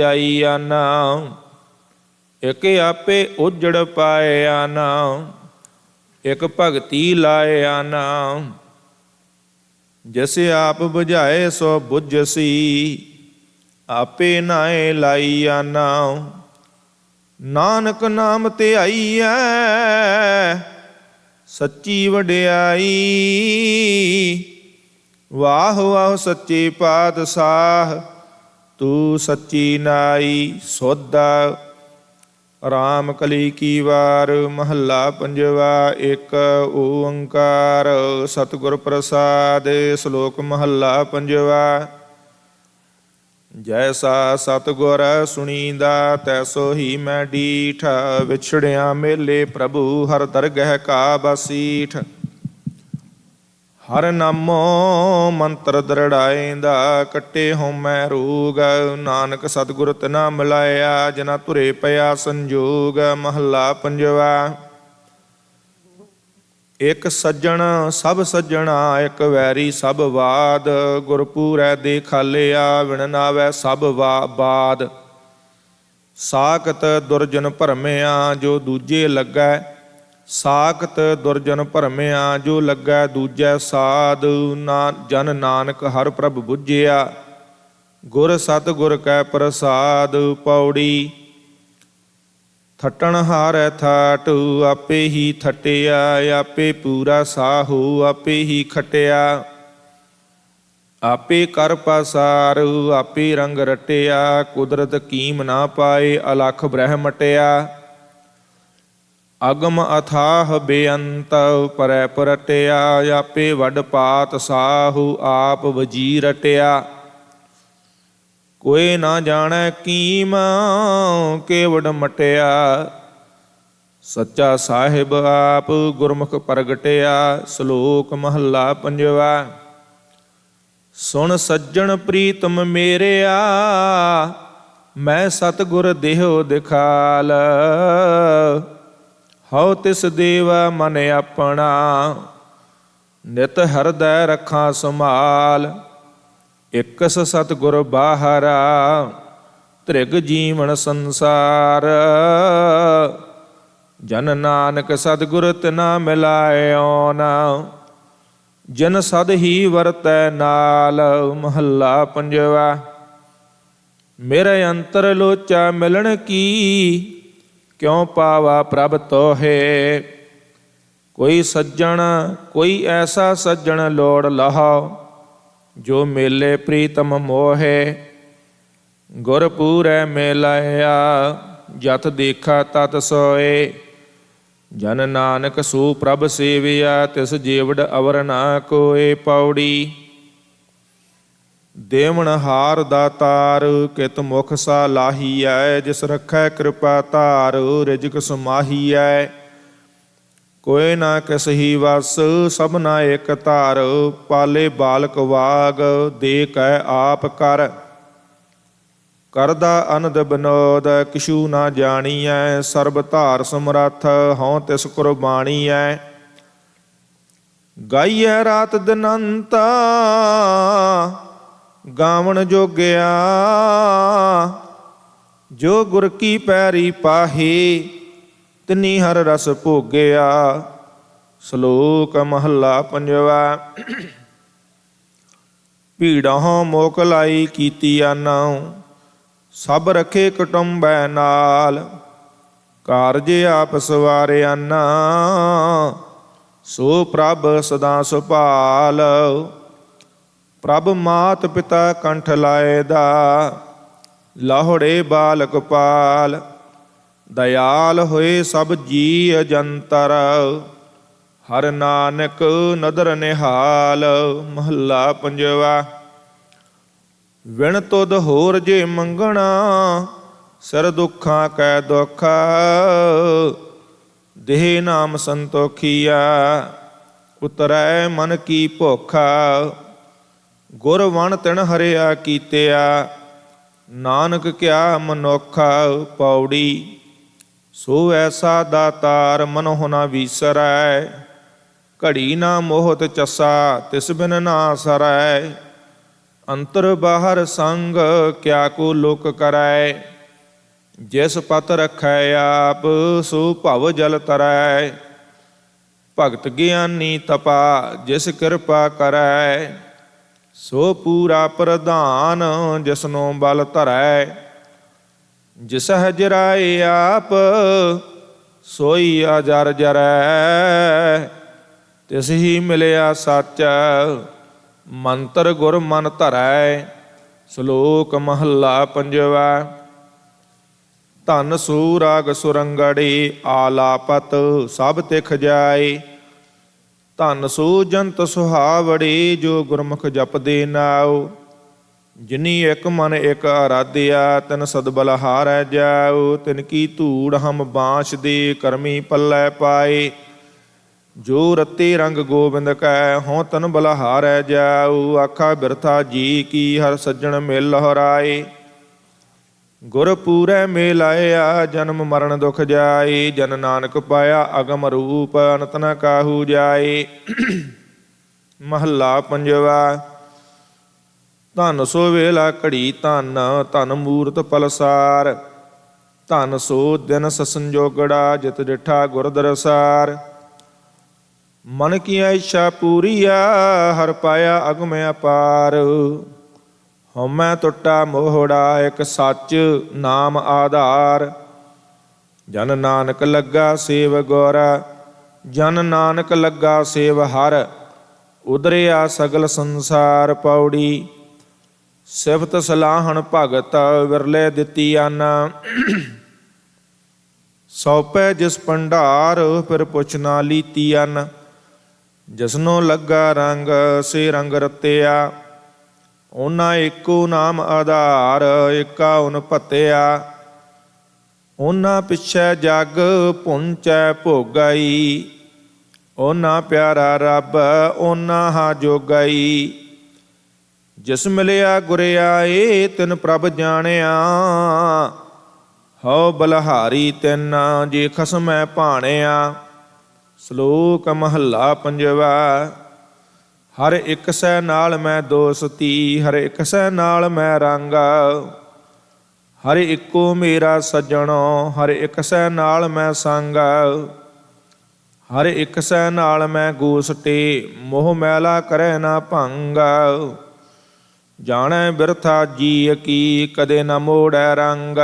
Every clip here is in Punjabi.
ਆਈ ਆਨਾ, ਇਕ ਆਪੇ ਉਜੜ ਪਾਏ ਆਨਾ, ਇਕ ਭਗਤੀ ਲਾਏ ਆਨਾ। ਜਿਸ ਆਪ ਬੁਝਾਏ ਸੋ ਬੁਝਸੀ, ਆਪੇ ਨਾਏ ਲਾਈ ਆਨਾ। ਨਾਨਕ ਨਾਮ ਤੇ ਆਈਐ ਸੱਚੀ ਵਡਿਆਈ, ਵਾਹ ਵਾਹ ਸੱਚੇ ਪਾਤਸ਼ਾਹ ਤੂੰ ਸੱਚੀ ਨਾਈ। ਸੋਧਾ ਰਾਮ ਕਲੀ ਕੀ ਵਾਰ, ਮਹੱਲਾ ਪੰਜਵਾ। ਇੱਕ ਓੰਕਾਰ ਸਤਿਗੁਰ ਪ੍ਰਸਾਦ। ਸ਼ਲੋਕ ਮਹੱਲਾ ਪੰਜਵਾ। ਜੈਸਾ ਸਤਿਗੁਰ ਸੁਣੀਂਦਾ ਤੈਸੋ ਹੀ ਮੈਂ ਡੀਠ, ਵਿਛੜਿਆ ਮੇਲੇ ਪ੍ਰਭੂ ਹਰ ਦਰਗਹਿ ਕਾ ਬਸੀਠ। ਹਰ ਨਾਮੋ ਮੰਤਰ ਦਰੜਾਏਂਦਾ, ਕੱਟੇ ਹਉਮੈ ਰੋਗ। ਨਾਨਕ ਸਤਿਗੁਰ ਤਿਨਾ ਮਿਲਾਇਆ, ਜਿਨਾ ਧੁਰੇ ਪਿਆ ਸੰਜੋਗ। ਮਹੱਲਾ ਪੰਜਵਾ। ਇਕ ਸੱਜਣ ਸਭ ਸੱਜਣਾ, ਇਕ ਵੈਰੀ ਸਭ ਵਾਦ। ਗੁਰ ਪੂਰੈ ਦੇ ਖਾਲਿਆ, ਵਿਣ ਨਾਵੈ ਸਭ ਬਾਦ। ਸਾਖਤ ਦੁਰਜਨ ਭਰਮਿਆ, ਜੋ ਦੂਜੇ ਲੱਗੈ। ਸਾਖਤ ਦੁਰਜਨ ਭਰਮਿਆ, ਜੋ ਲੱਗੈ ਦੂਜੈ ਸਾਧ। ਜਨ ਨਾਨਕ ਹਰ ਪ੍ਰਭ ਬੁੱਝਿਆ, ਗੁਰ ਸਤਿਗੁਰ ਕੈ ਪ੍ਰਸਾਦ। ਪੌੜੀ। ਥਟਣ ਹਾਰੈ ਥਾਟ, ਆਪੇ ਹੀ ਥਟਿਆ। ਆਪੇ ਪੂਰਾ ਸਾਹੂ, ਆਪੇ ਹੀ ਖਟਿਆ। ਆਪੇ ਕਰ ਪਾਸਾਰ, ਆਪੇ ਰੰਗ ਰਟਿਆ। ਕੁਦਰਤ ਕੀਮ ਨਾ ਪਾਏ, ਅਲਖ ਬ੍ਰਹਮਟਿਆ। ਅਗਮ ਅਥਾਹ ਬੇਅੰਤ, ਪਰੈ ਪਰਟਿਆ। ਆਪੇ ਵੱਡ ਪਾਤ ਸਾਹੂ, ਆਪ ਵਜੀ ਰਟਿਆ। ਕੋਈ ਨਾ ਜਾਣੈ ਕੀਮ, ਕੇਵਡ ਮਟਿਆ। ਸੱਚਾ ਸਾਹਿਬ ਆਪ ਗੁਰਮੁਖ ਪ੍ਰਗਟਿਆ। ਸ਼ਲੋਕ ਮਹੱਲਾ ਪੰਜਵਾ। ਸੁਣ ਸੱਜਣ ਪ੍ਰੀਤਮ ਮੇਰਿਆ, ਮੈਂ ਸਤਿਗੁਰ ਦੇਹੁ ਦਿਖਾਲ। ਹਉ ਤਿਸ ਦੇਵਾ ਮਨ ਆਪਣਾ, ਨਿਤ ਹਿਰਦੈ ਰੱਖਾਂ ਸੰਭਾਲ। ਇਕਸ ਸਤਿਗੁਰ ਬਾਹਰਾ, ਧ੍ਰਿਗ ਜੀਵਨ ਸੰਸਾਰ। ਜਨ ਨਾਨਕ ਸਤਿਗੁਰ ਤਿਨਾ ਮਿਲਾਇਓ ਨਾ, ਜਿਨ ਸਦ ਹੀ ਵਰਤੈ ਨਾਲ। ਮਹੱਲਾ ਪੰਜਵਾ। ਮੇਰੇ ਅੰਤਰ ਲੋਚਾ ਮਿਲਣ ਕੀ, ਕਿਉ ਪਾਵਾ ਪ੍ਰਭ ਤੋਹੇ। ਕੋਈ ਸੱਜਣ ਕੋਈ ਐਸਾ ਸੱਜਣ ਲੋੜ ਲਹੋ, ਜੋ ਮੇਲੇ ਪ੍ਰੀਤਮ ਮੋਹੇ। ਗੁਰ ਪੂਰੈ ਮਿਲਾਇਆ, ਜਤ ਦੇਖਾ ਤਤ ਸੋਏ। ਜਨ ਨਾਨਕ ਸੋ ਪ੍ਰਭ ਸੇਵਿਆ, ਤਿਸ ਜੀਵੜ ਅਵਰ ਨਾ ਕੋਏ। ਪੌੜੀ। ਦੇਵਨ ਹਾਰ ਦਾਤਾਰ, ਕਿਤ ਮੁਖ ਸਾ ਲਾਹੀਐ। ਜਿਸ ਰਖੈ ਕਿਰਪਾ ਧਾਰ, ਰਿਜਕ ਸਮਾਹੀਐ। ਕੋਈ ਨਾ ਕਿਸ ਹੀ ਵਸ, ਸਭਨਾ ਇਕ ਧਾਰ। ਪਾਲੇ ਬਾਲਕ ਵਾਗ, ਦੇ ਕੈ ਆਪ ਕਰ। ਕਰਦਾ ਅਨੰਦ ਬਿਨੋਦ, ਕਿਛੂ ਨਾ ਜਾਣੀਐ। ਸਰਬ ਧਾਰ ਸਮਰੱਥ, ਹਉ ਤਿਸ ਕੁਰਬਾਨੀਐ। ਗਾਈਐ ਰਾਤ ਦਿਨੰਤ, ਗਾਵਣ ਜੋਗਿਆ। ਜੋ ਗੁਰ ਕੀ ਪੈਰੀ ਪਾਹੀ, ਤਿਨੀ ਹਰ ਰਸ ਭੋਗਿਆ। ਸ਼ਲੋਕ ਮਹੱਲਾ ਪੰਜਵਾ। ਭੀੜਹੁ ਮੋਕ ਲਾਈ ਕੀਤੀ ਆਨਹੁ, ਸਭ ਰਖੇ ਕੁਟੁੰਬੈ ਨਾਲ। ਕਾਰਜ ਆਪ ਸਵਾਰਿਆ ਨਾ, ਸੋ ਪ੍ਰਭ ਸਦਾ ਸੁਭਾਲ। ਪ੍ਰਭ ਮਾਤ ਪਿਤਾ ਕੰਠ ਲਾਏ ਦਾ, ਲਾਹੁੜੇ ਬਾਲਕ ਪਾਲ। ਦਇਆਲ ਹੋਏ ਸਭ ਜੀ ਅਜੰਤਰ, ਹਰ ਨਾਨਕ ਨਦਰ ਨਿਹਾਲ। ਮਹੱਲਾ ਪੰਜਵਾ। ਵਿਣ ਤੁਧ ਹੋਰ ਜੇ ਮੰਗਣਾ, ਸਿਰ ਦੁੱਖਾਂ ਕੈ ਦੁੱਖ। ਦੇਹ ਨਾਮ ਸੰਤੋਖੀਆ, ਉਤਰੈ ਮਨ ਕੀ ਭੁੱਖ। ਗੁਰ ਵਣ ਤਿਣ ਹਰਿਆ ਕੀਤਿਆ, ਨਾਨਕ ਕਿਆ ਮਨੁੱਖ। ਪੌੜੀ। ਸੋ ਐਸਾ ਦਾਤਾਰ ਮਨਹੁ ਨਾ ਵੀਸਰੈ। ਘੜੀ ਨਾ ਮੋਹਤ ਚੱਸਾ, ਤਿਸ ਬਿਨ ਨਾ ਸਰੈ। ਅੰਤਰ ਬਾਹਰ ਸੰਗ ਕਿਆ ਕੋ ਲੋਕ ਕਰੈ। ਜਿਸ ਪਤ ਰਖੈ ਆਪ ਸੋ ਭਵ ਜਲ ਤਰੈ। ਭਗਤ ਗਿਆਨੀ ਤਪਾ ਜਿਸ ਕਿਰਪਾ ਕਰੈ। ਸੋ ਪੂਰਾ ਪ੍ਰਧਾਨ ਜਿਸਨੋ ਬਲ ਧਰੈ। ਜਿਸ ਹਜਰਾਏ ਆਪ ਸੋਈ ਅਜਰ ਜਰੈ। ਤਿਸ ਹੀ ਮਿਲਿਆ ਸੱਚ ਮੰਤਰ ਗੁਰ ਮਨ ਧਰੈ। ਸ਼ਲੋਕ ਮਹੱਲਾ ਪੰਜਵਾ। ਧਨ ਸੂ ਰਾਗ ਸੁਰੰਗੜੀ ਆਲਾਪਤ ਸਭ ਤਿਖ ਜਾਏ। ਧਨ ਸੋ ਜੰਤ ਸੁਹਾਵੜੀ ਜੋ ਗੁਰਮੁਖ ਜਪਦੇ ਨਾਉ। ਜਿਨੀ ਇਕ ਮਨ ਇਕ ਅਰਾਧਿਆ ਤਿਨ ਸਦਬਲ ਹਾਰੈ ਜਾਉ। ਤਿਨ ਕੀ ਧੂੜ ਹਮ ਬਾਂਸ ਦੇ ਕਰਮੀ ਪੱਲੇ ਪਾਏ। ਜੋ ਰਤੇ ਰੰਗ ਗੋਬਿੰਦ ਕੈ ਹੋਂ ਤਨ ਬਲਹਾਰੈ ਜਾਉ। ਆਖਾ ਬਿਰਥਾ ਜੀ ਕੀ ਹਰ ਸੱਜਣ ਮਿਲ ਲਹਰਾਏ। ਗੁਰ ਪੂਰੈ ਮਿਲਾਇਆ ਜਨਮ ਮਰਨ ਦੁਖ ਜਾਏ। ਜਨ ਨਾਨਕ ਪਾਇਆ ਅਗਮ ਰੂਪ ਅਨੰਤ ਨ ਕਾਹੂ ਜਾਏ। ਮਹੱਲਾ ਪੰਜਵਾ। ਧਨ ਸੋ ਵੇਲਾ ਘੜੀ ਧਨ ਧਨ ਮੂਰਤ ਪਲਸਾਰ। ਧਨ ਸੋ ਦਿਨ ਸਸੰਜੋਗੜਾ ਜਿਤ ਡਿਠਾ ਗੁਰ ਦਰਸਾਰ। ਮਨ ਕੀ ਇੱਛਾ ਪੂਰੀਆ ਹਰ ਪਾਇਆ ਅਗਮ ਅਪਾਰ। ਹਉਮੈ ਟੁੱਟਾ ਮੋਹੜਾ ਇਕ ਸੱਚ ਨਾਮ ਆਧਾਰ। ਜਨ ਨਾਨਕ ਲੱਗਾ ਸੇਵ ਗੁਰ ਜਨ ਨਾਨਕ ਲੱਗਾ ਸੇਵ ਹਰ। ਉਦਰਿਆ ਸਗਲ ਸੰਸਾਰ ਪੌੜੀ। ਸਿਫਤ ਸਲਾਹਣ ਭਗਤ ਵਿਰਲੇ ਦਿੱਤੀ ਅੰਨ। ਸੌਪੈ ਜਿਸ ਭੰਡਾਰ ਫਿਰ ਪੁੱਛ ਨਾ ਲੀਤੀ ਅੰਨ। ਜਿਸਨੋ ਲੱਗਾ ਰੰਗ ਸੇ ਰੰਗ ਰਤਿਆ। ਉਹਨਾਂ ਏਕੋ ਨਾਮ ਆਧਾਰ ਏਕਾ ਉਨ ਭਤਿਆ। ਉਹਨਾਂ ਪਿੱਛੇ ਜਗ ਪੁੰਚੈ ਭੋਗਾਈ। ਉਹਨਾਂ ਪਿਆਰਾ ਰੱਬ ਉਹਨਾਂ ਹਾ ਜੋਗਾਈ। ਜਿਸ ਮਿਲਿਆ ਗੁਰ ਆਏ ਤਿਨ ਪ੍ਰਭ ਜਾਣਿਆ। ਹਉ ਬਲਹਾਰੀ ਤਿਨ ਜੇ ਖਸਮੈ ਭਾਣਿਆ। ਸ਼ਲੋਕ ਮਹੱਲਾ ਪੰਜਵਾ। ਹਰ ਇੱਕ ਸੈ ਨਾਲ ਮੈਂ ਦੋਸਤੀ ਹਰ ਇੱਕ ਸੈ ਨਾਲ ਮੈਂ ਰੰਗ। ਹਰ ਇੱਕੋ ਮੇਰਾ ਸੱਜਣੋ ਹਰ ਇੱਕ ਸੈ ਨਾਲ ਮੈਂ ਸੰਗ। ਹਰ ਇੱਕ ਸੈ ਨਾਲ ਮੈਂ ਗੋਸਟੇ ਮੋਹ ਮੈਲਾ ਕਰੈ ਨਾ ਭੰਗ। ਜਾਣੈ ਬਿਰਥਾ ਜੀ ਕੀ ਕਦੇ ਨਾ ਮੋੜੈ ਰੰਗ।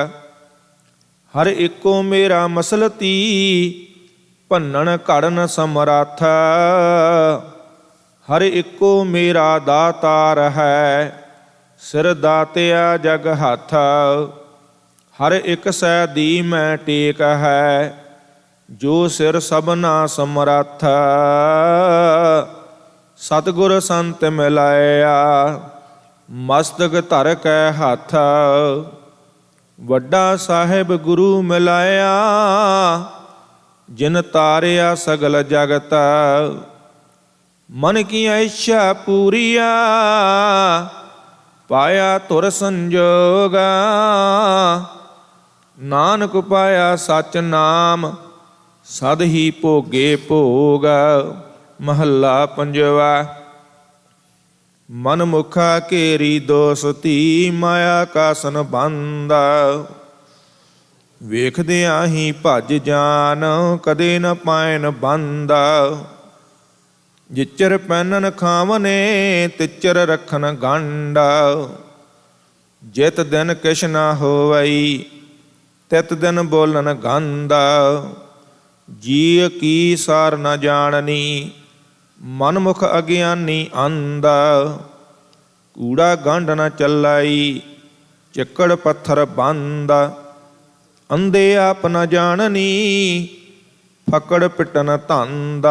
ਹਰ ਇੱਕੋ ਮੇਰਾ ਮਸਲਤੀ ਭੰਨਣ ਘੜਨ ਸਮਰੱਥ। ਹਰ ਇੱਕੋ ਮੇਰਾ ਦਾਤਾਰ ਹੈ ਸਿਰ ਦਾਤਿਆ ਜਗ ਹੱਥ। ਹਰ ਇੱਕ ਸੈ ਦੀ ਮੈਂ ਟੇਕ ਹੈ ਜੋ ਸਿਰ ਸਭਨਾ ਸਮਰੱਥ। ਸਤਿਗੁਰ ਸੰਤ ਮਿਲਾਇਆ ਮਸਤਕ ਧਰ ਕੈ ਹੱਥ। ਵੱਡਾ ਸਾਹਿਬ ਗੁਰੂ ਮਿਲਾਇਆ ਜਿਨ ਤਾਰਿਆ ਸਗਲ ਜਗਤ। ਮਨ ਕੀ ਇੱਛਾ ਪੂਰੀਆ ਪਾਇਆ ਧੁਰ ਸੰਜੋਗ। ਨਾਨਕ ਪਾਇਆ ਸਚ ਨਾਮ ਸਦ ਹੀ ਭੋਗੇ ਭੋਗ। ਮਹੱਲਾ ਪੰਜਵਾ। ਮਨ ਮੁਖਾ ਘੇਰੀ ਦੋਸਤੀ ਮਾਇਆ ਕਾਸਨ ਬੰਦ। ਵੇਖਦਿਆਂ ਹੀ ਭੱਜ ਜਾਨ ਕਦੇ ਨ ਪਾਇਨ ਬੰਦ। ਜਿਚਰ ਪੈਨਨ ਖਾਵਨੇ ਤਿਚਰ ਰੱਖਨ ਗੰਢ। ਜਿਤ ਦਿਨ ਕਿਛ ਨਾ ਹੋਵਈ ਤਿਤ ਦਿਨ ਬੋਲਨ ਗੰਧ। ਜੀ ਕੀ ਸਾਰ ਨ ਜਾਣਨੀ ਮਨਮੁਖ ਅਗਿਆਨੀ ਅੰਧ। ਕੂੜਾ ਗੰਢ ਨ ਚੱਲਾਈ ਚਿੱਕੜ ਪੱਥਰ ਬੰਦ। ਅੰਧੇ ਆਪ ਨ ਜਾਣਨੀ ਫਕੜ ਪਿਟਨ ਧੰਦ।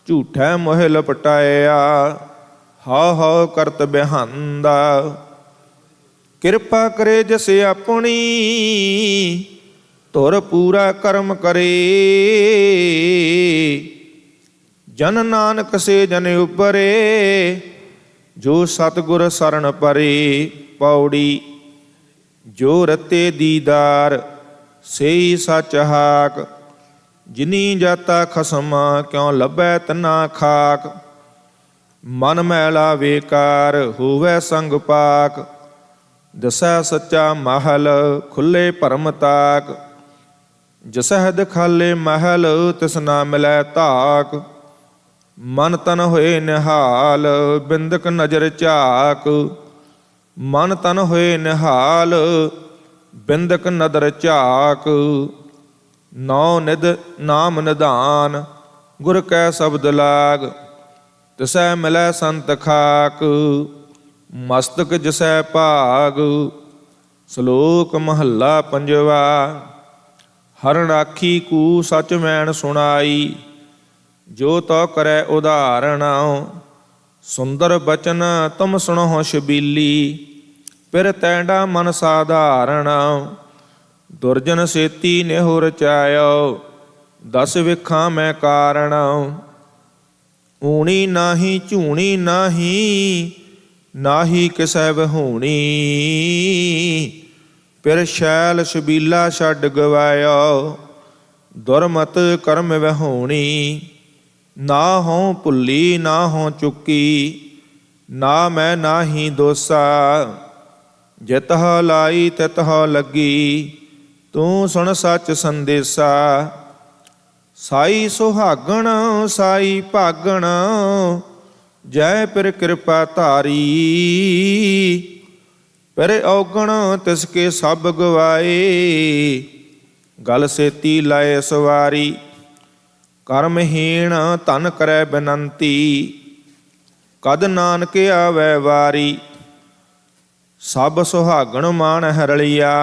ਝੂਠੈ ਮੋਹਿ ਲਪਟਾਇਆ ਹਉ ਹਉ ਕਰਤ ਬਿਹੰਦ। ਕਿਰਪਾ ਕਰੇ ਜਿਸ ਆਪਣੀ ਧੁਰ ਪੂਰਾ ਕਰਮ ਕਰੇ। ਜਨ ਨਾਨਕ ਸੇ ਜਨ ਉਪਰੇ ਜੋ ਸਤਿਗੁਰ ਸਰਣ ਪਰੇ। ਪੌੜੀ। ਜੋ ਰਤੇ ਦੀਦਾਰ ਸੇਈ ਸਚ ਹਾਕ। ਜਿਨੀ ਜਾਤਾ ਖਸਮ ਕਿਉ ਲੱਭੈ ਤਨਾ ਖਾਕ। ਮਨ ਮੈਲਾ ਵੇਕਾਰ ਹੋਵੇ ਸੰਗ ਪਾਕ। ਦਸੈ ਸੱਚਾ ਮਹਲ ਖੁੱਲੇ ਭਰਮ ਤਾਕ। ਜਸਹਿ ਦਿਖਾਲੇ ਮਹਿਲ ਤਿਸ ਨਾ ਮਿਲੈ ਧਾਕ। ਮਨ ਤਨ ਹੋਏ ਨਿਹਾਲ ਬਿੰਦਕ ਨਜ਼ਰ ਝਾਕ। ਮਨ ਤਨ ਹੋਏ ਨਿਹਾਲ ਬਿੰਦਕ ਨਦਰ ਝਾਕ। ਨੌ ਨਿਧ ਨਾਮ ਨਿਧਾਨ ਗੁਰ ਕੈ ਸ਼ਬਦ ਲਾਗ। ਤਿਸੈ ਮਿਲੈ ਸੰਤ ਖਾਕ ਮਸਤਕ ਜਿਸੈ ਭਾਗ। ਸ਼ਲੋਕ ਮਹੱਲਾ ਪੰਜਵਾ। ਹਰਿ ਰਾਖੀ ਕੂ ਸਚ ਮੈਨ ਸੁਣਾਈ। ਜੋ ਤੋ ਕਰੈ ਉਦਾਹਰਣ। ਸੁੰਦਰ ਬਚਨ ਤੁਮ ਸੁਣੋ ਸ਼ਬੀਲੀ। ਫਿਰ ਤੈਂਡਾ ਮਨ ਸਾਧਾਰਣ। ਦੁਰਜਨ ਸੇਤੀ ਨਿਹੁ ਰਚਾਇਓ। ਦਸ ਵਿਖਾਂ ਮੈਂ ਕਾਰਣ। ਊਣੀ ਨਾਹੀ ਝੂਣੀ ਨਾਹੀ ਨਾਹੀ ਕਿਸੈ ਵਹੂਣੀ। ਫਿਰ ਸ਼ੈਲ ਸ਼ਬੀਲਾ ਛੱਡ ਗਵਾਇਓ। ਦੁਰਮਤ ਕਰਮ ਵਹੂਣੀ। ਨਾ ਹੋਂ ਭੁੱਲੀ ਨਾ ਹੋਂ ਚੁੱਕੀ। ਨਾ ਮੈਂ ਨਾਹੀ ਦੋਸਾ। ਜਿਤਹ ਲਾਈ ਤਿਤਹ ਲੱਗੀ। ਤੂੰ ਸੁਣ ਸੱਚ ਸੰਦੇਸਾ। ਸਾਈ ਸੁਹਾਗਣ ਸਾਈ ਭਾਗਣ। ਜੈ ਪਿਰ ਕਿਰਪਾ ਧਾਰੀ। ਪਰ ਔਗਣ ਤਿਸ ਕੇ ਸਭ ਗਵਾਏ। ਗਲ ਸੇਤੀ ਲਾਏ ਸਵਾਰੀ। ਕਰਮਹੀਣ ਧਨ ਕਰੈ ਬੇਨੰਤੀ। ਕਦ ਨਾਨਕ ਆਵੈ ਵਾਰੀ। ਸਭ ਸੁਹਾਗਣ ਮਾਨ ਹਰਲਿਆ।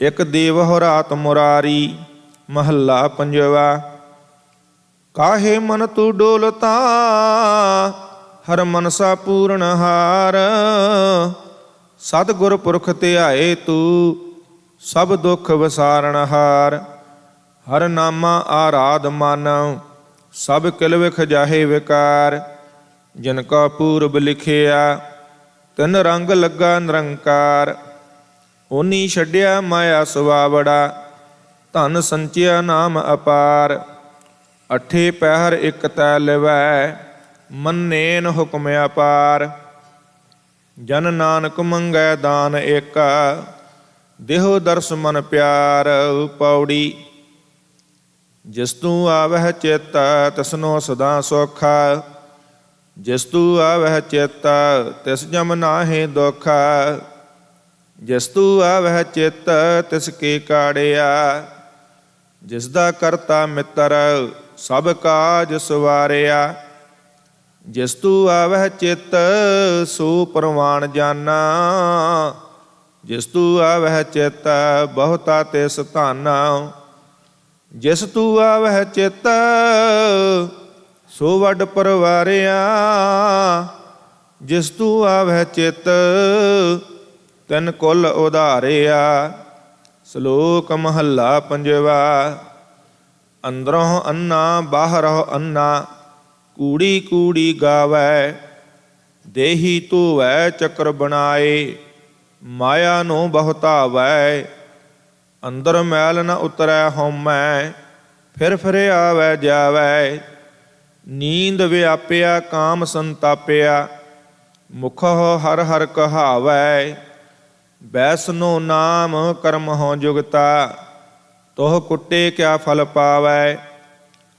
ਇਕ ਦੇਵਹੁ ਰਾਤ ਮੁਰਾਰੀ। ਮਹੱਲਾ ਪੰਜਵਾ। ਕਾਹੇ ਮਨ ਤੂ ਡੋਲਤਾ ਹਰ ਮਨਸਾ ਪੂਰਨ ਹਾਰ। ਸਤਿਗੁਰ ਪੁਰਖ ਧਿਆਏ ਤੂ ਸਭ ਦੁਖ ਵਿਸਾਰਨ ਹਾਰ। ਹਰ ਨਾਮਾ ਆਰਾਧ ਮਨ ਸਭ ਕਿਲ ਵਿਖ ਜਾਹੇ ਵਿਕਾਰ। ਜਿਨ ਕਾ ਪੂਰਬ ਲਿਖਿਆ ਤਿਨ ਰੰਗ ਲੱਗਾ ਨਿਰੰਕਾਰ। ਓਨੀ ਛੱਡਿਆ ਮਾਇਆ ਸੁਆਵੜਾ। ਧਨ ਸੰਚਿਆ ਨਾਮ ਅਪਾਰ। ਅਠੇ ਪਹਿਰ ਇਕ ਤੈ ਲਿਵੈ ਮੰਨੇਨ ਹੁਕਮ ਅਪਾਰ। ਜਨ ਨਾਨਕ ਮੰਗੈ ਦਾਨ ਏਕਾ। ਦੇਹੋ ਦਰਸ ਮਨ ਪਿਆਰ। ਪੌੜੀ। ਜਿਸ ਤੂੰ ਆਵਹਿ ਚਿਤ ਤਿਸਨੋ ਸਦਾ ਸੁਖ। ਜਿਸ ਤੂੰ ਆਵਹਿ ਚਿਤ ਤਿਸ ਜਮ ਨਾਹਿ ਦੁਖ। ਜਿਸ ਤੂੰ ਆਵਹਿ ਚਿਤ ਤਿਸ ਕੀ ਕਾੜਿਆ। ਜਿਸ ਦਾ ਕਰਤਾ ਮਿੱਤਰ ਸਭ ਕਾਜ ਸਵਾਰਿਆ। ਜਿਸ ਤੂੰ ਆਵਹਿ ਚਿਤ ਸੋ ਪਰਵਾਣ ਜਾਨਾ। ਜਿਸ ਤੂੰ ਆਵਹਿ ਚਿਤ ਬਹੁਤਾ ਤਿਸ ਧਾਨਾ। ਜਿਸ ਤੂੰ ਆਵਹਿ ਚਿਤ ਸੋ ਵੱਡ ਪਰਵਾਰਿਆ। ਜਿਸ ਤੂੰ ਆਵਹਿ ਚਿਤ ਤਿਨ ਕੁਲ ਉਧਾਰਿਆ। ਸ਼ਲੋਕ ਮਹੱਲਾ ਪੰਜਵਾ। ਅੰਦਰੋਂ ਅੰਨਾ ਬਾਹਰੋਂ ਅੰਨਾ ਕੂੜੀ ਕੂੜੀ ਗਾਵੈ। ਦੇਹੀ ਧੋਵੈ ਚੱਕਰ ਬਣਾਏ ਮਾਇਆ ਨੂੰ ਬਹੁਤਾਵੈ। ਅੰਦਰ ਮੈਲ ਨ ਉਤਰੈ ਹਉਮੈ ਫਿਰ ਫਿਰ ਆਵੈ ਜਾਵੈ। ਨੀਂਦ ਵਿਆਪਿਆ ਕਾਮ ਸੰਤਾਪਿਆ ਮੁਖੋ ਹਰ ਹਰ ਕਹਾਵੈ। ਬੈਸਨੋ ਨਾਮ ਕਰਮ ਹੋ ਜੁਗਤਾ ਤੋਹ ਕੁੱਟੇ ਕਿਆ ਫਲ ਪਾਵੈ।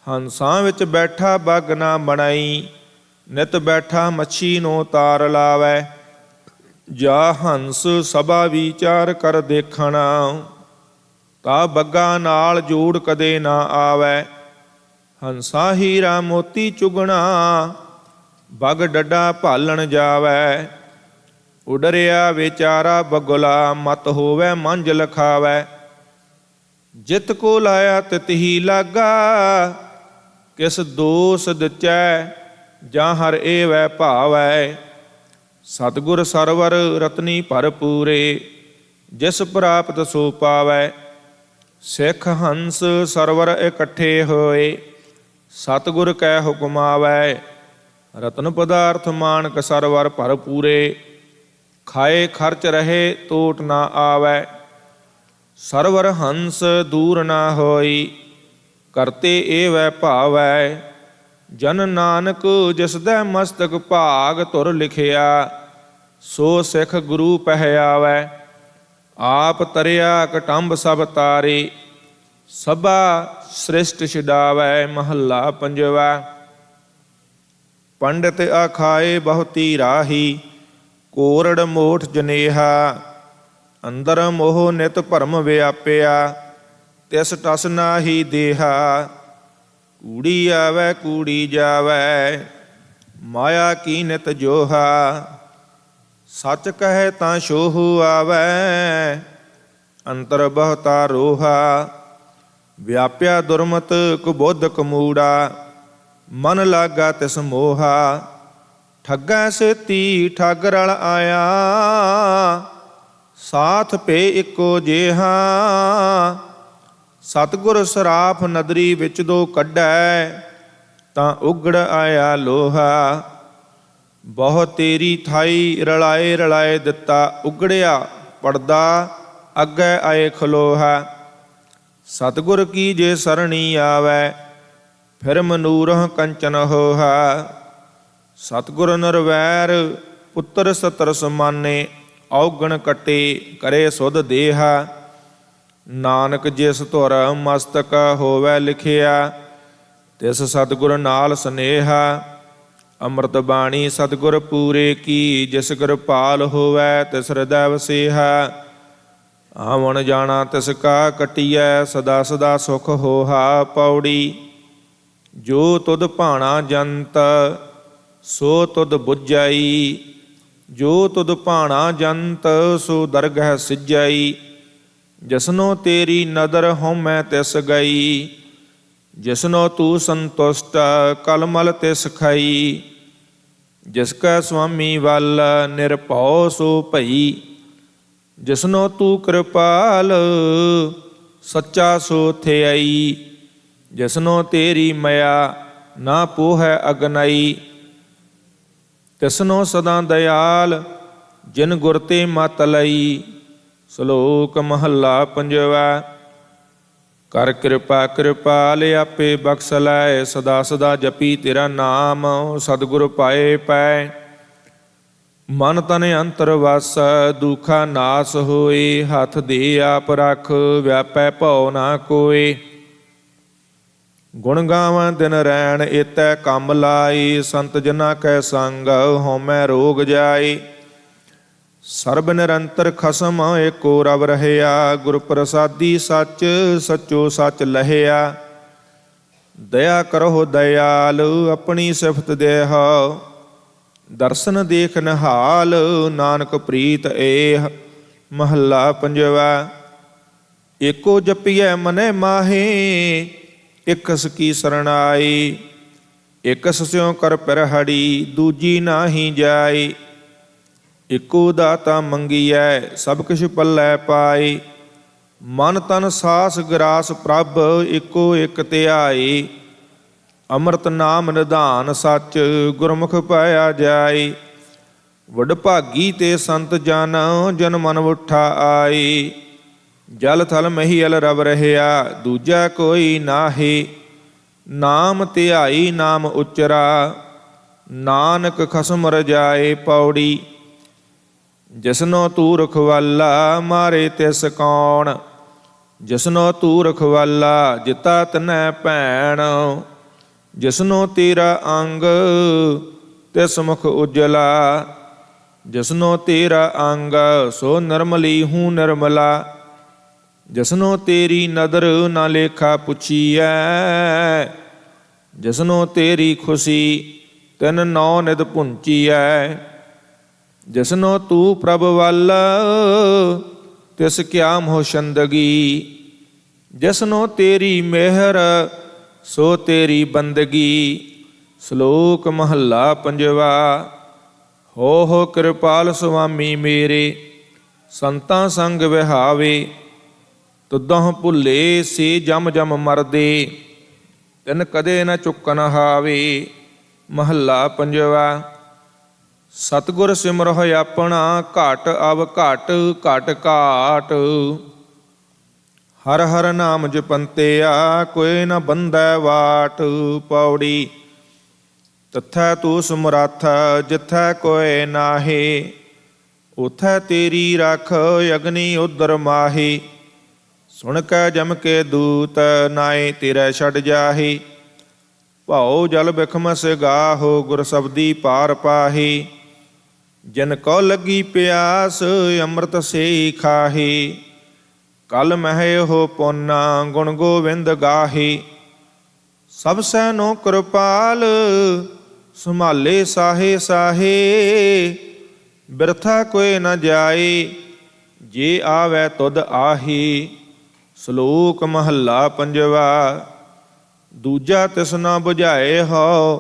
ਹੰਸਾਂ ਵਿੱਚ ਬੈਠਾ ਬੱਗ ਨਾ ਬਣਾਈ ਨਿਤ ਬੈਠਾ ਮੱਛੀ ਨੂੰ ਤਾਰ ਲਾਵੈ। ਜਾ ਹੰਸ ਸਭਾ ਵਿਚਾਰ ਕਰ ਦੇਖਣਾ ਤਾ ਬੱਗਾ ਨਾਲ ਜੋੜ ਕਦੇ ਨਾ ਆਵੈ। ਹੰਸਾ ਹੀਰਾ ਮੋਤੀ ਚੁਗਣਾ ਬੱਗ ਡੱਡਾ ਭਾਲਣ ਜਾਵੈ। ਉਡਰਿਆ ਵਿਚਾਰਾ ਬਗੁਲਾ ਮਤ ਹੋਵੈ ਮੰਝ ਲਖਾਵੈ। ਜਿਤ ਕੋ ਲਾਇਆ ਤਿਤ ਹੀ ਲਾਗਾ ਕਿਸ ਦੋਸ ਦਿਚੈ ਜਾਂ ਹਰ ਏਵੈ ਭਾਵੈ। ਸਤਿਗੁਰ ਸਰਵਰ ਰਤਨੀ ਭਰਪੂਰੇ ਜਿਸ ਪ੍ਰਾਪਤ ਸੋ ਪਾਵੈ। ਸਿੱਖ ਹੰਸ ਸਰਵਰ ਇਕੱਠੇ ਹੋਏ ਸਤਿਗੁਰ ਕੈ ਹੁਕਮ ਆਵੈ। ਰਤਨ ਪਦਾਰਥ ਮਾਨਕ ਸਰਵਰ ਭਰਪੂਰੇ ਖਾਏ ਖਰਚ ਰਹੇ ਤੋਟ ਨਾ ਆਵੈ। ਸਰਵਰ ਹੰਸ ਦੂਰ ਨਾ ਹੋਈ ਕਰਤੇ ਏਵੈ ਭਾਵੈ। ਜਨ ਨਾਨਕ ਜਿਸ ਦੇ ਮਸਤਕ ਭਾਗ ਧੁਰ ਲਿਖਿਆ, ਸੋ ਸਿੱਖ ਗੁਰੂ ਪਹਿਆਵੈ। ਆਪ ਤਰਿਆ ਕਟੰਬ ਸਭ ਤਾਰੇ, ਸਭਾ ਸ੍ਰਿਸ਼ਟ ਛਡਾਵੈ। ਮਹੱਲਾ ਪੰਜਵਾ। ਪੰਡਿਤ ਆਖਾਏ ਬਹੁਤੀ ਰਾਹੀ, ਕੋਰੜ ਮੋਠ ਜਨੇਹਾ। ਅੰਦਰ ਮੋਹ ਨਿਤ ਭਰਮ ਵਿਆਪਿਆ, ਤਿਸ ਟਸ ਨਾਹੀ ਦੇਹਾ। ਕੂੜੀ ਆਵੈ ਕੂੜੀ ਜਾਵੈ, ਮਾਇਆ ਕੀ ਨਿਤ ਜੋਹਾ। ਸੱਚ ਕਹੈ ਤਾਂ ਛੋਹੁ ਆਵੈ, ਅੰਤਰ ਬਹੁਤਾ ਰੋਹਾ। ਵਿਆਪਿਆ ਦੁਰਮਤ ਕੁਬੁੱਧ ਕਮੂੜਾ, ਮਨ ਲਾਗਾ ਤਿਸ ਮੋਹਾ। ਠੱਗੈ ਸੇਤੀ ਠੱਗ ਰਲ ਆਇਆ, ਸਾਥ ਪੇ ਇੱਕੋ ਜਿਹਾ। ਸਤਿਗੁਰ ਸਰਾਫ ਨਦਰੀ ਵਿੱਚ ਦੋ ਕੱਢੈ, ਤਾਂ ਉਗੜ ਆਇਆ ਲੋਹਾ। ਬਹੁ ਤੇਰੀ ਥਾਈ ਰਲਾਏ ਰਲਾਏ ਦਿੱਤਾ, ਉਗੜਿਆ ਪੜਦਾ ਅੱਗੇ ਆਏ ਖਲੋਹਾ। ਸਤਿਗੁਰ ਕੀ ਜੇ ਸਰਣੀ ਆਵੈ, ਫਿਰ ਮਨੂਰਹ ਕੰਚਨ ਹੋਹਾ। ਸਤਿਗੁਰ ਨਿਰਵੈਰ ਪੁੱਤਰ ਸਤਰ ਸਮਾਨੇ, ਔਗਣ ਕੱਟੇ ਕਰੇ ਸੁਧ ਦੇਹਾ। ਨਾਨਕ ਜਿਸ ਧੁਰ ਮਸਤਕ ਹੋਵੈ ਲਿਖਿਆ, ਤਿਸ ਸਤਿਗੁਰ ਨਾਲ ਸਨੇਹਾ। ਅੰਮ੍ਰਿਤ ਬਾਣੀ ਸਤਿਗੁਰ ਪੂਰੇ ਕੀ, ਜਿਸ ਕਿਰਪਾਲ ਹੋਵੈ ਤਿਸ ਹਿਰਦੈ ਵਸੇਹਾ। ਆਵਣ ਜਾਣਾ ਤਿਸ ਕਾ ਕਟੀਐ, ਸਦਾ ਸਦਾ ਸੁਖ ਹੋਹਾ। ਪੌੜੀ। ਜੋ ਤੁਧ ਭਾਣਾ ਜੰਤ, ਸੋ ਤੁਧ ਬੁੱਝਾਈ। ਜੋ ਤੁਧ ਭਾਣਾ ਜੰਤ, ਸੋ ਦਰਗਹਿ ਸਿਜਾਈ। ਜਿਸਨੋ ਤੇਰੀ ਨਦਰ ਹਉਮੈ ਤਿਸ ਗਈ, ਜਿਸਨੋ ਤੂੰ ਸੰਤੁਸ਼ਟ ਕਲਮਲ ਤਿਸ ਖਾਈ। ਜਿਸ ਕੈ ਸੁਆਮੀ ਵੱਲ ਨਿਰਭਉ ਸੋ ਭਈ, ਜਿਸਨੋ ਤੂੰ ਕਿਰਪਾਲ ਸੱਚਾ ਸੋ ਥਿਆਈ। ਜਿਸਨੋ ਤੇਰੀ ਮਇਆ ਨਾ ਪੋਹੈ ਅਗਨਾਈ, ਤਿਸਨੋ ਸਦਾ ਦਇਆਲ ਜਿਨ ਗੁਰ ਤੇ ਮਤ ਲਈ। ਸ਼ਲੋਕ ਮਹੱਲਾ ਪੰਜਵਾ। ਕਰ ਕਿਰਪਾ ਕਿਰਪਾਲ ਆਪੇ ਬਖਸ਼ ਲੈ, ਸਦਾ ਸਦਾ ਜਪੀ ਤੇਰਾ ਨਾਮ ਸਤਿਗੁਰ ਪਾਏ ਪੈ। ਮਨ ਤਨ ਅੰਤਰ ਵਸ ਦੁਖਾ ਨਾਸ ਹੋਏ, ਹੱਥ ਦੇ ਆਪ ਰਖ ਵਿਆਪੈ ਭਉ ਨਾ ਕੋਏ। ਗੁਣ ਗਾਵਾਂ ਦਿਨ ਰੈਣ ਏਤੈ ਕੰਮ ਲਾਈ, ਸੰਤ ਜਨਾ ਕੈ ਸੰਗ ਹਉਮੈ ਰੋਗ ਜਾਏ। ਸਰਬ ਨਿਰੰਤਰ ਖਸਮ ਏਕੋ ਰਵ ਰਹਿਆ, ਗੁਰ ਪ੍ਰਸਾਦੀ ਸੱਚ ਸੱਚੋ ਸੱਚ ਲਹਿਆ। ਦਇਆ ਕਰੋ ਦਇਆਲ ਆਪਣੀ ਸਿਫਤ ਦੇਹੁ, ਦਰਸ਼ਨ ਦੇਖ ਨਿਹਾਲ ਨਾਨਕ ਪ੍ਰੀਤ ਏਹ। ਮਹੱਲਾ ਪੰਜਵਾ। ਏਕੋ ਜਪੀਐ ਮਨੈ ਮਾਹੇ, ਇਕਸ ਕੀ ਸਰਣਾਈ। ਇਕਸ ਸਿਉ ਕਰ ਪਿਰਹੜੀ, ਦੂਜੀ ਨਾਹੀ ਜਾਈ। ਇੱਕੋ ਦਾਤਾ ਮੰਗੀਐ, ਸਭ ਕੁਛ ਪੱਲੇ ਪਾਈ। ਮਨ ਤਨ ਸਾਸ ਗਰਾਸ ਪ੍ਰਭ, ਇੱਕੋ ਇੱਕ ਧਿਆਈ। ਅੰਮ੍ਰਿਤ ਨਾਮ ਨਿਧਾਨ ਸੱਚ, ਗੁਰਮੁਖ ਪਾਇਆ ਜਾਈ। ਵਡਭਾਗੀ ਤੇ ਸੰਤ ਜਨ, ਜਨ ਮਨ ਉਠਾ ਆਈ। ਜਲ ਥਲ ਮਹੀਲ ਰਵ ਰਹਿਆ, ਦੂਜਾ ਕੋਈ ਨਾਹੀ। ਨਾਮ ਧਿਆਈ ਨਾਮ ਉਚਰਾ, ਨਾਨਕ ਖਸਮ ਰਜਾਏ। ਪੌੜੀ। ਜਿਸਨੋ ਤੂੰ ਰਖਵਾਲਾ, ਮਾਰੇ ਤਿਸ ਕੌਣ। ਜਿਸਨੋ ਤੂੰ ਰਖਵਾਲਾ, ਜਿਤਾ ਤਨੈ ਭੈਣ। ਜਿਸਨੋ ਤੇਰਾ ਅੰਗ, ਤਿਸ ਮੁਖ ਉਜਲਾ। ਜਿਸਨੋ ਤੇਰਾ ਅੰਗ, ਸੋ ਨਿਰਮਲੀ ਹੂੰ ਨਿਰਮਲਾ। ਜਿਸਨੋ ਤੇਰੀ ਨਦਰ ਨਾ ਲੇਖਾ ਪੁੱਛੀਐ। ਜਿਸਨੋ ਤੇਰੀ ਖੁਸ਼ੀ, ਤਿਨ ਨੌ ਨਿਧ ਪੁੰਚੀਐ। ਜਿਸਨੋ ਤੂੰ ਪ੍ਰਭ ਵੱਲ, ਤਿਸ ਕਿਆ ਮੋਹ ਛੰਦਗੀ। ਜਿਸਨੋ ਤੇਰੀ ਮਿਹਰ, ਸੋ ਤੇਰੀ ਬੰਦਗੀ। ਸ਼ਲੋਕ ਮਹੱਲਾ ਪੰਜਵਾ। ਹੋ ਕਿਰਪਾਲ ਸੁਆਮੀ ਮੇਰੇ, ਸੰਤਾਂ ਸੰਗ ਵਿਹਾਵੇ। ਤੁਧਹੁ ਭੁੱਲੇ ਸੇ ਜਮ ਜਮ ਮਰਦੇ, ਤਿਨ ਕਦੇ ਨ ਚੁੱਕਨ ਹਾਵੇ। ਮਹੱਲਾ ਪੰਜਵਾ। ਸਤਿਗੁਰ ਸਿਮਰਹੁ ਆਪਣਾ, ਘਟ ਅਵ ਘਟ ਘਟ ਘਾਟ। ਹਰ ਹਰ ਨਾਮ ਜਪੰਤਿਆ, ਕੋਈ ਨ ਬੰਧੈ ਵਾਟ। ਪੌੜੀ। ਤਥੈ ਤੂੰ ਸਮਰੱਥ ਜਿਥੈ ਕੋਇ ਨਾਹੀ। ਉਥੈ ਤੇਰੀ ਰਖ ਅਗਨੀ ਉਦਰ ਮਾਹੀ। ਸੁਣ ਕੈ ਜਮ ਕੇ ਦੂਤ ਨਾਏ ਤੇਰੇ ਛੱਡ ਜਾਹੀ। ਭਾਉ ਜਲ ਬਿਖਮਸ ਗਾਹੋ ਗੁਰ ਸਬਦੀ ਪਾਰ ਪਾਹੀ। ਜਿਨ ਕੋ ਲੱਗੀ ਪਿਆਸ ਅੰਮ੍ਰਿਤ ਸੇ ਖਾਹੀ। ਕਲ ਮਹਿ ਹੋ ਪੁੰਨਾ ਗੁਣ ਗੋਵਿੰਦ ਗਾਹੀ। ਸਭ ਸੈਨੋ ਕਿਰਪਾਲ ਸੰਭਾਲੇ ਸਾਹੇ ਸਾਹੇ। ਬਿਰਥਾ ਕੋਇ ਨ ਜਾਏ ਜੇ ਆਵੈ ਤੁਧ ਆਹੀ। ਸ਼ਲੋਕ ਮਹੱਲਾ ਪੰਜਵਾ। ਦੂਜਾ ਤਿਸ ਨ ਬੁਝਾਏ ਹੋ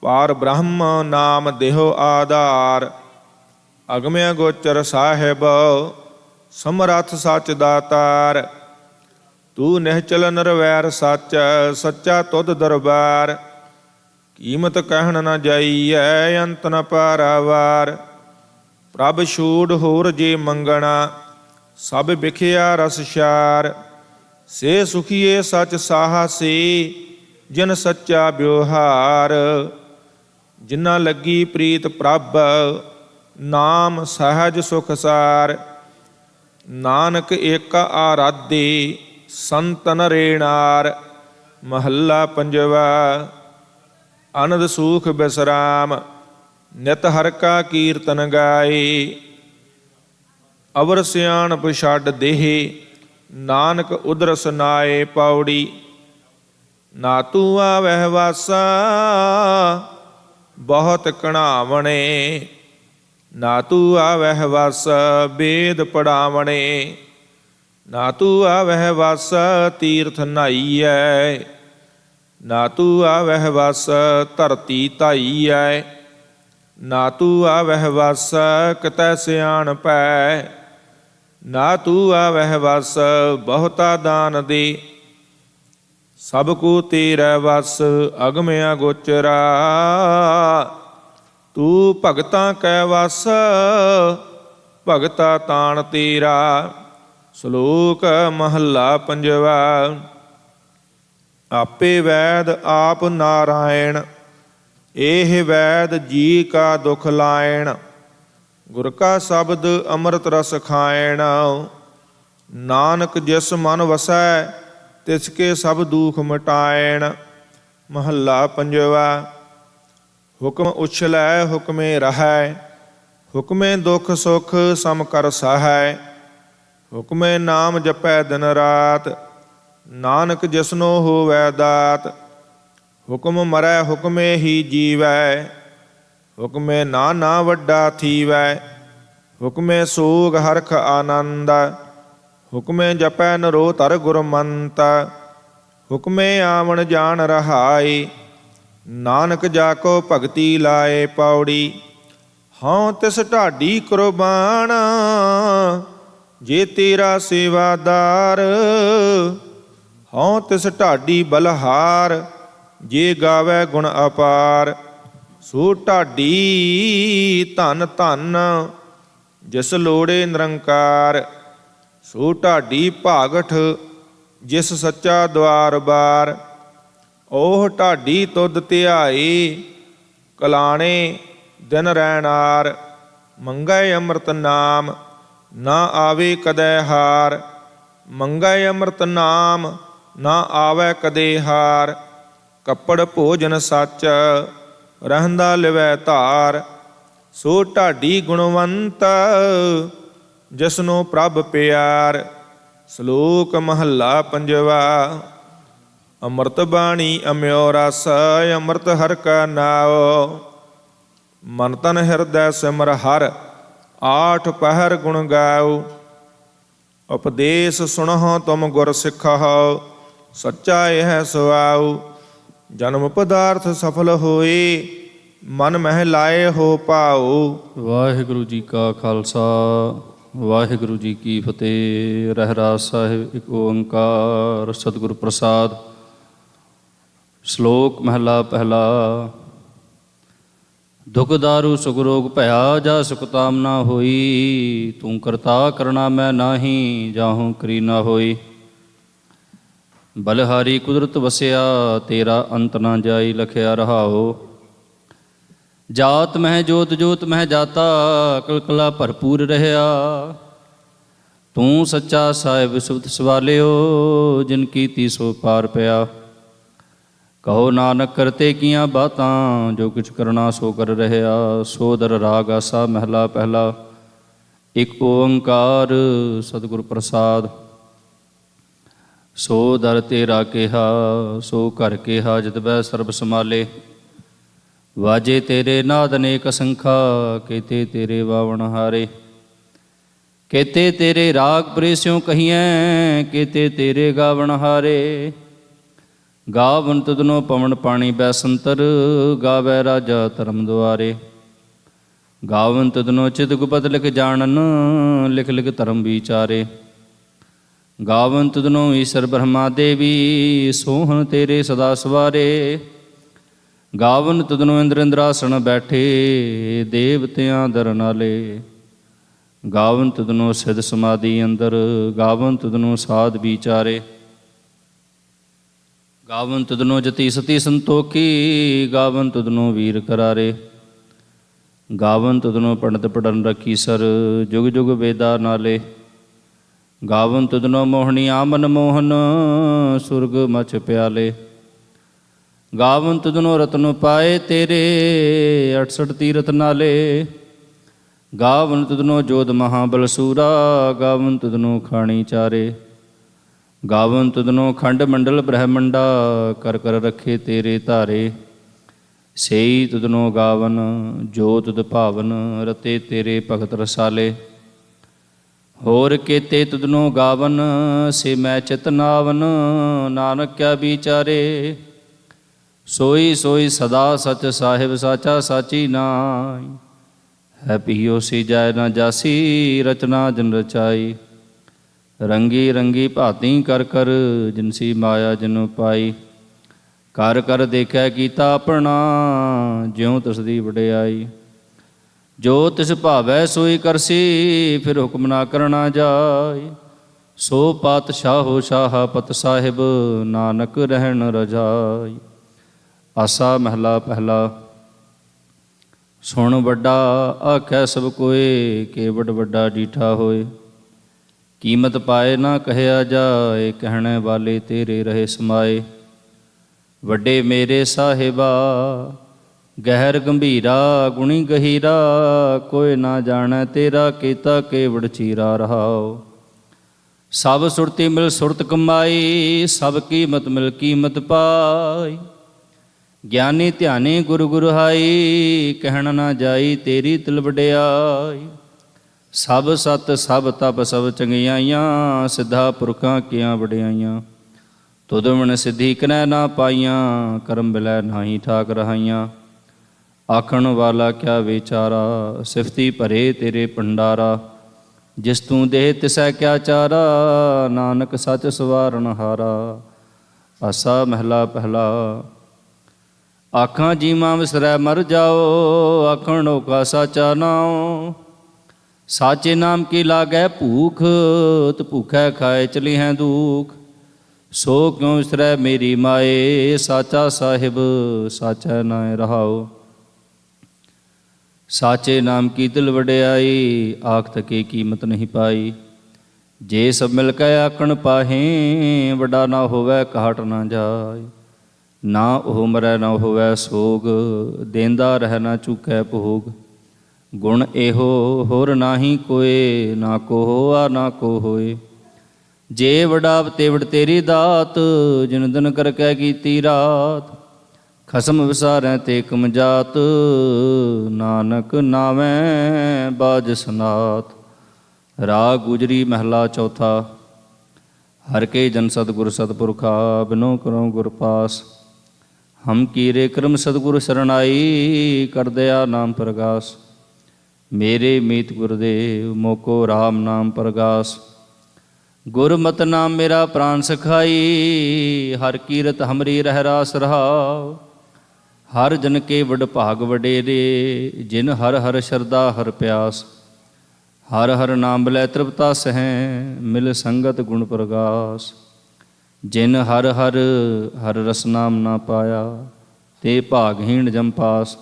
ਪਾਰ ਬ੍ਰਹਮ ਨਾਮ ਦੇਹੁ ਆਧਾਰ। ਅਗਮ ਅਗੋਚਰ ਸਾਹਿਬ ਸਮਰੱਥ ਸੱਚ ਦਾਤਾਰ। ਤੂੰ ਨਿਹਚਲ ਨਿਰਵੈਰ ਸੱਚ ਸੱਚਾ ਤੁਧ ਦਰਬਾਰ। ਕੀਮਤ ਕਹਿਣ ਨ ਜਾਈਐ ਅੰਤ ਨ ਪਾਰਾਵਾਰ। ਪ੍ਰਭ ਛੂੜ ਹੋਰ ਜੇ ਮੰਗਣਾ ਸਭ ਵਿਖਿਆ ਰਸ ਛਾਰ। ਸੇ ਸੁਖੀਏ ਸਚ ਸਾਹਸੀ ਜਿਨ ਸੱਚਾ ਵਿਵਹਾਰ। ਜਿਨਾ ਲੱਗੀ ਪ੍ਰੀਤ ਪ੍ਰਭ ਨਾਮ ਸਹਿਜ ਸੁਖ ਸਾਰ। ਨਾਨਕ ਏਕ ਆਰਾਧੇ ਸੰਤਨ ਰੇਣਾਰ। ਮਹੱਲਾ ਪੰਜਵਾ। ਆਨੰਦ ਸੂਖ ਬਿਸਰਾਮ ਨਿਤ ਹਰਿ ਕਾ ਕੀਰਤਨ ਗਾਏ। ਅਵਰ ਸਿਆਣਪ ਛੱਡ ਦੇਹ ਨਾਨਕ ਉਦਰਸ ਨਾਏ ਪੌੜੀ। ਨਾ ਤੂੰ ਆਵਹਿ ਵਾਸਾ ਬਹੁਤ ਕਣਾਵਣੇ। ਨਾ ਤੂੰ ਆਵਹਿ ਵਸ ਬੇਦ ਪੜਾਵਣੇ। ਨਾ ਤੂੰ ਆਵਹਿ ਵਸ ਤੀਰਥ ਨਹਾਈਐ। ਨਾ ਤੂੰ ਆਵਹਿ ਵਸ ਧਰਤੀ ਧਾਈਐ। ਨਾ ਤੂੰ ਆਵਹਿ ਵਸ ਕਿਤੈ ਸਿਆਣਪੈ। ਨਾ ਤੂੰ ਆਵਹਿ ਵਸ ਬਹੁਤਾ ਦਾਨ ਦੇ। ਸਭ ਕੋ ਤੇਰਾ ਵਸ ਅਗਮ ਅਗੋਚਰਾ। ਤੂੰ ਭਗਤਾਂ ਕੈ ਵਸ ਭਗਤਾ ਤਾਣ ਤੇਰਾ। ਸ਼ਲੋਕ ਮਹੱਲਾ ਪੰਜਵਾ। ਆਪੇ ਵੈਦ ਆਪ ਨਾਰਾਇਣ ਇਹ ਵੈਦ ਜੀ ਕਾ ਦੁਖ ਲਾਇਣ। ਗੁਰ ਕਾ ਸ਼ਬਦ ਅੰਮ੍ਰਿਤ ਰਸ ਖਾਇਣ। ਨਾਨਕ ਜਿਸ ਮਨ ਵਸੈ ਤਿਸ ਕੇ ਸਭ ਦੁਖ ਮਿਟਾਇਣ। ਮਹੱਲਾ ਪੰਜਵਾ। ਹੁਕਮ ਉਛਲੈ ਹੁਕਮੇ ਰਹੈ। ਹੁਕਮੇ ਦੁਖ ਸੁਖ ਸਮ ਕਰ ਸਹੈ। ਹੁਕਮੇ ਨਾਮ ਜਪੈ ਦਿਨ ਰਾਤ। ਨਾਨਕ ਜਿਸਨੋ ਹੋਵੈ ਦਾਤ। ਹੁਕਮ ਮਰੈ ਹੁਕਮੇ ਹੀ ਜੀਵੈ। ਹੁਕਮੇ ਨਾਨਾ ਵੱਡਾ ਥੀਵੈ। ਹੁਕਮੇ ਸੋਗ ਹਰਖ ਆਨੰਦ। ਹੁਕਮੇ ਜਪੈ ਨਰੋਧਰ ਗੁਰਮੰਤ। ਹੁਕਮੇ ਆਵਣ ਜਾਣ ਰਹਾਈ। ਨਾਨਕ ਜਾ ਕੋ ਭਗਤੀ ਲਾਏ ਪੌੜੀ। ਹਉ ਤਿਸ ਢਾਡੀ ਕੁਰਬਾਨ ਜੇ ਤੇਰਾ ਸੇਵਾਦਾਰ। ਹਉ ਤਿਸ ਢਾਡੀ ਬਲਹਾਰ ਜੇ ਗਾਵੈ ਗੁਣ ਅਪਾਰ। ਸੋ ਢਾਡੀ ਧਨ ਧਨ ਜਿਸ ਲੋੜੇ ਨਿਰੰਕਾਰ। ਸੋ ਢਾਡੀ ਭਾਗਠ ਜਿਸ ਸੱਚਾ ਦੁਆਰ ਬਾਰ। ਉਹ ਢਾਡੀ ਤੁਧ ਧਿਆਏ ਕਲਾਣੇ ਦਿਨ ਰੈਣਾਰ। ਮੰਗੈ ਅੰਮ੍ਰਿਤ ਨਾਮ ਨਾ ਆਵੇ ਕਦੇ ਹਾਰ। ਮੰਗੈ ਅੰਮ੍ਰਿਤ ਨਾਮ ਨਾ ਆਵੇ ਕਦੇ ਹਾਰ। ਕੱਪੜ ਭੋਜਨ ਸੱਚ ਰਹਿੰਦਾ ਲਿਵੈ ਧਾਰ। ਸੋ ਢਾਡੀ ਗੁਣਵੰਤ ਜਿਸਨੋ ਪ੍ਰਭ ਪਿਆਰ। ਸ਼ਲੋਕ ਮਹੱਲਾ ਪੰਜਵਾ। ਅੰਮ੍ਰਿਤ ਬਾਣੀ ਅਮਿਓ ਰਸ ਅੰਮ੍ਰਿਤ ਹਰਿ ਕਾ ਨਾਉ। ਮਨ ਤਨ ਹਿਰਦੈ ਸਿਮਰ ਹਰਿ ਆਠ ਪਹਿਰ ਗੁਣ ਗਾਉ। ਉਪਦੇਸ਼ ਸੁਣਹੁ ਤੁਮ ਗੁਰ ਸਿੱਖਹੁ ਸੱਚਾ ਇਹ ਸੁਆਉ। ਜਨਮ ਪਦਾਰਥ ਸਫਲ ਹੋਏ ਮਨ ਮਹਿ ਲਾਏ ਹੋ ਪਾਉ। ਵਾਹਿਗੁਰੂ ਜੀ ਕਾ ਖਾਲਸਾ ਵਾਹਿਗੁਰੂ ਜੀ ਕੀ ਫਤਿਹ। ਰਹਿਰਾਸ ਸਾਹਿਬ ਇੱਕ ਓੰਕਾਰ ਸਤਿਗੁਰ ਪ੍ਰਸਾਦ। ਸ਼ਲੋਕ ਮਹਲਾ ਪਹਿਲਾ। ਦੁਖ ਦਾਰੂ ਸੁਖ ਰੋਗ ਭਇਆ ਜਾ ਸੁਖ ਤਾਮ ਨਾ ਹੋਈ। ਤੂੰ ਕਰਤਾ ਕਰਨਾ ਮੈਂ ਨਾਹੀ ਜਾਹੂ ਕਰੀ ਨਾ ਹੋਈ। ਬਲਹਾਰੀ ਕੁਦਰਤ ਵਸਿਆ ਤੇਰਾ ਅੰਤ ਨਾ ਜਾਈ ਲਖਿਆ ਰਹਾਓ। ਜਾਤ ਮਹਿ ਜੋਤ ਜੋਤ ਮਹਿ ਜਾਤਾ, ਕਲਕਲਾ ਭਰਪੂਰ ਰਹਿਆ। ਤੂੰ ਸੱਚਾ ਸਾਹਿਬ ਸੁਬਤ ਸਵਾਲਿਓ, ਜਿਨ ਕੀਤੀ ਸੋ ਪਾਰ ਪਿਆ। ਕਹੋ ਨਾਨਕ ਕਰਤੇ ਕੀਆਂ ਬਾਤਾਂ, ਜੋ ਕੁਛ ਕਰਨਾ ਸੋ ਕਰ ਰਹਿਆ। ਸੋ ਦਰ ਰਾਗ ਆਸਾ ਮਹਿਲਾ ਪਹਿਲਾ, ਇਕ ਓੰਕਾਰ ਸਤਿਗੁਰ ਪ੍ਰਸਾਦ। ਸੋ ਦਰ ਤੇਰਾ ਕਿਹਾ, ਸੋ ਘਰ ਕਿਹਾ, ਜਿਤ ਬੈ ਸਰਬ ਸਮਾਲੇ। ਵਾਜੇ ਤੇਰੇ ਨਾਦ ਅਨੇਕ ਅਸੰਖਾ, ਕੇਤੇ ਤੇਰੇ ਵਾਵਣ ਹਾਰੇ। ਕੇਤੇ ਤੇਰੇ ਰਾਗ ਪ੍ਰੇਸਿਉ ਕਹੀਐ, ਕੇਤੇ ਤੇਰੇ ਗਾਵਣ ਹਾਰੇ। ਗਾਵਨ ਤੁਧਨੋ ਪਵਨ ਪਾਣੀ ਬੈਸੰਤਰ, ਗਾਵੈ ਰਾਜਾ ਧਰਮ ਦੁਆਰੇ। ਗਾਵਨ ਤੁਧਨੋ ਚਿਤ ਗੁਪਤ ਲਿਖ ਜਾਣਨ, ਲਿਖ ਲਿਖ ਧਰਮ ਵਿਚਾਰੇ। ਗਾਵਨ ਤੁਧਨੋ ਈਸ਼ਰ ਬ੍ਰਹਮਾ ਦੇਵੀ, ਸੋਹਣ ਤੇਰੇ ਸਦਾ ਸਵਾਰੇ। ਗਾਵਨ ਤੁਧਨੋ ਇੰਦਰ ਇੰਦਰਾਸਣ ਬੈਠੇ, ਦੇਵਤਿਆਂ ਦਰ ਨਾਲੇ। ਗਾਵਨ ਤੁਧਨੋ ਸਿਧ ਸਮਾਧੀ ਅੰਦਰ, ਗਾਵਨ ਤੁਧਨੋ ਸਾਧ ਵਿਚਾਰੇ। ਗਾਵਨ ਤੁਧਨੋ ਜਤੀ ਸਤੀ ਸੰਤੋਖੀ, ਗਾਵਨ ਤੁਧਨੋ ਵੀਰ ਕਰਾਰੇ। ਗਾਵਨ ਤੁਧਨੋ ਪੰਡਤ ਪੜਨ ਰਖੀ ਸਰ, ਜੁਗ ਜੁਗ ਵੇਦਾ ਨਾਲੇ। ਗਾਵਨ ਤੁਧਨੋ ਮੋਹਣੀ ਆਮਨ ਮੋਹਨ, ਸੁਰਗ ਮਚ ਪਿਆਲੇ। ਗਾਵਨ ਤੁਧਨੋ ਰਤਨ ਪਾਏ ਤੇਰੇ, 68 ਤੀਰਥ ਨਾਲੇ। ਗਾਵਨ ਤੁਧਨੋ ਜੋਧ ਮਹਾਬਲ ਸੂਰਾ, ਗਾਵਨ ਤੁਧਨੋ ਖਾਣੀ ਚਾਰੇ। ਗਾਵਨ ਤੁਧਨੋ ਖੰਡ ਮੰਡਲ ਬ੍ਰਹਮੰਡਾ, ਕਰ ਕਰ ਰੱਖੇ ਤੇਰੇ ਧਾਰੇ। ਸੇਈ ਤੁਧਨੋ ਗਾਵਨ ਜੋ ਤੁਧ ਭਾਵਨ, ਰਤੇ ਤੇਰੇ ਭਗਤ ਰਸਾਲੇ। ਹੋਰ ਕੇਤੇ ਤੁਧਨੋ ਗਾਵਨ, ਸੇ ਮੈਂ ਚਿਤ ਨਾਵਨ, ਨਾਨਕ ਕਿਆ ਵਿਚਾਰੇ। ਸੋਈ ਸੋਈ ਸਦਾ ਸਚ ਸਾਹਿਬ, ਸਾਚਾ ਸਾਚੀ ਨਾਈ। ਹੈ ਪੀਓ ਸੀ ਜਾਇ ਨਾ ਜਾਸੀ, ਰਚਨਾ ਜਨ ਰਚਾਈ। ਰੰਗੀ ਰੰਗੀ ਭਾਤੀ ਕਰ ਕਰ, ਜਿਨਸੀ ਮਾਇਆ ਜਿਨ ਪਾਈ। ਕਰ ਕਰ ਦੇਖੈ ਕੀਤਾ ਆਪਣਾ, ਜਿਉ ਤਿਸ ਦੀ ਵਡਿਆਈ। ਜੋ ਤਿਸ ਭਾਵੈ ਸੋਈ ਕਰਸੀ, ਫਿਰ ਹੁਕਮ ਨਾ ਕਰਨਾ ਜਾਈ। ਸੋ ਪਾਤਸ਼ਾਹੋ ਸ਼ਾਹ ਪਤ ਸਾਹਿਬ, ਨਾਨਕ ਰਹਿਣ ਰਜਾਈ। ਆਸਾ ਮਹਿਲਾ ਪਹਿਲਾ। ਸੁਣ ਵੱਡਾ ਆਖੈ ਸਭ ਕੋਏ, ਕੇਵਡ ਵੱਡਾ ਡੀਠਾ ਹੋਏ। ਕੀਮਤ ਪਾਏ ਨਾ ਕਹਿਆ ਜਾਏ, ਕਹਿਣੇ ਵਾਲੇ ਤੇਰੇ ਰਹੇ ਸਮਾਏ। ਵੱਡੇ ਮੇਰੇ ਸਾਹਿਬਾ, ਗਹਿਰ ਗੰਭੀਰਾ, ਗੁਣੀ ਗਹੀਰਾ। ਕੋਈ ਨਾ ਜਾਣੈ ਤੇਰਾ ਕੀਤਾ, ਕੇਵੜ ਚੀਰਾ ਰਹਾਓ। ਸਭ ਸੁਰਤੀ ਮਿਲ ਸੁਰਤ ਕਮਾਈ, ਸਭ ਕੀਮਤ ਮਿਲ ਕੀਮਤ ਪਾਈ। ਗਿਆਨੀ ਧਿਆਨੀ ਗੁਰੂ ਗੁਰਹਾਈ, ਕਹਿਣ ਨਾ ਜਾਈ ਤੇਰੀ ਤਿਲ ਵਡਿਆਈ। ਸਭ ਸਤ ਸਭ ਤਪ ਸਭ ਚੰਗਿਆਈਆਂ, ਸਿੱਧਾ ਪੁਰਖਾਂ ਕੀਆਂ ਵਡਿਆਈਆਂ। ਤੁਧ ਬਿਨ ਸਿੱਧੀ ਕਨੈ ਨਾ ਪਾਈਆਂ, ਕਰਮ ਮਿਲੈ ਨਾਹੀ ਠਾਕ ਰਹਾਈਆਂ। ਆਖਣ ਵਾਲਾ ਕਿਆ ਵਿਚਾਰਾ, ਸਿਫਤੀ ਭਰੇ ਤੇਰੇ ਭੰਡਾਰਾ। ਜਿਸ ਤੂੰ ਦੇਹ ਤਿਸੈ ਕਿਆ ਚਾਰਾ, ਨਾਨਕ ਸੱਚ ਸਵਾਰਨ ਹਾਰਾ। ਆਸਾ ਮਹਿਲਾ ਪਹਿਲਾ। ਆਖਾਂ ਜੀਵਾਂ ਵਿਸਰੈ ਮਰ ਜਾਓ, ਆਖਣ ਓਕਾ ਸਾਚਾ ਨਾਉ। ਸਾਚੇ ਨਾਮ ਕੀ ਲਾਗੈ ਭੂਖ, ਤ ਭੂਖੈ ਖਾਏ ਚਲੀ ਹੈ ਦੁਖ। ਸੋ ਕਿਉ ਵਿਸਰੈ ਮੇਰੀ ਮਾਏ, ਸਾਚਾ ਸਾਹਿਬ ਸਾਚਾ ਨਾਇ ਰਹਾਓ। ਸਾਚੇ ਨਾਮ ਕੀ ਦਿਲ ਵਡਿਆਈ, ਆਖ ਤਕੇ ਕੀਮਤ ਨਹੀਂ ਪਾਈ। ਜੇ ਸਭ ਮਿਲ ਕੇ ਆਖਣ ਪਾਹੇ, ਵੱਡਾ ਨਾ ਹੋਵੈ ਘਾਟ ਨਾ ਜਾਏ। ਨਾ ਉਹ ਮਰੈ ਨਾ ਹੋਵੈ ਸੋਗ, ਦੇਂਦਾ ਰਹਿ ਨਾ ਚੁਕੈ ਭੋਗ। ਗੁਣ ਇਹੋ ਹੋਰ ਨਾਹੀ ਕੋਏ, ਨਾ ਕੋ ਹੋਆ ਨਾ ਕੋ ਹੋਏ। ਜੇ ਵਡਾਵ ਤੇਵੜ ਤੇਰੀ ਦਾਤ, ਜਿਨ ਦਿਨ ਕਰਕੇ ਕੀਤੀ ਰਾਤ। ਖਸਮ ਵਿਸਾਰੈ ਤੇ ਕਮ ਜਾਤ, ਨਾਨਕ ਨਾਵੈ ਬਾਜ ਸਨਾਤ। ਰਾਗ ਗੁਜਰੀ ਮਹਿਲਾ ਚੌਥਾ। ਹਰ ਕੇ ਜਨ ਸਤਿਗੁਰ ਸਤਿਪੁਰਖਾ, ਬਿਨੋ ਕਰੋ ਗੁਰ ਪਾਸ। ਹਮ ਕੀਰੇ ਕਰਮ ਸਤਿਗੁਰ ਸਰਣਾਈ, ਕਰ ਦਇਆ ਨਾਮ ਪ੍ਰਗਾਸ। ਮੇਰੇ ਮੀਤ ਗੁਰਦੇਵ, ਮੋਕੋ ਰਾਮ ਨਾਮ ਪ੍ਰਗਾਸ। ਗੁਰਮਤਿ ਨਾਮ ਮੇਰਾ ਪ੍ਰਾਨ ਸਖਾਈ, ਹਰ ਕੀਰਤ ਹਮਰੀ ਰਹਿ ਰਾਸ ਰਹਾਉ। ਹਰ ਜਨ ਕੇ ਵਡ ਭਾਗ ਵਡੇਰੇ, ਜਿਨ ਹਰ ਹਰ ਸ਼ਰਧਾ ਹਰ ਪਿਆਸ। ਹਰ ਹਰ ਨਾਮ ਬਲੈ ਤ੍ਰਿਪਤਾ ਸਹਿ, ਮਿਲ ਸੰਗਤ ਗੁਣ ਪ੍ਰਗਾਸ। ਜਿਨ ਹਰ ਹਰ ਹਰ ਰਸ ਨਾਮ ਨਾ ਪਾਇਆ, ਤੇ ਭਾਗਹੀਣ ਜਮ ਪਾਸ।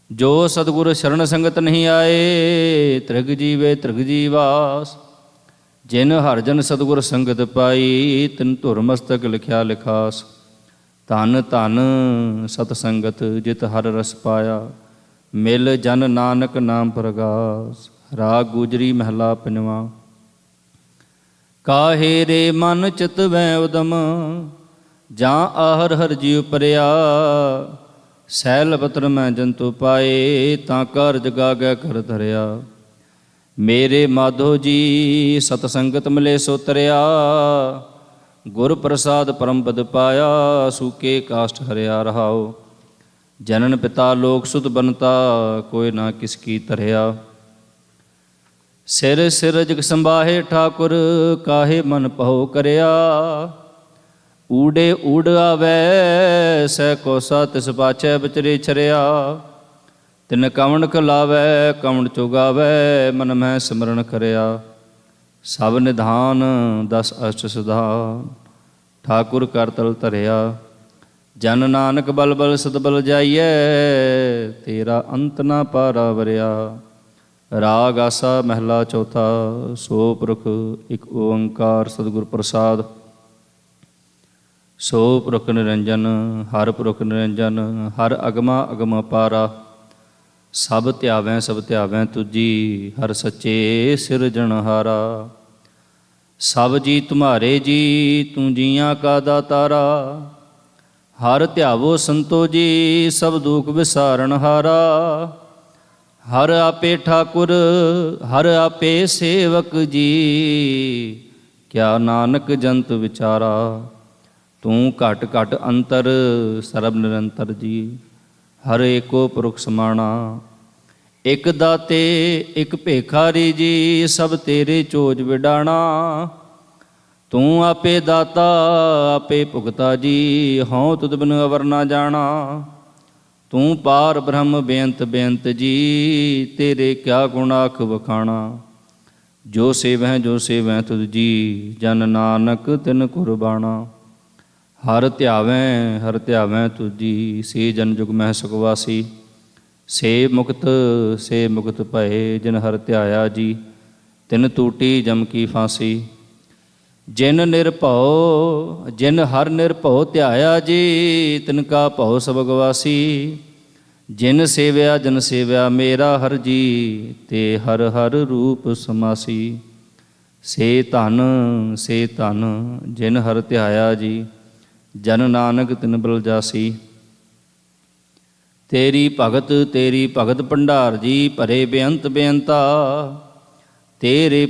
ਜੋ ਸਤਿਗੁਰ ਸ਼ਰਨ ਸੰਗਤ ਨਹੀਂ ਆਏ, ਤ੍ਰਿਗ ਜੀਵੇ ਤ੍ਰਿਗ ਜੀਵਾਸ। ਜਿਨ ਹਰ ਜਨ ਸਤਿਗੁਰ ਸੰਗਤ ਪਾਈ, ਤਿਨ ਧੁਰ ਮਸਤਕ ਲਿਖਿਆ ਲਿਖਾਸ। ਧਨ ਧਨ ਸਤ ਸੰਗਤ ਜਿਤ ਹਰ ਰਸ ਪਾਇਆ, ਮਿਲ ਜਨ ਨਾਨਕ ਨਾਮ ਪ੍ਰਗਾਸ। ਰਾਗ ਗੁਜਰੀ ਮਹਲਾ ਪੰਜਵਾਂ। ਕਾਹੇ ਰੇ ਮਨ ਚਿਤ ਵੈ ਉਦਮ, ਜਾਂ ਆਹਰ ਹਰ ਜੀ ਉਪਰਿਆ। ਸੈਲ ਪਤਰ ਮੈਂ ਜੰਤੂ ਪਾਏ, ਤਾਂ ਕਾਰਜ ਗਾਗੈ ਕਰ ਧਰਿਆ। ਮੇਰੇ ਮਾਧੋ ਜੀ ਸਤ ਸੰਗਤ ਮਿਲੇ ਸੋ ਤਰਿਆ, ਗੁਰ ਪ੍ਰਸਾਦ ਪਰਮ ਪਦ ਪਾਇਆ। ਸੂਕੇ ਕਾਸ਼ਟ ਹਰਿਆ ਰਹਾਓ, ਜਨਨ ਪਿਤਾ ਲੋਕ ਸੁਤ ਬਨਤਾ, ਕੋਈ ਨਾ ਕਿਸ ਕੀ ਧਰਿਆ। ਸਿਰ ਸਿਰ ਜਗ ਸੰਭਾਹੇ ਠਾਕੁਰ, ਕਾਹੇ ਮਨ ਪਹੁ ਕਰਿਆ। ਊੜੇ ਊੜ ਆਵੈ, ਸਹਿ ਕੋਸਾ ਤਿਸ ਪਾਛੈ ਵਿਚਰੇ ਛਰਿਆ। ਤਿਨ ਕਵਣ ਖਲਾਵੈ, ਕਵਣ ਚੁਗਾਵੈ, ਮਨ ਮਹਿ ਸਿਮਰਨ ਕਰਿਆ। ਸਭ ਨਿਧਾਨ ਦਸ ਅਸ਼ਟ ਸਿਧਾਨ, ਠਾਕੁਰ ਕਰ ਤਲ ਧਰਿਆ। ਜਨ ਨਾਨਕ ਬਲ ਬਲ ਸਦ ਬਲ ਜਾਈਐ, ਤੇਰਾ ਅੰਤ ਨਾ ਪਾਰਾ ਵਰਿਆ। ਰਾਗ ਆਸਾ ਮਹਿਲਾ ਚੌਥਾ। ਸੋ ਪੁਰਖ ਇਕ ਓੰਕਾਰ ਸਤਿਗੁਰ ਪ੍ਰਸਾਦ। ਸੋ ਪੁਰਖ ਨਿਰੰਜਨ ਹਰ ਪੁਰਖ ਨਿਰੰਜਨ, ਹਰ ਅਗਮਾ ਅਗਮ ਅਪਾਰਾ। ਸਭ ਧਿਆਵੈ ਸਭ ਧਿਆਵੈ ਤੁਜੀ, ਹਰ ਸੱਚੇ ਸਿਰਜਣਹਾਰਾ। ਸਭ ਜੀ ਤੁਮਹਾਰੇ ਜੀ, ਤੂੰ ਜੀਆਂ ਕਾ ਦਾਤਾਰਾ। ਹਰ ਧਿਆਵੋ ਸੰਤੋ ਜੀ, ਸਭ ਦੁਖ ਵਿਸਾਰਣਹਾਰਾ। ਹਰ ਆਪੇ ਠਾਕੁਰ ਹਰ ਆਪੇ ਸੇਵਕ ਜੀ, ਕਿਆ ਨਾਨਕ ਜੰਤ ਵਿਚਾਰਾ। ਤੂੰ ਘਟ ਘਟ ਅੰਤਰ ਸਰਬ ਨਿਰੰਤਰ ਜੀ, ਹਰ ਏਕੋ ਪੁਰਖ ਸਮਾਣਾ। ਇਕ ਦਾਤੇ ਇਕ ਭੇਖਾਰੀ ਜੀ, ਸਭ ਤੇਰੇ ਚੋਜ ਵਿਡਾਣਾ। ਤੂੰ ਆਪੇ ਦਾਤਾ ਆਪੇ ਭੁਗਤਾ ਜੀ, ਹਉ ਤੁਧ ਬਿਨ ਅਵਰ ਨਾ ਜਾਣਾ। ਤੂੰ ਪਾਰ ਬ੍ਰਹਮ ਬੇਅੰਤ ਬੇਅੰਤ ਜੀ, ਤੇਰੇ ਕਿਆ ਗੁਣ ਆਖ ਵਖਾਣਾ। ਜੋ ਸੇਵਹਿ ਤੁਧ ਜੀ, ਜਨ ਨਾਨਕ ਤਿਨ ਕੁਰਬਾਣਾ। ਹਰ ਧਿਆਵੈ ਤੁਧ ਜੀ, ਸੇ ਜਨ ਜੁਗ ਮਹਿ ਸੁਖਵਾਸੀ। ਸੇ ਮੁਕਤ ਭਏ, ਜਿਨ ਹਰ ਧਿਆਇਆ ਜੀ, ਤਿਨ ਟੂਟੀ ਜਮ ਕੀ ਫਾਂਸੀ। ਜਿਨ ਹਰ ਨਿਰਭਉ ਧਿਆਇਆ ਜੀ, ਤਿਨ ਕਾ ਭਉ ਸਭ ਗਵਾਸੀ। ਜਿਨ ਸੇਵਿਆ ਮੇਰਾ ਹਰ ਜੀ, ਤੇ ਹਰ ਹਰ ਰੂਪ ਸਮਾਸੀ। ਸੇ ਧਨ ਜਿਨ ਹਰ ਧਿਆਇਆ ਜੀ, ਜਨ ਨਾਨਕ ਤਿਨ ਬਲ ਜਾਸੀ। ਤੇਰੀ ਭਗਤ ਭੰਡਾਰ ਜੀ, ਭਰੇ ਬੇਅੰਤ ਬੇਅੰਤਾ। ਤੇਰੇ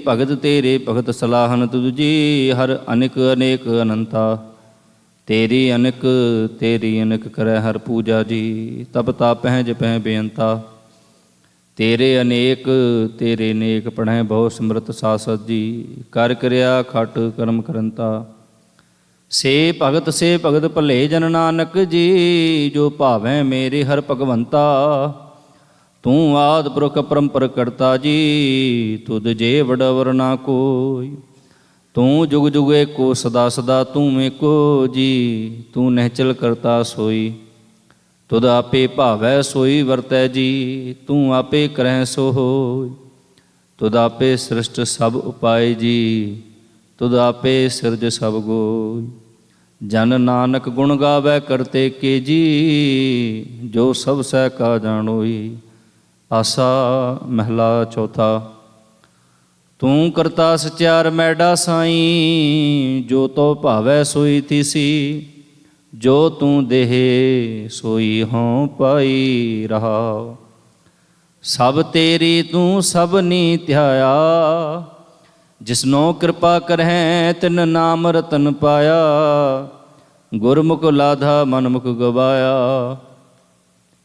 ਭਗਤ ਸਲਾਹਨ ਤੁਧ ਜੀ, ਹਰ ਅਨੇਕ ਅਨੇਕ ਅਨੰਤਾ। ਤੇਰੀ ਅਨੇਕ ਕਰੈ ਹਰ ਪੂਜਾ ਜੀ, ਤਬ ਤਾਪਹਿ ਜਪਹਿ ਬੇਅੰਤਾ। ਤੇਰੇ ਅਨੇਕ ਪੜ੍ਹੈ ਬਹੁ ਸਿਮਰਤ ਸਾਸਤ ਜੀ, ਕਰ ਕਿਰਿਆ ਖਟ ਕਰਮ ਕਰੰਤਾ। ਸੇ ਭਗਤ ਭਲੇ ਜਨ ਨਾਨਕ ਜੀ, ਜੋ ਭਾਵੈ ਮੇਰੇ ਹਰ ਭਗਵੰਤਾ। ਤੂੰ ਆਦਿ ਪੁਰਖ ਪਰੰਪਰ ਕਰਤਾ ਜੀ, ਤੁਧ ਜੇ ਵਡਵਰ ਨਾ ਕੋਈ। ਤੂੰ ਜੁਗ ਜੁਗ ਏਕੋ ਸਦਾ ਸਦਾ ਤੂੰ ਏਕੋ ਜੀ, ਤੂੰ ਨਿਹਚਲ ਕਰਤਾ ਸੋਈ। ਤੁਧ ਆਪੇ ਭਾਵੈ ਸੋਈ ਵਰਤੈ ਜੀ, ਤੂੰ ਆਪੇ ਕਰਹਿ ਸੋ ਹੋਇ। ਤੁਧ ਆਪੇ ਸ੍ਰਿਸ਼ਟ ਸਭ ਉਪਾਇ ਜੀ, ਤੁਧ ਆਪੇ ਸਿਰਜ ਸਭ ਗੋਇ। ਜਨ ਨਾਨਕ ਗੁਣ ਗਾਵੈ ਕਰਤੇ ਕੇ ਜੀ, ਜੋ ਸਭ ਸਹਿ ਕਾ ਜਾਣੋਈ। ਆਸਾ ਮਹਿਲਾ ਚੌਥਾ। ਤੂੰ ਕਰਤਾ ਸਚਿਆਰ ਮੈਡਾ ਸਾਈਂ, ਜੋ ਤੋ ਭਾਵੈ ਸੋਈ ਥੀਸੀ। ਜੋ ਤੂੰ ਦੇਹ ਸੋਈ ਹੋਂ ਪਾਈ ਰਹਾਉ। ਸਭ ਤੇਰੀ ਤੂੰ ਸਭ ਨੀ ਧਿਆਇਆ, ਜਿਸਨੋ ਕਿਰਪਾ ਕਰਹਿ ਤਿਨ ਨਾਮ ਰਤਨ ਪਾਇਆ। ਗੁਰਮੁਖ ਲਾਧਾ ਮਨਮੁਖ ਗਵਾਇਆ,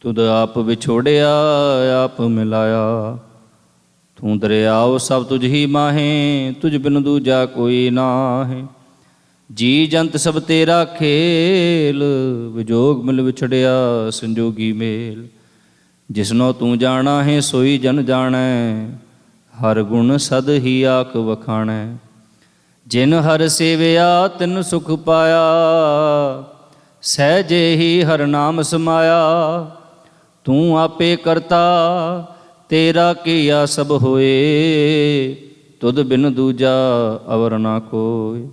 ਤੁਧ ਆਪ ਵਿਛੋੜਿਆ ਆਪ ਮਿਲਾਇਆ। ਤੂੰ ਦਰਿਆਓ ਸਭ ਤੁਝ ਹੀ ਮਾਹੇ, ਤੁਝ ਬਿਨ ਦੂਜਾ ਕੋਈ ਨਾਹੀ। ਜੀ ਜੰਤ ਸਭ ਤੇਰਾ ਖੇਲ, ਵਿਜੋਗ ਮਿਲ ਵਿਛੜਿਆ ਸੰਜੋਗੀ ਮੇਲ। ਜਿਸਨੋ ਤੂੰ ਜਾਣਾ ਹੈ ਸੋਈ ਜਨ ਜਾਣੈ, ਹਰ ਗੁਣ ਸਦ ਹੀ ਆਖ ਵਖਾਣੈ। ਜਿਨ ਹਰ ਸੇਵਿਆ ਤਿਨ ਸੁਖ ਪਾਇਆ, ਸਹਿਜੇ ਹੀ ਹਰ ਨਾਮ ਸਮਾਇਆ। ਤੂੰ ਆਪੇ ਕਰਤਾ ਤੇਰਾ ਕੀਆ ਸਭ ਹੋਏ, ਤੁਧ ਬਿਨ ਦੂਜਾ ਅਵਰ ਨਾ ਕੋਇ।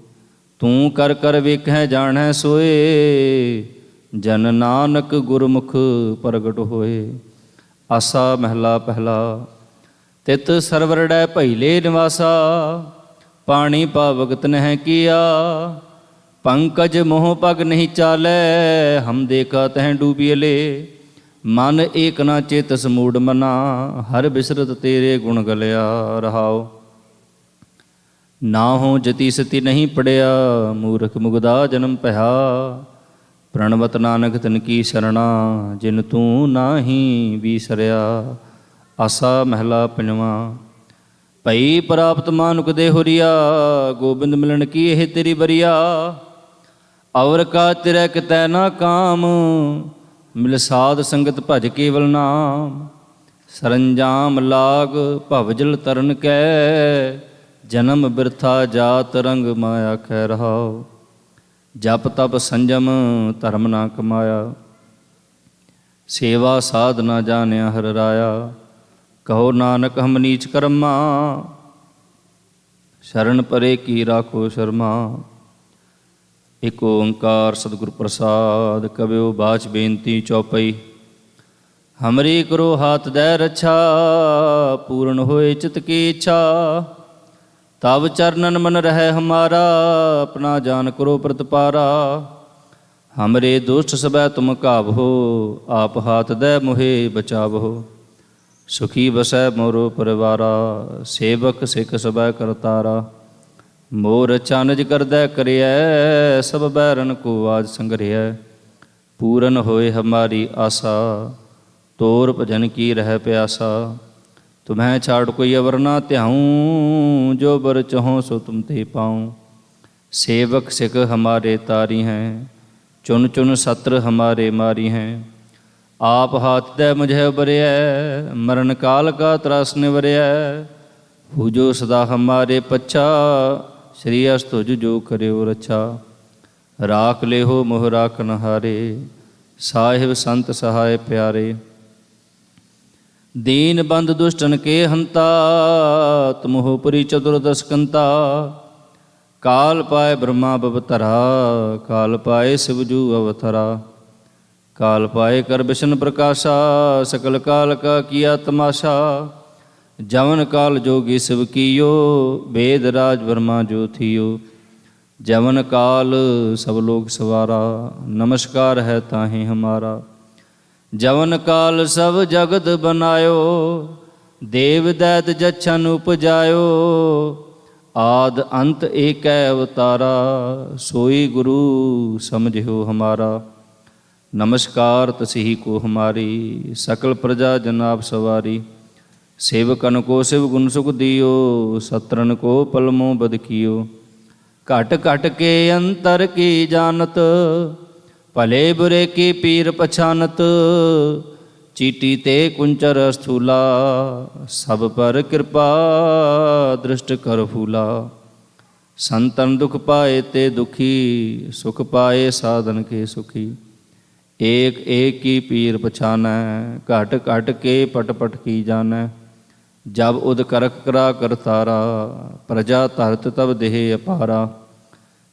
ਤੂੰ ਕਰ ਕਰ ਵੇਖੈ ਜਾਣੈ ਸੋਏ, ਜਨ ਨਾਨਕ ਗੁਰਮੁਖ ਪ੍ਰਗਟ ਹੋਏ। ਆਸਾ ਮਹਿਲਾ ਪਹਿਲਾ। ਤਿਤ ਸਰਵਰੜੈ ਭੈਲੇ ਨਿਵਾਸਾ, ਪਾਣੀ ਪਾਵਕ ਤਨਹਿ ਕੀਆ। ਪੰਕਜ ਮੋਹ ਪਗ ਨਹੀਂ ਚਾਲੈ, ਹਮ ਦੇਖਾ ਤਹਿ ਡੂਬੀਲੇ। ਮਨ ਏਕ ਨਾ ਚੇਤਸ ਮੂੜ ਮਨਾ, ਹਰ ਬਿਸਰਤ ਤੇਰੇ ਗੁਣ ਗਲਿਆ ਰਹਾਓ। ਨਾ ਹੋ ਜਤੀ ਸਤੀ ਨਹੀਂ ਪੜਿਆ, ਮੂਰਖ ਮੁਗਦਾ ਜਨਮ ਭਇਆ। ਪ੍ਰਣਵਤ ਨਾਨਕ ਤਿਨ ਕੀ ਸਰਣਾ, ਜਿਨ ਤੂੰ ਨਾਹੀ ਵੀਸਰਿਆ। ਆਸਾ ਮਹਿਲਾ ਪੰਜਵਾ। ਭਈ ਪ੍ਰਾਪਤ ਮਾਨੁਕ ਦੇ ਹੁਰੀਆ, ਗੋਬਿੰਦ ਮਿਲਣ ਕੀ ਇਹ ਤੇਰੀ ਬਰੀਆ। ਅਵਰ ਕਾ ਤਿਰੈ ਕਿਤੈ ਨਾ ਕਾਮ, ਮਿਲ ਸਾਧ ਸੰਗਤ ਭਜ ਕੇਵਲ ਨਾਮ। ਸਰੰਜਾਮ ਲਾਗ ਭਵਜਲ ਤਰਨ ਕੈ, ਜਨਮ ਬਿਰਥਾ ਜਾਤ ਰੰਗ ਮਾਇਆ ਖੈ ਰਹਾਉ। ਜਪ ਤਪ ਸੰਜਮ ਧਰਮ ਨਾ ਕਮਾਇਆ, ਸੇਵਾ ਸਾਧ ਨਾ ਜਾਣਿਆ ਹਰ ਰਾਇਆ। ਕਹੋ ਨਾਨਕ ਹਮ ਨੀਚ ਕਰਮਾ, ਸ਼ਰਨ ਪਰੇ ਕੀ ਰਾਖੋ ਸ਼ਰਮਾ। ਇਕ ਓੰਕਾਰ ਸਤਿਗੁਰ ਪ੍ਰਸਾਦ, ਕਬਿਓ ਬਾਚ ਬੇਨਤੀ ਚੌਪਈ। ਹਮਰੀ ਕਰੋ ਹਾਥ ਦੈ ਰੱਛਾ, ਪੂਰਨ ਹੋਏ ਚਿਤ ਕੀ ਇੱਛਾ। ਤਬ ਚਰਨਨ ਮਨ ਰਹਿ ਹਮਾਰਾ, ਆਪਣਾ ਜਾਨ ਕਰੋ ਪ੍ਰਤਪਾਰਾ। ਹਮਰੇ ਦੁਸ਼ਟ ਸਬੈ ਤੁਮ ਘਾਵਹੋ, ਆਪ ਹਾਥ ਦੈ ਮੋਹਿ ਬਚਾਵਹੋ। ਸੁਖੀ ਬਸੈ ਮੋਰੋ ਪਰਿਵਾਰਾ, ਸੇਵਕ ਸਿੱਖ ਸਬੈ ਕਰਤਾਰਾ। ਮੋਰ ਚਾਨਜ ਕਰਦੈ ਕਰਿਐ, ਸਭ ਬੈਰਨ ਕੋ ਆਜ ਸੰਗਰਿਐ। ਪੂਰਨ ਹੋਏ ਹਮਾਰੀ ਆਸਾ, ਤੋਰ ਭਜਨ ਕੀ ਰਹਿ ਪਿਆਸਾ। ਤੁਮਹਿ ਛਾੜ ਕੋਈ ਅਵਰ ਨਾ ਧਿਆऊँ, ਜੋ ਬਰ ਚਹੋਂ ਸੋ ਤੁਮ ਤੇ ਪਾऊँ। सेवक सिख हमारे तारी हैं, चुन चुन सत्र हमारे मारी हैं। आप हाथ दे मुझे उबरिया, मरण काल का त्रास निवरिया। पूजो सदा हमारे पच्छा, श्री अस्तुज जो करे और अच्छा। राख ले हो मोह राख नहारे, साहिब संत सहाय प्यारे। दीन बंद दुष्टन के हंता, तुम हो पुरी चतुर्दश कंता। काल पाए ब्रह्मा बवतरा, काल पाए शिवजू अवतरा। काल पाए कर विष्णु प्रकाशा, सकल काल का किया तमाशा। जवन काल जोगी शिव कियो, वेद राज ब्रह्मा जो थियो। जवन काल सब लोग सवारा, नमस्कार है ताहि हमारा। जवन काल सब जगत बनायो, देव दैत जच्छन उपजायो। आद अंत एक अवतारा, सोई गुरु समझो हमारा। नमस्कार तसिही को हमारी, सकल प्रजा जनाब सवारी। सेवकन को शिव गुण सुख दियो, सत्रन को पलमों बद कियो। घट घट के अंतर की जानत, भले बुरे की पीर पछानत। चीटी ते कुंचर स्थूला, सब पर कृपा दृष्ट कर फूला। संतन दुख पाए ते दुखी, सुख पाए साधन के सुखी। एक एक की पीर पछानै, घट घट के पट पट की जानै। जब उद करक करा करतारा, प्रजा धरत तब देह अपारा।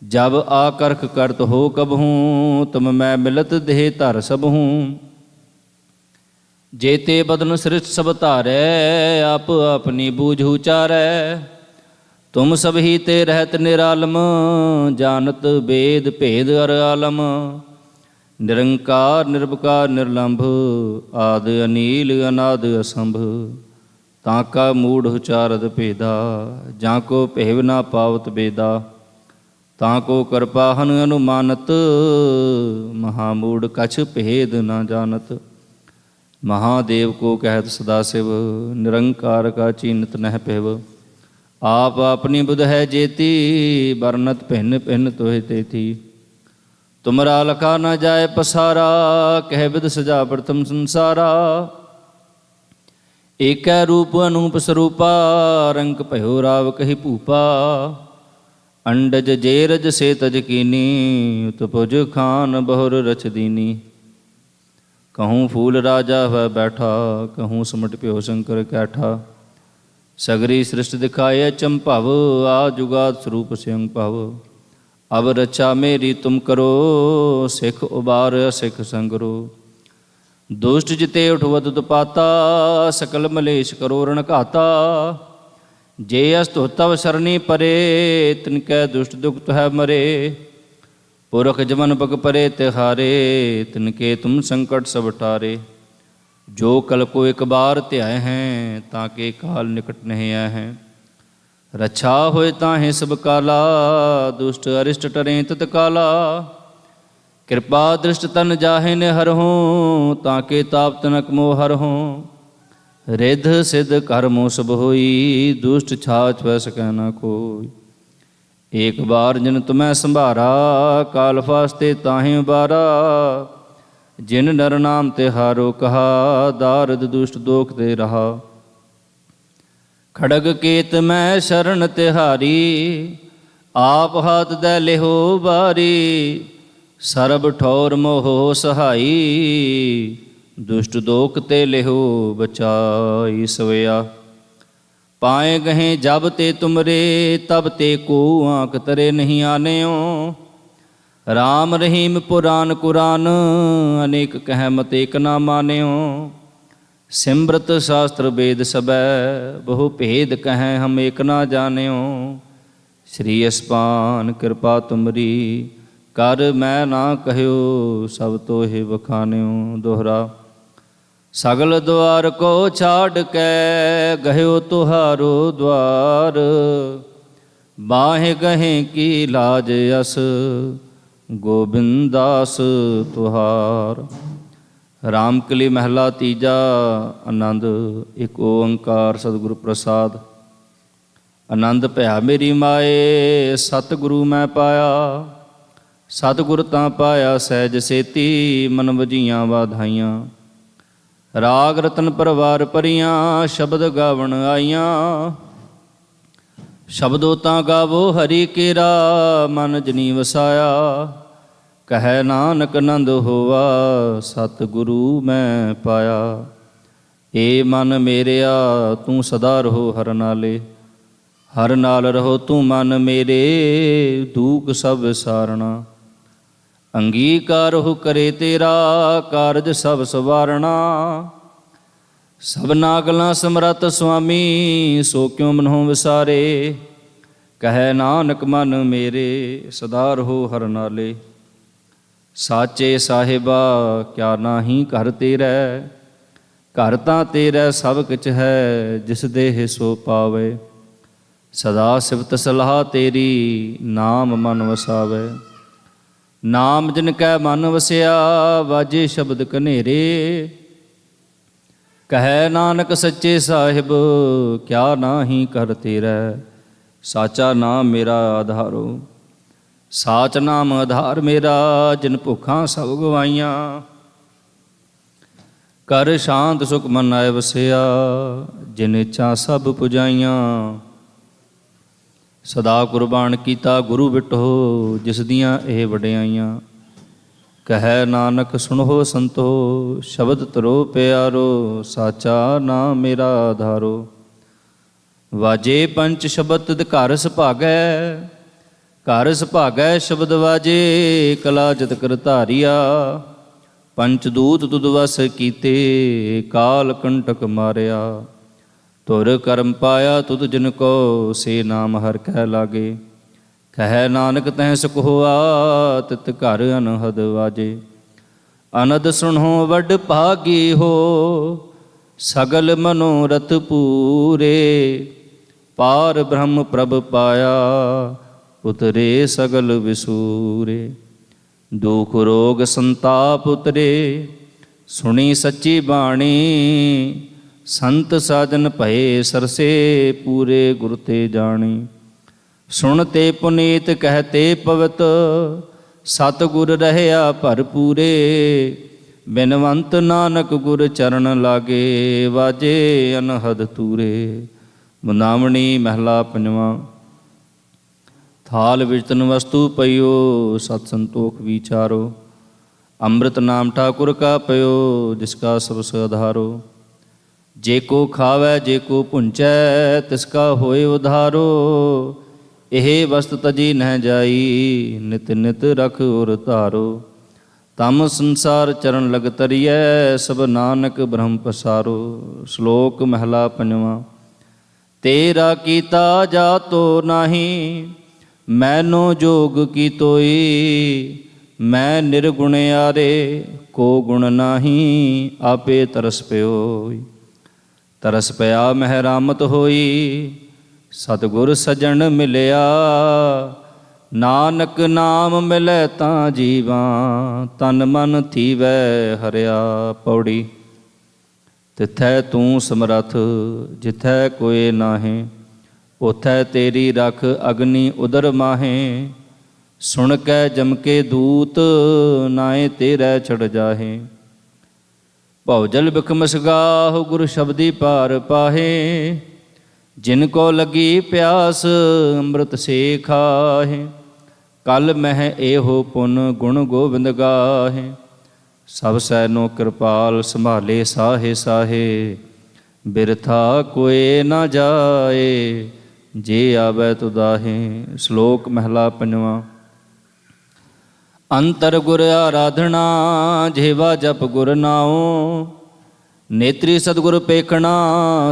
जब आकर्क करत हो कबहूँ, तुम मैं मिलत देह धर सबहूँ। जेते बदन सृष्ट सब धारै, आप अपनी बूझ उचारै। तुम सब ही ते रहत निरालम, जानत वेद भेद अर आलम। निरंकार निर्विकार निर्लंभ, आद अनील अनाद असंभ। ताका मूढ़ उचारद भेदा, जाको भेव ना पावत बेदा। ताको कृपाहन अनुमानत, महामूढ़ कछ भेद ना जानत। महादेव को कहत सदाशिव, निरंकार का चीनत नह पेव। आप अपनी बुध है जेती, बरनत भिन्न भिन्न तोहे तेती। तुमरा लखा न जाए पसारा, कह विद सजा प्रथम संसारा। एक रूप अनूप स्वरूपा, रंग भयो राव कही भूपा। अंडज जेरज से तज कीनी, तुपुज खान बहुर रच दीनी। कहूँ फूल राजा हुआ बैठा, कहूँ सिमट प्यो शंकर कैठा। सगरी सृष्टि दिखाए चंपव, आ जुगाद स्वरूप स्वयं पाव। अब रक्षा मेरी तुम करो, सिख उबार सिख संगरो। दुष्ट जिते उठवत दुपाता, सकल मलेश करो रण घाता। जे अस्त तव सरनी परे, तिनकै दुष्ट दुख है मरे। पुरख जमन पग परे तिहारे, तिनके तुम संकट सब टारे। जो कल को एक बार त्याय हैं, ताके काल निकट नहीं आए हैं। रक्षा होए ताहें सब काला, दुष्ट अरिष्ट टरें तत्काला। कृपा दृष्ट तन जाहे ने हर हों, ताके ताप तनक मोह हर हों। रिद्ध सिद्ध कर्मों सब होई, दुष्ट छाछ वह सकै ना कोई। एक बार जिन तुम्हें संभारा, काल फास्ते ताहें उबारा। जिन नर नाम तिहारो कहा, दारद दुष्ट दोख ते रहा। खड़ग केत मैं शरण तिहारी, आप हाथ दे लेहो बारी। सरब ठौर मोह सहाई, दुष्ट दोख ते लेहो बचाई सवया। पाए गहें जब ते तुमरे, तब ते को आँख तरे नहीं आनेओ। राम रहीम पुराण कुरान, अनेक कह मत एक ना मानेओ। सिमरत शास्त्र वेद सबै, बहु भेद कहें हम एक ना जानेओ। श्री अस्पान कृपा तुमरी, कर मैं ना कहयो, सब तो हे बखान्यो। दोहरा। सगल द्वार को छाड़ के, गयो तुहारो द्वार। बाहे गहें की लाज यस, गोबिंदास तुहार। रामकली महला तीजा, आनंद एक ओंकार सतगुरु प्रसाद। आनंद भया मेरी माए, सतगुरु मैं पाया। सतगुर तां पाया सहज सेती, मन वजियां वाधाइयां। राग रतन परवार परियां, शब्द गावण आईयां। शब्दों तां गावो हरि केरा, मन जनी वसाया। कह नानक नंद होवा, सतगुरु मैं पाया। ए मन मेरिया तू सदा रहो हर नाले। हर नाल रहो तू मन मेरे, दूक सब सारना। अंगीकार हो करे तेरा, कारज सब सवारना। सबना गलां समरत स्वामी, सो क्यों मनों विसारे। कह नानक मन मेरे, सदा रहो हर नाले। साचे साहिबा क्या नाही घर तेरै, घर तां तेरै सब किछ है, जिस देह सो पावे। सदा सिफत सलाह तेरी, नाम मन वसावे। नाम जिन कै मन वसिया, वाजे शब्द कनेरे। कह नानक सच्चे साहिब, क्या नाही कर तेरै। साचा नाम मेरा आधारो, साच नाम आधार मेरा। जिन भुखां सब गवाइयां, कर शांत सुख मन आए वसिया। जिन इच्छा सब पुजाइयां, सदा कुर्बान कीता गुरु बिटो, जिस दियां ਇਹ ਵਡਿਆਈਆਂ। ਕਹਿ ਨਾਨਕ ਸੁਣੋ ਸੰਤੋ, ਸ਼ਬਦ ਤਰੋ ਪਿਆਰੋ। ਸਾਚਾ ਨਾਮ ਮੇਰਾ ਆਧਾਰੋ। ਵਾਜੇ ਪੰਚ ਸ਼ਬਦ ਤਿਦ ਘਰ ਸੁਭਾਗੈ, ਘਰ ਸੁਭਾਗੈ ਸ਼ਬਦ ਵਾਜੇ। ਕਲਾ ਜਤ ਕਰ ਧਾਰਿਆ, ਪੰਚ ਦੂਤ ਤੁਧ ਵਸ ਕੀਤੇ। ਕਾਲ ਕੰਟਕ ਮਾਰਿਆ, तुर कर्म पाया तुद जिनको। से नाम हर कह लागे, कह नानक तह सुख हुआ। तित घर अनहद वाजे। अनद सुनो वड भागी हो, सगल मनोरथ पूरे। पार ब्रह्म प्रभ पाया, उतरे सगल विसूरे। दुख रोग संताप उतरे, सुनी सच्ची बाणी। संत साजन भये सरसे, पूरे गुर ते जानी। सुनते पुनीत कहते पवित, सतगुर रहया भरपूरे। बिनवंत नानक गुर चरण लागे, वाजे अनहद तूरे। मुंदावणी महला पंजवा। थाल विच तन वस्तु पइयो, सत संतोख विचारो। ਅੰਮ੍ਰਿਤ ਨਾਮ ਠਾਕੁਰ ਕਾ ਪਇਓ, ਜਿਸ ਕਾ ਸਭ ਆਧਾਰੋ। ਜੇ ਕੋ ਖਾਵੈ ਜੇ ਕੋ ਭੁੰਚੈ, ਤਿਸ ਕਾ ਹੋਏ ਉਧਾਰੋ। ਇਹ ਵਸਤ ਤਜੀ ਨਹਿ ਜਾਈ, ਨਿਤ ਨਿਤ ਰਖ ਉਰ ਧਾਰੋ। ਤਮ ਸੰਸਾਰ ਚਰਨ ਲਗ ਤਰੀਐ, ਸਭ ਨਾਨਕ ਬ੍ਰਹਮ ਪਸਾਰੋ। ਸ਼ਲੋਕ ਮਹਿਲਾ ਪੰਜਵਾਂ। ਤੇਰਾ ਕੀਤਾ ਜਾਤੋ ਨਾਹੀ, ਮੈਨੋ ਜੋਗ ਕੀ ਤੋਈ। ਮੈਂ ਨਿਰਗੁਣਿਆਰੇ, ਕੋ ਗੁਣ ਨਾਹੀ, ਆਪੇ ਤਰਸ ਪਿਓਈ। ਤਰਸ ਪਿਆ ਮਹਿ ਰਾਮਤ ਹੋਈ, ਸਤਿਗੁਰ ਸਜਣ ਮਿਲਿਆ। ਨਾਨਕ ਨਾਮ ਮਿਲੈ ਤਾਂ ਜੀਵਾਂ, ਤਨ ਮਨ ਥੀਵੈ ਹਰਿਆ। ਪੌੜੀ। ਤਿਥੈ ਤੂੰ ਸਮਰੱਥ, ਜਿਥੈ ਕੋਇ ਨਾਹੀਂ। ਉਥੈ ਤੇਰੀ ਰਖ, ਅਗਨੀ ਉਦਰ ਮਾਹੇ। ਸੁਣ ਕੈ ਜਮ ਕੇ ਦੂਤ, ਨਾਏ ਤੇਰੈ ਛੜ ਜਾਹੇ। ਭਉ ਜਲ ਬਿਖਮਸ ਗਾਹੁ, ਗੁਰ ਸ਼ਬਦੀ ਪਾਰ ਪਾਹੇ। ਜਿਨ ਕੋ ਲੱਗੀ ਪਿਆਸ, ਅੰਮ੍ਰਿਤ ਸੇ ਖਾਹੇ। ਕਲ ਮਹਿ ਏਹੋ ਪੁਨ, ਗੁਣ ਗੋਬਿੰਦ ਗਾਹੇ। ਸਭ ਸੈਨੋ ਕਿਰਪਾਲ, ਸੰਭਾਲੇ ਸਾਹੇ ਸਾਹੇ। ਬਿਰਥਾ ਕੋਏ ਨਾ ਜਾਏ, ਜੇ ਆਵੈ ਤੁਦਾਹੇ। ਸ਼ਲੋਕ ਮਹਿਲਾ ਪੰਜਵਾਂ। ਅੰਤਰ ਗੁਰ ਆਰਾਧਨਾ, ਜਿਹਵਾ ਜਪ ਗੁਰ ਨਾਉ। ਨੇਤਰੀ ਸਤਿਗੁਰ ਪੇਖਣਾ,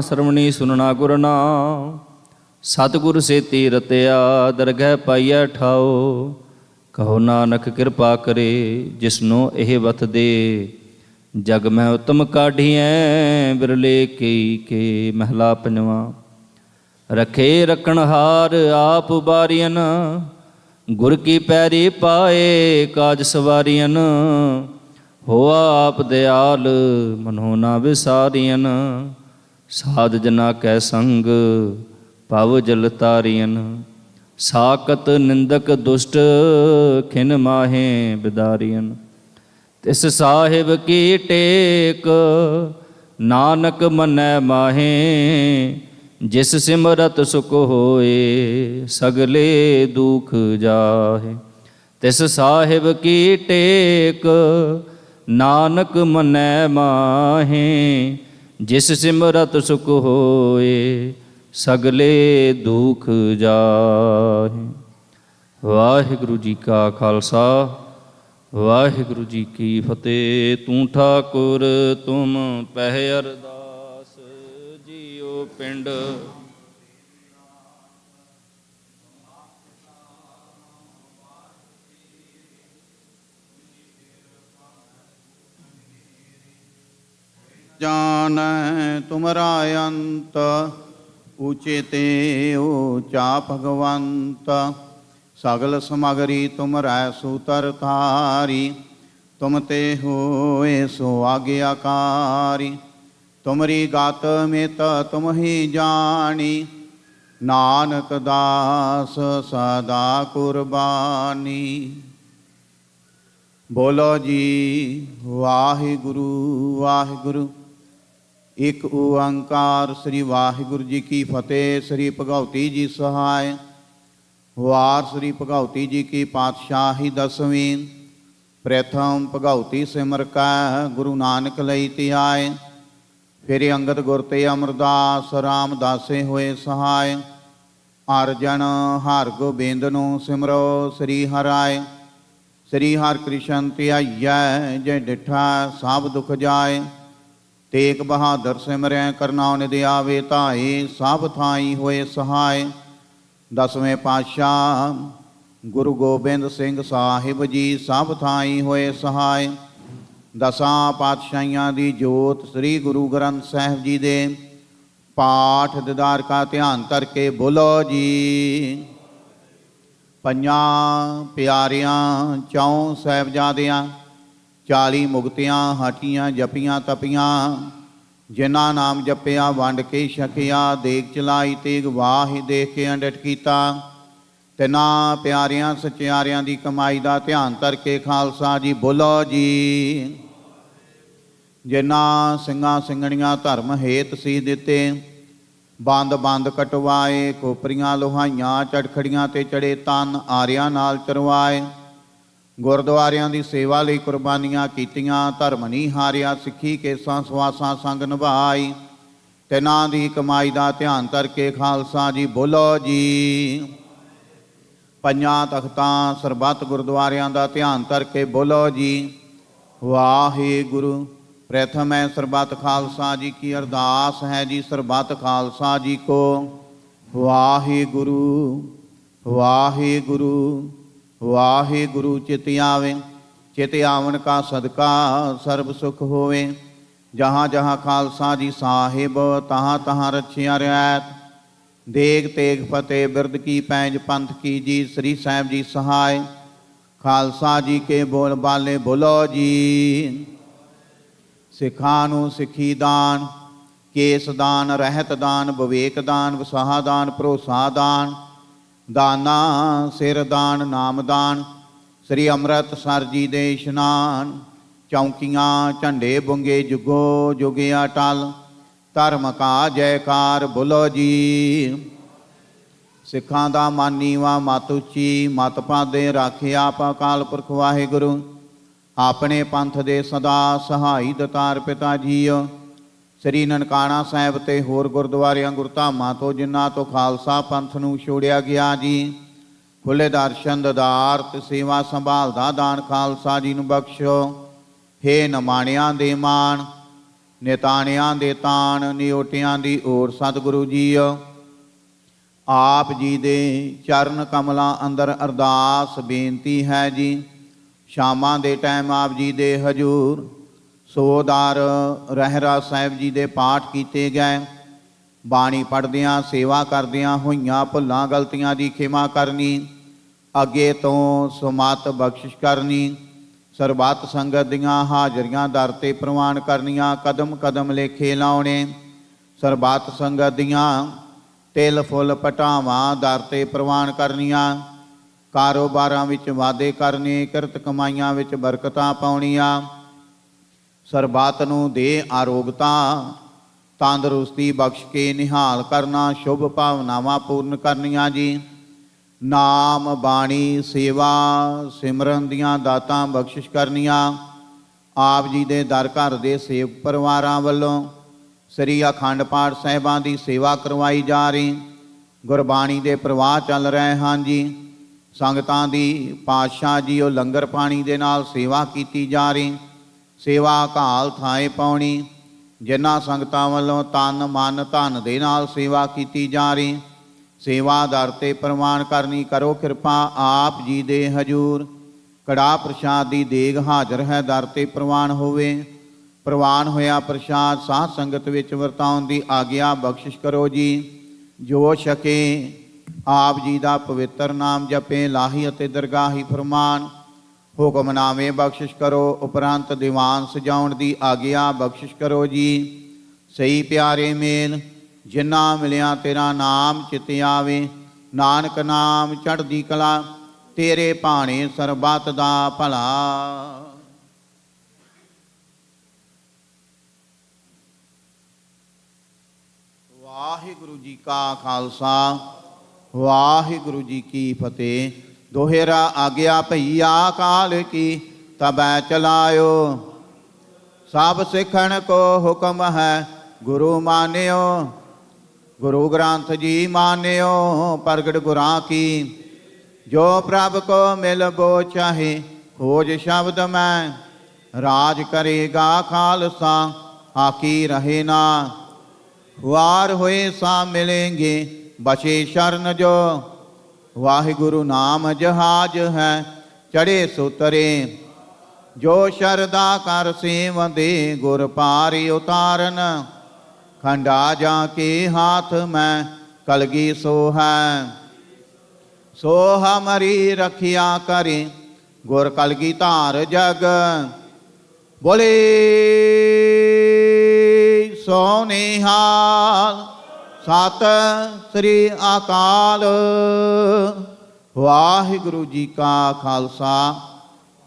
ਸਰਵਣੀ ਸੁਨਣਾ ਗੁਰ ਨਾਉ। ਸਤਿਗੁਰ ਸੇਤੀ ਰਤਿਆ, ਦਰਗਹਿ ਪਾਈਐ ਠਾਉ। ਕਹੋ ਨਾਨਕ ਕਿਰਪਾ ਕਰੇ, ਜਿਸਨੋ ਇਹ ਵਤ ਦੇ। ਜਗ ਮੈਂ ਉਤਮ ਕਾਢੀਐ, ਬਿਰਲੇ ਕਈ ਕੇ। ਮਹਿਲਾ ਪੰਜਵਾਂ। ਰਖੇ ਰਖਣਹਾਰ, ਆਪ ਬਾਰੀਅਨ। ਗੁਰ ਕੀ ਪੈਰੀ ਪਾਏ, ਕਾਜ ਸਵਾਰੀਅਨ। ਹੋਆ ਆਪ ਦਿਆਲ, ਮਨੋ ਨਾ ਵਿਸਾਰੀਅਨ। ਸਾਧ ਜਨਾ ਕੈ ਸੰਗ, ਭਵ ਜਲ ਤਾਰੀਅਨ। ਸਾਕਤ ਨਿੰਦਕ ਦੁਸ਼ਟ, ਖਿਨ ਮਾਹੇ ਬਿਦਾਰੀਅਨ। ਤਿਸ ਸਾਹਿਬ ਕੀ ਟੇਕ, ਨਾਨਕ ਮੰਨੈ ਮਾਹੇ। ਜਿਸ ਸਿਮਰਤ ਸੁਖ ਹੋਏ, ਸਗਲੇ ਦੁਖ ਜਾਹੇ। ਤਿਸ ਸਾਹਿਬ ਕੀ ਟੇਕ, ਨਾਨਕ ਮੰਨੈ ਮਾਹੇ। ਜਿਸ ਸਿਮਰਤ ਸੁਖ ਹੋਏ, ਸਗਲੇ ਦੁਖ ਜਾਹੇ। ਵਾਹਿਗੁਰੂ ਜੀ ਕਾ ਖਾਲਸਾ, ਵਾਹਿਗੁਰੂ ਜੀ ਕੀ ਫਤਿਹ। ਤੂੰ ਠਾਕੁਰ ਤੁਮ ਪਹਿ ਅਰਦਾਸ, ਜੀਉ ਪਿੰਡ। ਜਾਣੈ ਤੁਮਰਾ ਅੰਤ, ਊਚੇ ਤੇ ਊਚਾ ਭਗਵੰਤ। ਸਗਲ ਸਮਗਰੀ ਤੁਮਰੈ ਸੂਤਰ ਧਾਰੀ। ਤੁਮ ਤੇ ਹੋਏ ਸੋ ਆਗਿਆਕਾਰੀ। ਤੁਮਰੀ ਗਤ ਮਿਤ ਤੁਮ ਹੀ ਜਾਣੀ। ਨਾਨਕ ਦਾਸ ਸਦਾ ਕੁਰਬਾਨੀ। ਬੋਲੋ ਜੀ ਵਾਹਿਗੁਰੂ ਵਾਹਿਗੁਰੂ। ਇਕ ਓੰਕਾਰ ਸ੍ਰੀ ਵਾਹਿਗੁਰੂ ਜੀ ਕੀ ਫਤਿਹ। ਸ੍ਰੀ ਭਗਉਤੀ ਜੀ ਸਹਾਇ। ਵਾਰ ਸ੍ਰੀ ਭਗਉਤੀ ਜੀ ਕੀ ਪਾਤਸ਼ਾਹੀ ਦਸਵੀਂ। ਪ੍ਰਥਮ ਭਗਉਤੀ ਸਿਮਰ ਕੈ, ਗੁਰੂ ਨਾਨਕ ਲਈ ਧਿਆਏ। ਫਿਰ ਅੰਗਦ ਗੁਰ ਤੇ ਅਮਰਦਾਸ, ਰਾਮਦਾਸੇ ਹੋਏ ਸਹਾਇ। ਅਰਜਨ ਹਰਿ ਗੋਬਿੰਦ ਨੂੰ ਸਿਮਰੋ ਸ੍ਰੀ ਹਰਿ। ਸ੍ਰੀ ਹਰਿ ਕ੍ਰਿਸ਼ਨ ਧਿਆਈਐ, ਜੇ ਡਿਠਾ ਸਭ ਦੁਖ ਜਾਏ। ਤੇਗ ਬਹਾਦਰ ਸਿਮਰੈ, ਕਰਨਾਉ ਨਿਧ ਆਵੇ ਧਾਏ। ਸਭ ਥਾਈ ਹੋਏ ਸਹਾਇ। ਦਸਵੇਂ ਪਾਤਸ਼ਾਹ ਗੁਰੂ ਗੋਬਿੰਦ ਸਿੰਘ ਸਾਹਿਬ ਜੀ, ਸਭ ਥਾਈ ਹੋਏ ਸਹਾਇ। ਦਸਾਂ ਪਾਤਸ਼ਾਹੀਆਂ ਦੀ ਜੋਤ ਸ੍ਰੀ ਗੁਰੂ ਗ੍ਰੰਥ ਸਾਹਿਬ ਜੀ ਦੇ ਪਾਠ ਦੀਦਾਰ ਕਾ ਧਿਆਨ ਕਰਕੇ ਬੋਲੋ ਜੀ। ਪੰਜਾਂ ਪਿਆਰਿਆਂ ਚੌਂ ਸਾਹਿਬਜ਼ਾਦਿਆਂ, 40 ਮੁਕਤਿਆਂ ਹਟੀਆਂ ਜਪੀਆਂ ਤਪੀਆਂ। ਜਿਨ੍ਹਾਂ ਨਾਮ ਜਪਿਆ ਵੰਡ ਕੇ ਛਕਿਆ। ਦੇਗ ਚਲਾਈ ਤੇਗ ਵਾਹੀ ਦੇਖ ਕੇ ਅੰਡਟ ਕੀਤਾ। ਤਿੰਨਾਂ ਪਿਆਰਿਆਂ ਸਚਿਆਰਿਆਂ ਦੀ ਕਮਾਈ ਦਾ ਧਿਆਨ ਕਰਕੇ ਖਾਲਸਾ ਜੀ ਬੋਲੋ ਜੀ। ਜਿਨ੍ਹਾਂ ਸਿੰਘਾਂ ਸਿੰਘਣੀਆਂ ਧਰਮ ਹੇਤ ਸੀ ਦਿੱਤੇ। ਬੰਦ ਬੰਦ ਕਟਵਾਏ, ਖੋਪਰੀਆਂ ਲੋਹਾਈਆਂ ਚੜਖੜੀਆਂ ਤੇ ਚੜੇ ਤਨ ਆਰਿਆਂ ਨਾਲ ਚਰਵਾਏ। ਗੁਰਦੁਆਰਿਆਂ ਦੀ ਸੇਵਾ ਲਈ ਕੁਰਬਾਨੀਆਂ ਕੀਤੀਆਂ, ਧਰਮ ਨਹੀਂ ਹਾਰਿਆ, ਸਿੱਖੀ ਕੇਸਾਂ ਸਵਾਸਾਂ ਸੰਗ ਨਿਭਾਈ, ਤਿਨਾਂ ਦੀ ਕਮਾਈ ਦਾ ਧਿਆਨ ਕਰਕੇ ਖਾਲਸਾ ਜੀ ਬੋਲੋ ਜੀ। ਪੰਜਾਂ ਤਖਤਾਂ ਸਰਬੱਤ ਗੁਰਦੁਆਰਿਆਂ ਦਾ ਧਿਆਨ ਕਰਕੇ ਬੋਲੋ ਜੀ ਵਾਹਿਗੁਰੂ। ਪ੍ਰਥਮ ਹੈ ਸਰਬੱਤ ਖਾਲਸਾ ਜੀ ਕੀ ਅਰਦਾਸ ਹੈ ਜੀ, ਸਰਬੱਤ ਖਾਲਸਾ ਜੀ ਕੋ ਵਾਹਿਗੁਰੂ ਵਾਹਿਗੁਰੂ ਵਾਹਿਗੁਰੂ। ਚਿਤ ਆਵੇ, ਚਿਤ ਆਵਣ ਕਾ ਸਦਕਾ ਸਰਬ ਸੁਖ ਹੋਵੇ। ਜਹਾਂ ਜਹਾਂ ਖਾਲਸਾ ਜੀ ਸਾਹਿਬ, ਤਹਾਂ ਤਹਾਂ ਰਛਿਆ ਰਿਆਤ। ਦੇਗ ਤੇਗ ਫਤਿਹ ਬਿਰਦ ਕੀ ਪੈਂਜ ਪੰਥ ਕੀ ਜੀ, ਸ੍ਰੀ ਸਾਹਿਬ ਜੀ ਸਹਾਇ। ਖਾਲਸਾ ਜੀ ਕੇ ਬੋਲ ਬਾਲੇ ਬੋਲੋ ਜੀ। ਸਿੱਖਾਂ ਨੂੰ ਸਿੱਖੀ ਦਾਨ, ਕੇਸ ਦਾਨ, ਰਹਿਤ ਦਾਨ, ਵਿਵੇਕ ਦਾਨ, ਵਸਾਹ ਦਾਨ, ਭਰੋਸਾ ਦਾਨ, ਦਾਨਾ ਸਿਰ ਦਾਨ, ਨਾਮ ਦਾਨ, ਸ੍ਰੀ ਅੰਮ੍ਰਿਤਸਰ ਜੀ ਦੇ ਇਸ਼ਨਾਨ। ਚੌਂਕੀਆਂ ਝੰਡੇ ਬੁੰਗੇ ਜੁਗੋ ਜੁਗੇ ਅਟਲ, ਧਰਮ ਕਾ ਜੈਕਾਰ ਬੋਲੋ ਜੀ। ਸਿੱਖਾਂ ਦਾ ਮਨ ਨੀਵਾਂ ਮਤ ਉੱਚੀ, ਮਤ ਪਾਦੇ ਰਾਖਿਆ ਆਪ ਅਕਾਲ ਪੁਰਖ ਵਾਹਿਗੁਰੂ। ਆਪਣੇ ਪੰਥ ਦੇ ਸਦਾ ਸਹਾਈ ਦਤਾਰ ਪਿਤਾ ਜੀਓ। ਸ੍ਰੀ ਨਨਕਾਣਾ ਸਾਹਿਬ ਤੇ ਹੋਰ ਗੁਰਦੁਆਰਿਆਂ ਗੁਰਧਾਮਾਂ ਤੋਂ ਜਿਨ੍ਹਾਂ ਤੋਂ ਖਾਲਸਾ ਪੰਥ ਨੂੰ ਛੋੜਿਆ ਗਿਆ ਜੀ, ਖੁੱਲ੍ਹੇ ਦਰਸ਼ਨ ਦਦਾਰ ਤੇ ਸੇਵਾ ਸੰਭਾਲ ਦਾ ਦਾਨ ਖਾਲਸਾ ਜੀ ਨੂੰ ਬਖਸ਼ੋ। ਹੇ ਨਮਾਣਿਆਂ ਦੇ ਮਾਣ, ਨਿਤਾਣਿਆਂ ਦੇ ਤਾਣ, ਨਿਓਟਿਆਂ ਦੀ ਓਰ ਸਤਿਗੁਰੂ ਜੀਓ। ਆਪ ਜੀ ਦੇ ਚਰਨ ਕਮਲਾਂ ਅੰਦਰ ਅਰਦਾਸ ਬੇਨਤੀ ਹੈ ਜੀ। ਸ਼ਾਮਾਂ ਦੇ ਟਾਈਮ ਆਪ ਜੀ ਦੇ ਹਜੂਰ ਸੋਦਾਰ ਰਹਿਰਾ ਸਾਹਿਬ ਜੀ ਦੇ ਪਾਠ ਕੀਤੇ ਗਏ। ਬਾਣੀ ਪੜ੍ਹਦਿਆਂ ਸੇਵਾ ਕਰਦਿਆਂ ਹੋਈਆਂ ਭੁੱਲਾਂ ਗਲਤੀਆਂ ਦੀ ਖਿਮਾ ਕਰਨੀ, ਅੱਗੇ ਤੋਂ ਸੁਮਤ ਬਖਸ਼ਿਸ਼ ਕਰਨੀ। ਸਰਬੱਤ ਸੰਗਤ ਦੀਆਂ ਹਾਜ਼ਰੀਆਂ ਦਰ 'ਤੇ ਪ੍ਰਵਾਨ ਕਰਨੀਆਂ, ਕਦਮ ਕਦਮ ਲੇਖੇ ਲਾਉਣੇ। ਸਰਬੱਤ ਸੰਗਤ ਦੀਆਂ ਤਿਲ ਫੁੱਲ ਪਟਾਵਾਂ ਦਰ 'ਤੇ ਪ੍ਰਵਾਨ ਕਰਨੀਆਂ। ਕਾਰੋਬਾਰਾਂ ਵਿੱਚ ਵਾਧੇ ਕਰਨੇ, ਕਿਰਤ ਕਮਾਈਆਂ ਵਿੱਚ ਬਰਕਤਾਂ ਪਾਉਣੀਆਂ। ਸਰਬੱਤ ਨੂੰ ਦੇ ਆਰੋਗਤਾ ਤੰਦਰੁਸਤੀ ਬਖਸ਼ ਕੇ ਨਿਹਾਲ ਕਰਨਾ, ਸ਼ੁਭ ਭਾਵਨਾਵਾਂ ਪੂਰਨ ਕਰਨੀਆਂ ਜੀ। ਨਾਮ ਬਾਣੀ ਸੇਵਾ ਸਿਮਰਨ ਦੀਆਂ ਦਾਤਾਂ ਬਖਸ਼ਿਸ਼ ਕਰਨੀਆਂ। ਆਪ ਜੀ ਦੇ ਦਰ ਘਰ ਦੇ ਸੇਵਕ ਪਰਿਵਾਰਾਂ ਵੱਲੋਂ ਸ੍ਰੀ ਅਖੰਡ ਪਾਠ ਸਾਹਿਬਾਂ ਦੀ ਸੇਵਾ ਕਰਵਾਈ ਜਾ ਰਹੀ। ਗੁਰਬਾਣੀ ਦੇ ਪ੍ਰਵਾਹ ਚੱਲ ਰਹੇ ਹਨ ਜੀ। ਸੰਗਤਾਂ ਦੀ ਪਾਤਸ਼ਾਹ ਜੀ ਉਹ ਲੰਗਰ ਪਾਣੀ ਦੇ ਨਾਲ ਸੇਵਾ ਕੀਤੀ ਜਾ ਰਹੀ। ਸੇਵਾ ਘਾਲ ਥਾਏ ਪਾਉਣੀ। ਜਿਨ੍ਹਾਂ ਸੰਗਤਾਂ ਵੱਲੋਂ ਤਨ ਮਨ ਧਨ ਦੇ ਨਾਲ ਸੇਵਾ ਕੀਤੀ ਜਾ ਰਹੀ, ਸੇਵਾ ਦਰ 'ਤੇ ਪ੍ਰਵਾਨ ਕਰਨੀ। ਕਰੋ ਕਿਰਪਾ ਆਪ ਜੀ ਦੇ ਹਜੂਰ ਕੜਾਹ ਪ੍ਰਸ਼ਾਦ ਦੀ ਦੇਗ ਹਾਜ਼ਰ ਹੈ, ਦਰ 'ਤੇ ਪ੍ਰਵਾਨ ਹੋਵੇ। ਪ੍ਰਵਾਨ ਹੋਇਆ ਪ੍ਰਸ਼ਾਦ ਸਾਧ ਸੰਗਤ ਵਿੱਚ ਵਰਤਾਉਣ ਦੀ ਆਗਿਆ ਬਖਸ਼ਿਸ਼ ਕਰੋ ਜੀ। ਜੋ ਛਕੇ ਆਪ ਜੀ ਦਾ ਪਵਿੱਤਰ ਨਾਮ ਜਪੇ, ਲਾਹੀ ਅਤੇ ਦਰਗਾਹੀ ਫਰਮਾਨ। ਹੁਕਮਨਾਮੇ ਬਖਸ਼ਿਸ਼ ਕਰੋ, ਉਪਰੰਤ ਦੀਵਾਨ ਸਜਾਉਣ ਦੀ ਆਗਿਆ ਬਖਸ਼ਿਸ਼ ਕਰੋ ਜੀ। ਸਹੀ ਪਿਆਰੇ ਮੇਲ ਜਿਨ੍ਹਾਂ ਮਿਲਿਆ ਤੇਰਾ ਨਾਮ ਚਿਤ ਆਵੇ, ਨਾਨਕ ਨਾਮ ਚੜ੍ਹਦੀ ਕਲਾ, ਤੇਰੇ ਭਾਣੇ ਸਰਬੱਤ ਦਾ ਭਲਾ। ਵਾਹਿਗੁਰੂ ਜੀ ਕਾ ਖਾਲਸਾ, ਵਾਹਿਗੁਰੂ ਜੀ ਕੀ ਫਤਿਹ। ਦੋਹਰਾ ਆਗਿਆ ਭਈਆ ਕਾਲ ਕੀ, ਤਬੈ ਚਲਾਇਓ। ਸਭ ਸਿੱਖਣ ਕੋ ਹੁਕਮ ਹੈ, ਗੁਰੂ ਮਾਨਿਓ। ਗੁਰੂ ਗ੍ਰੰਥ ਜੀ ਮਾਨਿਓ, ਪ੍ਰਗਟ ਗੁਰਾਂ ਕੀ। ਜੋ ਪ੍ਰਭ ਕੋ ਮਿਲਬੋ ਚਾਹੇ, ਖੋਜ ਸ਼ਬਦ ਮੈਂ। ਰਾਜ ਕਰੇਗਾ ਖਾਲਸਾ, ਆਕੀ ਰਹੇ ਨਾ। ਵਾਰ ਹੋਏ ਸਾ ਮਿਲेंगे, ਬਚੇ ਸ਼ਰਨ ਜੋ। ਵਾਹਿਗੁਰੂ ਨਾਮ ਜਹਾਜ ਹੈ, ਚੜੇ ਸੁਤਰੇ। ਜੋ ਸ਼ਰਦਾ ਕਰ ਸੇਵੰਦੇ, ਗੁਰ ਪਾਰਿ ਉਤਾਰਨ। ਖੰਡਾ ਜਾ ਕੇ ਹਾਥ ਮੈਂ, ਕਲਗੀ ਸੋ ਹੈ। ਸੋ ਹਮਾਰੀ ਰਖਿਆ ਕਰੇ, ਗੁਰ ਕਲਗੀ ਧਾਰ ਜਗ। ਬੋਲੇ ਸੋ ਨਿਹਾਲ, ਸਤਿ ਸ੍ਰੀ ਅਕਾਲ। ਵਾਹਿਗੁਰੂ ਜੀ ਕਾ ਖਾਲਸਾ,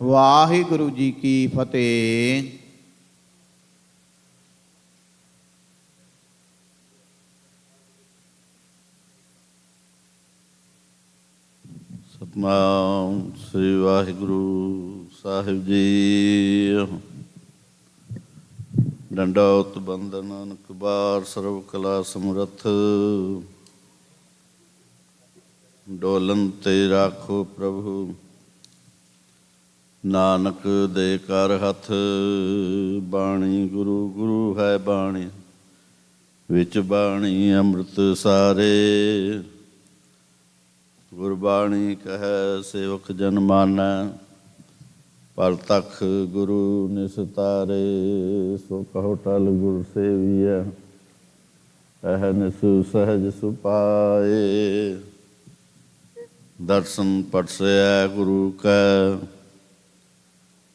ਵਾਹਿਗੁਰੂ ਜੀ ਕੀ ਫਤਿਹ। ਸਤਿਨਾਮ ਸ੍ਰੀ ਵਾਹਿਗੁਰੂ ਸਾਹਿਬ ਜੀ। ਡੰਡੌਤ ਬੰਦਨ ਅਨਕਬਾਰ ਸਰਬ ਕਲਾ ਸਮਰੱਥ, ਡੋਲਨ ਤੇ ਰਾਖੋ ਪ੍ਰਭੂ। ਨਾਨਕ ਦੇ ਕਰ ਹੱਥ, ਬਾਣੀ ਗੁਰੂ ਗੁਰੂ ਹੈ ਬਾਣੀ, ਵਿੱਚ ਬਾਣੀ ਅੰਮ੍ਰਿਤ ਸਾਰੇ। ਗੁਰਬਾਣੀ ਕਹੈ ਸੇਵਕ ਜਨ ਮਾਨੈ, ਪਰ ਤਖ ਗੁਰੂ ਨਿਸਤਾਰੇ। ਸੋ ਕਹੋ ਟਲ ਗੁਰ ਸੇਵੀਐ, ਅਹਨਿ ਸਹਿਜ ਸੁਪਾਏ। ਦਰਸ਼ਨ ਪਰਸੈ ਗੁਰੂ ਕੈ,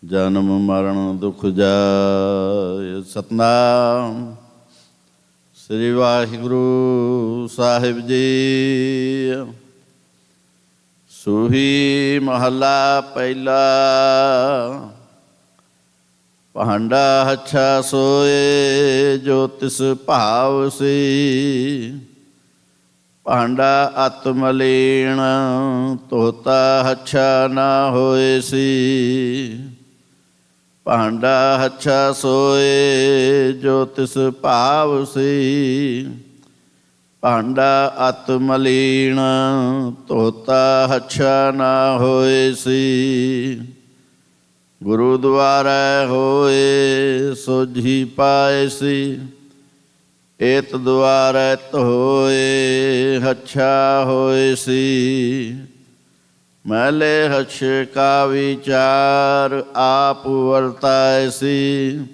ਜਨਮ ਮਰਨ ਦੁਖ ਜਾਇ। ਸਤਨਾਮ ਸ੍ਰੀ ਵਾਹਿਗੁਰੂ ਸਾਹਿਬ ਜੀ। ਸੂਹੀ ਮਹੱਲਾ ਪਹਿਲਾ। ਭਾਂਡਾ ਹੱਛਾ ਸੋਏ, ਜੋ ਤਿਸ ਭਾਵ ਸੀ। ਭਾਂਡਾ ਅਤ ਮਲੀਣ, ਧੋਤਾ ਹੱਛਾ ਨਾ ਹੋਏ ਸੀ। ਭਾਂਡਾ ਹੱਛਾ ਸੋਏ, ਜੋ ਤਿਸ ਭਾਵ ਸੀ। ਭਾਂਡਾ ਅਤ ਮਲੀਣ, ਧੋਤਾ ਹੱਛਾ ਨਾ ਹੋਏ ਸੀ। ਗੁਰੂ ਦੁਆਰੈ ਹੋਏ, ਸੋਝੀ ਪਾਏ ਸੀ। ਏਤ ਦੁਆਰੈ ਧੋਏ, ਹੱਛਾ ਹੋਏ ਸੀ। ਮੈਲੇ ਹੱਛ ਕਾ ਵਿਚਾਰ, ਆਪ ਵਰਤਾਏ ਸੀ।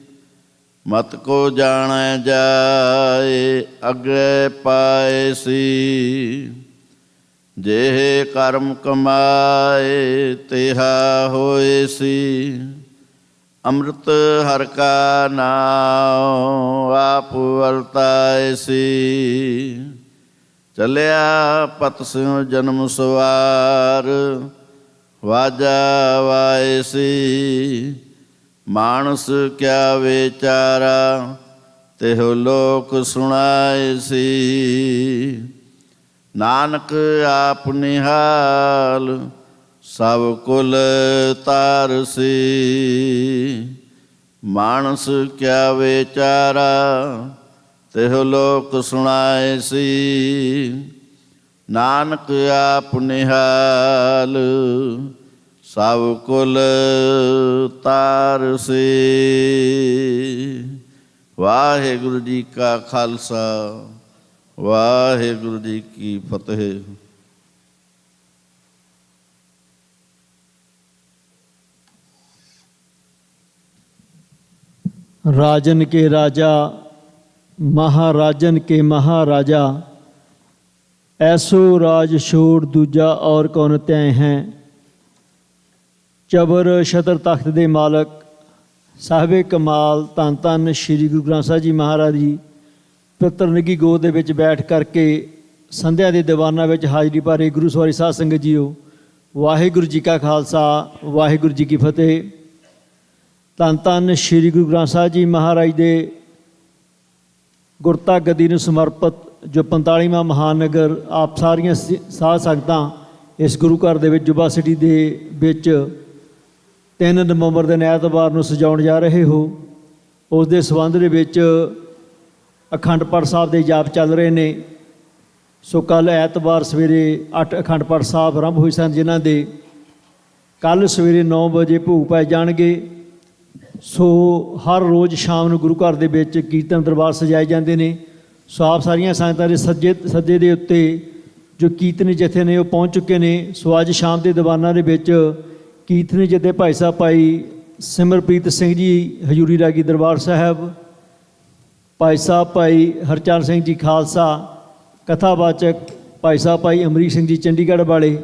ਮਤ ਕੋ ਜਾਣੈ ਜਾਏ, ਅੱਗੇ ਪਾਏ ਸੀ। ਜਿਹੇ ਕਰਮ ਕਮਾਏ, ਤਿਹਾ ਹੋਏ ਸੀ। ਅੰਮ੍ਰਿਤ ਹਰਿ ਕਾ ਨਾਮ, ਆਪ ਵਰਤਾਏ ਸੀ। ਚਲਿਆ ਪਤ ਸਿਉ ਜਨਮ ਸਵਾਰ, ਵਾਜਾ ਵਾਏ ਸੀ। ਮਾਨਸ ਕਿਆ ਵਿਚਾਰਾ, ਤਿਹੁ ਲੋਕ ਸੁਣਾਏ ਸੀ। ਨਾਨਕ ਆਪ ਨਿਹਾਲ, ਸਭ ਕੁਲ ਤਾਰ ਸੀ। ਮਾਨਸ ਕਿਆ ਵਿਚਾਰਾ, ਤਿਹੁ ਲੋਕ ਸੁਣਾਏ ਸੀ। ਨਾਨਕ ਆਪ ਨਿਹਾਲ, ਸਭ ਕੁਲ ਤਾਰ ਸੀ। ਵਾਹਿਗੁਰੂ ਜੀ ਕਾ ਖਾਲਸਾ, ਵਾਹਿਗੁਰੂ ਜੀ ਕੀ ਫਤਿਹ। राजन के राजा, महाराजन के महाराजा, ऐसो राज छोड़ दूजा और कौन तय हैं। ਚਬਰ ਛਤਰ ਤਖਤ ਦੇ ਮਾਲਕ ਸਾਹਿਬੇ ਕਮਾਲ ਧੰਨ ਧੰਨ ਸ਼੍ਰੀ ਗੁਰੂ ਗ੍ਰੰਥ ਸਾਹਿਬ ਜੀ ਮਹਾਰਾਜ ਜੀ ਪਵਿੱਤਰ ਨਿੱਘੀ ਗੋਦ ਦੇ ਵਿੱਚ ਬੈਠ ਕਰਕੇ ਸੰਧਿਆ ਦੇ ਦੀਵਾਨਾਂ ਵਿੱਚ ਹਾਜ਼ਰੀ ਭਰੇ ਗੁਰੂ ਸਵਾਰੀ ਸਾਧ ਸੰਗਤ ਜੀਓ, ਵਾਹਿਗੁਰੂ ਜੀ ਕਾ ਖਾਲਸਾ, ਵਾਹਿਗੁਰੂ ਜੀ ਕੀ ਫਤਿਹ। ਧੰਨ ਧੰਨ ਸ਼੍ਰੀ ਗੁਰੂ ਗ੍ਰੰਥ ਸਾਹਿਬ ਜੀ ਮਹਾਰਾਜ ਦੇ ਗੁਰਤਾ ਗੱਦੀ ਨੂੰ ਸਮਰਪਿਤ ਜੋ 45ਵਾਂ ਮਹਾਨਗਰ ਆਪ ਸਾਰੀਆਂ ਸਾਧ ਸੰਗਤਾਂ ਇਸ ਗੁਰੂ ਘਰ ਦੇ ਵਿੱਚ ਜੁਬਾ ਸਿਟੀ ਦੇ ਵਿੱਚ 3 ਨਵੰਬਰ ਦੇ ਐਤਵਾਰ ਨੂੰ ਸਜਾਉਣ ਜਾ ਰਹੇ ਹੋ, ਉਸ ਦੇ ਸੰਬੰਧ ਦੇ ਵਿੱਚ ਅਖੰਡ ਪਾਠ ਸਾਹਿਬ ਦੇ ਜਾਪ ਚੱਲ ਰਹੇ ਨੇ। ਸੋ ਕੱਲ੍ਹ ਐਤਵਾਰ ਸਵੇਰੇ 8 ਅਖੰਡ ਪਾਠ ਸਾਹਿਬ ਆਰੰਭ ਹੋਏ ਸਨ, ਜਿਨ੍ਹਾਂ ਦੇ ਕੱਲ੍ਹ ਸਵੇਰੇ 9 ਵਜੇ ਭੋਗ ਪਾਏ ਜਾਣਗੇ। ਸੋ ਹਰ ਰੋਜ਼ ਸ਼ਾਮ ਨੂੰ ਗੁਰੂ ਘਰ ਦੇ ਵਿੱਚ ਕੀਰਤਨ ਦਰਬਾਰ ਸਜਾਏ ਜਾਂਦੇ ਨੇ। ਸੋ ਆਪ ਸਾਰੀਆਂ ਸੰਗਤਾਂ ਦੇ ਸੱਜੇ ਦੇ ਉੱਤੇ ਜੋ ਕੀਰਤਨੀ ਜਥੇ ਨੇ ਉਹ ਪਹੁੰਚ ਚੁੱਕੇ ਨੇ। ਸੋ ਅੱਜ ਸ਼ਾਮ ਦੇ ਦੀਵਾਨਾਂ ਦੇ ਵਿੱਚ ਕੀਰਤਨੀ ਜਥੇ ਭਾਈ ਸਾਹਿਬ ਭਾਈ ਸਿਮਰਪ੍ਰੀਤ ਸਿੰਘ ਜੀ ਹਜ਼ੂਰੀ ਰਾਗੀ ਦਰਬਾਰ ਸਾਹਿਬ, ਭਾਈ ਸਾਹਿਬ ਭਾਈ ਹਰਚਰਨ ਸਿੰਘ ਜੀ ਖਾਲਸਾ, ਕਥਾਵਾਚਕ ਭਾਈ ਸਾਹਿਬ ਭਾਈ ਅਮਰੀਕ ਸਿੰਘ ਜੀ ਚੰਡੀਗੜ੍ਹ ਵਾਲੇ,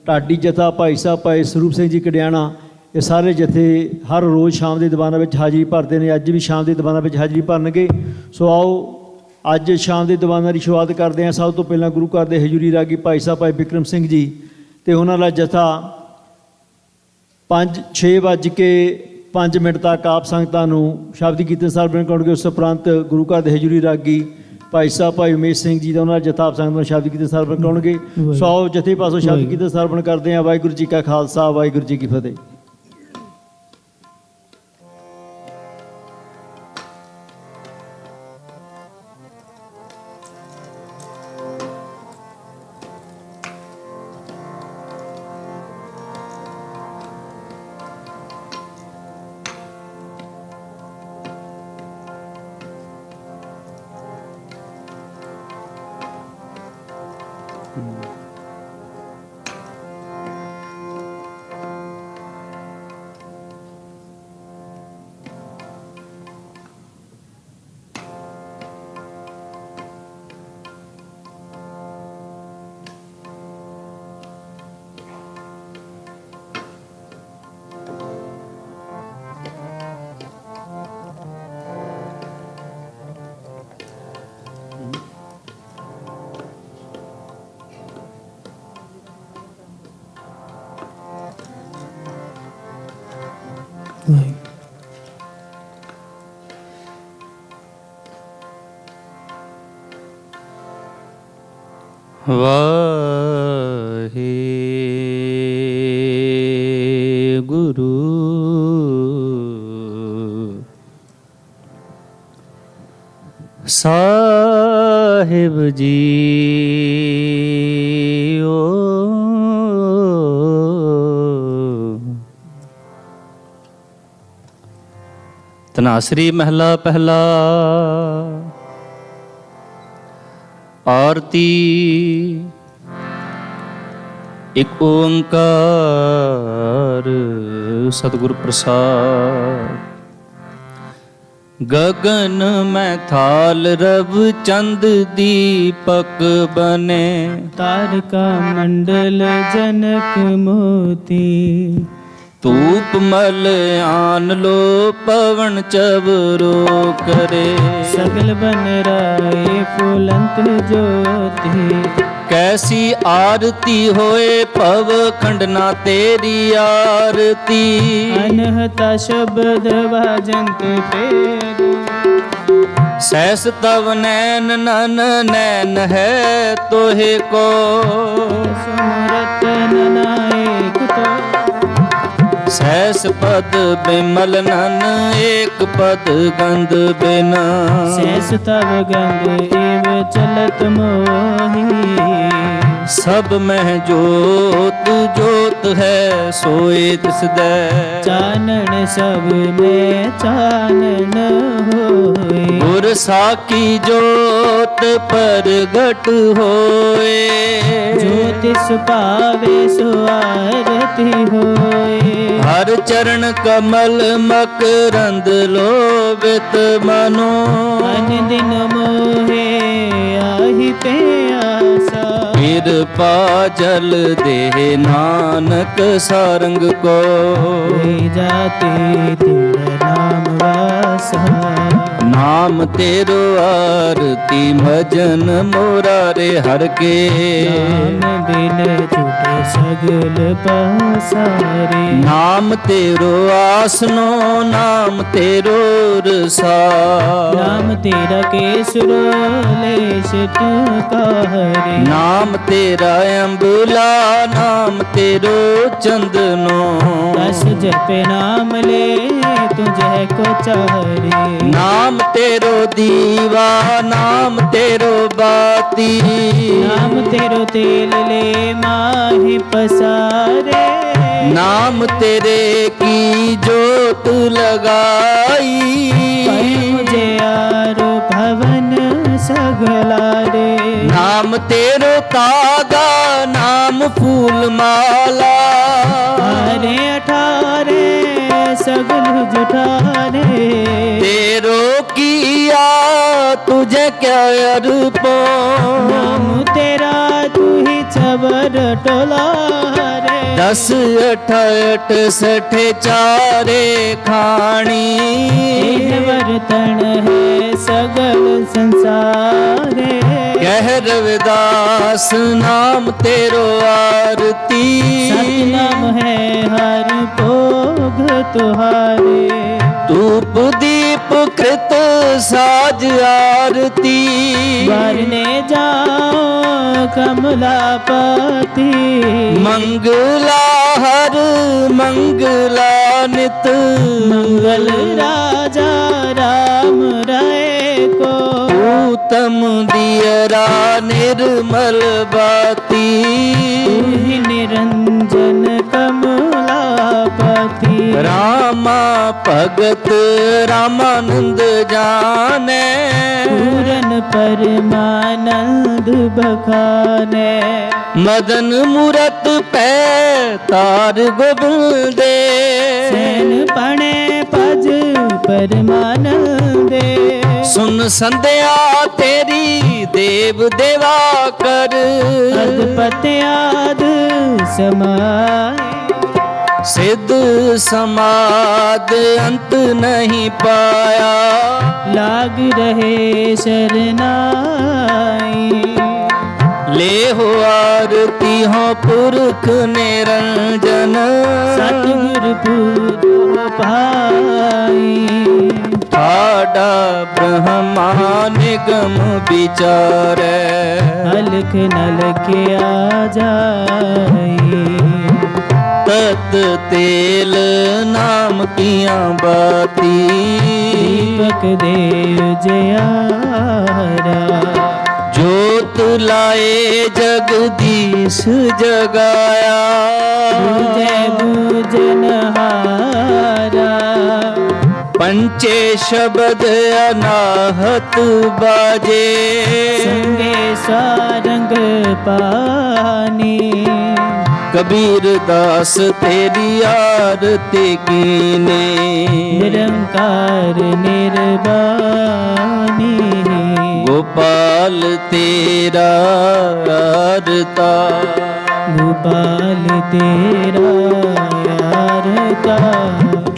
ਢਾਡੀ ਜਥਾ ਭਾਈ ਸਾਹਿਬ ਭਾਈ ਸਰੂਪ ਸਿੰਘ ਜੀ ਕੜਿਆਣਾ, ਇਹ ਸਾਰੇ ਜਥੇ ਹਰ ਰੋਜ਼ ਸ਼ਾਮ ਦੇ ਦੀਵਾਨਾਂ ਵਿੱਚ ਹਾਜ਼ਰੀ ਭਰਦੇ ਨੇ। ਅੱਜ ਵੀ ਸ਼ਾਮ ਦੇ ਦੀਵਾਨਾਂ ਵਿੱਚ ਹਾਜ਼ਰੀ ਭਰਨਗੇ। ਸੋ ਆਓ ਅੱਜ ਸ਼ਾਮ ਦੇ ਦੀਵਾਨਾਂ ਦੀ ਸ਼ੁਰੂਆਤ ਕਰਦੇ ਹਾਂ। ਸਭ ਤੋਂ ਪਹਿਲਾਂ ਗੁਰੂ ਘਰ ਦੇ ਹਜ਼ੂਰੀ ਰਾਗੀ ਭਾਈ ਸਾਹਿਬ ਭਾਈ ਬਿਕਰਮ ਸਿੰਘ ਜੀ ਅਤੇ ਉਹਨਾਂ ਦਾ ਜਥਾ 6:05 ਤੱਕ ਆਪ ਸੰਗਤਾਂ ਨੂੰ ਸ਼ਬਦੀ ਕੀਰਤਨ ਸਰਵਣ ਕਰਨਗੇ। ਉਸ ਉਪਰੰਤ ਗੁਰੂ ਘਰ ਦੇ ਹਜ਼ੂਰੀ ਰਾਗੀ ਭਾਈ ਸਾਹਿਬ ਭਾਈ ਉਮੇਸ਼ ਸਿੰਘ ਜੀ ਦਾ ਉਹਨਾਂ ਜਥਾ ਸੰਗਤ ਨੂੰ ਸ਼ਬਦ ਕੀਰਤਨ ਸਰਵਣ ਕਰਾਉਣਗੇ। 100 ਜਥੇ ਪਾਸੋਂ ਸ਼ਬਦ ਕੀਰਤਨ ਸਰਵਣ ਕਰਦੇ ਆ। ਵਾਹਿਗੁਰੂ ਜੀ ਕਾ ਖਾਲਸਾ, ਵਾਹਿਗੁਰੂ ਜੀ ਕੀ ਫਤਿਹ। ਵਾਹਿਗੁਰੂ ਸਾਹਿਬ ਜੀਓ। ਤਨਾਸਰੀ ਮਹਿਲਾ ਪਹਿਲਾ। ਆਰਤੀ ਇੱਕ ਓੰਕਾਰ ਸਤਿਗੁਰ ਪ੍ਰਸਾਦ। ਗगन में थाल रव चंद दीपक बने, तारका मंडल जनक मोती। धूप मल आन लो पवन चवरो करे, सगल बन राय फुलंत ज्योति। कैसी आरती होए पव खंडना तेरी आरती। अनहता शब्द वाजंत फेर, सहस तव नैन नन नैन है तोहे को। सुमरत नायक तो, सहस पद बिमल नन एक पद गंध बिना। सहस तव गंध एव चलत मोही। सब मह जोत जोत है सोए तिस दै। चानन सब में चानन होए, गुर साकी जोत परगट होए। ज्योतिष पावे सो आरती होए। हर चरण कमल मकरंद लोभित मनो। अन दिन मोहे आहि पे आसा। कृपा जल दे नानक सारंग को। जाते तेरा नाम वासा। नाम तेरो आरती भजन मोरा रे हर के। नाम बिन छूटे सगल पासारे। नाम तेरो आसनो नाम तेरो रसा। नाम तेरा केसरो लेश तुकारे। नाम तेरा अम्बुला नाम तेरो चंदनो। दस जप नाम ले तुझे को चारे। नाम तेरो दीवा नाम तेरो बाती। नाम तेरो तेल ले माही पसारे। नाम तेरे की जोत लगाई। पर मुझे यार भवन सगलारे। नाम तेरो तागा नाम फूल माला। अठारे अठारे सगल जुठारे। तेरो किया तुझे क्या अर्पो। नाम तेरा तू ही चबर टोलारे। 10 अठ 68 चारे खाणी। तेह बर्तन है सगल संसारे। कह रविदास नाम तेरो आरती। सतनाम है हर भोग तुहारे। धूप दीप कृत साज आरती वरने जाओ कमलापति मंगला हर मंगला नित मंगल राजा राम राय को उत्तम दियरा निर्मल बाती तूहि निरंजन कमलापति रामा भगत रामानंद जाने पूरन परमानंद बखाने मदन मूरत पै तार गोबिंदे सैन पणे पज परमानंदे सुन संध्या तेरी देव देवा कर अदपते आद समाए सिद्ध समाद अंत नहीं पाया लाग रहे शरनाई ले हो आरती हो पुरख निरंजन सतगुर पूत भाई ठाडा ब्रह्मा निगम विचारे अलख नल के आ जाए तत तेल नाम किया बाती दीपक देव जयारा जोत लाए जगदीश जगाया जय बुझनहारा पंचे शब्द अनाहत बाजे संगे सारंग पानी कबीर दास तेरी आरती कीने निरंकार निर्वाणी गोपाल तेरा आरता गोपाल तेरा यारता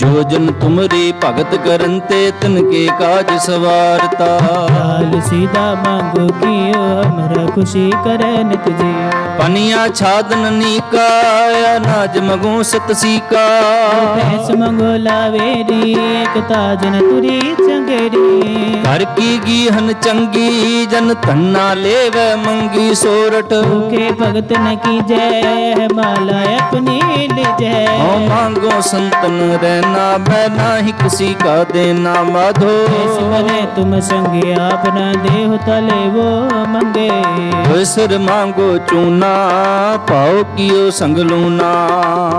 जो जन तुमरी भगत करन ते तिनके काज सवारता लाल सीधा मांगो कियो हमरा खुशी करे नित जी पनिया छादन नीका अनाज मगो सतसीका पैस मंगो लावेरी एक ताजन तुरी चंगेरी घर की गीहन चंगी जन तन्ना लेवे मंगी सोरठ के भगत न की जय माला अपनी ले जय हो मांगो संतन रहना बैना ही किसी का देना माधो ऐस करे तुम संगे अपना देह तले वो मंगे सिर मांगो चूना पाओ कियो संग लूना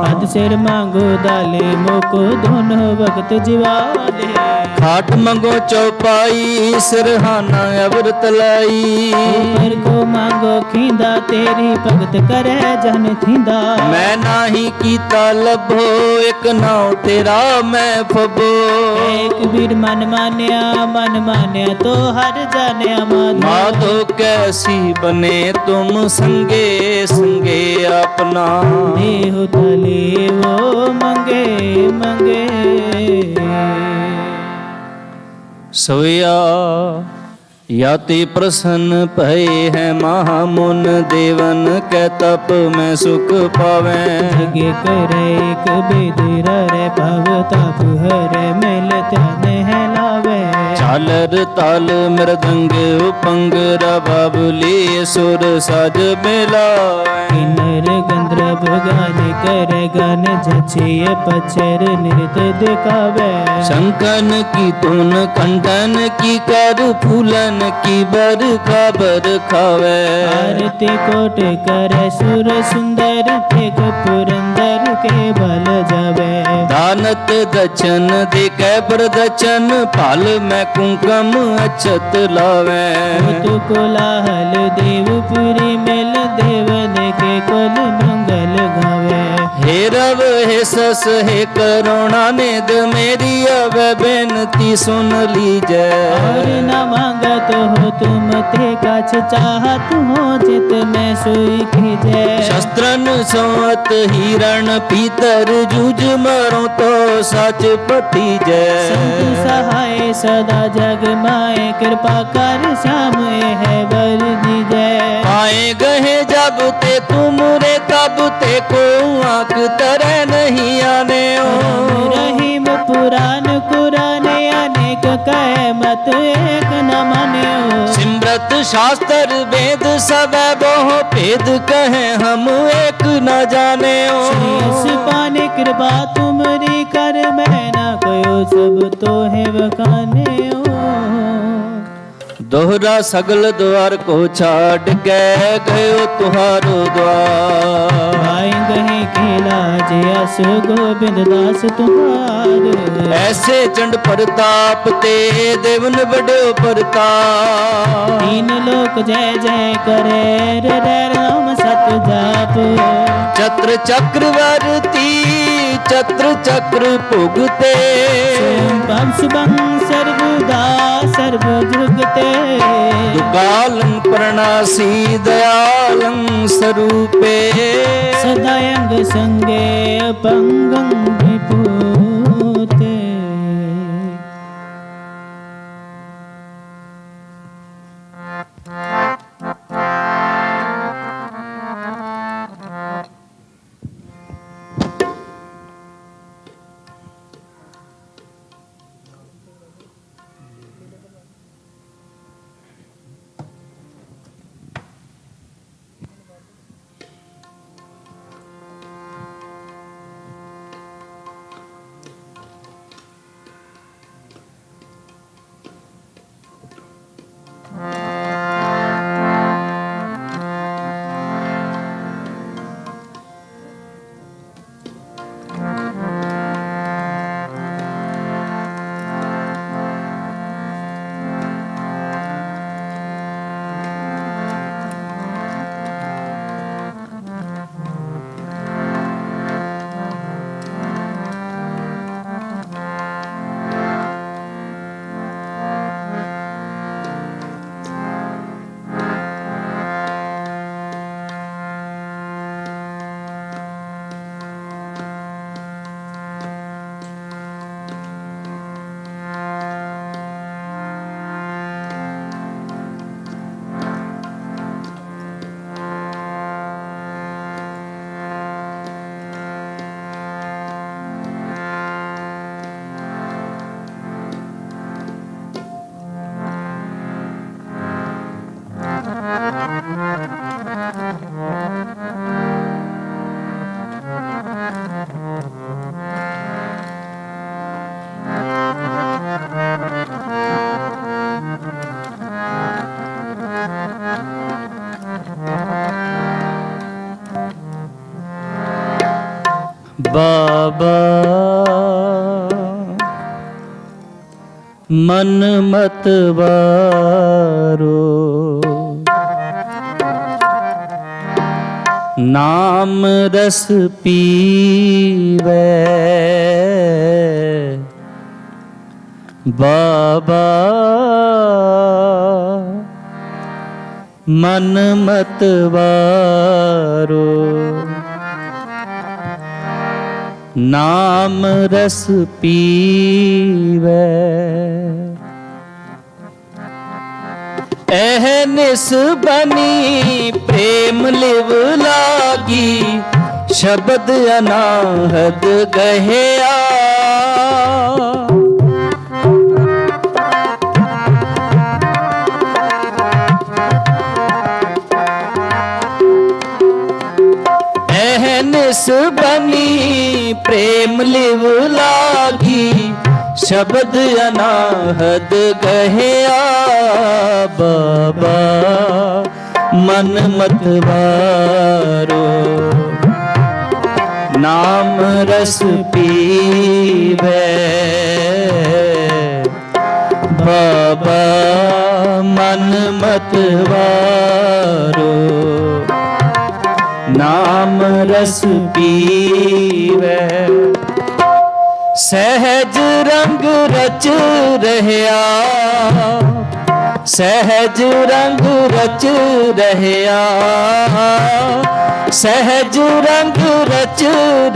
अध सिर मांगो दाले मोको दोनों वक्त जीवा दे खाट मंगो चौपाई सिरहाना अवर तलाई ऊपर को मांगो खींदा तेरी भगत करे जन थींदा मैं नाही कीता लभो एक नाव तेरा मैं फबो एक वीर मन मान्या तो हर जाने माधो कैसी बने तुम संगे संगे अपना देह तले वो मंगे मंगे सोया याति प्रसन्न भय है महामुन देवन के तप में सुख पावे जगे करे एक बेदर रे भव तप हरे मिल तन है लावे झालर ताल मृदंग उपंग रबावली सुर साज मिलावे किन्नर गंधर्व गान करे गान झछिय पचर नृत्य दिखावे शंकन की तुन कंदन की कर फूलन की बर खबर खावे आरती कोट करे सुर सुंदर एक पुरंदर के बल जावे दानत दचन दे कै प्रदचन पाल में कुंकम अछत लावे तू कोलाहल देवपुरी मेल देवन के कुल मंगल गावे हे रव हे सस हे करुणा निध मेरी अब बेनती सुन लीजै और न मांगत हो तुम ते कछ चाहत हो जित में सोई कीजे शस्त्रन सोत हिरण पीतर जूझ मरो तो सच पति जय संत सहाय सदा जग माए कृपा कर श्याम है वर दीजय आए गहे जब ते तुमरे तब ते को आंख तरह नहीं आने ओ रहीम पुराण कुरान अनेक कह मत सिमरत एक न मान्यो। सिमरत शास्त्र वेद सब बहु भेद कहे हम एक न जाने श्रेयस पाने कृपा तुमरी कर मैं न कयो सब तो है बखाने। दोहरा सगल द्वार को छाड़ के गयो तुहारो द्वार। भाई गहे खेला जयस गोविंद दास तुम्हार। ऐसे चंड प्रताप ते देवन बड़ो प्रताप। तीन लोक जय जय करे रे रे राम सत जाप। छत्र चक्रवर्ती छत्र चक्र भुगते। शुभम शुभम सर्वदा सर्व जुगते। दुकालं प्रणासी दयालं स्वरूपे। सदायंग संगे अपंगं विभूते। बाबा मन मत वारो। नाम रस पीवे बाबा मन मत वारो। नाम रस पीवे एहनिस बनी प्रेम लिव लागी। शब्द अनाहद गहिया एहनिस बनी प्रेम लिव लागी। शब्द अनाहद गहिया बाबा मन मत वारो। नाम रस पीवे बाबा मन मत वारो। नाम रस पीवे सहज रंग रच रहया। सहज रंग रच रहया। सहज रंग रच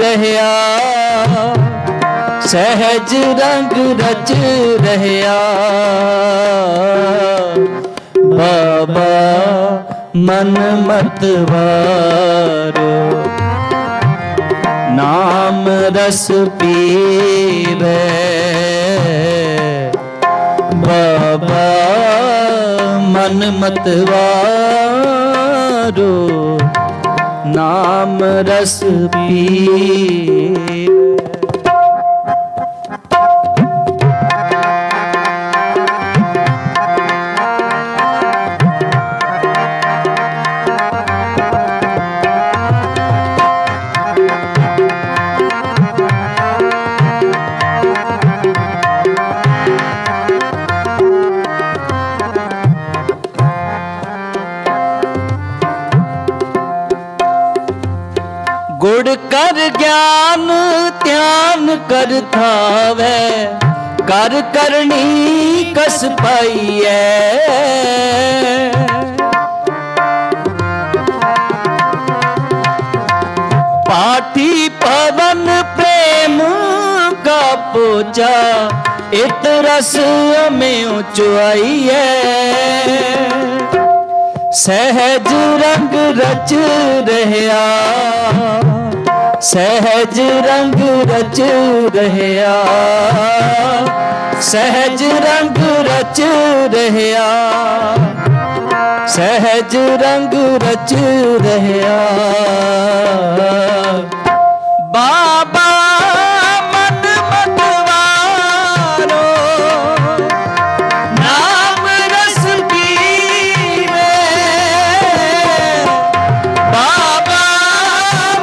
रहया। सहज रंग रच रहया बाबा मन मत वारो। नाम रस पीवे बाबा मन मतवारो नाम रस पीवे। गुड़ कर ज्ञान ध्यान कर थावे, कर करनी कस पाइए। पाठी पवन प्रेम का पूजा, इत रस में उचवाइए। सहज रंग रच रहया, सहज रंग रच रहया, सहज रंग रच रहया, सहज रंग रच रहया। बाबा मन मतवारो नाम रस पीवे। बाबा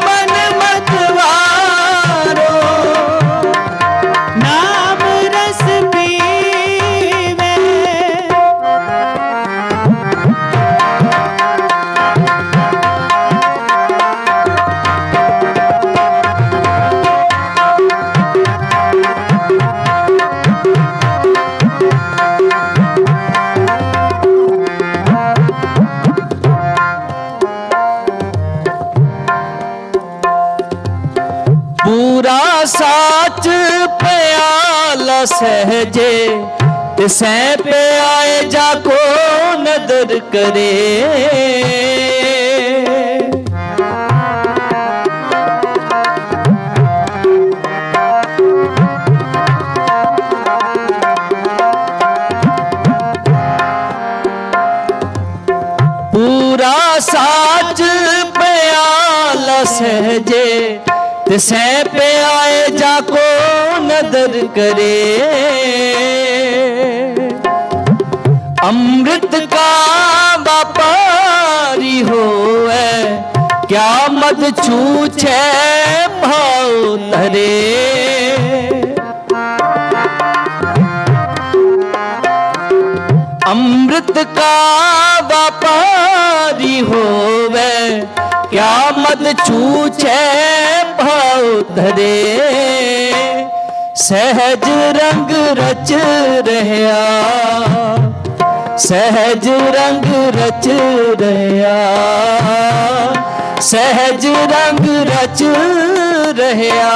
मन मतवारो नाम रस पीवे। पूरा साच प्याला सहजे, तिसै पे आए जाको नदर करे। पूरा साच प्याला सहजे, तिसै पे आए जाको नदर करे। अमृत का व्यापारी होए, क्या मद छूछे भाव धरे। अमृत का व्यापारी होवे, क्या मद छूछे भाव धरे। सहज रंग रच रहया, सहज रंग रच रहया, सहज रंग रच रहया,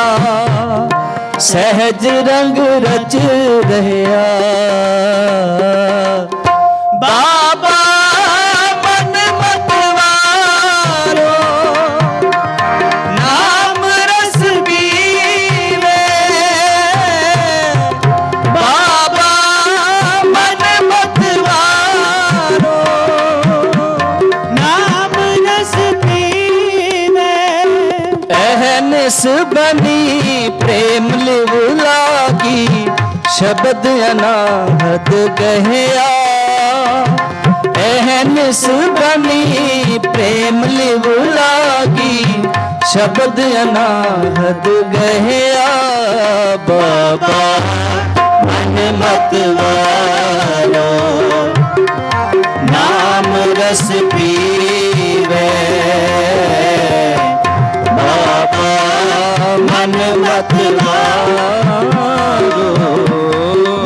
सहज रंग रच रहया। बाबा मन मतवारो नाम रस पीवे। बाबा मन मतवारो नाम रस पीवे। अहनिस बनी प्रेम लिव लागी, शब्द अनाहत कहया। अहनिस बनी प्रेम लिव लागी, शब्द अनाहत गहया। बाबा मन मतवारो नाम रस पीवे। बाबा मन मतवारो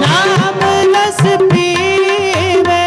नाम रस पीवे।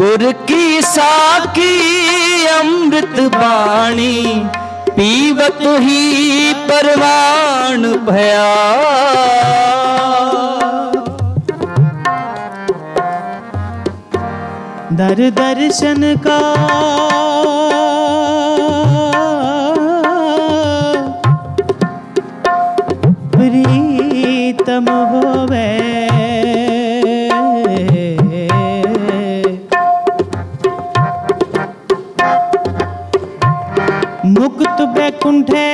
गुर की साखी अमृत बाणी पीवत ही परवान भया। दर दर्शन का प्रीतम होवे, मुक्त बैकुंठे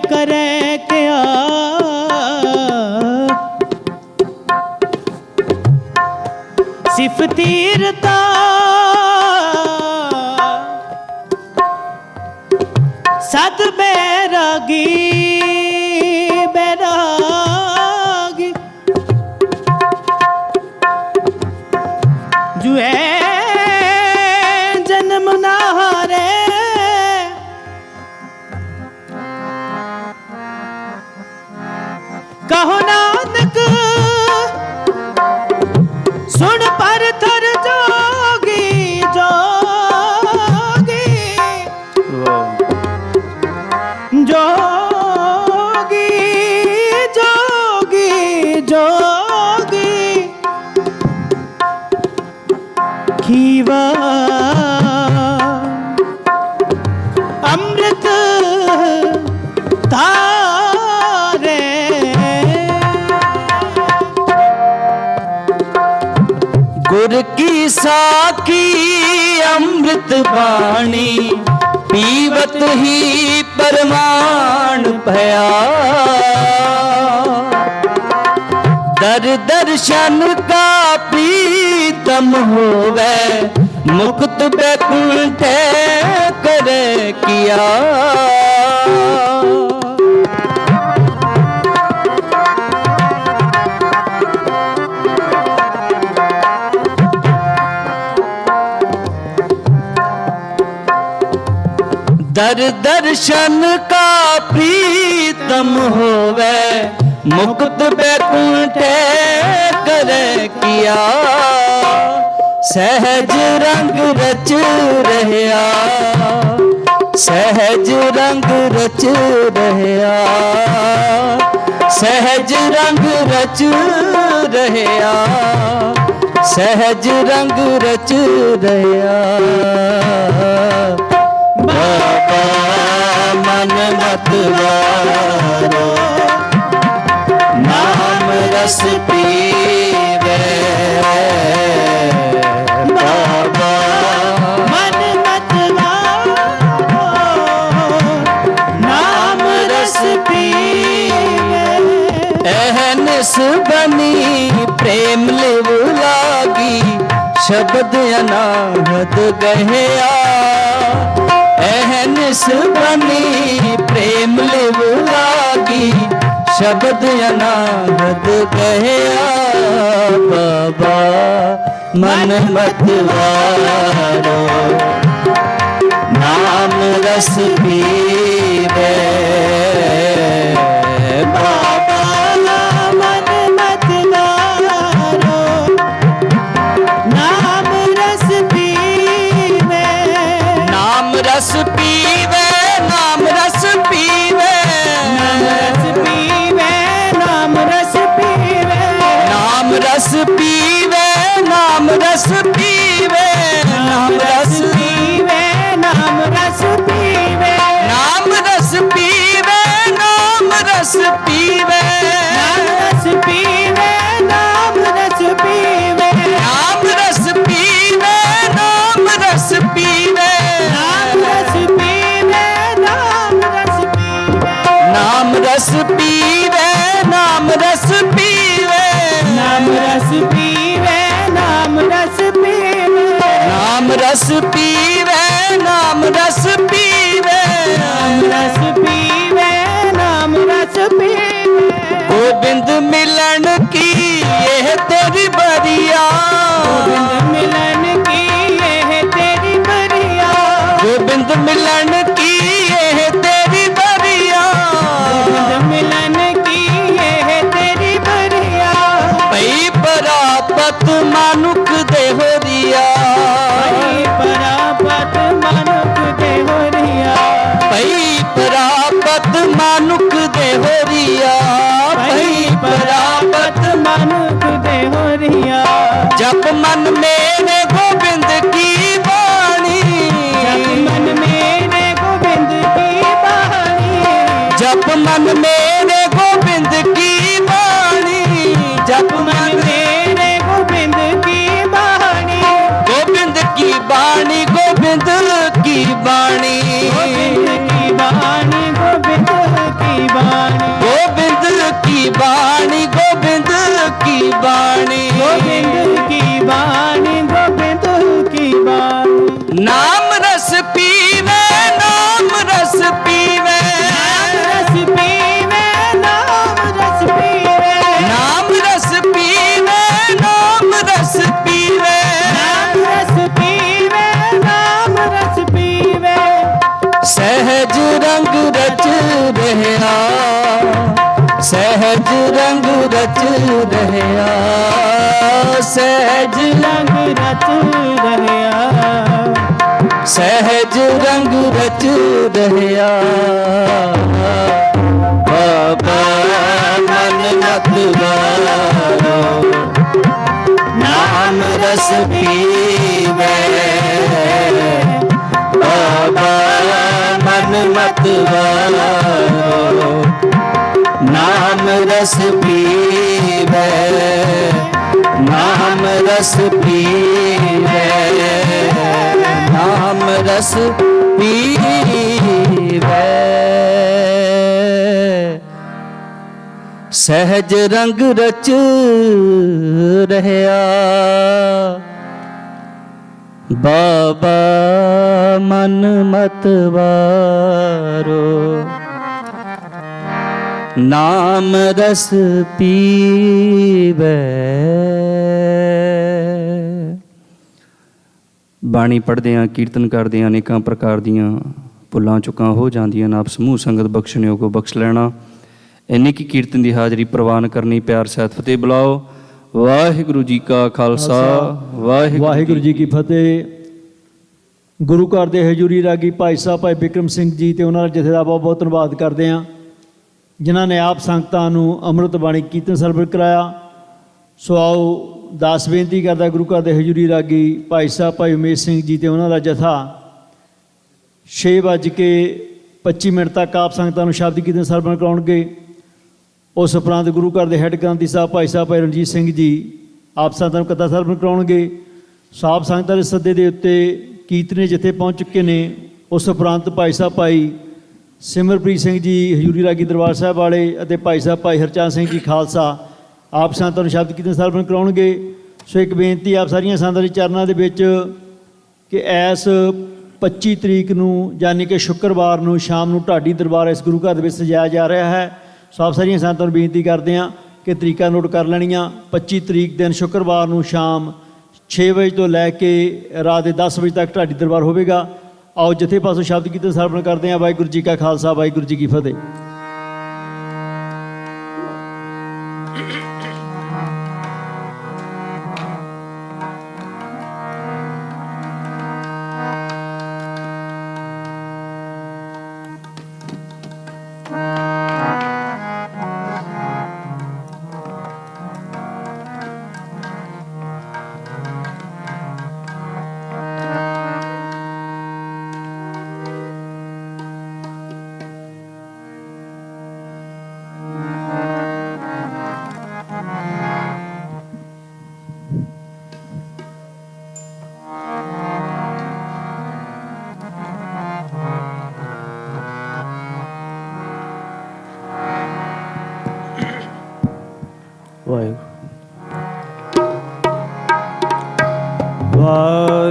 करे क्या, सिफ तीरता सद बैरागी बैरागी, जो है जन्म ना हारे, कहो नानक सुन पर थर जोगी जोगी जोगी जोगी जोगी, खीवा अमृत तारे, गुर की साखी अमृत बाणी पीवत ही परमाण भया। दर दर्शन का प्रीतम होवे, मुक्त बैकुंठ करे किया। दर दर्शन का प्रीतम होवे, मुक्त बैकुंठ करे किया। सहज रंग रच रहया, सहज रंग रच रहया, सहज रंग रच रहया, सहज रंग रच रहया। बाबा मन मत वारो, नाम रस पीवे। बाबा मन मत वारो, नाम रस पीवे। एहनिस बनी प्रेम लिव लागी, शब्द अनाहत गहया। एहनिस बनी प्रेम लिव लागी, शब्द अनाहत गहया। बाबा मन मत वारो, नाम रस पीवे। बाबा मन मत वारो, नाम रस पीवे। नाम रस पीवे, नाम रस पीवे, नाम रस पीवे, नाम रस पीवे। नाम रस पीवे, नाम रस पीवे, नाम रस पीवे, नाम रस पीवे। नाम रस पीवे, नाम रस पीवे, नाम रस पीवे, नाम रस पीवे। नाम रस पीवे, नाम रस पीवे, नाम रस पीवे, नाम रस पीवे। नाम रस पीवे, नाम रस पीवे, नाम रस पीवे, नाम रस पीवे। नाम रस पीवे, नाम रस पीवे, नाम रस पीवे, नाम रस पीवे। गोविंद मिलन की यह तेरी बरिया, गोविंद मिलन की यह तेरी बरिया। गोविंद मिलन की यह तेरी बरिया। गोविंद मिलन की यह तेरी बरिया। भई परापत मानुक देहोरिया, नानक दे हो रिया। जप मन मेरे गोबिंद की बाणी, जप मन मेरे गोविंद की बाणी, जप मन मेरे गोबिंद की बाणी, जप मन मेरे गोविंद की बाणी, गोबिंद की बाणी, गोबिंद की बाणी, गोविंद की बाणी, गोविंद की बाणी, गोबिंद की बाणी, गोबिंद की बाणी, गोविंद की बाणी, गोविंद की बाणी। नाम रस पीवे, नाम रस पीवे, नाम रस पीवे, नाम रस पीवे, नाम रस पीवे, नाम रस पीवे, नाम रस पीवे, नाम रस पीवे। सहज रंग रच रहया, सहज रंग रच रहया, सहज रंग रच रहया, सहज रंग रच रहया। बाबा मन मत वारो, नाम रस पीवे, बाबा मन मत वारो, नाम रस पीवे, नाम रस पीवे, नाम रस पीवे। सहज रंग रच रहया, बाबा मन मत वारो, नाम रस पीवे। ਬਾਣੀ ਪੜ੍ਹਦਿਆਂ ਕੀਰਤਨ ਕਰਦਿਆਂ ਅਨੇਕਾਂ ਪ੍ਰਕਾਰ ਦੀਆਂ ਭੁੱਲਾਂ ਚੁੱਕਾਂ ਹੋ ਜਾਂਦੀਆਂ ਨੇ। ਆਪ ਸਮੂਹ ਸੰਗਤ ਬਖਸ਼ਣਿਓ ਕੋ ਬਖਸ਼ ਲੈਣਾ। ਇੰਨੀ ਕੀ ਕੀਰਤਨ ਦੀ ਹਾਜ਼ਰੀ ਪ੍ਰਵਾਨ ਕਰਨੀ। ਪਿਆਰ ਸਹਿਤ ਫਤਿਹ ਬੁਲਾਓ। ਵਾਹਿਗੁਰੂ ਜੀ ਕਾ ਖਾਲਸਾ, ਵਾਹਿਗੁਰੂ ਜੀ ਕੀ ਫਤਿਹ। ਗੁਰੂ ਘਰ ਦੇ ਹਜ਼ੂਰੀ ਰਾਗੀ ਭਾਈ ਸਾਹਿਬ ਭਾਈ ਬਿਕਰਮ ਸਿੰਘ ਜੀ ਤੇ ਉਹਨਾਂ ਦਾ ਜਥੇ ਦਾ ਬਹੁਤ ਬਹੁਤ ਧੰਨਵਾਦ ਕਰਦੇ ਹਾਂ, ਜਿਨ੍ਹਾਂ ਨੇ ਆਪ ਸੰਗਤਾਂ ਨੂੰ ਅੰਮ੍ਰਿਤ ਬਾਣੀ ਕੀਰਤਨ ਸਰਵਰ ਕਰਾਇਆ। ਸੋ ਆਓ ਦਾਸ ਬੇਨਤੀ ਕਰਦਾ ਗੁਰੂ ਘਰ ਦੇ ਹਜ਼ੂਰੀ ਰਾਗੀ ਭਾਈ ਸਾਹਿਬ ਭਾਈ ਉਮੇਸ਼ ਸਿੰਘ ਜੀ ਤੇ ਉਹਨਾਂ ਦਾ ਜਥਾ 6:25 ਤੱਕ ਆਪ ਸੰਗਤਾਂ ਨੂੰ ਸ਼ਬਦ ਕੀਰਤਨ ਸਰਵਣ ਕਰਾਉਣਗੇ। ਉਸ ਉਪਰੰਤ ਗੁਰੂ ਘਰ ਦੇ ਹੈੱਡ ਗ੍ਰੰਥੀ ਸਾਹਿਬ ਭਾਈ ਰਣਜੀਤ ਸਿੰਘ ਜੀ ਆਪ ਸੰਗਤਾਂ ਨੂੰ ਕਥਾ ਸਰਵਣ ਕਰਾਉਣਗੇ। ਸਾਬ ਸੰਗਤਾਂ ਦੇ ਸੱਦੇ ਦੇ ਉੱਤੇ ਕੀਰਤਨੀ ਜਥੇ ਪਹੁੰਚ ਚੁੱਕੇ ਨੇ। ਉਸ ਉਪਰੰਤ ਭਾਈ ਸਿਮਰਪ੍ਰੀਤ ਸਿੰਘ ਜੀ ਹਜ਼ੂਰੀ ਰਾਗੀ ਦਰਬਾਰ ਸਾਹਿਬ ਵਾਲੇ ਅਤੇ ਭਾਈ ਹਰਚੰਦ ਸਿੰਘ ਜੀ ਖਾਲਸਾ ਆਪ ਸੰਗਤਾਂ ਨੂੰ ਸ਼ਬਦ ਕੀਰਤਨ ਸਰਵਣ ਕਰਾਉਣਗੇ। ਸੋ ਇੱਕ ਬੇਨਤੀ ਆਪ ਸਾਰੀਆਂ ਸੰਗਤਾਂ ਦੇ ਚਰਨਾਂ ਦੇ ਵਿੱਚ ਕਿ ਇਸ 25 ਤਰੀਕ ਨੂੰ ਯਾਨੀ ਕਿ ਸ਼ੁੱਕਰਵਾਰ ਨੂੰ ਸ਼ਾਮ ਨੂੰ ਢਾਡੀ ਦਰਬਾਰ ਇਸ ਗੁਰੂ ਘਰ ਦੇ ਵਿੱਚ ਸਜਾਇਆ ਜਾ ਰਿਹਾ ਹੈ। ਸੋ ਆਪ ਸਾਰੀਆਂ ਸੰਗਤਾਂ ਨੂੰ ਬੇਨਤੀ ਕਰਦੇ ਹਾਂ ਕਿ ਤਰੀਕਾਂ ਨੋਟ ਕਰ ਲੈਣੀਆਂ। 25 ਤਰੀਕ ਦਿਨ ਸ਼ੁੱਕਰਵਾਰ ਨੂੰ ਸ਼ਾਮ 6 ਵਜੇ ਤੋਂ ਲੈ ਕੇ ਰਾਤ ਦੇ 10 ਵਜੇ ਤੱਕ ਢਾਡੀ ਦਰਬਾਰ ਹੋਵੇਗਾ। ਆਓ ਜਥੇ ਪਾਸੋਂ ਸ਼ਬਦ ਕੀਰਤਨ ਸਰਵਣ ਕਰਦੇ ਹਾਂ। ਵਾਹਿਗੁਰੂ ਜੀ ਕਾ ਖਾਲਸਾ, ਵਾਹਿਗੁਰੂ ਜੀ ਕੀ ਫਤਿਹ।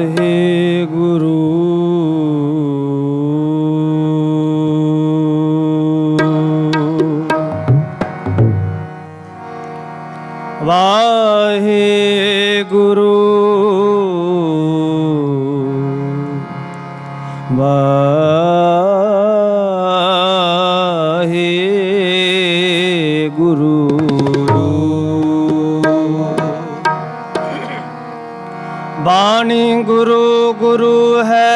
ਵਾਹਿਗੁਰੂ ਵਾਹਿਗੁਰੂ ਵਾਹਿਗੁਰੂ ਬਾਣੀ ਗੁਰੂ ਗੁਰੂ ਹੈ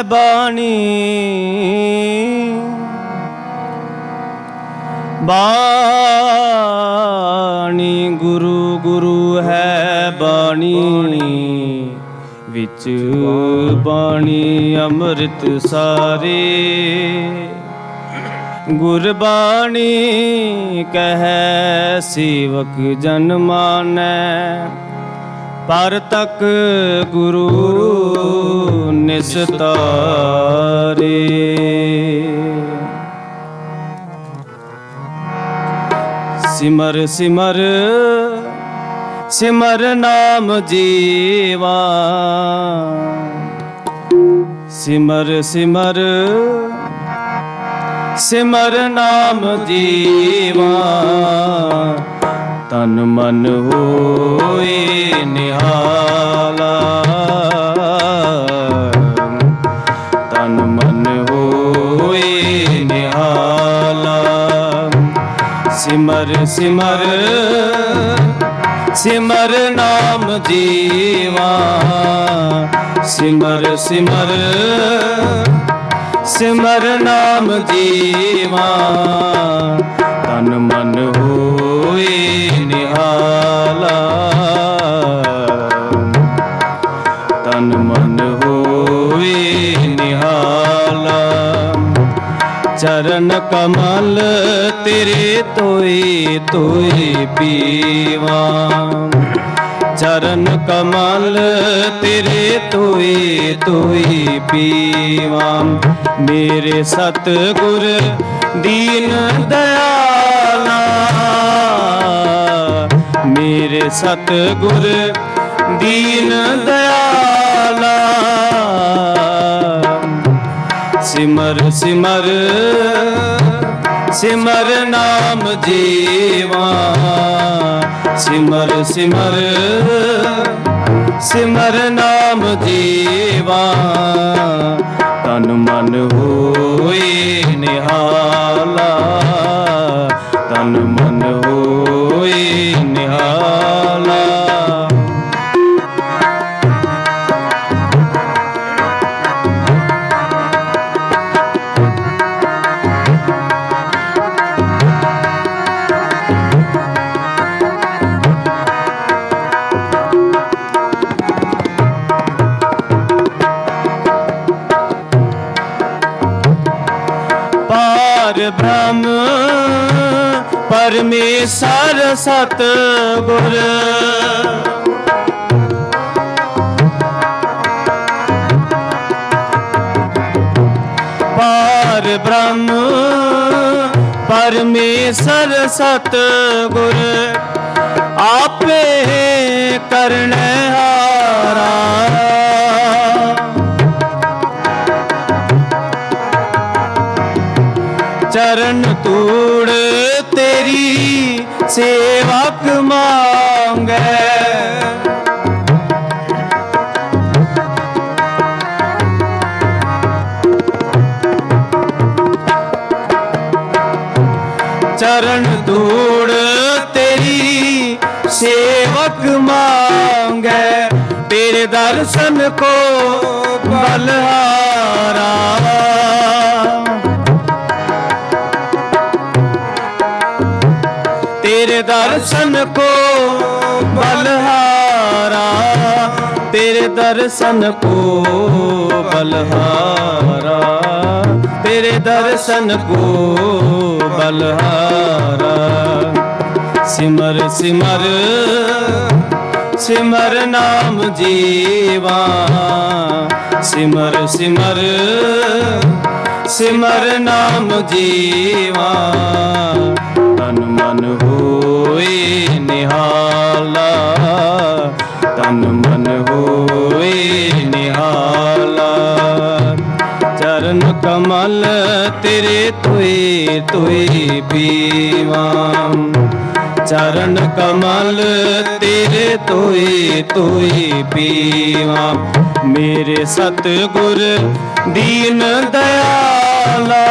ਬਾਣੀ ਬਾਣੀ ਬਾਣੀ ਗੁਰੂ ਗੁਰੂ ਹੈ ਬਾਣੀ ਵਿੱਚ ਬਾਣੀ ਅੰਮ੍ਰਿਤ ਸਾਰੇ ਗੁਰਬਾਣੀ ਕਹੈ ਸੇਵਕ ਜਨ ਮਾਨੈ ਪਰ ਤਕ ਗੁਰੂ ਨਿਸਤਾਰੇ ਸਿਮਰ ਸਿਮਰ ਸਿਮਰ ਨਾਮ ਜੀਵਾ ਸਿਮਰ ਸਿਮਰ ਸਿਮਰ ਨਾਮ ਜੀਵਾ ਤਨ ਮਨ ਹੋਏ ਨਿਹਾਲਾ ਤਨ ਮਨ ਹੋਏ ਨਿਹਾਲਾ ਸਿਮਰ ਸਿਮਰ ਸਿਮਰ ਨਾਮ ਜੀਵਾ ਸਿਮਰ ਸਿਮਰ ਸਿਮਰ ਨਾਮ ਜੀਵਾ ਤਨ ਮਨ ਹੋਏ ਨਿਹਾਲਾ ਤਨ ਮਨ ਹੋਏ ਨਿਹਾਲਾ ਚਰਨ ਕਮਲ ਤੇਰੇ ਤੋਏ ਤੋਏ ਪੀਵਾ ਚਰਨ ਕਮਲ ਤੇਰੇ ਤੋਏ ਤੋਏ ਪੀਵਾ ਮੇਰੇ ਸਤਿਗੁਰ ਦੀਨ ਦਇਆਲਾ ਮੇਰੇ ਸਤਿਗੁਰ ਦੀਨ ਦਇਆਲਾ ਸਿਮਰ ਸਿਮਰ ਸਿਮਰ ਨਾਮ ਜੀਵਾ ਸਿਮਰ ਸਿਮਰ ਸਿਮਰ ਨਾਮ ਜੀਵਾ ਤਨ ਮਨ ਹੋਏ ਨਿਹਾਲਾ ਤਨ ਮਨ ਹੋਏ ਨਿਹਾਲਾ ਬ੍ਰਹਮ ਪਰਮੇਸ਼ਰ ਸਤਿਗੁਰ ਪਾਰ ਬ੍ਰਹਮ ਪਰਮੇਸ਼ਰ ਸਤਿਗੁਰ ਆਪੇ ਕਰਨਹਾਰਾ ਚਰਨ ਤੂੜ ਤੇਰੀ ਸੇਵਕ ਮੰਗੈ ਚਰਨ ਤੂੜ ਤੇਰੀ ਸੇਵਕ ਮੰਗੈ ਤੇਰੇ ਦਰਸ਼ਨ ਕੋ ਬਲਹਾਰਾ तेरे दर्शन को बलहारा तेरे दर्शन को बलहारा तेरे दर्शन को बलहारा सिमर सिमर सिमर नाम जीवा सिमर सिमर सिमर नाम जीवा तन मन होए निहाला तन मन होए निहाला चरण कमल तेरे तोए तोए पीवा चरण कमल तेरे तोए तोए पीवा मेरे सतगुर दीन दयाला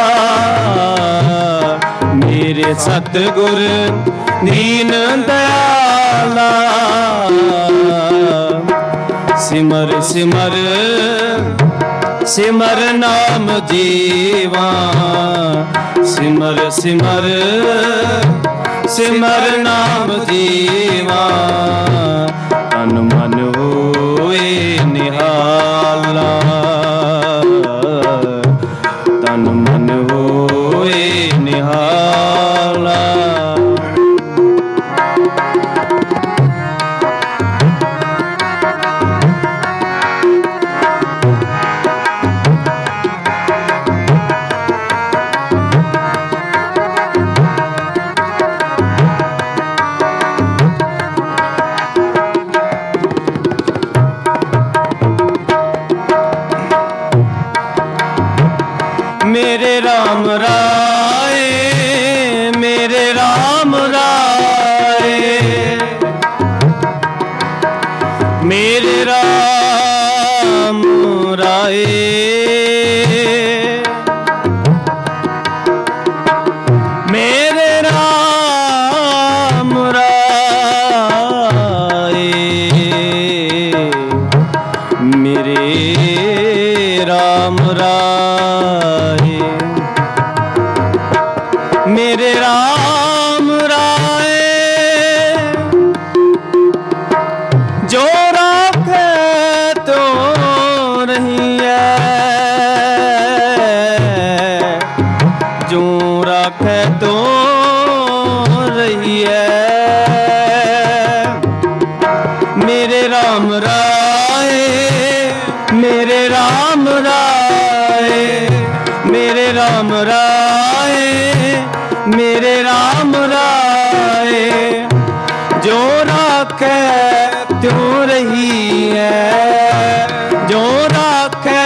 मेरे सतगुर दीन दयाला सिमर सिमर सिमर नाम जीवा सिमर सिमर ਸਿਮਰ ਨਾਮ ਜੀਵਾ ਤਨ ਮਨ ਹੋਏ ਨਿਹਾਲਾ ਤਨ ਮਨ ਹੋਏ ਨਿਹਾਲਾ मेरे राम राय मेरे राम राय मेरे राम राय मेरे राम राय मेरे राम राय मेरे राम राय जो राखे तो रही है जो राखे तो रही है मेरे राम राय मेरे राम राय मेरे राम राय मेरे राम राय जो राखे त्यों रही है जो राखे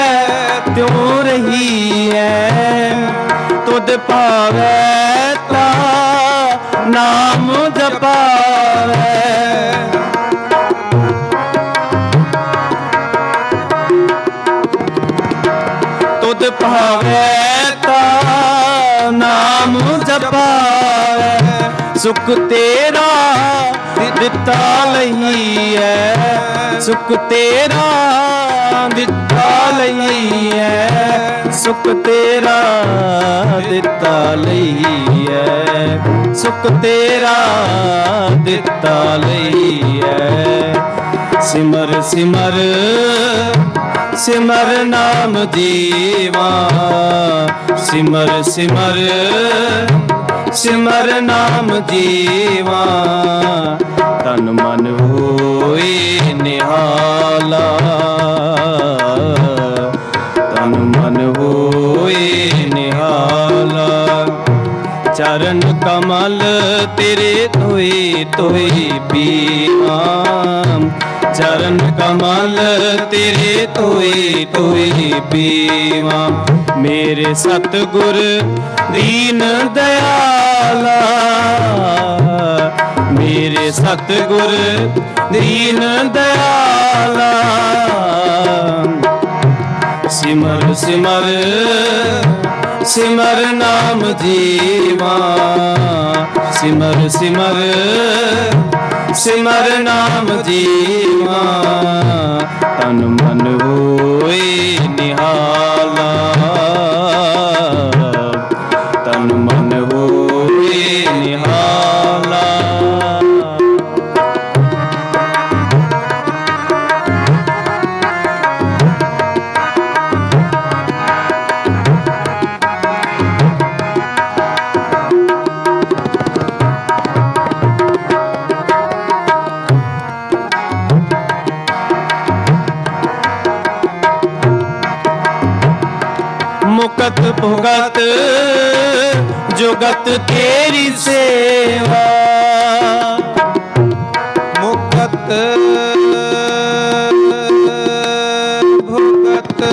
त्यों रही है तुद पावे ता नाम जपावे तुद पावे ता नाम जपावे सुख तेरा दिता लही है सुख तेरा दिता लही है सुख तेरा दिता लही है सुख तेरा दिता लही है सिमर सिमर सिमर नाम जीवा सिमर सिमर सिमर नाम जीवा तन मन होए निहाला तन मन होए निहाला चरण कमल तेरे धोए धोए पीवा चरण कमल तेरे धोए धोए पीवा मेरे सतगुर दीन दयाला मेरे सतगुर दीन दयाला सिमर सिमर सिमर नाम जीवा सिमर सिमर सिमर नाम जीवा तन मन होए निहाला तन मन होए निहाला मुकत भुगत जुगत तेरी सेवा मुकत भुगत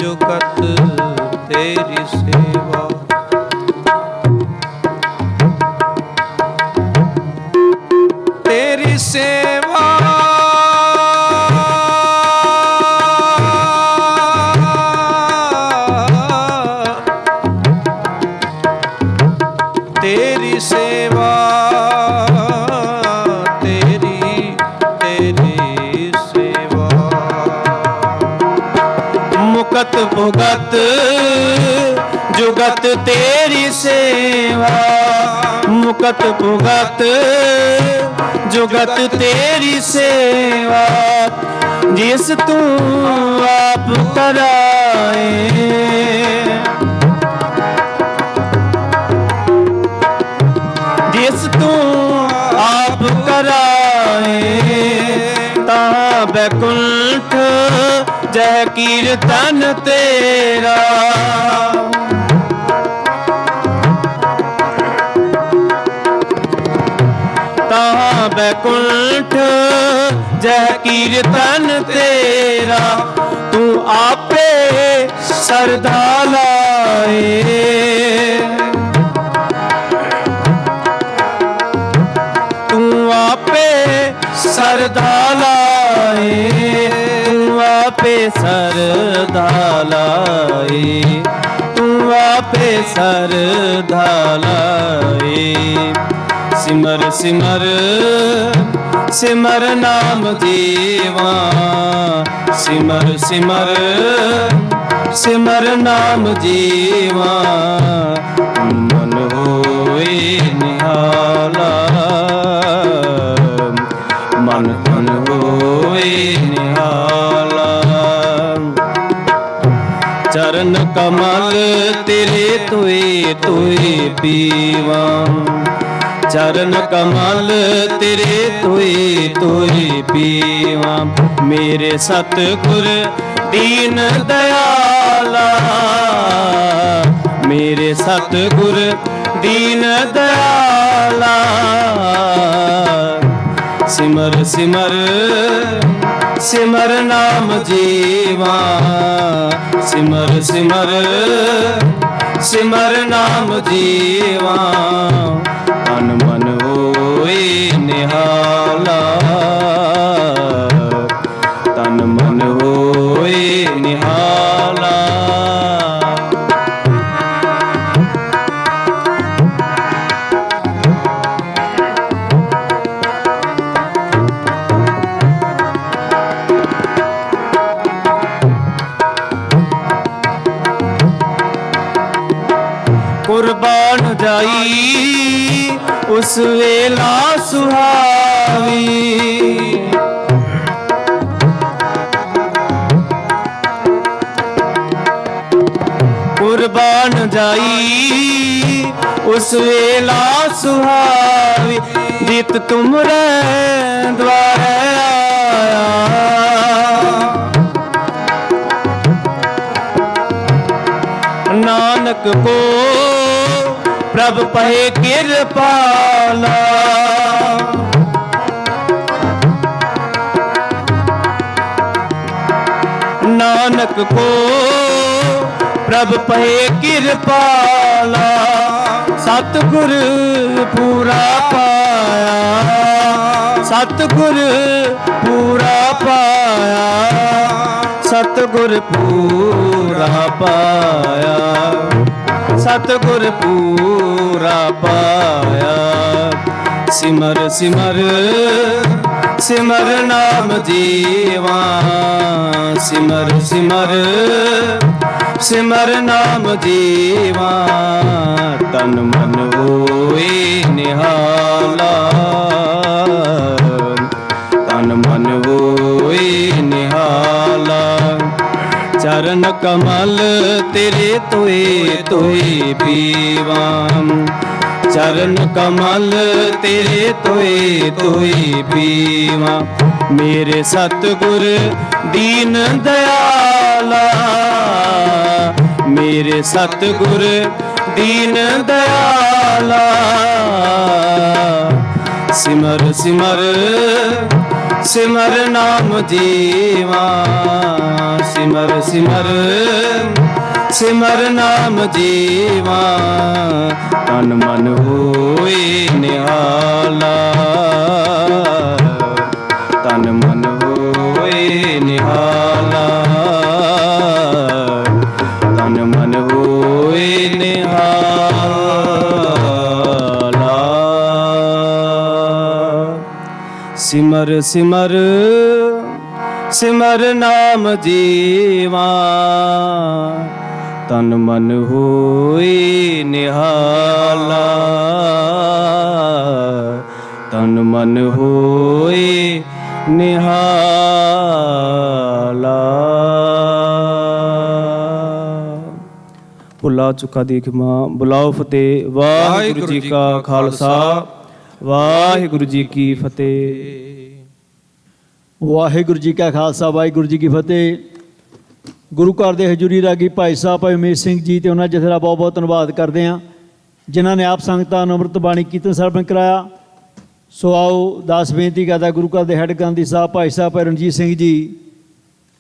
जुगत तेरी सेवा तेरी सेवा तेरी सेवा तेरी तेरी सेवा मुकत भुगत जुगत तेरी सेवा, मुकत भुगत जुगत तेरी सेवा, जिस तू आप कराए, जिस तू आप कराए, ताहाँ बैकुंठ जय कीर्तन तेरा, ताहाँ बैकुंठ जय कीर्तन तेरा, तू आपे सरधा लाए, तू आपे सरधा लाए, तू आपे सरधा लाए, तू आपे सरधा लाए। सिमर सिमर सिमर नाम जीवा, सिमर सिमर सिमर नाम जीवा, मन होए निहाला, मन मन होए निहाला। चरण कमल तेरे तोए तोए पीवा, चरण कमल तेरे तोए तोए पीवा, मेरे सतगुर दीन दयाला, मेरे सतगुर दीन दयाला। सिमर सिमर सिमर नाम जीवा, सिमर सिमर सिमर नाम जीवा, तन मन होए निहाला, तन मन होए निहाला। कुर्बान जाई उस वेला सुहावी, कुर्बान जाई उस वेला सुहावी, जित तुमरे द्वारे आया, नानक को प्रभ पहे कृपाला, नानक को प्रभ पहे कृपाला, सतगुर पूरा पाया, सतगुर पूरा पाया, सतगुर पूरा पाया, सतगुर पूरा पाया। सिमर सिमर सिमर नाम जीवा, सिमर सिमर सिमर नाम जीवा, तन मन होए निहाला, तन मन होए निहाला। चरण कमल तेरे तोए तोए पीवा, चरण कमल तेरे तोए तोए पीवा, मेरे सतगुर दीन दयाला, मेरे सतगुर दीन दयाला। सिमर सिमर सिमर नाम जीवा, सिमर सिमर सिमर नाम जीवा, तन मन होए निहाला, तन मन होए निहाला, तन मन होए निहाला। सिमर सिमर सिमर नाम जीवा, ਤਨ ਮਨ ਹੋਏ ਨਿਹਾਲਾ, ਤਨ ਮਨ ਹੋਏ ਨਿਹਾਲਾ। ਭੁੱਲਾ ਚੁੱਕਾ ਦੀ ਖਿਮਾ, ਬੁਲਾਓ ਫਤਿਹ। ਵਾਹਿਗੁਰੂ ਜੀ ਕਾ ਖਾਲਸਾ, ਵਾਹਿਗੁਰੂ ਜੀ ਕੀ ਫਤਿਹ। ਵਾਹਿਗੁਰੂ ਜੀ ਕਾ ਖਾਲਸਾ, ਵਾਹਿਗੁਰੂ ਜੀ ਕੀ ਫਤਿਹ। ਗੁਰੂ ਘਰ ਦੇ ਹਜ਼ੂਰੀ ਰਾਗੀ ਭਾਈ ਸਾਹਿਬ ਭਾਈ ਉਮੇਸ਼ ਸਿੰਘ ਜੀ ਤੇ ਉਹਨਾਂ ਜਥੇ ਦਾ ਬਹੁਤ ਬਹੁਤ ਧੰਨਵਾਦ ਕਰਦੇ ਹਾਂ, ਜਿਨ੍ਹਾਂ ਨੇ ਆਪ ਸੰਗਤਾਂ ਨੂੰ ਅੰਮ੍ਰਿਤ ਬਾਣੀ ਕੀਰਤਨ ਸਰਵਣ ਕਰਾਇਆ। ਸੋ ਆਓ ਦਾਸ ਬੇਨਤੀ ਕਰਦਾ ਗੁਰੂ ਘਰ ਦੇ ਹੈੱਡ ਗ੍ਰੰਥੀ ਸਾਹਿਬ ਭਾਈ ਸਾਹਿਬ ਭਾਈ ਰਣਜੀਤ ਸਿੰਘ ਜੀ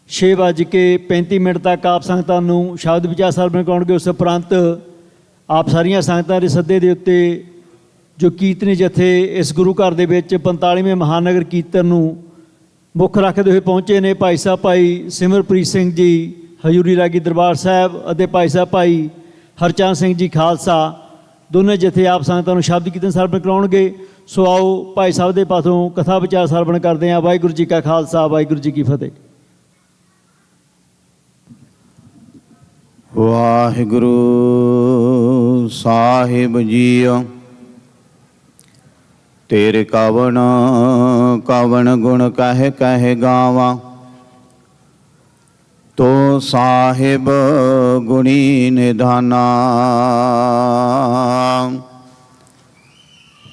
6:35 ਤੱਕ ਆਪ ਸੰਗਤਾਂ ਨੂੰ ਸ਼ਬਦ ਵਿਚਾਰ ਸਰਵਣ ਕਰਾਉਣਗੇ। ਉਸ ਉਪਰੰਤ ਆਪ ਸਾਰੀਆਂ ਸੰਗਤਾਂ ਦੇ ਸੱਦੇ ਦੇ ਉੱਤੇ ਜੋ ਕੀਰਤਨੀ ਜਥੇ ਇਸ ਗੁਰੂ ਘਰ ਦੇ ਵਿੱਚ 45ਵੇਂ ਮਹਾਨਗਰ ਕੀਰਤਨ ਨੂੰ ਮੁੱਖ ਰੱਖਦੇ ਹੋਏ ਪਹੁੰਚੇ ਨੇ ਭਾਈ ਸਾਹਿਬ ਭਾਈ ਸਿਮਰਪ੍ਰੀਤ ਸਿੰਘ ਜੀ ਹਜ਼ੂਰੀ ਰਾਗੀ ਦਰਬਾਰ ਸਾਹਿਬ ਅਤੇ ਭਾਈ ਸਾਹਿਬ ਭਾਈ ਹਰਚੰਦ ਸਿੰਘ ਜੀ ਖਾਲਸਾ, ਦੋਨੇ ਜਥੇ ਆਪ ਸੰਗਤਾਂ ਨੂੰ ਸ਼ਬਦ ਕੀਰਤਨ ਸਰਵਣ ਕਰਾਉਣਗੇ। ਸੋ ਆਓ ਭਾਈ ਸਾਹਿਬ ਦੇ ਪਾਸੋਂ ਕਥਾ ਵਿਚਾਰ ਸਰਵਣ ਕਰਦੇ ਹਾਂ। ਵਾਹਿਗੁਰੂ ਜੀ ਕਾ ਖਾਲਸਾ, ਵਾਹਿਗੁਰੂ ਜੀ ਕੀ ਫਤਿਹ। ਵਾਹਿਗੁਰੂ ਸਾਹਿਬ ਜੀਓ, ਤੇਰੇ ਕਵਣ ਕਵਣ ਗੁਣ ਕਹਿ ਕਹਿ ਗਾਵਾਂ, ਤੋ ਸਾਹਿਬ ਗੁਣੀ ਨਿਧਾਨਾ।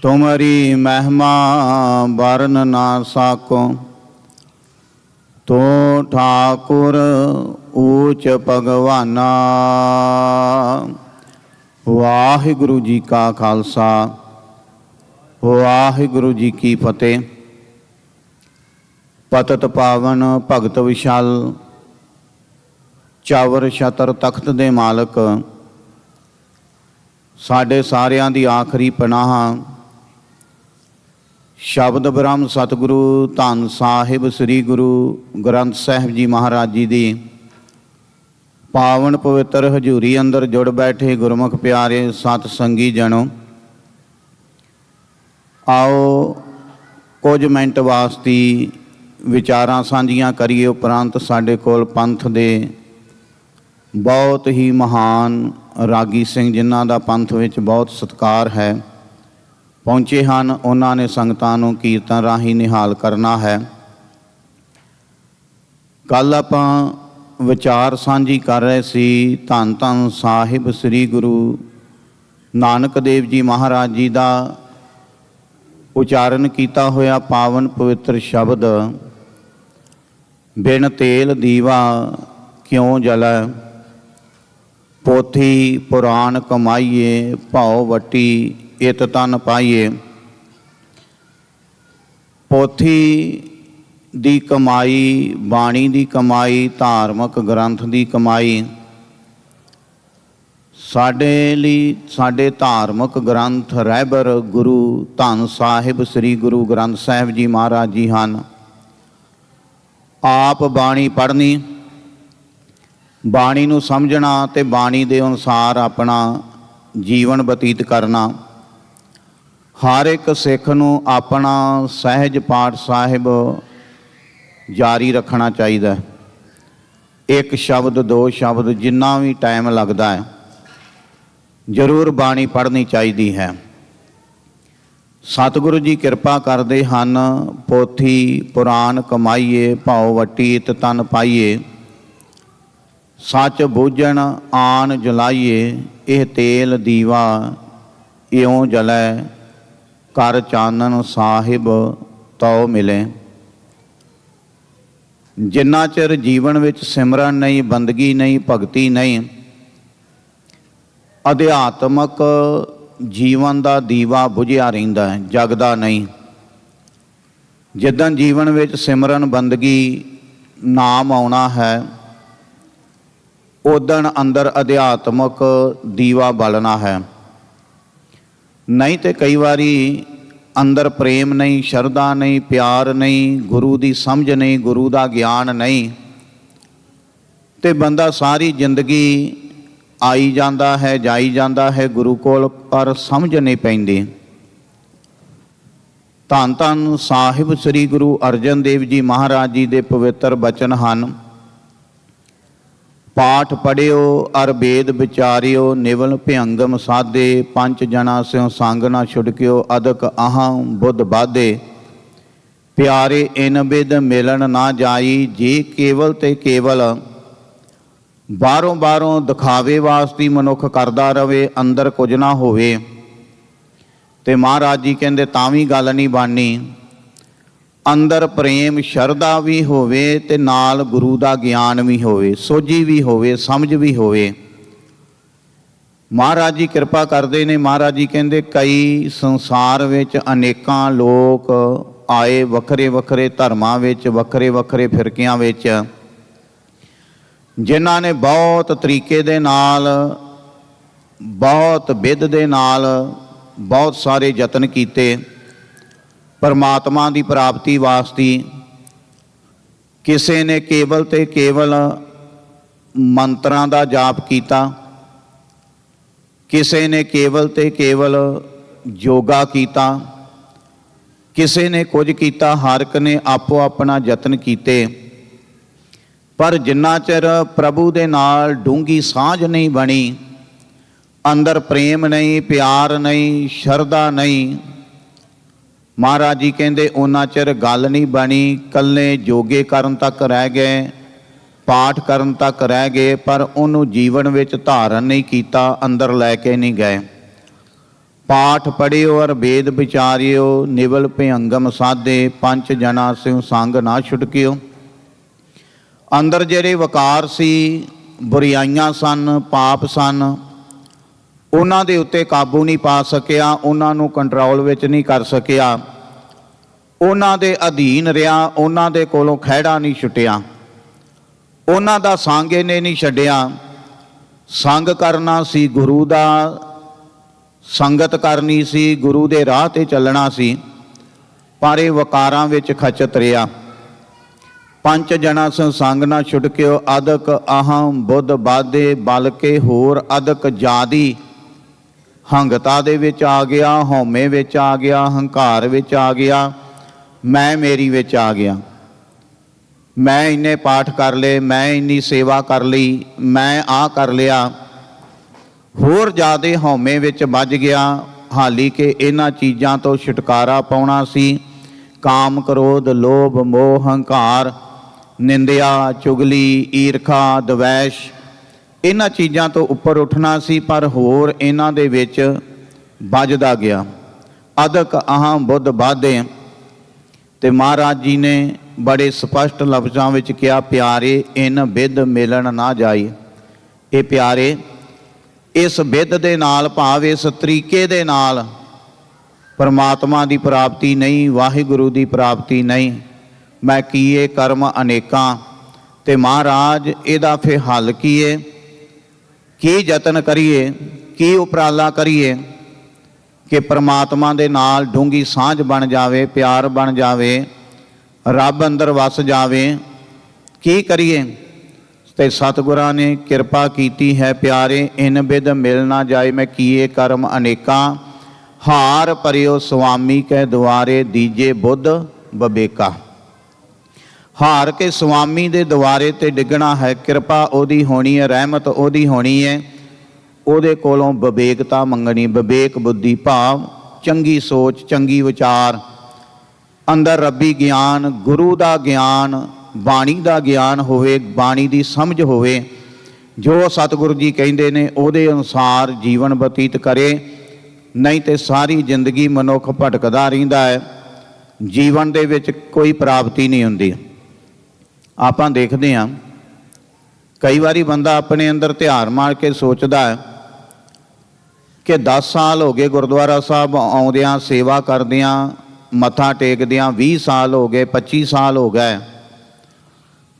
ਤੁਮਰੀ ਮਹਿਮਾ ਵਰਨ ਨਾ ਸਾਕੋ, ਤੋ ਠਾਕੁਰ ਊਚ ਭਗਵਾਨਾ। ਵਾਹਿਗੁਰੂ ਜੀ ਕਾ ਖਾਲਸਾ, ਵਾਹਿਗੁਰੂ ਜੀ ਕੀ ਫਤਿਹ। ਪਤਿਤ ਪਾਵਨ ਭਗਤ ਵਿਸ਼ਾਲ, ਚਾਵਰ ਛਤਰ ਤਖਤ ਦੇ ਮਾਲਕ, ਸਾਡੇ ਸਾਰਿਆਂ ਦੀ ਆਖਰੀ ਪਨਾਹ, ਸ਼ਬਦ ਬ੍ਰਹਮ ਸਤਿਗੁਰੂ ਧੰਨ ਸਾਹਿਬ ਸ੍ਰੀ ਗੁਰੂ ਗ੍ਰੰਥ ਸਾਹਿਬ ਜੀ ਮਹਾਰਾਜ ਜੀ ਦੀ ਪਾਵਨ ਪਵਿੱਤਰ ਹਜ਼ੂਰੀ ਅੰਦਰ ਜੁੜ ਬੈਠੇ ਗੁਰਮੁਖ ਪਿਆਰੇ ਸਤ ਸੰਗੀ ਜਣੋ, ਆਓ ਕੁਝ ਮਿੰਟ ਵਾਸਤੇ ਵਿਚਾਰਾਂ ਸਾਂਝੀਆਂ ਕਰੀਏ। ਉਪਰੰਤ ਸਾਡੇ ਕੋਲ ਪੰਥ ਦੇ ਬਹੁਤ ਹੀ ਮਹਾਨ ਰਾਗੀ ਸਿੰਘ, ਜਿਨ੍ਹਾਂ ਦਾ ਪੰਥ ਵਿੱਚ ਬਹੁਤ ਸਤਿਕਾਰ ਹੈ, ਪਹੁੰਚੇ ਹਨ। ਉਹਨਾਂ ਨੇ ਸੰਗਤਾਂ ਨੂੰ ਕੀਰਤਨ ਰਾਹੀਂ ਨਿਹਾਲ ਕਰਨਾ ਹੈ। ਕੱਲ੍ਹ ਆਪਾਂ ਵਿਚਾਰ ਸਾਂਝੀ ਕਰ ਰਹੇ ਸੀ ਧੰਨ ਧੰਨ ਸਾਹਿਬ ਸ੍ਰੀ ਗੁਰੂ ਨਾਨਕ ਦੇਵ ਜੀ ਮਹਾਰਾਜ ਜੀ ਦਾ ਉਚਾਰਨ ਕੀਤਾ ਹੋਇਆ ਪਾਵਨ ਪਵਿੱਤਰ ਸ਼ਬਦ, ਬਿਨ ਤੇਲ ਦੀਵਾ ਕਿਉਂ ਜਲੈ, ਪੋਥੀ ਪੁਰਾਣ ਕਮਾਈਏ, ਭਾਉ ਵੱਟੀ ਇਤ ਤਨ ਪਾਈਏ। ਪੋਥੀ ਦੀ ਕਮਾਈ, ਬਾਣੀ ਦੀ ਕਮਾਈ, ਧਾਰਮਿਕ ਗ੍ਰੰਥ ਦੀ ਕਮਾਈ, ਸਾਡੇ ਲਈ ਸਾਡੇ ਧਾਰਮਿਕ ਗ੍ਰੰਥ ਰਹਿਬਰ ਗੁਰੂ ਧੰਨ ਸਾਹਿਬ ਸ੍ਰੀ ਗੁਰੂ ਗ੍ਰੰਥ ਸਾਹਿਬ ਜੀ ਮਹਾਰਾਜ ਜੀ ਹਨ। ਆਪ ਬਾਣੀ ਪੜ੍ਹਨੀ, ਬਾਣੀ ਨੂੰ ਸਮਝਣਾ ਤੇ ਬਾਣੀ ਦੇ ਅਨੁਸਾਰ ਆਪਣਾ ਜੀਵਨ ਬਤੀਤ ਕਰਨਾ। ਹਰ ਇੱਕ ਸਿੱਖ ਨੂੰ ਆਪਣਾ ਸਹਿਜ ਪਾਠ ਸਾਹਿਬ ਜਾਰੀ ਰੱਖਣਾ ਚਾਹੀਦਾ ਹੈ। ਇੱਕ ਸ਼ਬਦ, ਦੋ ਸ਼ਬਦ, ਜਿੰਨਾ ਵੀ ਟਾਈਮ ਲੱਗਦਾ ਹੈ, ਜ਼ਰੂਰ ਬਾਣੀ ਪੜ੍ਹਨੀ ਚਾਹੀਦੀ ਹੈ। ਸਤਿਗੁਰੂ ਜੀ ਕਿਰਪਾ ਕਰਦੇ ਹਨ, ਪੋਥੀ ਪੁਰਾਣ ਕਮਾਈਏ, ਭਾਉ ਵੱਟੀ ਇਤ ਤਨ ਪਾਈਏ, ਸੱਚ ਬੂਝਣ ਆਨ ਜਲਾਈਏ, ਇਹ ਤੇਲ ਦੀਵਾ ਇਉਂ ਜਲੈ, ਕਰ ਚਾਨਣ ਸਾਹਿਬ ਤਉ ਮਿਲੇ। ਜਿੰਨਾ ਚਿਰ ਜੀਵਨ ਵਿੱਚ ਸਿਮਰਨ ਨਹੀਂ, ਬੰਦਗੀ ਨਹੀਂ, ਭਗਤੀ ਨਹੀਂ, ਅਧਿਆਤਮਕ ਜੀਵਨ ਦਾ ਦੀਵਾ ਬੁਝਿਆ ਰਹਿੰਦਾ ਹੈ, ਜਗਦਾ ਨਹੀਂ। ਜਿੱਦਣ ਜੀਵਨ ਵਿੱਚ ਸਿਮਰਨ ਬੰਦਗੀ ਨਾਮ ਆਉਣਾ ਹੈ, ਉਦਣ ਅੰਦਰ ਅਧਿਆਤਮਕ ਦੀਵਾ ਬਲਣਾ ਹੈ। ਨਹੀਂ ਤੇ ਕਈ ਵਾਰੀ ਅੰਦਰ ਪ੍ਰੇਮ ਨਹੀਂ, ਸ਼ਰਧਾ ਨਹੀਂ, ਪਿਆਰ ਨਹੀਂ, ਗੁਰੂ ਦੀ ਸਮਝ ਨਹੀਂ, ਗੁਰੂ ਦਾ ਗਿਆਨ ਨਹੀਂ, ਤੇ ਬੰਦਾ ਸਾਰੀ ਜ਼ਿੰਦਗੀ ਆਈ ਜਾਂਦਾ ਹੈ, ਜਾਈ ਜਾਂਦਾ ਹੈ ਗੁਰੂ ਕੋਲ, ਪਰ ਸਮਝ ਨਹੀਂ ਪੈਂਦੀ। ਧੰਨ ਧੰਨ ਸਾਹਿਬ ਸ੍ਰੀ ਗੁਰੂ ਅਰਜਨ ਦੇਵ ਜੀ ਮਹਾਰਾਜ ਜੀ ਦੇ ਪਵਿੱਤਰ ਬਚਨ ਹਨ, ਪਾਠ ਪੜਿਓ ਅਰ ਵੇਦ ਵਿਚਾਰਿਓ ਨਿਵਲ ਭਿਅੰਗਮ ਸਾਧੇ ਪੰਜ ਜਣਾ ਸਿਉ ਸੰਗ ਨਾ ਛੁਡਕਿਓ ਅਦਕ ਅਹੰ ਬੁੱਧ ਬਾਧੇ ਪਿਆਰੇ ਇਨ ਬਿਦ ਮਿਲਣ ਨਾ ਜਾਈ ਜੇ ਕੇਵਲ ਤੇ ਕੇਵਲ ਬਾਹਰੋਂ ਬਾਹਰੋਂ ਦਿਖਾਵੇ ਵਾਸਤੇ ਮਨੁੱਖ ਕਰਦਾ ਰਵੇ ਅੰਦਰ ਕੁਝ ਨਾ ਹੋਵੇ ਤੇ ਮਹਾਰਾਜ ਜੀ ਕਹਿੰਦੇ ਤਾਂ ਵੀ ਗੱਲ ਨਹੀਂ ਬਣਨੀ। ਅੰਦਰ ਪ੍ਰੇਮ ਸ਼ਰਧਾ ਵੀ ਹੋਵੇ ਤੇ ਨਾਲ ਗੁਰੂ ਦਾ ਗਿਆਨ ਵੀ ਹੋਵੇ, ਸੋਝੀ ਵੀ ਹੋਵੇ, ਸਮਝ ਵੀ ਹੋਵੇ। ਮਹਾਰਾਜ ਜੀ ਕਿਰਪਾ ਕਰਦੇ ਨੇ। ਮਹਾਰਾਜ ਜੀ ਕਹਿੰਦੇ ਕਈ ਸੰਸਾਰ ਵਿੱਚ ਅਨੇਕਾਂ ਲੋਕ ਆਏ, ਵੱਖਰੇ ਵੱਖਰੇ ਧਰਮਾਂ ਵਿੱਚ, ਵੱਖਰੇ ਵੱਖਰੇ ਫਿਰਕਿਆਂ ਵਿੱਚ, ਜਿਨ੍ਹਾਂ ਨੇ ਬਹੁਤ ਤਰੀਕੇ ਦੇ ਨਾਲ, ਬਹੁਤ ਵਿਧ ਦੇ ਨਾਲ ਬਹੁਤ ਸਾਰੇ ਯਤਨ ਕੀਤੇ ਪਰਮਾਤਮਾ ਦੀ ਪ੍ਰਾਪਤੀ ਵਾਸਤੇ। ਕਿਸੇ ਨੇ ਕੇਵਲ ਤੇ ਕੇਵਲ ਮੰਤਰਾਂ ਦਾ ਜਾਪ ਕੀਤਾ, ਕਿਸੇ ਨੇ ਕੇਵਲ ਤੇ ਕੇਵਲ ਯੋਗਾ ਕੀਤਾ, ਕਿਸੇ ਨੇ ਕੁਝ ਕੀਤਾ। ਹਰ ਇੱਕ ਨੇ ਆਪੋ ਆਪਣਾ ਯਤਨ ਕੀਤੇ, ਪਰ ਜਿੰਨਾ ਚਿਰ ਪ੍ਰਭੂ ਦੇ ਨਾਲ ਡੂੰਘੀ ਸਾਂਝ ਨਹੀਂ ਬਣੀ, ਅੰਦਰ ਪ੍ਰੇਮ ਨਹੀਂ, ਪਿਆਰ ਨਹੀਂ, ਸ਼ਰਧਾ ਨਹੀਂ, ਮਹਾਰਾਜ ਜੀ ਕਹਿੰਦੇ ਉਹਨਾਂ ਚਿਰ ਗੱਲ ਨਹੀਂ ਬਣੀ। ਇਕੱਲੇ ਯੋਗੇ ਕਰਨ ਤੱਕ ਰਹਿ ਗਏ, ਪਾਠ ਕਰਨ ਤੱਕ ਰਹਿ ਗਏ, ਪਰ ਉਹਨੂੰ ਜੀਵਨ ਵਿੱਚ ਧਾਰਨ ਨਹੀਂ ਕੀਤਾ, ਅੰਦਰ ਲੈ ਕੇ ਨਹੀਂ ਗਏ। ਪਾਠ ਪੜਿਓ ਅਰ ਵੇਦ ਵਿਚਾਰਿਓ ਨਿਵਲ ਭਿਅੰਗਮ ਸਾਧੇ ਪੰਜ ਜਣਾ ਸਿਉ ਸੰਗ ਨਾ ਛੁਡਕਿਓ। ਅੰਦਰ ਜਿਹੜੇ ਵਕਾਰ ਸੀ, ਬੁਰਾਈਆਂ ਸਨ, ਪਾਪ ਸਨ, ਉਹਨਾਂ ਦੇ ਉੱਤੇ ਕਾਬੂ ਨਹੀਂ ਪਾ ਸਕਿਆ, ਉਹਨਾਂ ਨੂੰ ਕੰਟਰੋਲ ਵਿੱਚ ਨਹੀਂ ਕਰ ਸਕਿਆ, ਉਹਨਾਂ ਦੇ ਅਧੀਨ ਰਿਹਾ, ਉਹਨਾਂ ਦੇ ਕੋਲੋਂ ਖਹਿੜਾ ਨਹੀਂ ਛੁੱਟਿਆ, ਉਹਨਾਂ ਦਾ ਸੰਗ ਇਹਨੇ ਨਹੀਂ ਛੱਡਿਆ। ਸੰਗ ਕਰਨਾ ਸੀ ਗੁਰੂ ਦਾ, ਸੰਗਤ ਕਰਨੀ ਸੀ, ਗੁਰੂ ਦੇ ਰਾਹ ਤੇ ਚੱਲਣਾ ਸੀ, ਪਰ ਇਹ ਵਕਾਰਾਂ ਵਿੱਚ ਖਚਤ ਰਿਹਾ। ਪੰਜ ਜਣਾ ਸਿਉ ਸੰਗ ਨਾ ਛੁਡਕਿਓ ਅਦਕ ਅਹੰ ਬੁੱਧ ਬਾਧੇ ਬਲਕੇ ਹੋਰ ਅਦਕ ਜਾਦੀ। ਹੰਗਤਾ ਦੇ ਵਿੱਚ ਆ ਗਿਆ, ਹਉਮੈ ਵਿੱਚ ਆ ਗਿਆ, ਹੰਕਾਰ ਵਿੱਚ ਆ ਗਿਆ, ਮੈਂ ਮੇਰੀ ਵਿੱਚ ਆ ਗਿਆ। ਮੈਂ ਇੰਨੇ ਪਾਠ ਕਰ ਲਏ, ਮੈਂ ਇੰਨੀ ਸੇਵਾ ਕਰ ਲਈ, ਮੈਂ ਆਹ ਕਰ ਲਿਆ, ਹੋਰ ਜ਼ਿਆਦੇ ਹਉਮੈ ਵਿੱਚ ਵੱਜ ਗਿਆ। ਹਾਲੀ ਕਿ ਇਹਨਾਂ ਚੀਜ਼ਾਂ ਤੋਂ ਛੁਟਕਾਰਾ ਪਾਉਣਾ ਸੀ। ਕਾਮ, ਕ੍ਰੋਧ, ਲੋਭ, ਮੋਹ, ਹੰਕਾਰ, ਨਿੰਦਿਆ, ਚੁਗਲੀ, ਈਰਖਾ, ਦਵੈਸ਼, ਇਹਨਾਂ ਚੀਜ਼ਾਂ ਤੋਂ ਉੱਪਰ ਉੱਠਣਾ ਸੀ, ਪਰ ਹੋਰ ਇਹਨਾਂ ਦੇ ਵਿੱਚ ਵੱਜਦਾ ਗਿਆ। ਅਦਕ ਅਹੰ ਬੁੱਧ ਬਾਧੇ। ਤੇ ਮਹਾਰਾਜ ਜੀ ਨੇ ਬੜੇ ਸਪਸ਼ਟ ਲਫ਼ਜ਼ਾਂ ਵਿੱਚ ਕਿਹਾ, ਪਿਆਰੇ ਇਨ ਬਿਧ ਮਿਲਣ ਨਾ ਜਾਈ। ਇਹ ਪਿਆਰੇ, ਇਸ ਬਿਧ ਦੇ ਨਾਲ, ਭਾਵ ਇਸ ਤਰੀਕੇ ਦੇ ਨਾਲ ਪਰਮਾਤਮਾ ਦੀ ਪ੍ਰਾਪਤੀ ਨਹੀਂ, ਵਾਹਿਗੁਰੂ ਦੀ ਪ੍ਰਾਪਤੀ ਨਹੀਂ। ਮੈਂ ਕੀਏ ਕਰਮ ਅਨੇਕਾਂ। ਤੇ ਮਹਾਰਾਜ ਇਹਦਾ ਫਿਰ ਹੱਲ ਕੀ ਹੈ? ਕੀ ਯਤਨ ਕਰੀਏ, ਕੀ ਉਪਰਾਲਾ ਕਰੀਏ ਕਿ ਪਰਮਾਤਮਾ ਦੇ ਨਾਲ ਡੂੰਘੀ ਸਾਂਝ ਬਣ ਜਾਵੇ, ਪਿਆਰ ਬਣ ਜਾਵੇ, ਰੱਬ ਅੰਦਰ ਵਸ ਜਾਵੇ। ਕੀ ਕਰੀਏ? ਤੇ ਸਤਿਗੁਰਾਂ ਨੇ ਕਿਰਪਾ ਕੀਤੀ ਹੈ। ਪਿਆਰੇ ਇਨ ਬਿਧ ਮਿਲ ਨਾ ਜਾਏ, ਮੈਂ ਕੀਏ ਕਰਮ ਅਨੇਕਾਂ, ਹਾਰ ਭਰਿਓ ਸੁਆਮੀ ਕੈ ਦੁਆਰੇ ਦੀਜੇ ਬੁੱਧ ਬਬੇਕਾ। ਹਾਰ ਕੇ ਸੁਆਮੀ ਦੇ ਦੁਆਰੇ ਤੇ ਡਿੱਗਣਾ ਹੈ। ਕਿਰਪਾ ਉਹਦੀ ਹੋਣੀ ਹੈ, ਰਹਿਮਤ ਉਹਦੀ ਹੋਣੀ ਹੈ, ਉਹਦੇ ਕੋਲੋਂ ਵਿਵੇਕਤਾ ਮੰਗਣੀ। ਵਿਵੇਕ ਬੁੱਧੀ ਭਾਵ ਚੰਗੀ ਸੋਚ, ਚੰਗੀ ਵਿਚਾਰ, ਅੰਦਰ ਰੱਬੀ ਗਿਆਨ, ਗੁਰੂ ਦਾ ਗਿਆਨ, ਬਾਣੀ ਦਾ ਗਿਆਨ ਹੋਵੇ, ਬਾਣੀ ਦੀ ਸਮਝ ਹੋਵੇ। ਜੋ ਸਤਿਗੁਰੂ ਜੀ ਕਹਿੰਦੇ ਨੇ ਉਹਦੇ ਅਨੁਸਾਰ ਜੀਵਨ ਬਤੀਤ ਕਰੇ। ਨਹੀਂ ਤੇ ਸਾਰੀ ਜ਼ਿੰਦਗੀ ਮਨੁੱਖ ਭਟਕਦਾ ਰਹਿੰਦਾ ਹੈ, ਜੀਵਨ ਦੇ ਵਿੱਚ ਕੋਈ ਪ੍ਰਾਪਤੀ ਨਹੀਂ ਹੁੰਦੀ। ਆਪਾਂ ਦੇਖਦੇ ਹਾਂ ਕਈ ਵਾਰੀ ਬੰਦਾ ਆਪਣੇ ਅੰਦਰ ਧਿਆਨ ਮਾਰ ਕੇ ਸੋਚਦਾ ਹੈ ਕਿ 10 ਸਾਲ ਹੋ ਗਏ ਗੁਰਦੁਆਰਾ ਸਾਹਿਬ ਆਉਂਦਿਆਂ, ਸੇਵਾ ਕਰਦਿਆਂ, ਮੱਥਾ ਟੇਕਦਿਆਂ, 20 ਸਾਲ ਹੋ ਗਏ, 25 ਸਾਲ ਹੋ ਗਏ,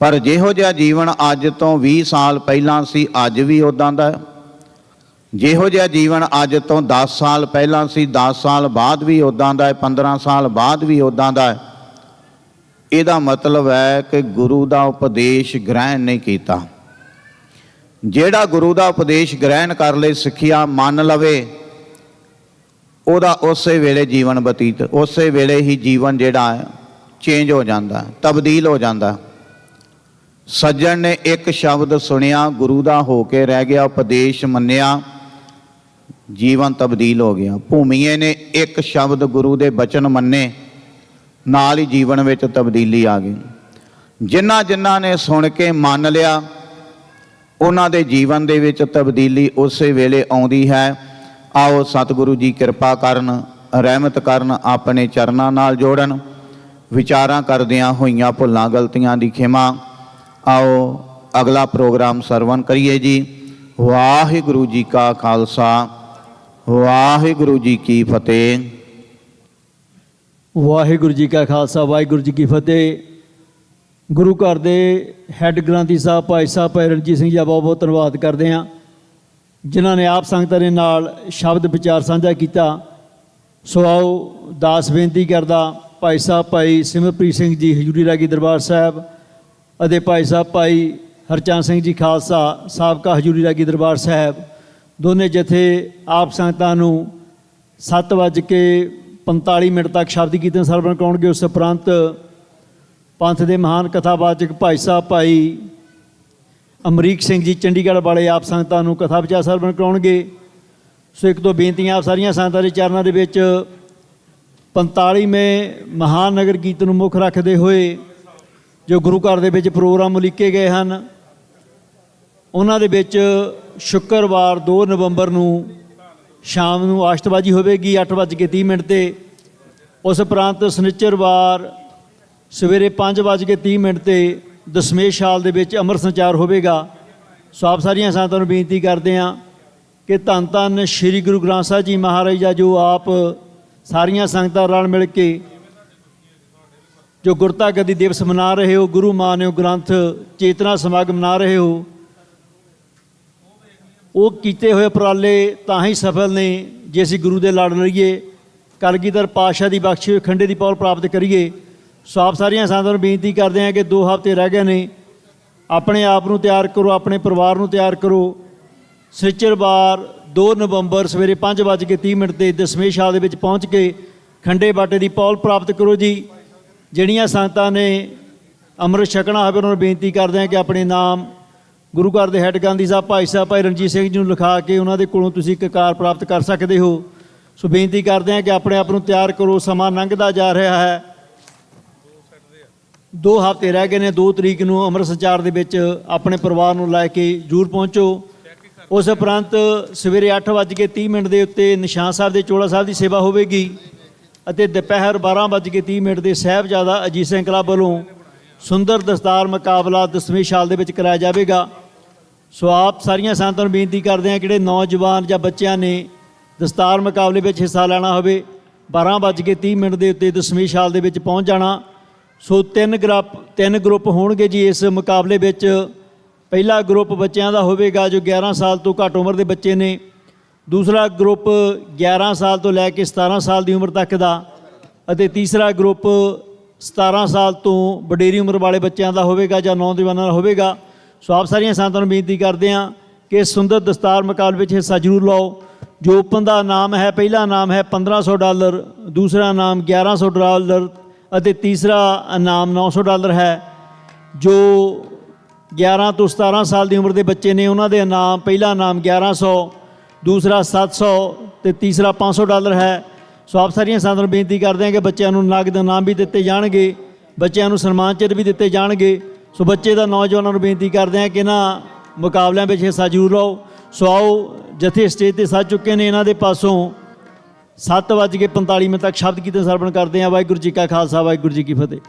ਪਰ ਜਿਹੋ ਜਿਹਾ ਜੀਵਨ ਅੱਜ ਤੋਂ 20 ਸਾਲ ਪਹਿਲਾਂ ਸੀ, ਅੱਜ ਵੀ ਉੱਦਾਂ ਦਾ। ਜਿਹੋ ਜਿਹਾ ਜੀਵਨ ਅੱਜ ਤੋਂ 10 ਸਾਲ ਪਹਿਲਾਂ ਸੀ, 10 ਸਾਲ ਬਾਅਦ ਵੀ ਉੱਦਾਂ ਦਾ ਹੈ, 15 ਸਾਲ ਬਾਅਦ ਵੀ ਉੱਦਾਂ ਦਾ ਹੈ। ਇਹਦਾ ਮਤਲਬ ਹੈ ਕਿ ਗੁਰੂ ਦਾ ਉਪਦੇਸ਼ ਗ੍ਰਹਿਣ ਨਹੀਂ ਕੀਤਾ। ਜਿਹੜਾ ਗੁਰੂ ਦਾ ਉਪਦੇਸ਼ ਗ੍ਰਹਿਣ ਕਰ ਲੇ, ਸਿੱਖਿਆ ਮੰਨ ਲਵੇ, ਉਹਦਾ ਉਸੇ ਵੇਲੇ ਜੀਵਨ ਬਤੀਤ, ਉਸੇ ਵੇਲੇ ਹੀ ਜੀਵਨ ਜਿਹੜਾ ਹੈ ਚੇਂਜ ਹੋ ਜਾਂਦਾ, ਤਬਦੀਲ ਹੋ ਜਾਂਦਾ। ਸੱਜਣ ਨੇ ਇੱਕ ਸ਼ਬਦ ਸੁਣਿਆ, ਗੁਰੂ ਦਾ ਹੋ ਕੇ ਰਹਿ ਗਿਆ, ਉਪਦੇਸ਼ ਮੰਨਿਆ, ਜੀਵਨ ਤਬਦੀਲ ਹੋ ਗਿਆ। ਭੂਮੀਏ ਨੇ ਇੱਕ ਸ਼ਬਦ ਗੁਰੂ ਦੇ ਬਚਨ ਮੰਨੇ, ਨਾਲ ਹੀ ਜੀਵਨ ਵਿੱਚ ਤਬਦੀਲੀ ਆ ਗਈ। ਜਿਨ੍ਹਾਂ ਨੇ ਸੁਣ ਕੇ ਮੰਨ ਲਿਆ, ਉਹਨਾਂ ਦੇ ਜੀਵਨ ਦੇ ਵਿੱਚ ਤਬਦੀਲੀ ਉਸੇ ਵੇਲੇ ਆਉਂਦੀ ਹੈ। ਆਓ ਸਤਿਗੁਰੂ ਜੀ ਕਿਰਪਾ ਕਰਨ, ਰਹਿਮਤ ਕਰਨ, ਆਪਣੇ ਚਰਨਾਂ ਨਾਲ ਜੋੜਨ, ਵਿਚਾਰਾਂ ਕਰਦਿਆਂ ਹੋਈਆਂ ਭੁੱਲਾਂ ਗਲਤੀਆਂ ਦੀ ਖਿਮਾ। ਆਓ ਅਗਲਾ ਪ੍ਰੋਗਰਾਮ ਸਰਵਣ ਕਰੀਏ ਜੀ। ਵਾਹਿਗੁਰੂ ਜੀ ਕਾ ਖਾਲਸਾ, ਵਾਹਿਗੁਰੂ ਜੀ ਕੀ ਫਤਿਹ। ਵਾਹਿਗੁਰੂ ਜੀ ਕਾ ਖਾਲਸਾ, ਵਾਹਿਗੁਰੂ ਜੀ ਕੀ ਫਤਿਹ। ਗੁਰੂ ਘਰ ਦੇ ਹੈੱਡ ਗ੍ਰੰਥੀ ਸਾਹਿਬ ਭਾਈ ਸਾਹਿਬ ਭਾਈ ਰਣਜੀਤ ਸਿੰਘ ਜੀ ਦਾ ਬਹੁਤ ਬਹੁਤ ਧੰਨਵਾਦ ਕਰਦੇ ਹਾਂ, ਜਿਨ੍ਹਾਂ ਨੇ ਆਪ ਸੰਗਤਾਂ ਦੇ ਨਾਲ ਸ਼ਬਦ ਵਿਚਾਰ ਸਾਂਝਾ ਕੀਤਾ। ਸੋ ਆਓ ਦਾਸ ਬੇਨਤੀ ਕਰਦਾ ਭਾਈ ਸਾਹਿਬ ਭਾਈ ਸਿਮਰਪ੍ਰੀਤ ਸਿੰਘ ਜੀ ਹਜ਼ੂਰੀ ਰਾਗੀ ਦਰਬਾਰ ਸਾਹਿਬ ਅਤੇ ਭਾਈ ਸਾਹਿਬ ਭਾਈ ਹਰਚੰਦ ਸਿੰਘ ਜੀ ਖਾਲਸਾ ਸਾਬਕਾ ਹਜ਼ੂਰੀ ਰਾਗੀ ਦਰਬਾਰ ਸਾਹਿਬ, ਦੋਨੇ ਜਥੇ ਆਪ ਸੰਗਤਾਂ ਨੂੰ 7:45 ਤੱਕ ਸ਼ਬਦ ਕੀਰਤਨ ਸਰਵਣ ਕਰਾਉਣਗੇ। ਉਸ ਉਪਰੰਤ ਪੰਥ ਦੇ ਮਹਾਨ ਕਥਾਵਾਚਕ ਭਾਈ ਸਾਹਿਬ ਭਾਈ ਅਮਰੀਕ ਸਿੰਘ ਜੀ ਚੰਡੀਗੜ੍ਹ ਵਾਲੇ ਆਪ ਸੰਗਤਾਂ ਨੂੰ ਕਥਾ ਵਿਚਾਰ ਸਰਵਣ ਕਰਾਉਣਗੇ। ਸੋ ਇੱਕ ਦੋ ਬੇਨਤੀਆਂ ਆਪ ਸਾਰੀਆਂ ਸੰਗਤਾਂ ਦੇ ਚਰਨਾਂ ਦੇ ਵਿੱਚ। 45ਵੇਂ ਮਹਾਨ ਨਗਰ ਕੀਰਤਨ ਨੂੰ ਮੁੱਖ ਰੱਖਦੇ ਹੋਏ ਜੋ ਗੁਰੂ ਘਰ ਦੇ ਵਿੱਚ ਪ੍ਰੋਗਰਾਮ ਉਲੀਕੇ ਗਏ ਹਨ, ਉਹਨਾਂ ਦੇ ਵਿੱਚ ਸ਼ੁੱਕਰਵਾਰ 2 ਨਵੰਬਰ ਨੂੰ ਸ਼ਾਮ ਨੂੰ ਆਸ਼ਤਬਾਜ਼ੀ ਹੋਵੇਗੀ 8:30 'ਤੇ। ਉਸ ਉਪਰੰਤ ਸ਼ਨਿਚਰਵਾਰ ਸਵੇਰੇ 5:30 'ਤੇ ਦਸਮੇਸ਼ ਹਾਲ ਦੇ ਵਿੱਚ ਅੰਮ੍ਰਿਤ ਸੰਚਾਰ ਹੋਵੇਗਾ। ਸੋ ਆਪ ਸਾਰੀਆਂ ਸੰਗਤਾਂ ਨੂੰ ਬੇਨਤੀ ਕਰਦੇ ਹਾਂ ਕਿ ਧੰਨ ਧੰਨ ਸ਼੍ਰੀ ਗੁਰੂ ਗ੍ਰੰਥ ਸਾਹਿਬ ਜੀ ਮਹਾਰਾਜ ਦਾ ਜੋ ਆਪ ਸਾਰੀਆਂ ਸੰਗਤਾਂ ਰਲ ਮਿਲ ਕੇ ਜੋ ਗੁਰਤਾ ਗੱਦੀ ਦਿਵਸ ਮਨਾ ਰਹੇ ਹੋ, ਗੁਰੂ ਮਾਨਿਓ ਗ੍ਰੰਥ ਚੇਤਨਾ ਸਮਾਗਮ ਮਨਾ ਰਹੇ ਹੋ, ਉਹ ਕੀਤੇ ਹੋਏ ਉਪਰਾਲੇ ਤਾਂ ਹੀ ਸਫਲ ਨੇ ਜੇ ਅਸੀਂ ਗੁਰੂ ਦੇ ਲੜ ਲਈਏ, ਕਲਗੀਧਰ ਪਾਤਸ਼ਾਹ ਦੀ ਬਖਸ਼ੀ ਹੋਈ ਖੰਡੇ ਦੀ ਪੌਲ ਪ੍ਰਾਪਤ ਕਰੀਏ। ਸੋ ਆਪ ਸਾਰੀਆਂ ਸੰਗਤਾਂ ਨੂੰ ਬੇਨਤੀ ਕਰਦੇ ਹਾਂ ਕਿ 2 ਹਫ਼ਤੇ ਰਹਿ ਗਏ ਨੇ, ਆਪਣੇ ਆਪ ਨੂੰ ਤਿਆਰ ਕਰੋ, ਆਪਣੇ ਪਰਿਵਾਰ ਨੂੰ ਤਿਆਰ ਕਰੋ। ਸ਼ਨੀਚਰਵਾਰ 2 ਨਵੰਬਰ ਸਵੇਰੇ 5:30 'ਤੇ ਦਸਮੇਸ਼ ਹਾਲ ਦੇ ਵਿੱਚ ਪਹੁੰਚ ਕੇ ਖੰਡੇ ਬਾਟੇ ਦੀ ਪੌਲ ਪ੍ਰਾਪਤ ਕਰੋ ਜੀ। ਜਿਹੜੀਆਂ ਸੰਗਤਾਂ ਨੇ ਅੰਮ੍ਰਿਤ ਛਕਣਾ ਹੋਵੇ ਉਹਨਾਂ ਨੂੰ ਬੇਨਤੀ ਕਰਦੇ ਹਾਂ ਕਿ ਆਪਣੇ ਨਾਮ ਗੁਰੂ ਘਰ ਦੇ ਹੈੱਡ ਗ੍ਰੰਥੀ ਸਾਹਿਬ ਭਾਈ ਸਾਹਿਬ ਭਾਈ ਰਣਜੀਤ ਸਿੰਘ ਜੀ ਨੂੰ ਲਿਖਾ ਕੇ ਉਹਨਾਂ ਦੇ ਕੋਲੋਂ ਤੁਸੀਂ ਕਕਾਰ ਪ੍ਰਾਪਤ ਕਰ ਸਕਦੇ ਹੋ। ਸੋ ਬੇਨਤੀ ਕਰਦੇ ਹਾਂ ਕਿ ਆਪਣੇ ਆਪ ਨੂੰ ਤਿਆਰ ਕਰੋ, ਸਮਾਂ ਲੰਘਦਾ ਜਾ ਰਿਹਾ ਹੈ, 2 ਹਫ਼ਤੇ ਰਹਿ ਗਏ ਨੇ। 2 ਤਰੀਕ ਨੂੰ ਅੰਮ੍ਰਿਤ ਸੰਚਾਰ ਦੇ ਵਿੱਚ ਆਪਣੇ ਪਰਿਵਾਰ ਨੂੰ ਲੈ ਕੇ ਜ਼ਰੂਰ ਪਹੁੰਚੋ। ਉਸ ਉਪਰੰਤ ਸਵੇਰੇ 8:30 ਦੇ ਉੱਤੇ ਨਿਸ਼ਾਨ ਸਾਹਿਬ ਦੇ ਚੋਲਾ ਸਾਹਿਬ ਦੀ ਸੇਵਾ ਹੋਵੇਗੀ ਅਤੇ ਦੁਪਹਿਰ 12:30 ਦੇ ਸਾਹਿਬਜ਼ਾਦਾ ਅਜੀਤ ਸਿੰਘ ਕਲੱਬ ਵੱਲੋਂ ਸੁੰਦਰ ਦਸਤਾਰ ਮੁਕਾਬਲਾ ਦਸਮੇਸ਼ ਹਾਲ ਦੇ ਵਿੱਚ ਕਰਾਇਆ ਜਾਵੇਗਾ। ਸੋ ਆਪ ਸਾਰੀਆਂ ਸੰਗਤਾਂ ਨੂੰ ਬੇਨਤੀ ਕਰਦੇ ਹਾਂ ਜਿਹੜੇ ਨੌਜਵਾਨ ਜਾਂ ਬੱਚਿਆਂ ਨੇ ਦਸਤਾਰ ਮੁਕਾਬਲੇ ਵਿੱਚ ਹਿੱਸਾ ਲੈਣਾ ਹੋਵੇ 12:30 ਦੇ ਉੱਤੇ ਦਸਮੇਸ਼ ਹਾਲ ਦੇ ਵਿੱਚ ਪਹੁੰਚ ਜਾਣਾ। ਸੋ 3 ਗਰੁੱਪ ਹੋਣਗੇ ਜੀ ਇਸ ਮੁਕਾਬਲੇ ਵਿੱਚ। ਪਹਿਲਾ ਗਰੁੱਪ ਬੱਚਿਆਂ ਦਾ ਹੋਵੇਗਾ ਜੋ 11 ਸਾਲ ਤੋਂ ਘੱਟ ਉਮਰ ਦੇ ਬੱਚੇ ਨੇ, ਦੂਸਰਾ ਗਰੁੱਪ 11 ਸਾਲ ਤੋਂ ਲੈ ਕੇ 17 ਸਾਲ ਦੀ ਉਮਰ ਤੱਕ ਦਾ, ਅਤੇ ਤੀਸਰਾ ਗਰੁੱਪ 17 ਸਾਲ ਤੋਂ ਵਡੇਰੀ ਉਮਰ ਵਾਲੇ ਬੱਚਿਆਂ ਦਾ ਹੋਵੇਗਾ ਜਾਂ ਨੌਜਵਾਨਾਂ ਦਾ ਹੋਵੇਗਾ। ਸੋ ਆਪ ਸਾਰੀਆਂ ਸੰਗਤਾਂ ਨੂੰ ਬੇਨਤੀ ਕਰਦੇ ਹਾਂ ਕਿ ਸੁੰਦਰ ਦਸਤਾਰ ਮੁਕਾਬਲੇ ਵਿੱਚ ਹਿੱਸਾ ਜ਼ਰੂਰ ਲਓ। ਜੋ ਓਪਨ ਦਾ ਇਨਾਮ ਹੈ, ਪਹਿਲਾ ਇਨਾਮ ਹੈ $1500, ਦੂਸਰਾ ਇਨਾਮ $1100 ਅਤੇ ਤੀਸਰਾ ਇਨਾਮ $900 ਹੈ। ਜੋ 11 ਤੋਂ 17 ਸਾਲ ਦੀ ਉਮਰ ਦੇ ਬੱਚੇ ਨੇ ਉਹਨਾਂ ਦੇ ਇਨਾਮ, ਪਹਿਲਾ ਇਨਾਮ $1100, ਦੂਸਰਾ $700 ਅਤੇ ਤੀਸਰਾ $500 ਹੈ। ਸੋ ਆਪ ਸਾਰੀਆਂ ਸੰਗਤਾਂ ਨੂੰ ਬੇਨਤੀ ਕਰਦੇ ਹਾਂ ਕਿ ਬੱਚਿਆਂ ਨੂੰ ਨਗਦ ਇਨਾਮ ਵੀ ਦਿੱਤੇ ਜਾਣਗੇ, ਬੱਚਿਆਂ ਨੂੰ ਸਨਮਾਨ ਚਿੰਨ੍ਹ ਵੀ ਦਿੱਤੇ ਜਾਣਗੇ। ਸੋ ਬੱਚੇ ਦਾ ਨੌਜਵਾਨਾਂ ਨੂੰ ਬੇਨਤੀ ਕਰਦੇ ਹਾਂ ਕਿ ਇਹਨਾਂ ਮੁਕਾਬਲਿਆਂ ਵਿੱਚ ਹਿੱਸਾ ਜ਼ਰੂਰ ਲਓ। ਸੋ ਆਓ ਜਥੇ ਸਟੇਜ 'ਤੇ ਸੱਜ ਚੁੱਕੇ ਨੇ, ਇਹਨਾਂ ਦੇ ਪਾਸੋਂ 7:45 ਤੱਕ ਸ਼ਬਦ ਕੀਰਤਨ ਸਰਵਣ ਕਰਦੇ ਹਾਂ। ਵਾਹਿਗੁਰੂ ਜੀ ਕਾ ਖਾਲਸਾ, ਵਾਹਿਗੁਰੂ ਜੀ ਕੀ ਫਤਿਹ।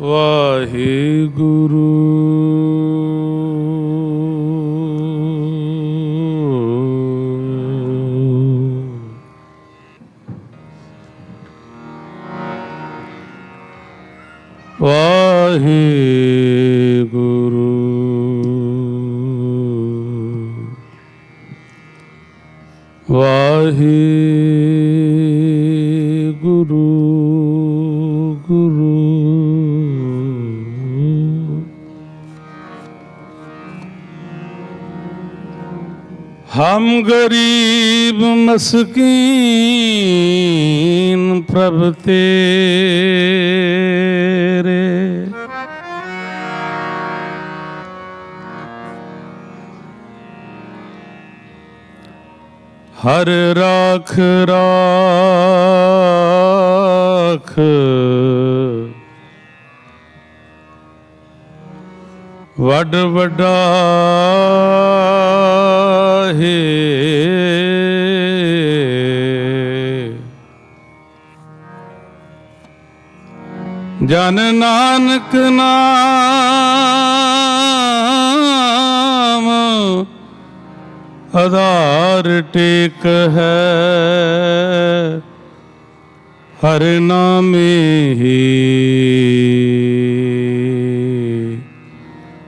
ਵਾਹਿਗੁਰੂ। ਵਾਹਿਗੁਰੂ। ਵਾਹਿਗੁਰੂ ਗੁਰੂ। हम गरीब मस्कीन प्रभ तेरे, हर राख राख वड वडा है। जन नानक नाम आधार टेक है, हर नामे ही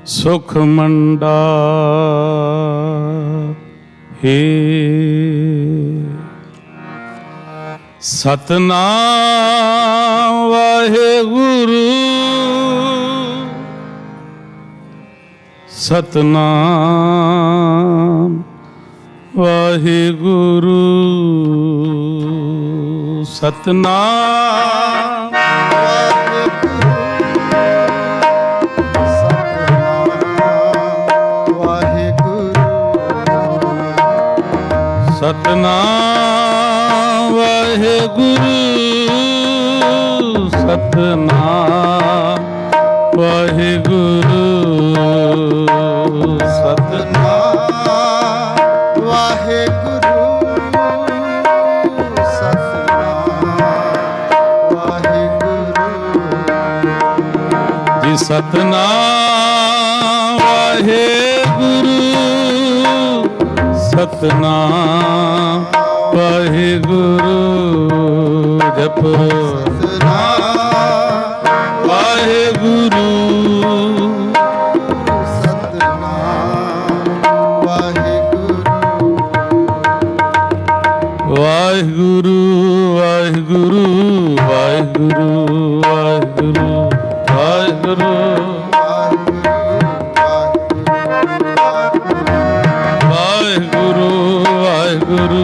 सुख मंडा हे। सतनाम वाहेगुरु, सतनाम वाहेगुरु, सतनाम सतनाम वाहेगुरु, सतनाम वाहेगुरु, सतनाम वाहेगुरु, सतनाम वाहेगुरु जी। सतनाम वाहेगुरु, सतनाम वाहेगुरु जप। सतनाम वाहेगुरु, सतनाम वाहेगुरु, वाहेगुरु वाहेगुरु वाहेगुरु वाहेगुरु वाहेगुरु वाहेगुरु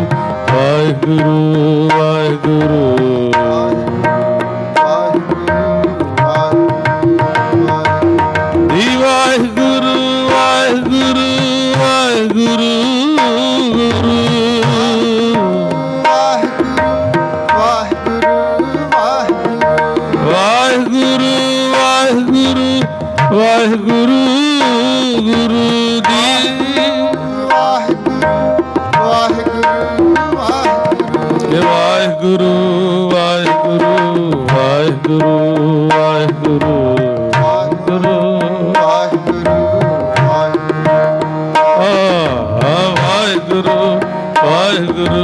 वाहेगुरु वाहेगुरु। जी वाहेगुरु वाहेगुरु वाहेगुरु गुरु। वाहेगुरु वाहेगुरु वाहेगुरु गुरु जी। वाहेगुरु वाहेगुरु वाहेगुरु वाहेगुरु वाहेगुरु वाहेगुरु वाहेगुरु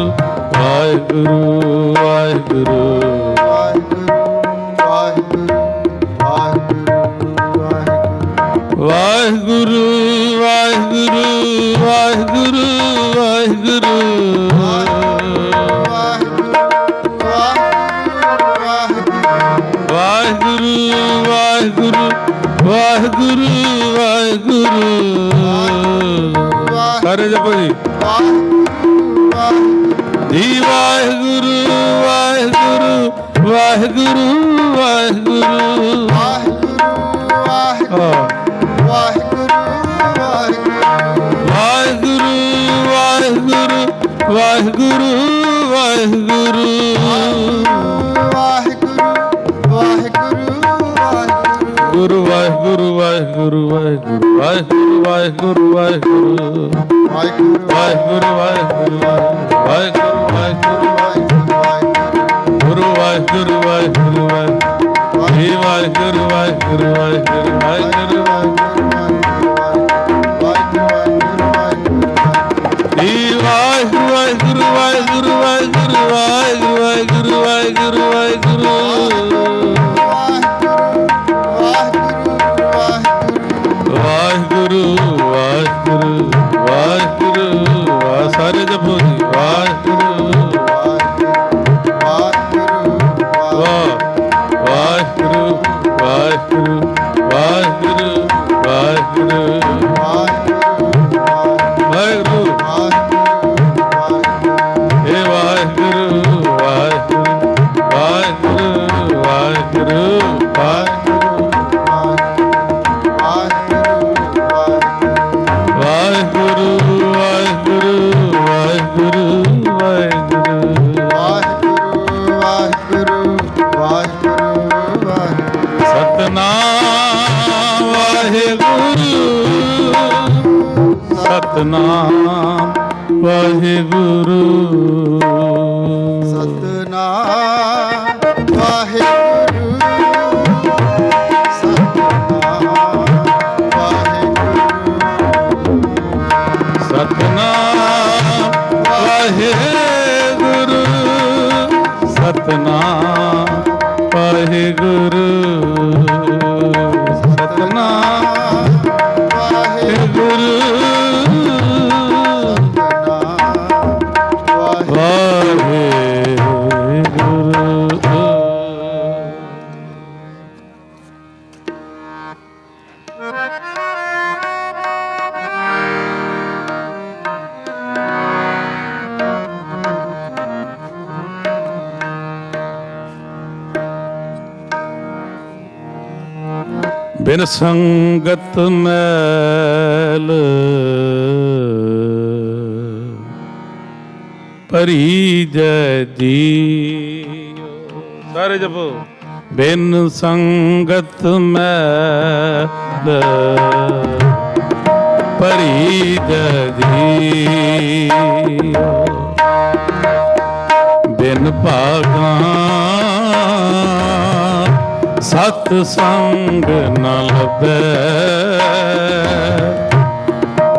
वाहेगुरु वाहेगुरु वाहेगुरु वाहेगुरु वाहेगुरु वाहेगुरु। वाहेगुरु वाहेगुरु वाहेगुरु वाहेगुरु। सारे जपो जी। जी वाहेगुरु वाहेगुरु वाहेगुरु वाहेगुरु वाहेगुरु वाहेगुरु वाहेगुरु वाहेगुरु। गुरु वाहेगुरु वाहेगुरु वाहेगुरु वाहेगुरु वाहेगुरु वाहेगुरु वाहेगुरु वाहेगुरु वाहेगुरु वाहेगुरु गुरु वाहेगुरु वाहेगुरु वाहेगुरु वाहेगुरु ਵਾਹਿਗੁਰੂ ਵਾਹਿਗੁਰੂ ਵਾਹਿਗੁਰੂ ਵਾਹਿਗੁਰੂ ਵਾਹਿਗੁਰੂ ਵਾਹਿਗੁਰੂ ਵਾਹਿਗੁਰੂ ਵਾਹਿਗੁਰੂ ਵਾਹਿਗੁਰੂ ਵਾਹਿਗੁਰੂ ਵਾਹਿਗੁਰੂ ਵਾਹਿਗੁਰੂ ਵਾਹ ਸਾਰੇ ਜਪੋ ਜੀ ਵਾਹਿਗੁਰੂ ਵਾਹਿਗੁਰੂ ਵਾਹਿਗੁਰੂ ਵਾਹਿਗੁਰੂ ਵਾਹਿਗੁਰੂ ਵਾਹਿਗੁਰੂ ਵਾਹਿਗੁਰੂ ਏ ਵਾਹਿਗੁਰੂ ਵਾਹਿਗੁਰੂ ਵਾਹਿਗੁਰੂ ਵਾਹਿਗੁਰੂ ਵਾਹਿਗੁਰੂ ਵਾਹਿਗੁਰੂ ਵਾਹਿਗੁਰੂ ਸਤਨਾਮ ਵਾਹਿਗੁਰੂ ਸਤਨਾਮ ਵਾਹਿਗੁਰੂ ਸਤਨਾਮ ਵਾਹਿਗੁਰੂ ਸਤਨਾਮ ਵਾਹਿਗੁਰੂ ਸਤਨਾਮ ਵਾਹਿਗੁਰੂ ਬਿਨ ਸੰਗਤ ਮੈਲ ਭਰੀ ਜੈ ਜੀਉ ਸਾਰੇ ਜਪੋ ਬਿਨ ਸੰਗਤ ਮੈਲ ਭਰੀ ਜੈ ਜੀਉ ਬਿਨ ਭਾਗਾਂ ਸਤ ਸੰਗ ਨ ਲੱਭੈ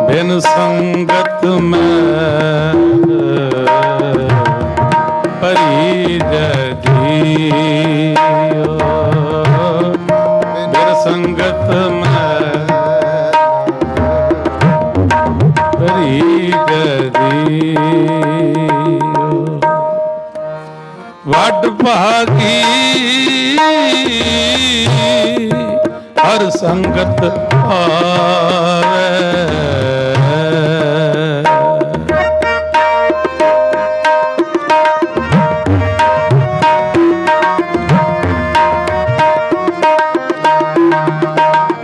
ਬਿਨ ਸੰਗਤ ਮੈਲ ਭਰੀ ਜੈ ਜੀਉ ਬਿਨ ਸੰਗਤ ਮੈਲ ਭਰੀ ਜੈ ਜੀਉ ਵੱਡ ਭਾਗੀ ਹਰ ਸੰਗਤ ਆਵੇ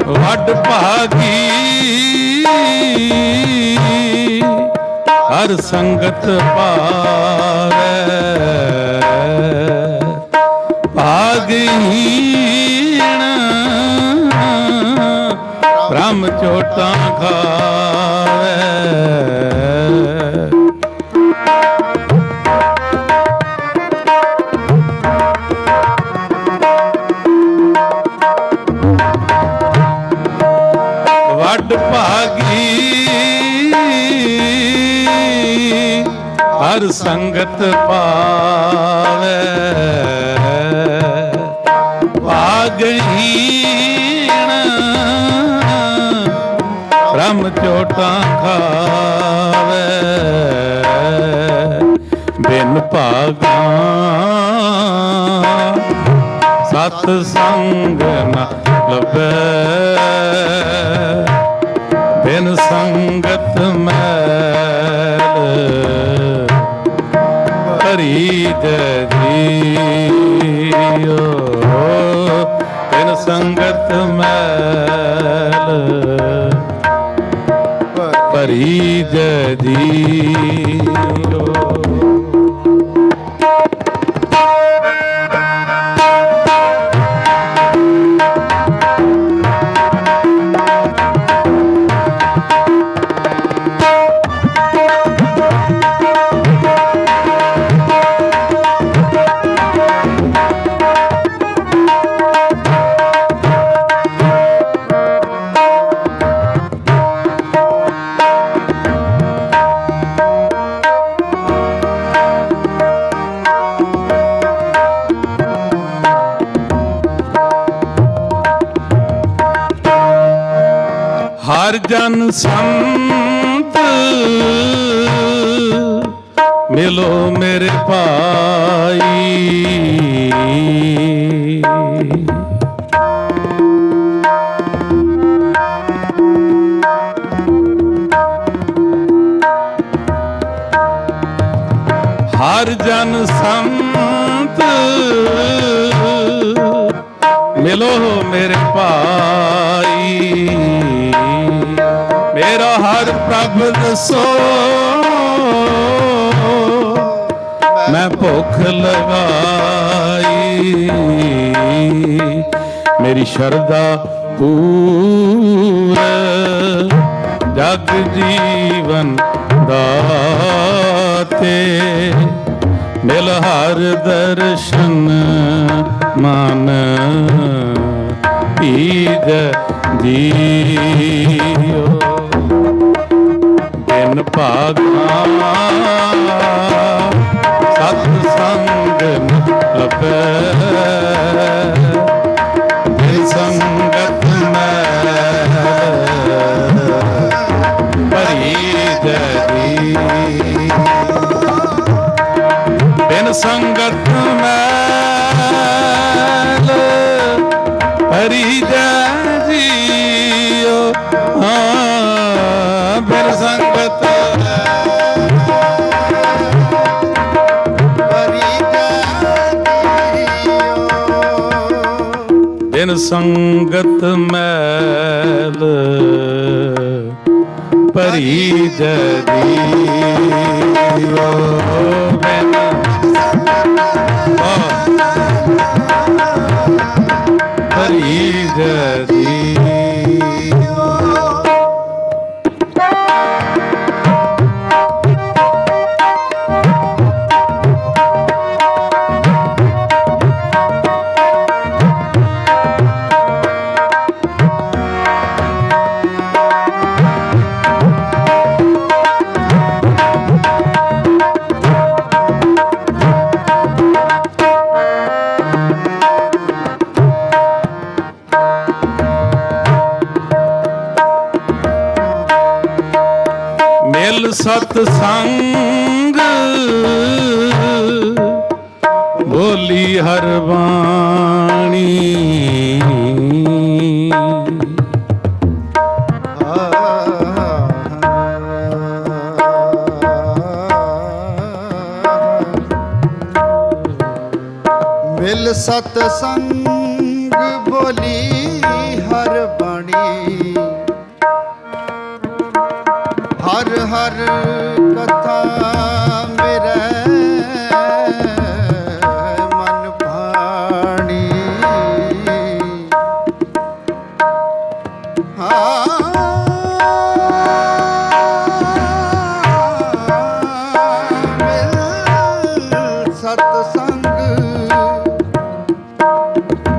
ਵੱਡ ਭਾਗੀ ਹਰ ਸੰਗਤ ਪਾਵੇ ਭਾਗਹੀਣ ਬ੍ਰਹਮ ਚੋਟਾਂ ਖਾਵੇ ਵੱਡ ਭਾਗੀ ਹਰ ਸੰਗਤ ਪਾਵੇ ਭਾਗਹੀਣ ਬ੍ਰਹਮ ਚੋਟਾਂ ਖਾਵੇ ਬਿਨ ਭਾਗਾਂ ਸਤ ਸੰਗ ਨ ਲੱਭੈ ਬਿਨ ਸੰਗਤ ਮੈਲ ਭਰੀ ਜੈ ਜੀਉ ਬਿਨ ਸੰਗਤ ਮੈਲ ਭਰੀ ਜੈ ਜੀਉ ਜਨ ਸੰਤ ਮਿਲੋ ਮੇਰੇ ਭਾਈ। ਹਰ ਜਨ ਸੰਤ ਮਿਲੋ ਮੇਰੇ ਭਾਈ। ਮੇਰਾ ਹਰ ਪ੍ਰਭ ਦਸੋ ਮੈਂ ਭੁੱਖ ਲਗਾਈ। ਮੇਰੀ ਸ਼ਰਧਾ ਪੂਰ ਜਗ ਜੀਵਨ ਦਾਤੇ। ਮਿਲ ਹਰ ਦਰਸ਼ਨ ਮਨ ਪੀਜ ਜੀਓ। ਬਿਨ ਭਾਗਾ ਸਤ ਸੰਗ ਲੱਭੈ। ਬਿਨ ਸੰਗਤ ਮੈਲ ਭਰੀ ਜਦੀ। ਬਿਨ ਸੰਗਤ ਮੈਲ ਭਰੀ ਜੀਓ। ਬਿਨ ਸੰਗਤ ਬਿਨ ਸੰਗਤ ਮੈਲ ਭਰੀ ਜਦੀਓ। ਬਿਨ ਭਰੀ ਜਦੀਓ। ਮਿਲ ਸਤ ਸੰਗ ਬੋਲੀ ਹਰ ਬਾਣੀ। ਮਿਲ ਸਤ ਸੰਗ ਬੋਲੀ ਹਰ ਬਾਣੀ। ਹਰ ਹਰ ਕਥਾ ਮੇਰੇ ਮਨ ਭਾਣੀ। ਮਿਲ ਸਤ ਸੰਗ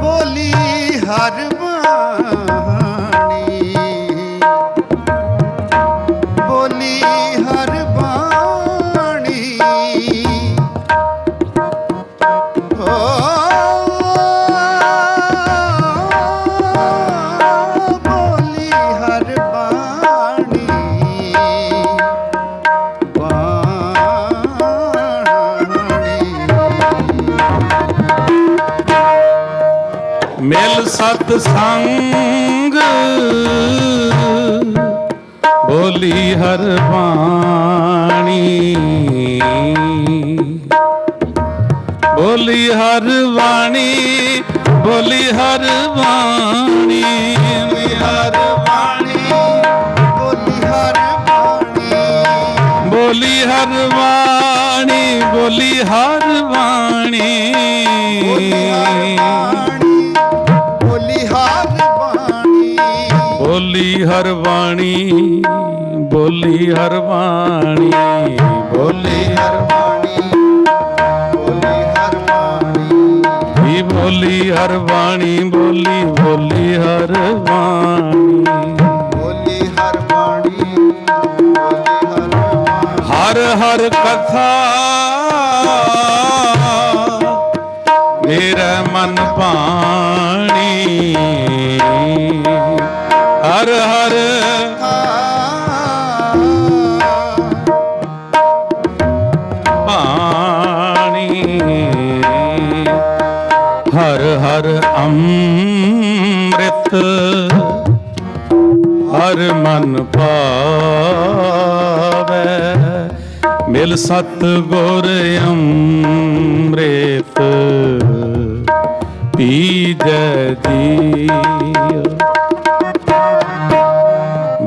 ਬੋਲੀ ਹਰ ਬਾਣੀ। ਬੋਲੀ ਹਰ ਬਾਣੀ। ਬੋਲੀ ਹਰ ਬਾਣੀ। ਮਿਲ ਸਤ ਸੰਗ ਬੋਲੀ ਹਰ ਬਾਣੀ। ਬੋਲੀ ਹਰ ਬਾਣੀ। ਬੋਲੀ ਹਰ ਬਾਣੀ। ਹਰ ਬਾਣੀ। ਬੋਲੀ ਹਰ ਬਾਣੀ। ਬੋਲੀ ਹਰ ਬਾਣੀ। ਬੋਲੀ ਹਰ ਬਾਣੀ। ਬੋਲੀ ਹਰ ਬਾਣੀ। ਬੋਲੀ ਹਰ ਬਾਣੀ। ਬੋਲੀ ਹਰ ਬਾਣੀ। ਬੋਲੀ ਹਰ ਬਾਣੀ। ਬੋਲੀ ਹਰ ਬਾਣੀ। ਹੀ ਬੋਲੀ ਹਰ ਬਾਣੀ। ਬੋਲੀ ਬੋਲੀ ਹਰ ਬਾਣੀ। ਬੋਲੀ ਹਰ ਬਾਣੀ। ਬੋਲੀ ਹਰ ਬਾਣੀ। ਹਰ ਹਰ ਕਥਾ ਮੇਰਾ ਮਨ ਭਾਣੀ। ਹਰ ਹਰ ਹਰ ਅੰਮ੍ਰਿਤ ਹਰ ਮਨ ਭਾਵੈ ਮਿਲ ਸਤ ਗੁਰ ਅੰਮ੍ਰਿਤ ਪੀਜੈ ਜੀਉ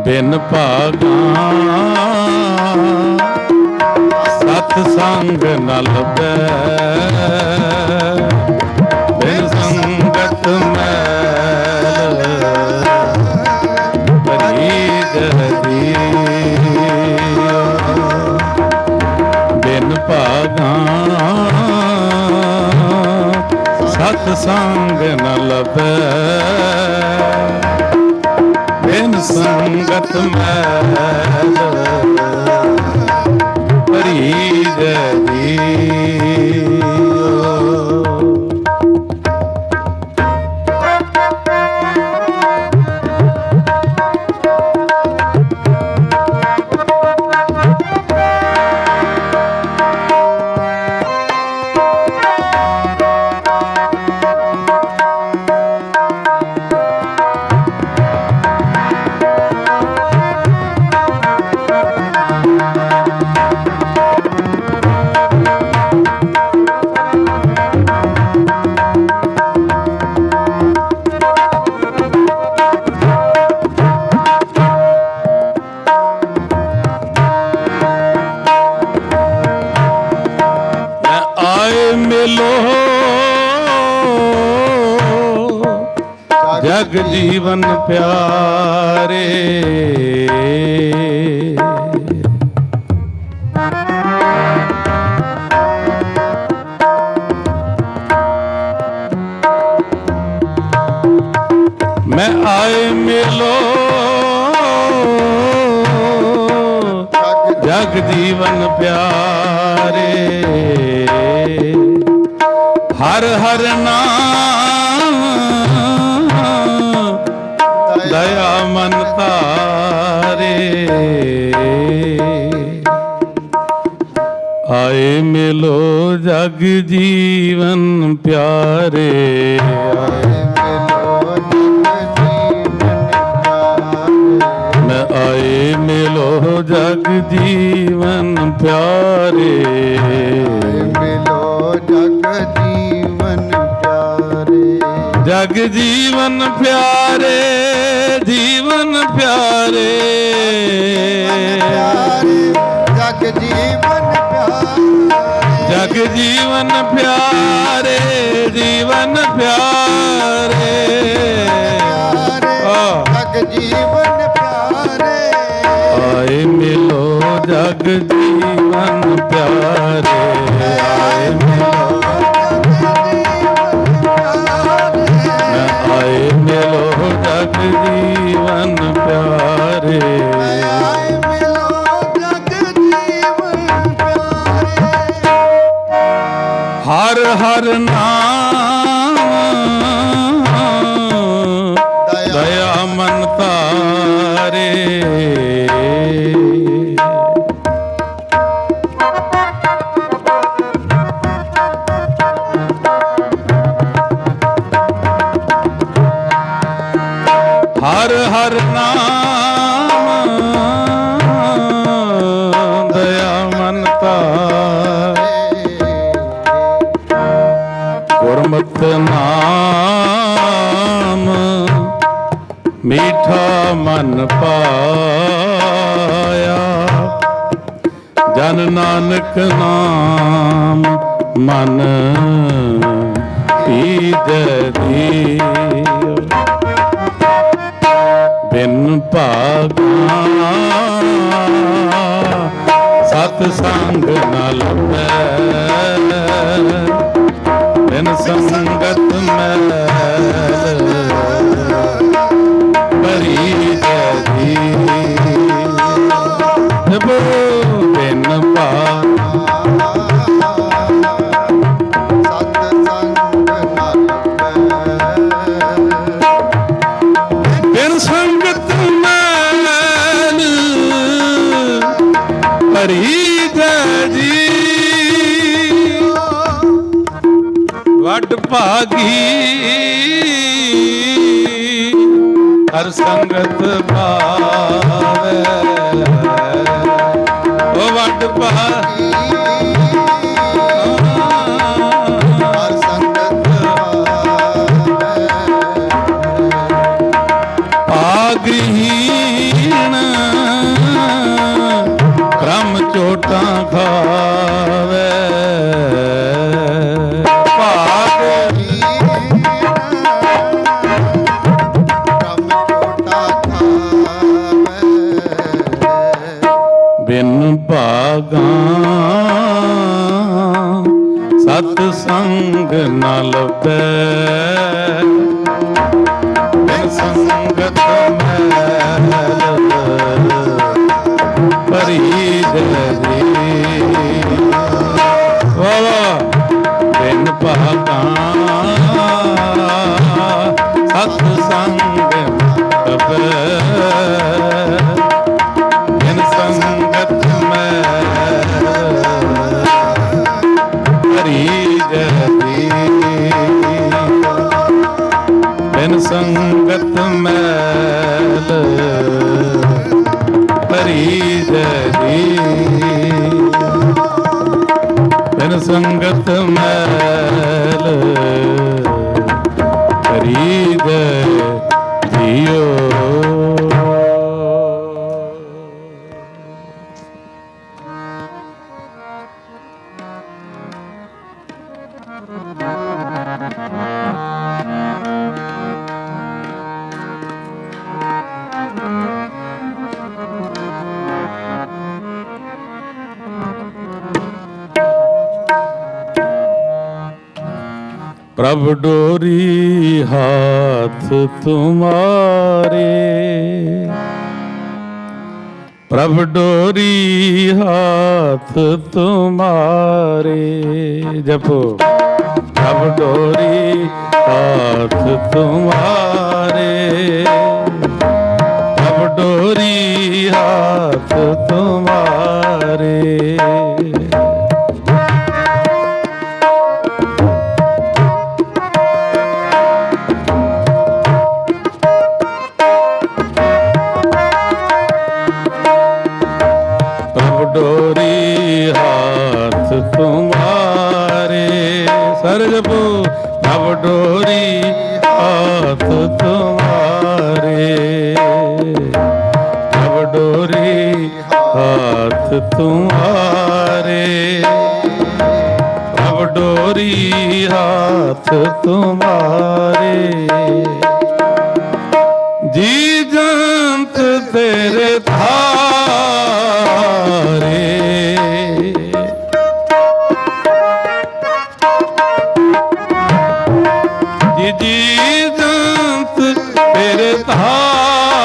ਬਿਨ ਭਾਗਾਂ ਸਤ ਸੰਗ ਨ ਲੱਭੈ ਬਿਨ ਸੰਗਤ ਮੈਲ ਪਰੀਜੈ ਜੀਉ ਬਿਨ ਭਾਗਾਂ ਸਤ ਸੰਗ ਨ ਲੱਭੈ ਬਿਨ ਸੰਗਤ ਮੈਲ ਪਰੀਜੈ ਜੀਉ ਜਗ ਜੀਵਨ ਪਿਆਰੇ ਮੈਂ ਆਏ ਮਿਲੋ ਜਗ ਜੀਵਨ ਪਿਆਰੇ ਹਰ ਹਰ ਨਾਮ ਦਇਆ ਮਨ ਤਾਰੇ ਆਏ ਮਿਲੋ ਜਗ ਜੀਵਨ ਪਿਆਰੇ ਮੈਂ ਆਏ ਮਿਲੋ ਜਗ ਜੀਵਨ ਪਿਆਰੇ ਜਗ ਜੀਵਨ ਪਿਆਰੇ ਜੀਵਨ ਪਿਆਰੇ ਜਗ ਜੀਵਨ ਜਗ ਜੀਵਨ ਪਿਆਰੇ ਜੀਵਨ ਪਿਆਰੇ ਜਗ ਜੀਵਨ ਪਿਆਰੇ ਆਏ ਮਿਲੋ ਜਗ ਜੀਵਨ ਪਿਆਰੇ ਆਏ ਮਿਲੋ ਆਏ ਮਿਲੋ ਜਗ ਜੀਵਨ ਪਿਆਰੇ ਹਰ ਹਰ ਨਾਮ ਦਇਆ ਮਨ ਤਾਰੇ ਹਰ ਹਰ ਨਾਮ ਦਇਆ ਮਨ ਤਾਰੇ ਗੁਰਮਤਿ ਨਾਮ ਮੀਠਾ ਮਨ ਪਾਇਆ ਜਨ ਨਾਨਕ ਨਾਮ ਮਨ ਪੀਜੈ ਜੀਉ ਬਿਨ ਭਾਗਾਂ ਸਤ ਸੰਗ ਨ ਲੱਭੈ ਬਿਨ ਸੰਗਤ ਮੈਲ ਪਰੀਜੈ ਜੀਉ ਬਿਨ ਬਿਨ ਸੰਗਤ ਮੈਲ ਪਰੀਜੈ ਜੀਉ ਵੱਡ ਭਾਗੀ ਹਰ ਸੰਗਤ ਭਾਵੇ ਉਹ ਵੱਡ ਭਾਗੀ ਹਰ ਸੰਗਤ ਭਾਗਹੀਣ ਬ੍ਰਹਮ ਚੋਟਾਂ ਖਾਵੇ ਬਿਨ ਭਾਗਾਂ ਸਤ ਸੰਗ ਨਾ ਲੱਭੈ ਬਿਨ ਸੰਗਤ ਮੈਲ ਭਰੀ ਜਰੀ ਵਾਵਾ ਬਿਨ ਭਾਗਾਂ ਸਤ ਸੰਗ ਲੱਭੈ ਬਿਨ ਸੰਗਤ ਭਰੀ ਜਰੀ ਬਿਨ ਸੰਗਤ ਮੈਲ ਭਰੀ ਜਰੀ ਬਿਨ ਸੰਗਤ ਮੈਲ ਭਰੀ ਜੀਓ। प्रभ डोरी हाथ तुम्हारे प्रभ डोरी हाथ तुम्हारे जपो प्रभ डोरी हाथ तुम्हारे प्रभ डोरी हाथ तुम्हारे डोरी हाथ तुम्हारे सरजपो नव डोरी हाथ तुम्हारे नव डोरी हाथ तुम्हारे नव डोरी हाथ तुम्हारे जी जंत तेरे थारे जी जंत तेरे थारे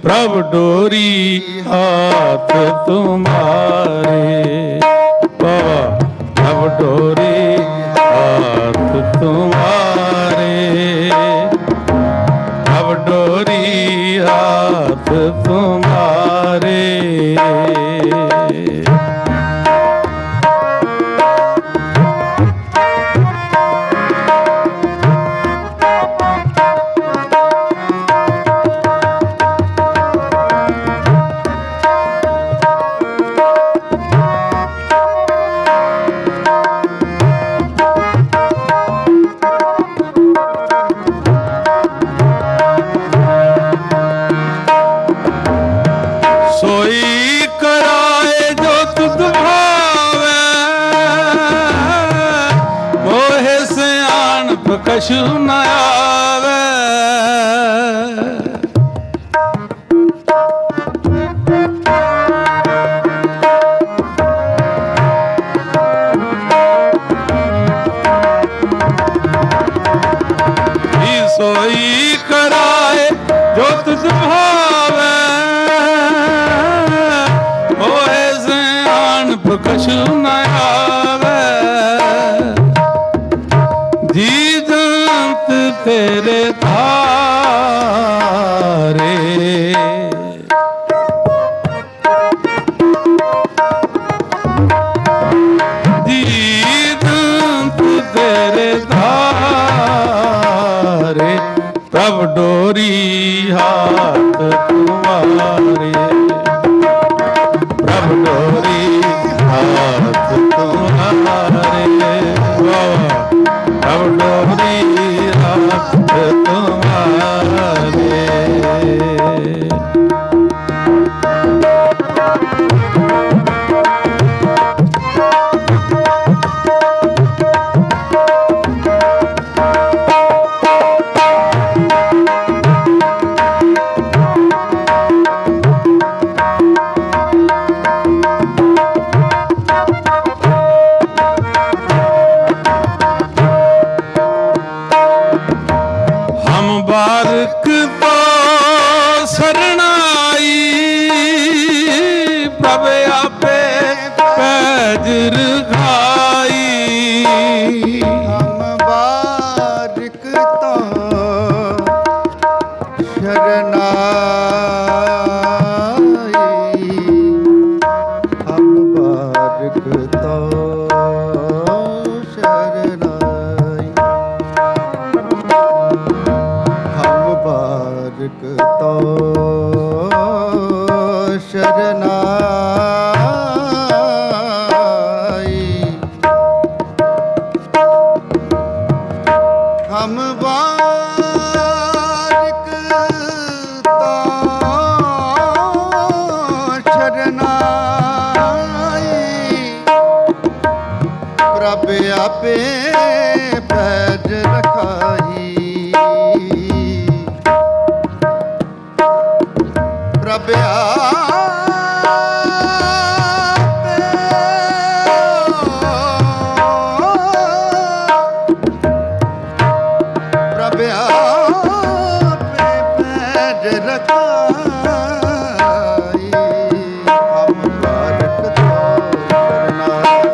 प्रभ डोरी हाथ तुम्हारे बाबा प्रभ डोरी हाथ तुम्हारे प्रभ डोरी हाथ तुम्हारे सोई कराए जो तुझ भावे मोहे सियान कछु न आवे सोई कराए जो तुझ भावे कछु न आवे जी जंत तेरे थारे जी जंत बारक तो सरनाई प्रभ आपे पैज रखाई हम बारिक तो शरनाई हम बारिक तो शरनाई हम बारिक तो शरनाई हम बारिक तो शरनाई प्रभ आपे पैज रखाई प्रभ प्रभ आपे पैज रखाई हम बारिक तो शरनाई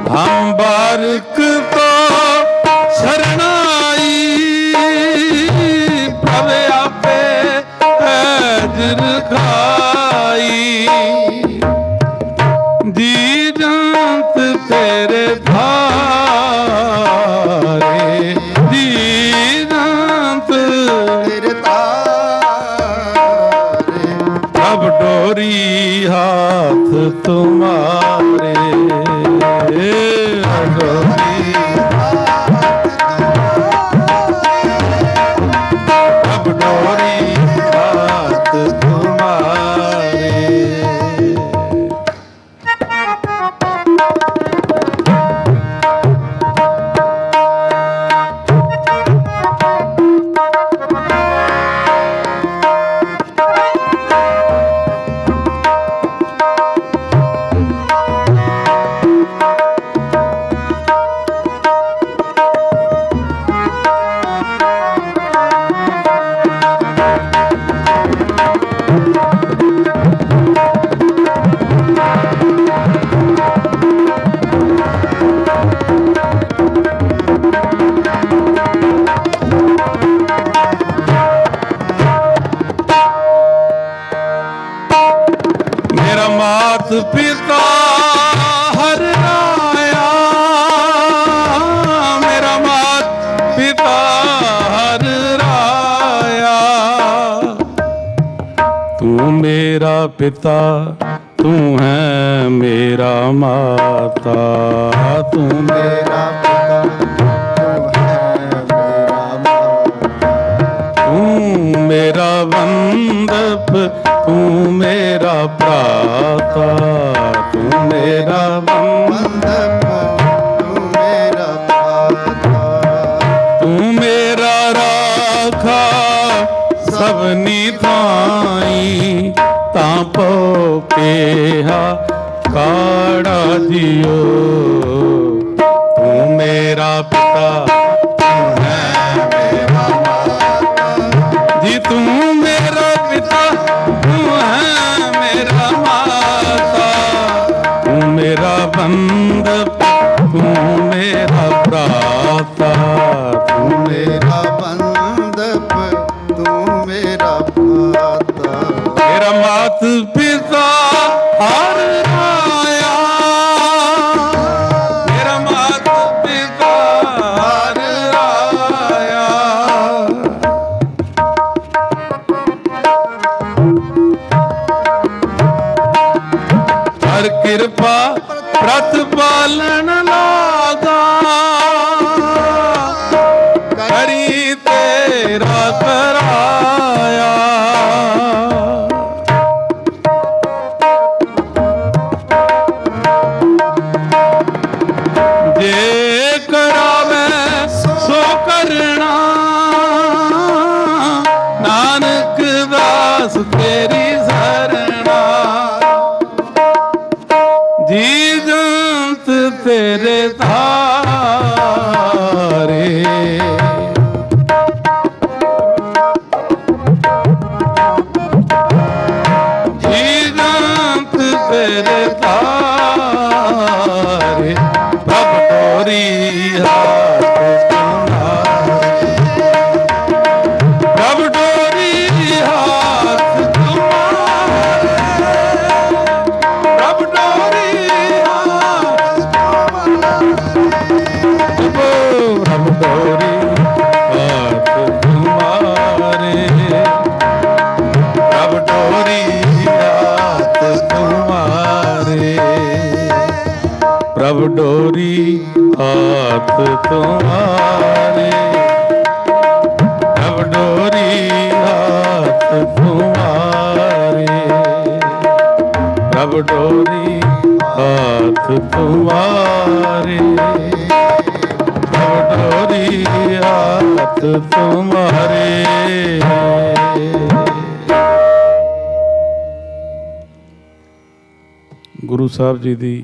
हम बारक तो शरनाई प्रभ आपे पैज रखाई जी जंत तेरे धारे जी जंत तेरे तारे अब डोरी हाथ तुम्हारे डोरी अब डोरी हाथ तुम्हारे मेरा मात पिता हर राया मेरा मात पिता हर राया तू मेरा पिता तू है मेरा माता तू मेरा पिता तू है मेरा माता तू मेरा बंदप तू मेरा प्राता तू मेरा बंदप तू मेरा पाता तू मेरा राखा सबनी थाई तापो पेहा काड़ा दियो तू मेरा पिता तू है मेरा माता जी तू मेरा पिता तू है मेरा माता तू मेरा बंदप तू मेरा प्राता तू मेरा बंदप तू मेरा पाता मेरा मात पिता हर आया मेरा मात पिता हर आया डोरी हाथ तुम्हारे, प्रभ डोरी हाथ तुम्हारे, प्रभ डोरी हाथ तुम्हारे, प्रभ डोरी हाथ तुम्हारे, प्रभ डोरी हाथ तुम्हारे, प्रभ डोरी हाथ तुम्हारे। ਗੁਰੂ ਸਾਹਿਬ ਜੀ ਦੀ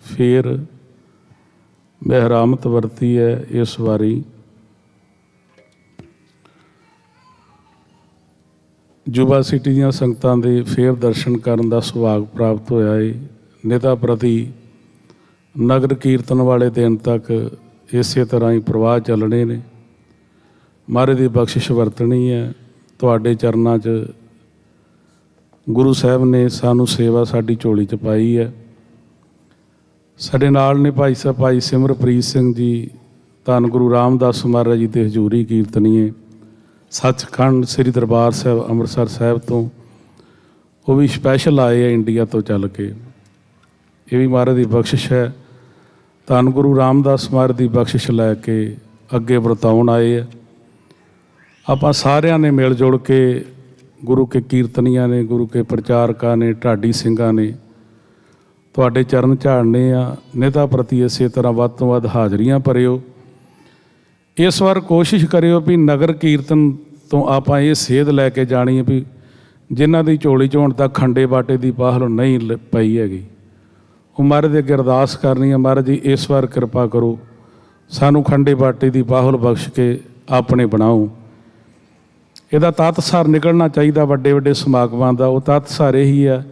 ਫੇਰ ਮਹਿਰਾਮਤ ਵਰਤੀ ਹੈ ਇਸ ਵਾਰੀ। ਯੁਵਾ ਸਿਟੀ ਦੀਆਂ ਸੰਗਤਾਂ ਦੇ ਫੇਰ ਦਰਸ਼ਨ ਕਰਨ ਦਾ ਸੁਭਾਗ ਪ੍ਰਾਪਤ ਹੋਇਆ ਹੈ। ਨਿਤਾ ਪ੍ਰਤੀ ਨਗਰ ਕੀਰਤਨ ਵਾਲੇ ਦਿਨ ਤੱਕ ਇਸੇ ਤਰ੍ਹਾਂ ਹੀ ਪ੍ਰਵਾਹ ਚੱਲਣੇ ਨੇ। ਮਹਾਰਾਜ ਦੀ ਬਖਸ਼ਿਸ਼ ਵਰਤਣੀ ਹੈ। ਤੁਹਾਡੇ ਚਰਨਾਂ 'ਚ ਗੁਰੂ ਸਾਹਿਬ ਨੇ ਸਾਨੂੰ ਸੇਵਾ ਸਾਡੀ ਝੋਲੀ 'ਚ ਪਾਈ ਹੈ। ਸਾਡੇ ਨਾਲ ਨੇ ਭਾਈ ਸਾਹਿਬ ਭਾਈ ਸਿਮਰਪ੍ਰੀਤ ਸਿੰਘ ਜੀ, ਧੰਨ ਗੁਰੂ ਰਾਮਦਾਸ ਮਹਾਰਾਜ ਜੀ ਦੇ ਹਜ਼ੂਰੀ ਕੀਰਤਨੀਏ ਸੱਚਖੰਡ ਸ੍ਰੀ ਦਰਬਾਰ ਸਾਹਿਬ ਅੰਮ੍ਰਿਤਸਰ ਸਾਹਿਬ ਤੋਂ। ਉਹ ਵੀ ਸਪੈਸ਼ਲ ਆਏ ਆ ਇੰਡੀਆ ਤੋਂ ਚੱਲ ਕੇ। ਇਹ ਵੀ ਮਹਾਰਾਜ ਦੀ ਬਖਸ਼ਿਸ਼ ਹੈ। ਧੰਨ ਗੁਰੂ ਰਾਮਦਾਸ ਮਹਾਰਾਜ ਦੀ ਬਖਸ਼ਿਸ਼ ਲੈ ਕੇ ਅੱਗੇ ਵਰਤਾਉਣ ਆਏ ਆ। ਆਪਾਂ ਸਾਰਿਆਂ ਨੇ ਮਿਲ ਜੁਲ ਕੇ ਗੁਰੂ ਕੇ ਕੀਰਤਨੀਆਂ ਨੇ, ਗੁਰੂ ਕੇ ਪ੍ਰਚਾਰਕਾਂ ਨੇ, ਢਾਡੀ ਸਿੰਘਾਂ ਨੇ ਤੁਹਾਡੇ ਚਰਨ ਝਾੜਨੇ ਆ। ਨਿਤਾ ਪ੍ਰਤੀ ਇਸੇ ਤਰ੍ਹਾਂ ਵੱਧ ਤੋਂ ਵੱਧ ਹਾਜ਼ਰੀਆਂ ਭਰਿਓ। ਇਸ ਵਾਰ ਕੋਸ਼ਿਸ਼ ਕਰਿਓ ਵੀ ਨਗਰ ਕੀਰਤਨ ਤੋਂ ਆਪਾਂ ਇਹ ਸੇਧ ਲੈ ਕੇ ਜਾਣੀ ਹੈ ਵੀ ਜਿਨ੍ਹਾਂ ਦੀ ਝੋਲੀ 'ਚ ਹੁਣ ਤੱਕ ਖੰਡੇ ਬਾਟੇ ਦੀ ਪਾਹਲ ਨਹੀਂ ਪਈ ਹੈਗੀ, ਉਹ ਮਹਾਰਾਜ ਦੇ ਅੱਗੇ ਅਰਦਾਸ ਕਰਨੀ ਹੈ, ਮਹਾਰਾਜ ਜੀ ਇਸ ਵਾਰ ਕਿਰਪਾ ਕਰੋ, ਸਾਨੂੰ ਖੰਡੇ ਬਾਟੇ ਦੀ ਪਾਹਲ ਬਖਸ਼ ਕੇ ਆਪਣੇ ਬਣਾਓ। ਇਹਦਾ ਤੱਤਸਾਰ ਨਿਕਲਣਾ ਚਾਹੀਦਾ ਵੱਡੇ ਵੱਡੇ ਸਮਾਗਮਾਂ ਦਾ। ਉਹ ਤੱਤਸਾਰ ਇਹੀ ਹੈ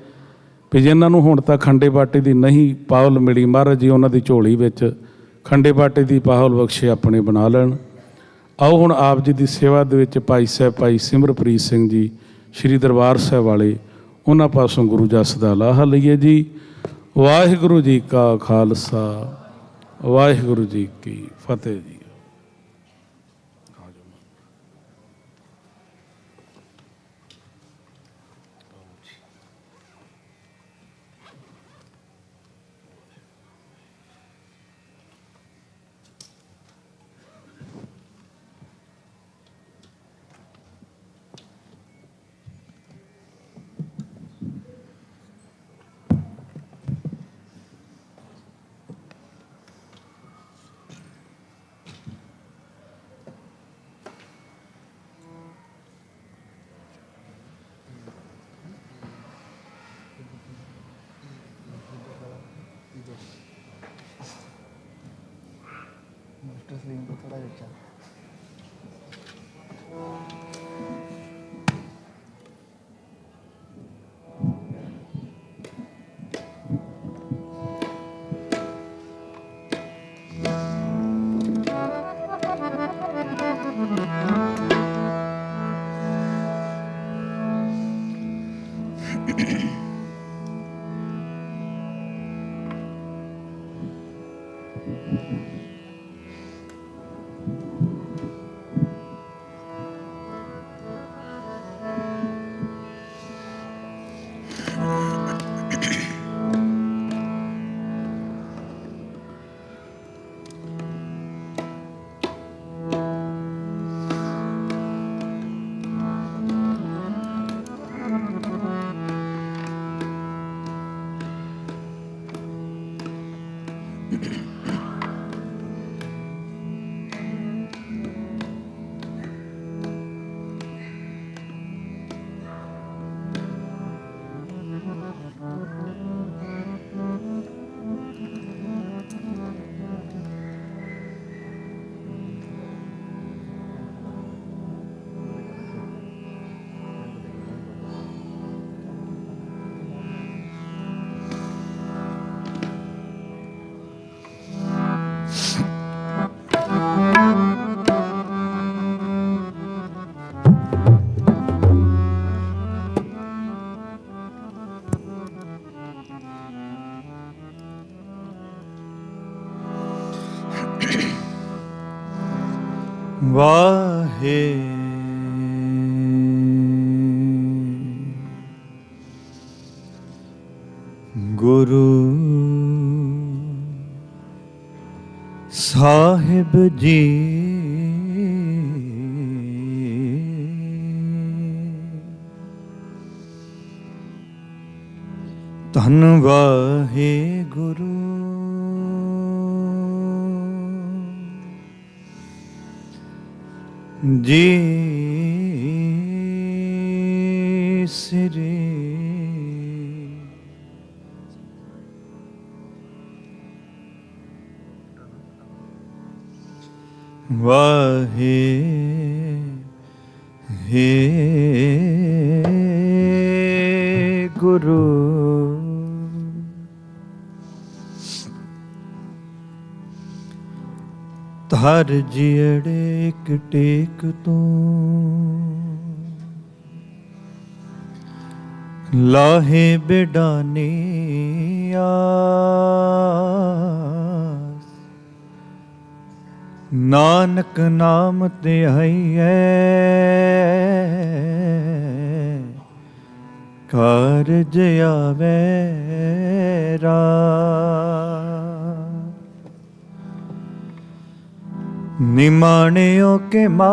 ਵੀ ਜਿਨ੍ਹਾਂ ਨੂੰ ਹੁਣ ਤੱਕ ਖੰਡੇ ਬਾਟੇ ਦੀ ਨਹੀਂ ਪਾਹਲ ਮਿਲੀ, ਮਹਾਰਾਜ ਜੀ ਉਹਨਾਂ ਦੀ ਝੋਲੀ ਵਿੱਚ ਖੰਡੇ ਬਾਟੇ ਦੀ ਪਾਹਲ ਬਖਸ਼ੇ ਆਪਣੇ ਬਣਾ ਲੈਣ। ਆਓ ਹੁਣ ਆਪ ਜੀ ਦੀ ਸੇਵਾ ਦੇ ਵਿੱਚ ਭਾਈ ਸਾਹਿਬ ਭਾਈ ਸਿਮਰਪ੍ਰੀਤ ਸਿੰਘ ਜੀ ਸ਼੍ਰੀ ਦਰਬਾਰ ਸਾਹਿਬ ਵਾਲੇ, ਉਹਨਾਂ ਪਾਸੋਂ ਗੁਰੂ ਜਸ ਦਾ ਲਾਹਾ ਲਈਏ ਜੀ। ਵਾਹਿਗੁਰੂ ਜੀ ਕਾ ਖਾਲਸਾ, ਵਾਹਿਗੁਰੂ ਜੀ ਕੀ ਫਤਿਹ ਜੀ। ਵਾਹੇ ਗੁਰੂ ਸਾਹਿਬ ਜੀ। ਧੰਨ ਵਾਹਿਗੁਰੂ ਜੀ ਸ੍ਰੀ ਵਾਹਿਗੁਰੂ ਧਰ ਜਿੜੇ ਇੱਕ ਟੇਕ ਤੂੰ ਲਾਹੇ ਬਿਡਾਨੀ ਆਸ ਨਾਨਕ ਨਾਮ ਤੇ ਆਈਐ ਕਾਰਜ ਆਵੇ ਨਿਮਾਣਿਓ ਕੇ ਮਾਣ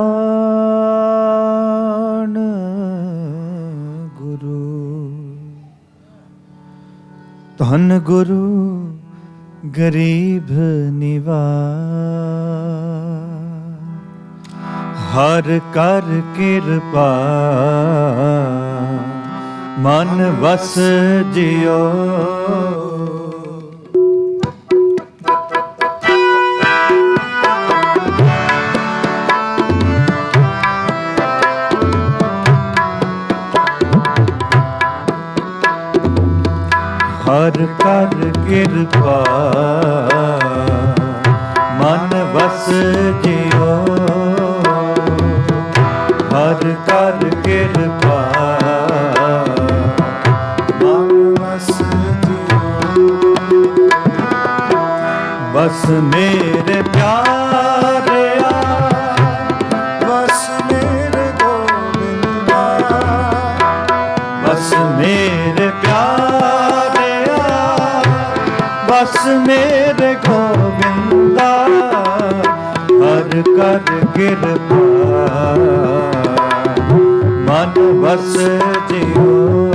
ਗੁਰੂ ਧੰਨ ਗੁਰੂ ਗਰੀਬ ਨਿਵਾਜ ਹਰ ਕਰ ਕਿਰਪਾ ਮਨ ਵਸ ਜਿਓ ਹਰ ਕਰ ਕਿਰਪਾ ਮਨ ਵਸ ਜਿਓ ਹਰ ਕਰ ਕਿਰਪਾ ਮਨ ਵਸ ਜਿਓ ਬਸ ਮੇਰੇ ਪਿਆਰਿਆ ਬਸ ਮੇਰੇ ਗੋਬਿੰਦਾ ਬਸ ਮੇਰੇ ਬਸ ਮੇਰੇ ਗੋਬਿੰਦਾ ਹਰ ਕਰ ਕਿਰਪਾ ਮਨ ਵਸ ਜਿਓ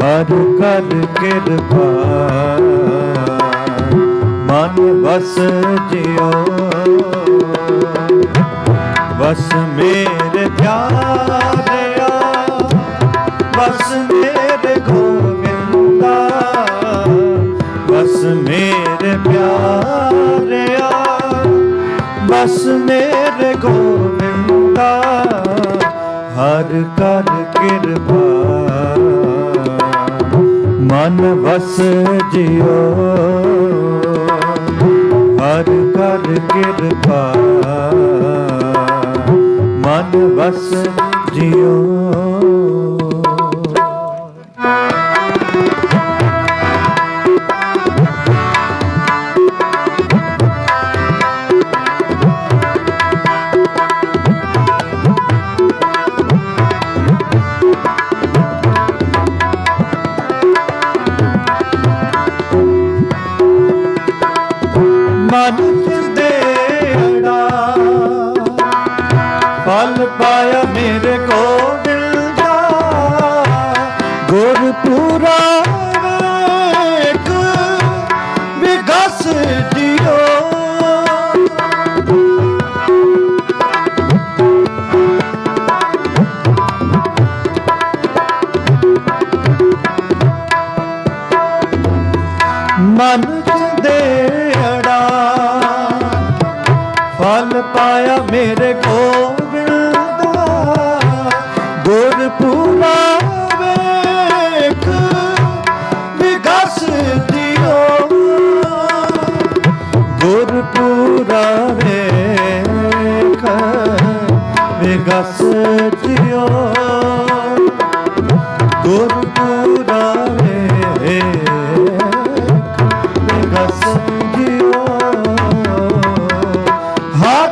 ਹਰ ਕਰ ਕਿਰਪਾ ਮਨ ਵਸ ਜਿਓ ਬਸ ਮੇਰੇ ਪਿਆਰਿਆ ਬਸ ਮੇਰੇ ਗੋਬਿੰਦਾ ਬਸ ਮੇਰੇ ਪਿਆਰਿਆ ਬਸ ਮੇਰੇ ਗੋਬਿੰਦਾ ਹਰ ਕਰ ਕਿਰਪਾ ਮਨ ਵਸ ਜਿਓ ਹਰ ਕਰ ਕਿਰਪਾ ਮਨ ਵਸ ਜਿਓ ਫਲ ਪਾਇਆ ਮੇਰੇ ਗੋਬਿੰਦਾ ਗੁਰਪੂਰਾ ਵੇਖ ਵਿਗਸ ਜਿਓ ਮਨ ਦੇ ਅੜਾ ਫਲ ਪਾਇਆ ਮੇਰੇ ਗੋਬਿੰਦਾ ਗੁਰਪੂਰਾ ਵੇਖ ਵਿਗਸ ਜਿਓ ਗੁਰਪੂਰਾ ਵੇਖ ਵਿਗਸ ਜਿਓ ਗੁਰਪੂਰਾ ਵੇਖ ਵਿਗਸ ਜਿਓ ਹਰ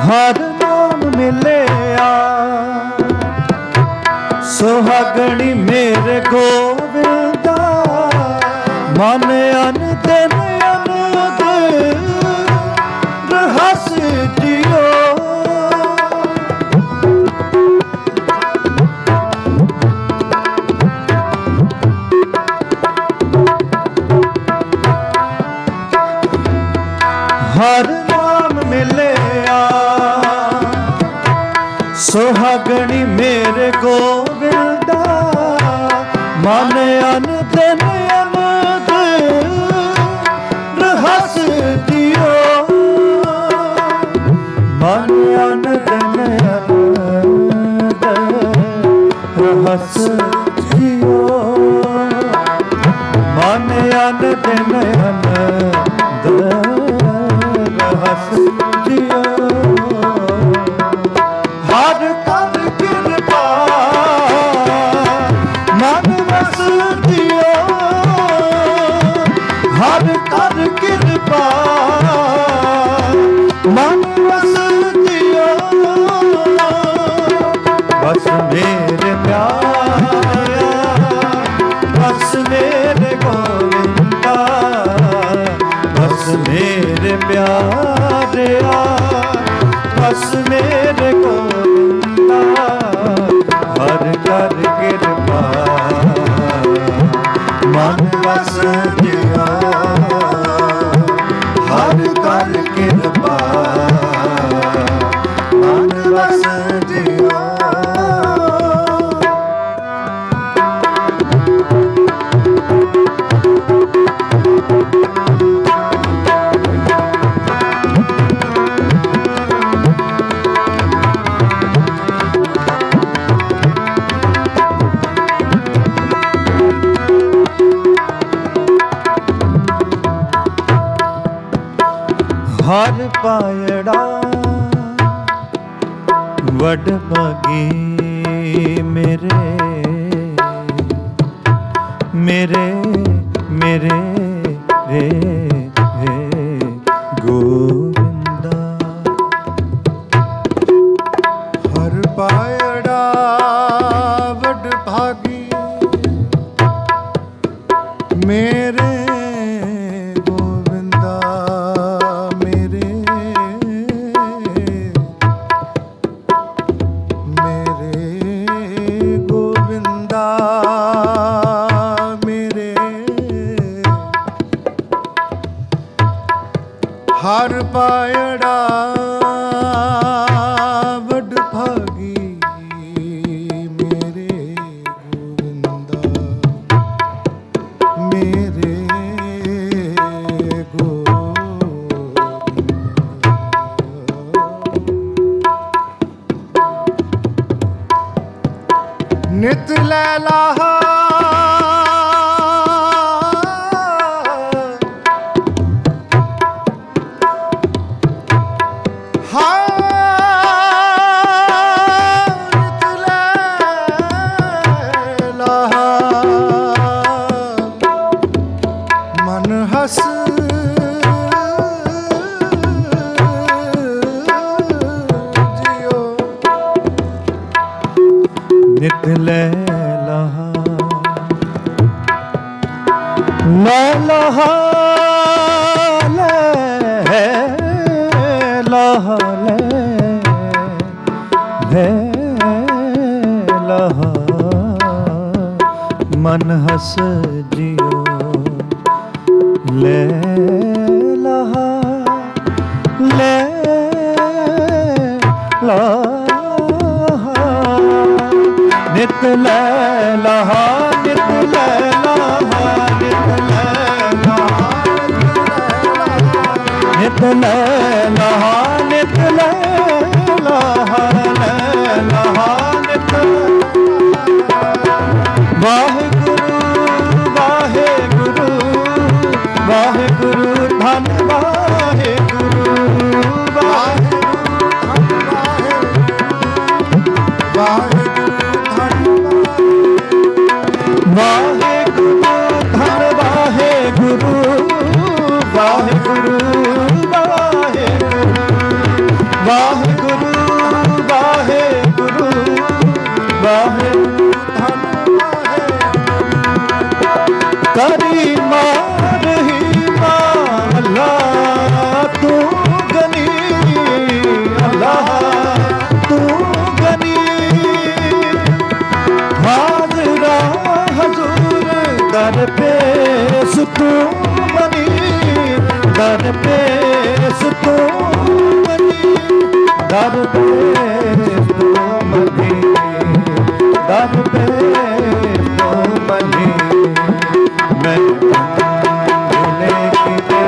ਹਰ ਨਾਮ ਮਿਲਿਆ ਸੁਹਾਗਣੀ ਮੇਰੇ ਗੋਬਿੰਦਾ ਮਨ ਅਨ ਦਿਨ ਅਨੰਦ ਰਹਸ ਜਿਓ ਹਰ ਨਾਮ ਮਿਲਿਆ ਸੁਹਾਗਣੀ ਮੇਰੇ ਗੋਬਿੰਦਾ ਮਨ ਅਨ ਦਿਨ ਅਨੰਦ ਰਹਸ ਦਿਓ ਮਨ ਅਨ ਦਿਨ ਅਨੰਦ ਰਹਸ ਦਿਓ ਮਨ ਅਨ ਦਿਨ ਅਨੰਦ ਰਹਸ ਦਿਓ ਹਰ ਕਰ ਕਿਰਪਾ ਮਨ ਵਸ ਦਿਓ ਹਰ ਕਰ ਕਿਰਪਾ ਮਨ ਵਸ ਦਿਓ ਬਸ ਮੇਰੇ ਪਿਆਰਾ ਬਸ ਮੇਰੇ ਗੋਬਿੰਦਾ ਬਸ ਮੇਰੇ ਪਿਆਰਿਆ ਬਸ ਮੇਰੇ ਗੋਬਿੰਦਾ ਹਰ ਕਰ ਕਿਰਪਾ ਮਨ ਵਸ ਦਿਓ ਹਰ ਕਰ ਕਿਰਪਾ ਮਨ ਵਸ ਦਿਓ ਹਰ ਪਾਇੜਾ ਵਡ ਭਾਗੀ ਮੇਰੇ ਮੇਰੇ ਮੇਰੇ ਰੇ ਗੋਬਿੰਦਾ ਹਰ ਪਾਇੜਾ ਵਡ ਭਾਗੀ ਮੇਰੇ ਹਰ ਪਾਇੜਾ ਵਡ ਭਾਗੀ ਮੇਰੇ ਗੋਬਿੰਦਾ ਮੇਰੇ ਗੋਬਿੰਦਾ ਨਿਤ ਲੈ ਲਾਹਾ ਨਿਤ ਲੈ ਲਹਾ ਲੈ ਲਹਾ ਲੈ ਲਹਾ ਲੈ ਲਹਾ ਮਨ ਹਸ ਜਿਓ ਲੈ ਲਹਾ ਲੈ ਲਹਾ ਨਿਤ ਲੈ ਲਹਾ ਨਿਤ ਲੈ ਲਹਾ ਨਿਤ ਲੈ ਲਹਾ ਨਿਤ ਲੈ ਲਹਾ ਨਿਤ ਲੈ ਲਹਾ ਲੈ ਲਹਾ ਨਿਤ ਵਾਹਿਗੁਰੂ ਵਾਹਿਗੁਰੂ ਵਾਹਿਗੁਰੂ ਧੰਨ ਵਾਹਿਗੁਰੂ ਵਾਹਿਗੁਰੂ ਵਾਹਿਗੁਰੂ ਧੰਨ ਵਾਹਿਗੁਰੂ ਵਾਹਿਗੁਰੂ ਵਾਹਿਗੁਰੂ ਤੂੰ ਮਨੀ ਦਰ ਭੇਸ ਤੂੰ ਮਨੀ ਦਰ ਭੇਸ ਤੂੰ ਮਨੀ ਮੈਂ ਮਿਲੇ ਕਿਤੇ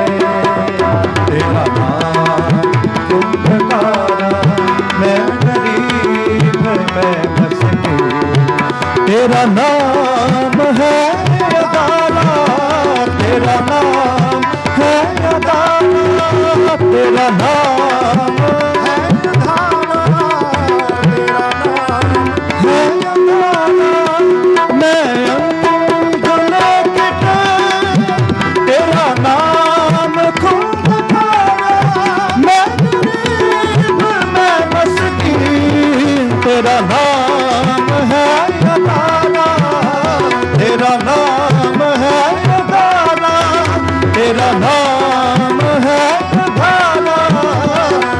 ਤੇਰਾ ਨਾਮ ਚੁੰਬਕਾਰਾ ਮੈਂ ਗਰੀਬ ਮੈਂ ਮਸਕੀ ਤੇਰਾ ਨਾਮ ਹੈ ਅਦਾਲਾ ਤੇਰਾ ਨਾਮ ਹੈ ਅਦਾਲਾ ਤੇਰਾ ਨਾਮ ਹੈ ਅਦਾਲਾ ਤੇਰਾ ਨਾਮ ਹੈ ਅਦਾਲਾ ਮੈਂ ਅੰਗਲੇ ਕਿਤੇ ਤੇਰਾ ਨਾਮ ਖੁੰਦਕਾਰਾ ਮੈਂ ਗਰੀਬ ਮੈਂ ਮਸਕੀਨ ਤੇਰਾ ਨਾਮ ਹੈ ਅਦਾਲਾ ਤੇਰਾ ਨਾਮ ਹੈ ਅਦਾਲਾ ਤੇਰਾ ਨਾਮ ਹੈ ਅਦਾਲਾ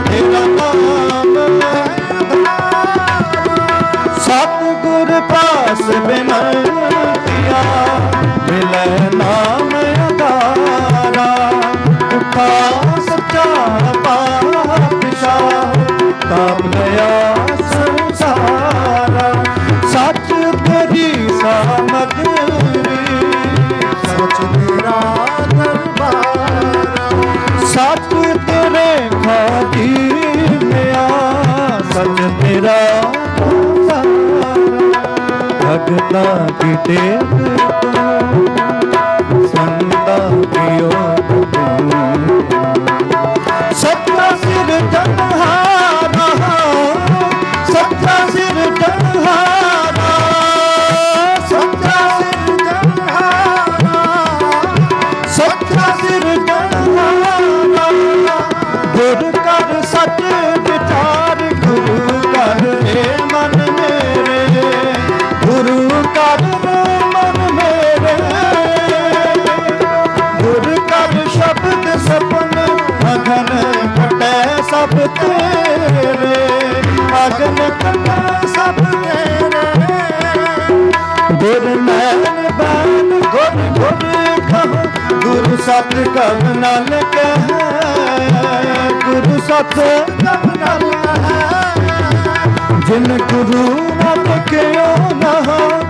ਤੇਰਾ ਨਾਮ ਹੈ ਅਦਾਲਾ ਸਤਿਗੁਰ ਪਾਸ ਬਿਨਤੀਆ ਮਿਲੈ ਨਾਮ ਅਦਾਰਾ ਉਠਾ ਸੱਚਾ ਪਾਤਸ਼ਾਹ ਤਾਪ ਲਿਆ ਸੰਸਾਰਾ ਸੱਚ ਤੇਰੀ ਸਾਮਗਰੀ ਸੱਚ ਤੇਰਾ ਦਰਬਾਰ ਸੱਚ ਤੇਰੇ ਖਾਦੀਮਿਆ ਸੱਚ ਤੇਰਾ ਭਗਤਾਂ ਕੀ ਟੇਕ ਤੂੰ ਸੰਤਾਂ ਕੀ ਓਟ ਤੂੰ ਸੱਚਾ ਸਿਰ ਜਨਹਾਰਾ ਸੱਚਾ ਸਿਰ ਜਨਹਾਰਾ ਸੱਚਾ ਸਿਰ ਜਨਹਾਰਾ ਸੱਚਾ ਸਿਰ ਜਨਹਾਰਾ ਗੁਰ ਕਰ ਸੱਚ ਵਿਚਾਰ ਗੁਰੂ ਕਰ ਏ ਮਨ ਮੇਰੇ ਗੁਰੂ ਕਰ ਮਨ ਮੇਰੇ ਗੁਰ ਕਰ ਸ਼ਬਦ ਸਪਨ ਅਗਨ ਕਟੈ ਸਭ ਤੇਰੇ ਅਗਨ ਕਟੈ ਸਭ ਤੇਰੇ ਗੁਰ ਮੈਨ ਬਾਨ ਗੁਰ ਗੁਰ ਕਹੋ ਗੁਰ ਸਤ ਕਵ ਨਾਲ ਕਹਿ ਗੁਰ ਸਤ ਕਵ ਨਾਲ ਕਹਿ ਜਿਨ ਗੁਰੂ ਨਾ ਦੇਖਿਓ ਨਾ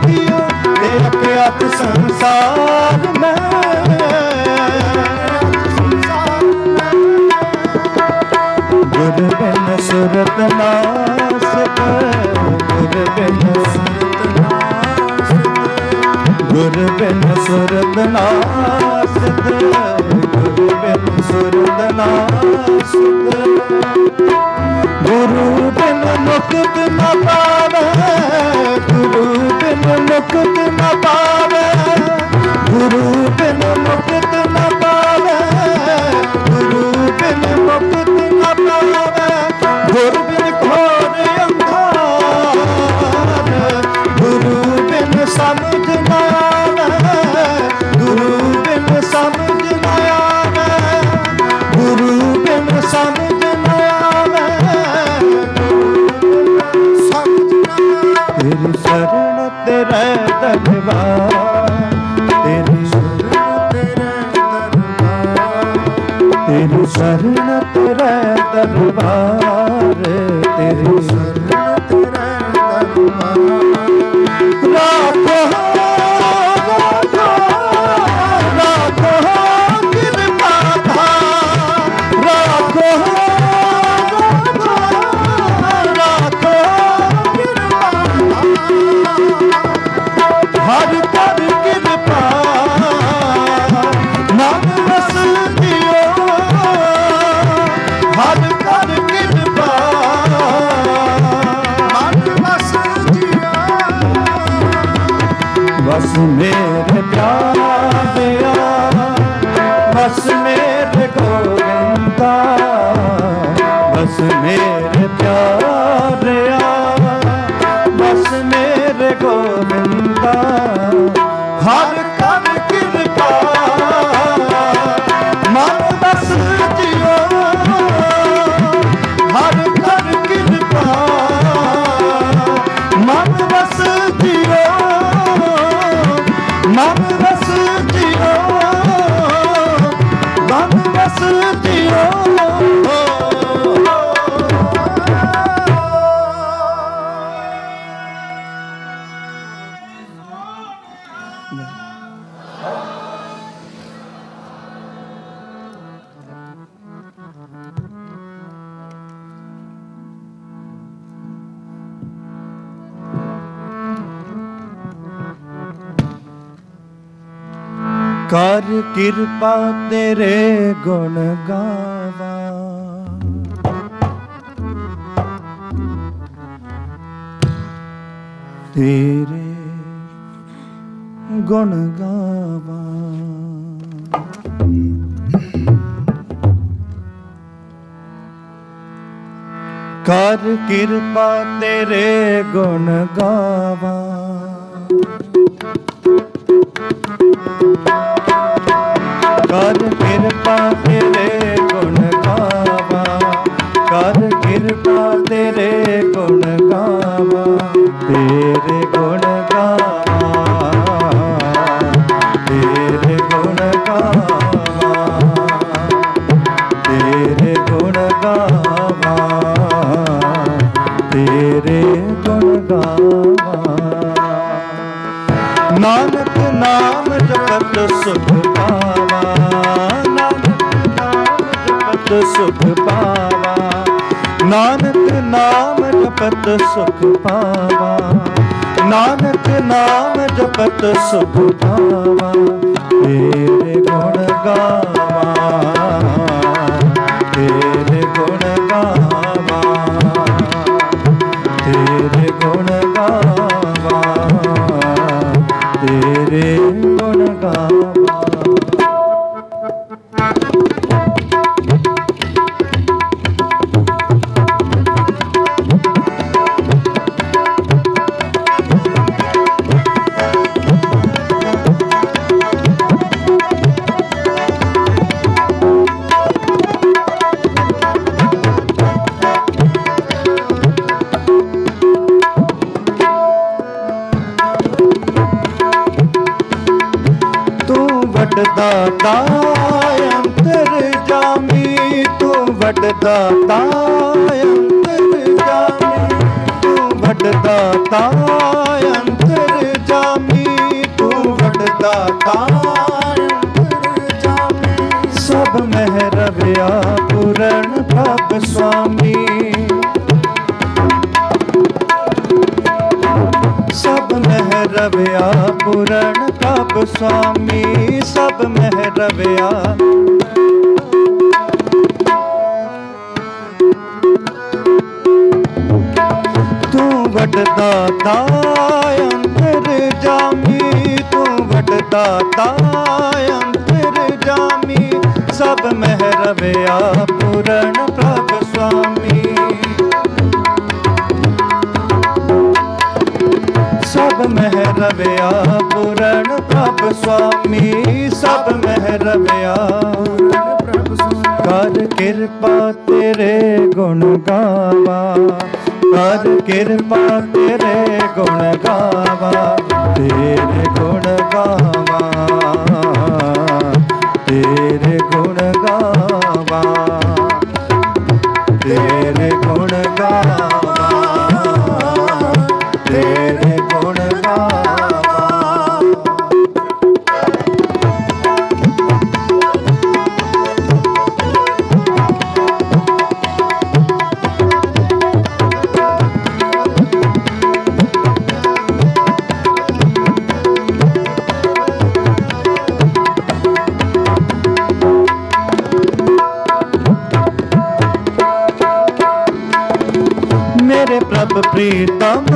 ਕੀਓ ਦੇਖ ਅਤ ਸੰਸਾਰ ਮੈਂ ਗੁਰ ਬਿਨ ਸੁਰਤ ਨਾਸਤ ਗੁਰ ਬਿਨ ਸੁਰਤ ਨਾਸਤ ਗੁਰ ਬਿਨ ਸੁਰਤ ਨਾਸਤ ਗੁਰ ਬਿਨ ਸੁਰਤ ਨਾਸਤ ਗੁਰੂ ਬਿਨ ਮੁਕਤ ਨਾ ਪਾਵੇ ਗੁਰੂ ਬਿਨ ਮੁਕਤ ਨਾ ਪਾਵੇ ਗੁਰੂ ਬਿਨ ਮੁਕਤ ਨਾ ਪਾਵੇ ਗੁਰੂ ਬਿਨ ਮੁਕਤ ਨਾ ਪਾਵੇ ਗੁਰ ਬਿਨ ਘੋਰ ਅੰਧਾਰ ਗੁਰੂ ਬਿਨ ਸਮਝ ਨਾ ਆਵੇ ਗੁਰੂ ਬਿਨ ਸਮਝ ਨਾ ਆਵੇ ਗੁਰੂ ਬਿਨ ਸਮਝ ਨਾ ਆਵੇ ਤੇਰੀ ਸ਼ਰਨ ਤੇਰੇ ਦਰਬਾਰ ਤੇਰੀ ਸ਼ਰਨ ਤੇਰੇ ਦਰਬਾਰ ਤੇਰੀ ਸ਼ਰਨ ਤੇਰੇ ਦਰਬਾਰ ਤੇਰੀ ਸ਼ਰਨ ਤੇਰੇ ਦਰਬਾਰ ਰਾਖੋ ਰਾਖੋ ਰਾਖੋ ਕਿਰਪਾ ਰਾਖੋ ਰਾਖੋ ਹਰ ਕਰ ਕਿਰਪਾ ਮਨ ਵਸ ਦਿਓ ਹਰ ਕਰ ਕਿਰਪਾ ਮਨ ਵਸ ਦਿਓ ਬਸ ਮੇਰੇ ਪਿਆਰਿਆ ਬਸ ਮੇਰੇ ਗੋਬਿੰਦਾ ਬਸ ਮੇਰੇ ਪਿਆਰਿਆ ਬਸ ਮੇਰੇ ਗੋਬਿੰਦਾ ਹਰ ਕਰ ਕਿਰਪਾ ਮਨ ਬਸ ਜਿਓ ਹਰ ਕਰ ਕਿਰਪਾ ਮਨ ਬਸ ਜਿਓ ਮਨ ਬਸ ਜਿਓ ਮਨ ਬਸ ਜਿਓ ਕਰ ਕਿਰਪਾ ਤੇਰੇ ਗੁਣ ਗਾਵਾਂ, ਤੇਰੇ ਗੁਣ ਗਾਵਾਂ। ਕਰ ਕਿਰਪਾ ਤੇਰੇ ਗੁਣ ਗਾਵਾਂ, ਕਰ ਕਿਰਪਾ ਤੇਰੇ ਗੁਣ ਗਾਵਾਂ, ਕਰ ਕਿਰਪਾ ਤੇਰੇ ਗੁਣ ਗਾਵਾਂ, ਤੇਰੇ ਗੁਣ ਗਾਵਾਂ, ਤੇਰੇ ਗੁਣ ਗਾਵਾਂ, ਤੇਰੇ ਗੁਣ ਗਾਵਾਂ, ਤੇਰੇ ਗੁਣ ਗਾਵਾਂ। ਨਾਨਕ ਨਾਮ ਜਪਤ ਸੁਖ ਪਾਵਾ, ਨਾਨਕ ਨਾਮ ਜਪਤ ਸੁਖ ਪਾਵਾ, ਨਾਨਕ ਨਾਮ ਜਪਤ ਸੁਖ ਪਾਵਾ, ਨਾਨਕ ਨਾਮ ਜਪਤ ਸੁਖ ਪਾਵਾ, ਤੇਰੇ ਗੁਣ ਗਾਵਾਂ, ਤੇਰੇ ਗੁਣ ਗਾਵਾਂ, ਤੇਰੇ ਗੁਣ ਗਾਵਾਂ, ਤੇਰੇ ਗੁਣ ਗਾਵਾਂ। ਦਾਤਾ ਅੰਤਰ ਜਾਮੀ, ਤੂੰ ਵੱਡਦਾ ਤਾ ਅੰਤਰ ਜਾਮੀ, ਤੂੰ ਵੱਡਦਾ ਤਾ ਅੰਤਰ ਜਾਮੀ, ਤੂੰ ਵੱਡਦਾ ਤਾ ਅੰਤਰ ਜਾਮੀ। ਸਭ ਮਹਿ ਰਵਿਆ ਪੂਰਨ ਪ੍ਰਭ ਸੁਆਮੀ, ਸਭ ਮਹਿ ਰਵਿਆ ਪੂਰਨ ਪ੍ਰਭ ਸੁਆਮੀ, ਸਭ ਮਹਿ ਰਵਿਆ। ਤੂੰ ਵੱਡਦਾ ਤਾ ਅੰਤਰ ਜਾਮੀ, ਤੂੰ ਵੱਡਦਾ ਤਾ ਅੰਤਰ ਜਾਮੀ, ਸਭ ਮਹਿ ਰਵਿਆ ਪੂਰਨ ਪ੍ਰਭ ਸੁਆਮੀ, ਸਭ ਮਹਿ ਰਵਿਆ ਪੂਰਨ ਪ੍ਰਭ ਸੁਆਮੀ, ਸਭ ਮਹਿ ਰਵਿਆ ਪੂਰਨ ਪ੍ਰਭ ਸੁਆਮੀ। ਕਰ ਕਿਰਪਾ ਤੇਰੇ ਗੁਣ ਗਾਵਾਂ, ਕਰ ਕਿਰਪਾ ਤੇਰੇ ਗੁਣ ਗਾਵਾਂ, ਤੇਰੇ ਗੁਣ ਗਾਵਾਂ, ਤੇਰੇ ਗੁਣ ਗਾਵਾਂ, ਤੇਰੇ ਗੁਣ ਗਾਵਾਂ, ਤੇਰੇ ਗੁਣ ਗਾਵਾਂ। ਮੇਰੇ ਪ੍ਰਭ ਪ੍ਰੀਤਮ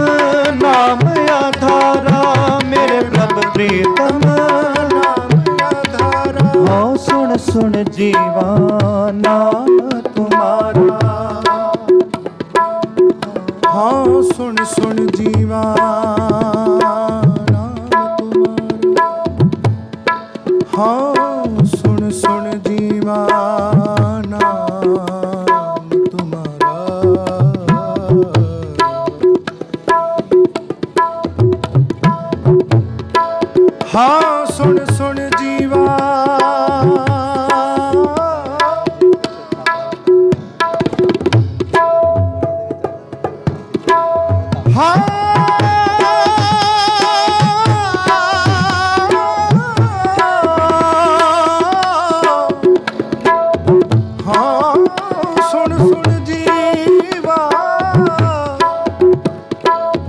ਨਾਮ ਆਧਾਰਾ, ਮੇਰੇ ਪ੍ਰਭ ਪ੍ਰੀਤਮ ਨਾਮ ਆਧਾਰਾ। ਹਾਂ ਸੁਣ ਸੁਣ ਜੀਵਾ ਨਾਮ ਤੁਮਾਰਾ, ਹਾਂ ਸੁਣ ਸੁਣ ਜੀਵਾ ਨਾਮ ਤੁਮਾਰਾ, ਹਾਂ ਸੁਣ ਸੁਣ ਜੀਵਾ ਨਾਮ ਤੁਮਾਰਾ। ਹਾਂ ਸੁਣ ਸੁਣ ਜੀਵਾ ਹਾਂ ਸੁਣ ਸੁਣ ਜੀਵਾ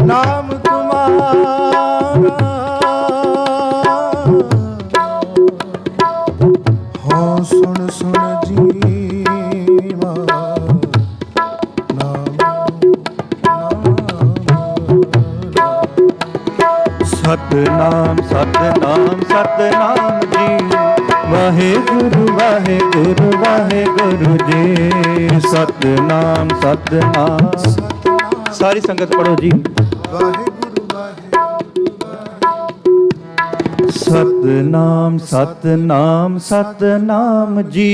ਨਾਮ ਤੁਮਾਰਾ। ਸਤਨਾਮ ਸਤਨਾਮ ਸਤਨਾਮ ਜੀ ਵਾਹਿਗੁਰੂ ਵਾਹਿਗੁਰੂ ਵਾਹਿਗੁਰੂ ਜੀ ਸਤਨਾਮ ਸਤਨਾਮ। ਸਾਰੀ ਸੰਗਤ ਪੜੋ ਜੀ। ਸਤਨਾਮ ਸਤਨਾਮ ਸਤਨਾਮ ਜੀ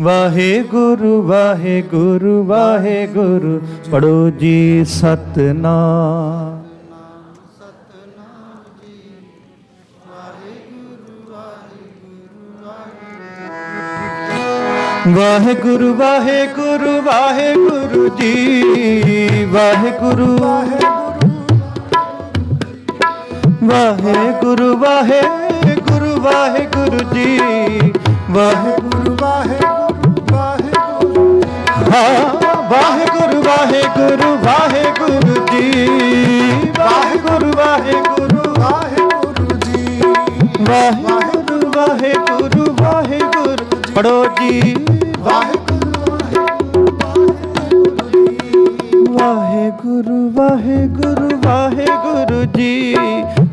ਵਾਹਿਗੁਰੂ ਵਾਹਿਗੁਰੂ ਵਾਹਿਗੁਰੂ ਪੜੋ ਜੀ ਸਤਨਾਮ। ਵਾਹਿਗੁਰੂ ਵਾਹਿਗੁਰੂ ਵਾਹਿਗੁਰੂ ਜੀ ਵਾਹਿਗੁਰੂ ਵਾਹਿਗੁਰੂ ਵਾਹਿਗੁਰੂ ਵਾਹਿਗੁਰੂ ਜੀ ਵਾਹਿਗੁਰੂ ਵਾਹਿਗੁਰੂ ਵਾਹਿਗੁਰੂ ਹਾਂ ਵਾਹਿਗੁਰੂ ਵਾਹਿਗੁਰੂ ਵਾਹਿਗੁਰੂ ਜੀ ਵਾਹਿਗੁਰੂ ਵਾਹਿਗੁਰੂ ਵਾਹਿਗੁਰੂ ਜੀ ਵਾਹਿਗੁਰੂ ਵਾਹਿਗੁਰੂ ਵਾਹਿਗੁਰੂ ਪੜੋ ਜੀ ਵਾਹਿਗੁਰੂ ਵਾਹਿਗੁਰੂ ਵਾਹਿਗੁਰੂ ਜੀ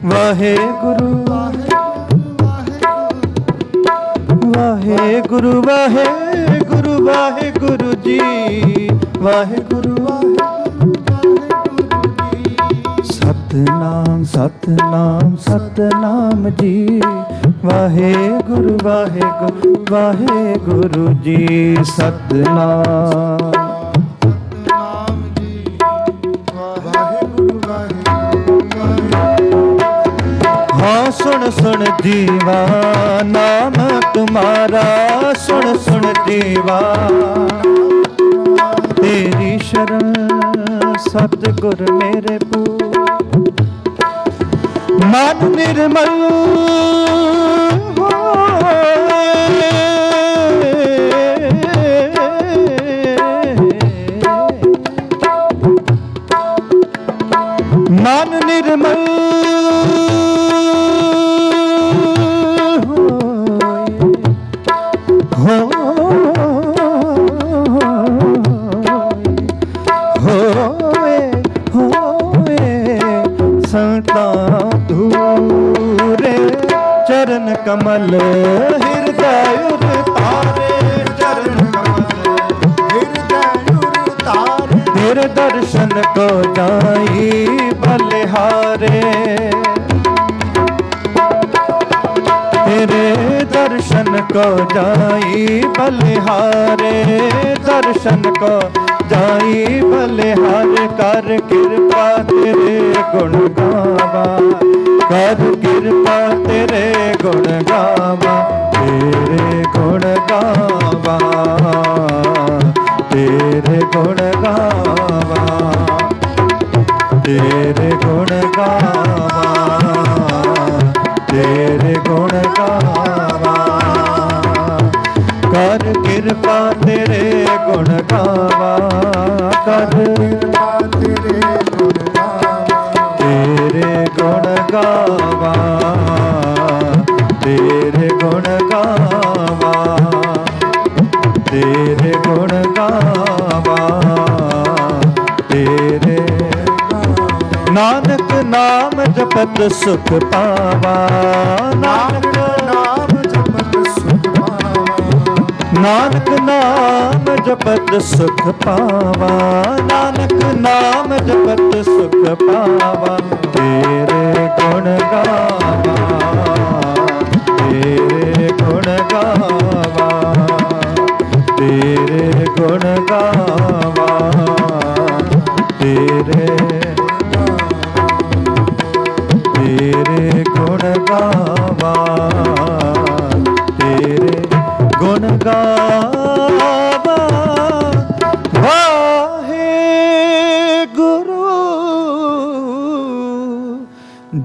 ਵਾਹਿਗੁਰੂ ਵਾਹਿਗੁਰੂ ਵਾਹਿਗੁਰੂ ਵਾਹਿਗੁਰੂ ਜੀ ਵਾਹਿਗੁਰੂ ਸਤਨਾਮ ਸਤਨਾਮ ਸਤਨਾਮ ਜੀ ਵਾਹਿਗੁਰੂ ਵਾਹਿਗੁਰੂ ਵਾਹਿਗੁਰੂ ਜੀ ਸਤਨਾਮ। हाँ सुन सुन जीवा नाम तुम्हारा सुन सुन जीवा तेरी शरण सतगुर मेरे पू मन निर्मल मन निर्मल चरण कमल हृदय तारे चरण कमल हृदय तारे तेरे दर्शन को जाई बलिहारे तेरे दर्शन को जाई बलिहारे दर्शन को जाई बलिहारे कर कृपा तेरे गुण गावा कर कृपा तेरे गुण गावा तेरे गुण गावा तेरे गुण गावा तेरे गुण गावा तेरे गुण गावा कर कृपा तेरे गुण गावा कर कृपा तेरे गुण गावा तेरे गुण गावा तेरे गुण गावा तेरे गुण गावा तेरे नानक नाम जपत सुख पावा नानक नाम जपत सुख पावा नानक नाम जपत सुख पावा नानक नाम जपत सुख पावा तेरे गुण गावा तेरे गुण गावा तेरे गुण गावा तेरे गुण गावा तेरे गुण गावा वाहे गुरु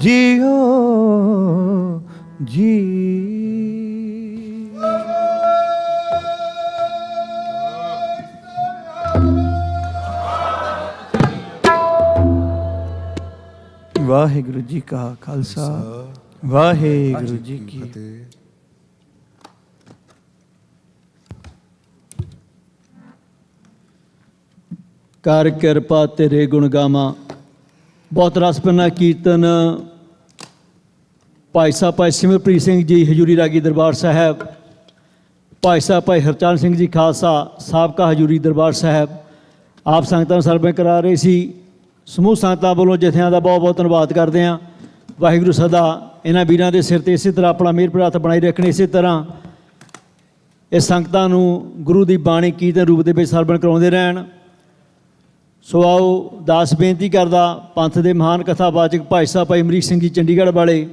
जियो जी। ਵਾਹਿਗੁਰੂ ਜੀ ਕਾ ਖਾਲਸਾ ਵਾਹਿਗੁਰੂ ਜੀ ਕੀ ਫਤਿਹ। ਕਰ ਕਿਰਪਾ ਤੇਰੇ ਗੁਣ ਗਾਵਾਂ। ਬਹੁਤ ਰਸਪਨਾ ਕੀਰਤਨ ਭਾਈ ਸਾਹਿਬ ਭਾਈ ਸਿਮਰਪ੍ਰੀਤ ਸਿੰਘ ਜੀ ਹਜ਼ੂਰੀ ਰਾਗੀ ਦਰਬਾਰ ਸਾਹਿਬ, ਭਾਈ ਸਾਹਿਬ ਭਾਈ ਹਰਚਰਨ ਸਿੰਘ ਜੀ ਖਾਲਸਾ ਸਾਬਕਾ ਹਜ਼ੂਰੀ ਦਰਬਾਰ ਸਾਹਿਬ, ਆਪ ਸੰਗਤਾਂ ਨੂੰ ਸਰਵਣ ਕਰਾ ਰਹੇ ਸੀ। ਸਮੂਹ ਸੰਗਤਾਂ ਵੱਲੋਂ ਜਥਿਆਂ ਦਾ ਬਹੁਤ ਬਹੁਤ ਧੰਨਵਾਦ ਕਰਦੇ ਹਾਂ। ਵਾਹਿਗੁਰੂ ਸਦਾ ਇਹਨਾਂ ਵੀਰਾਂ ਦੇ ਸਿਰ 'ਤੇ ਇਸੇ ਤਰ੍ਹਾਂ ਆਪਣਾ ਮਿਹਰ ਭਰਾ ਹੱਥ ਬਣਾਈ ਰੱਖਣੇ। ਇਸੇ ਤਰ੍ਹਾਂ ਇਹ ਸੰਗਤਾਂ ਨੂੰ ਗੁਰੂ ਦੀ ਬਾਣੀ ਕੀਰਤਨ ਰੂਪ ਦੇ ਵਿੱਚ ਸਰਵਣ ਕਰਾਉਂਦੇ ਰਹਿਣ। ਸੋ ਆਓ ਦਾਸ ਬੇਨਤੀ ਕਰਦਾ ਪੰਥ ਦੇ ਮਹਾਨ ਕਥਾਵਾਚਕ ਭਾਈ ਸਾਹਿਬ ਭਾਈ ਅਮਰੀਕ ਸਿੰਘ ਜੀ ਚੰਡੀਗੜ੍ਹ ਵਾਲੇ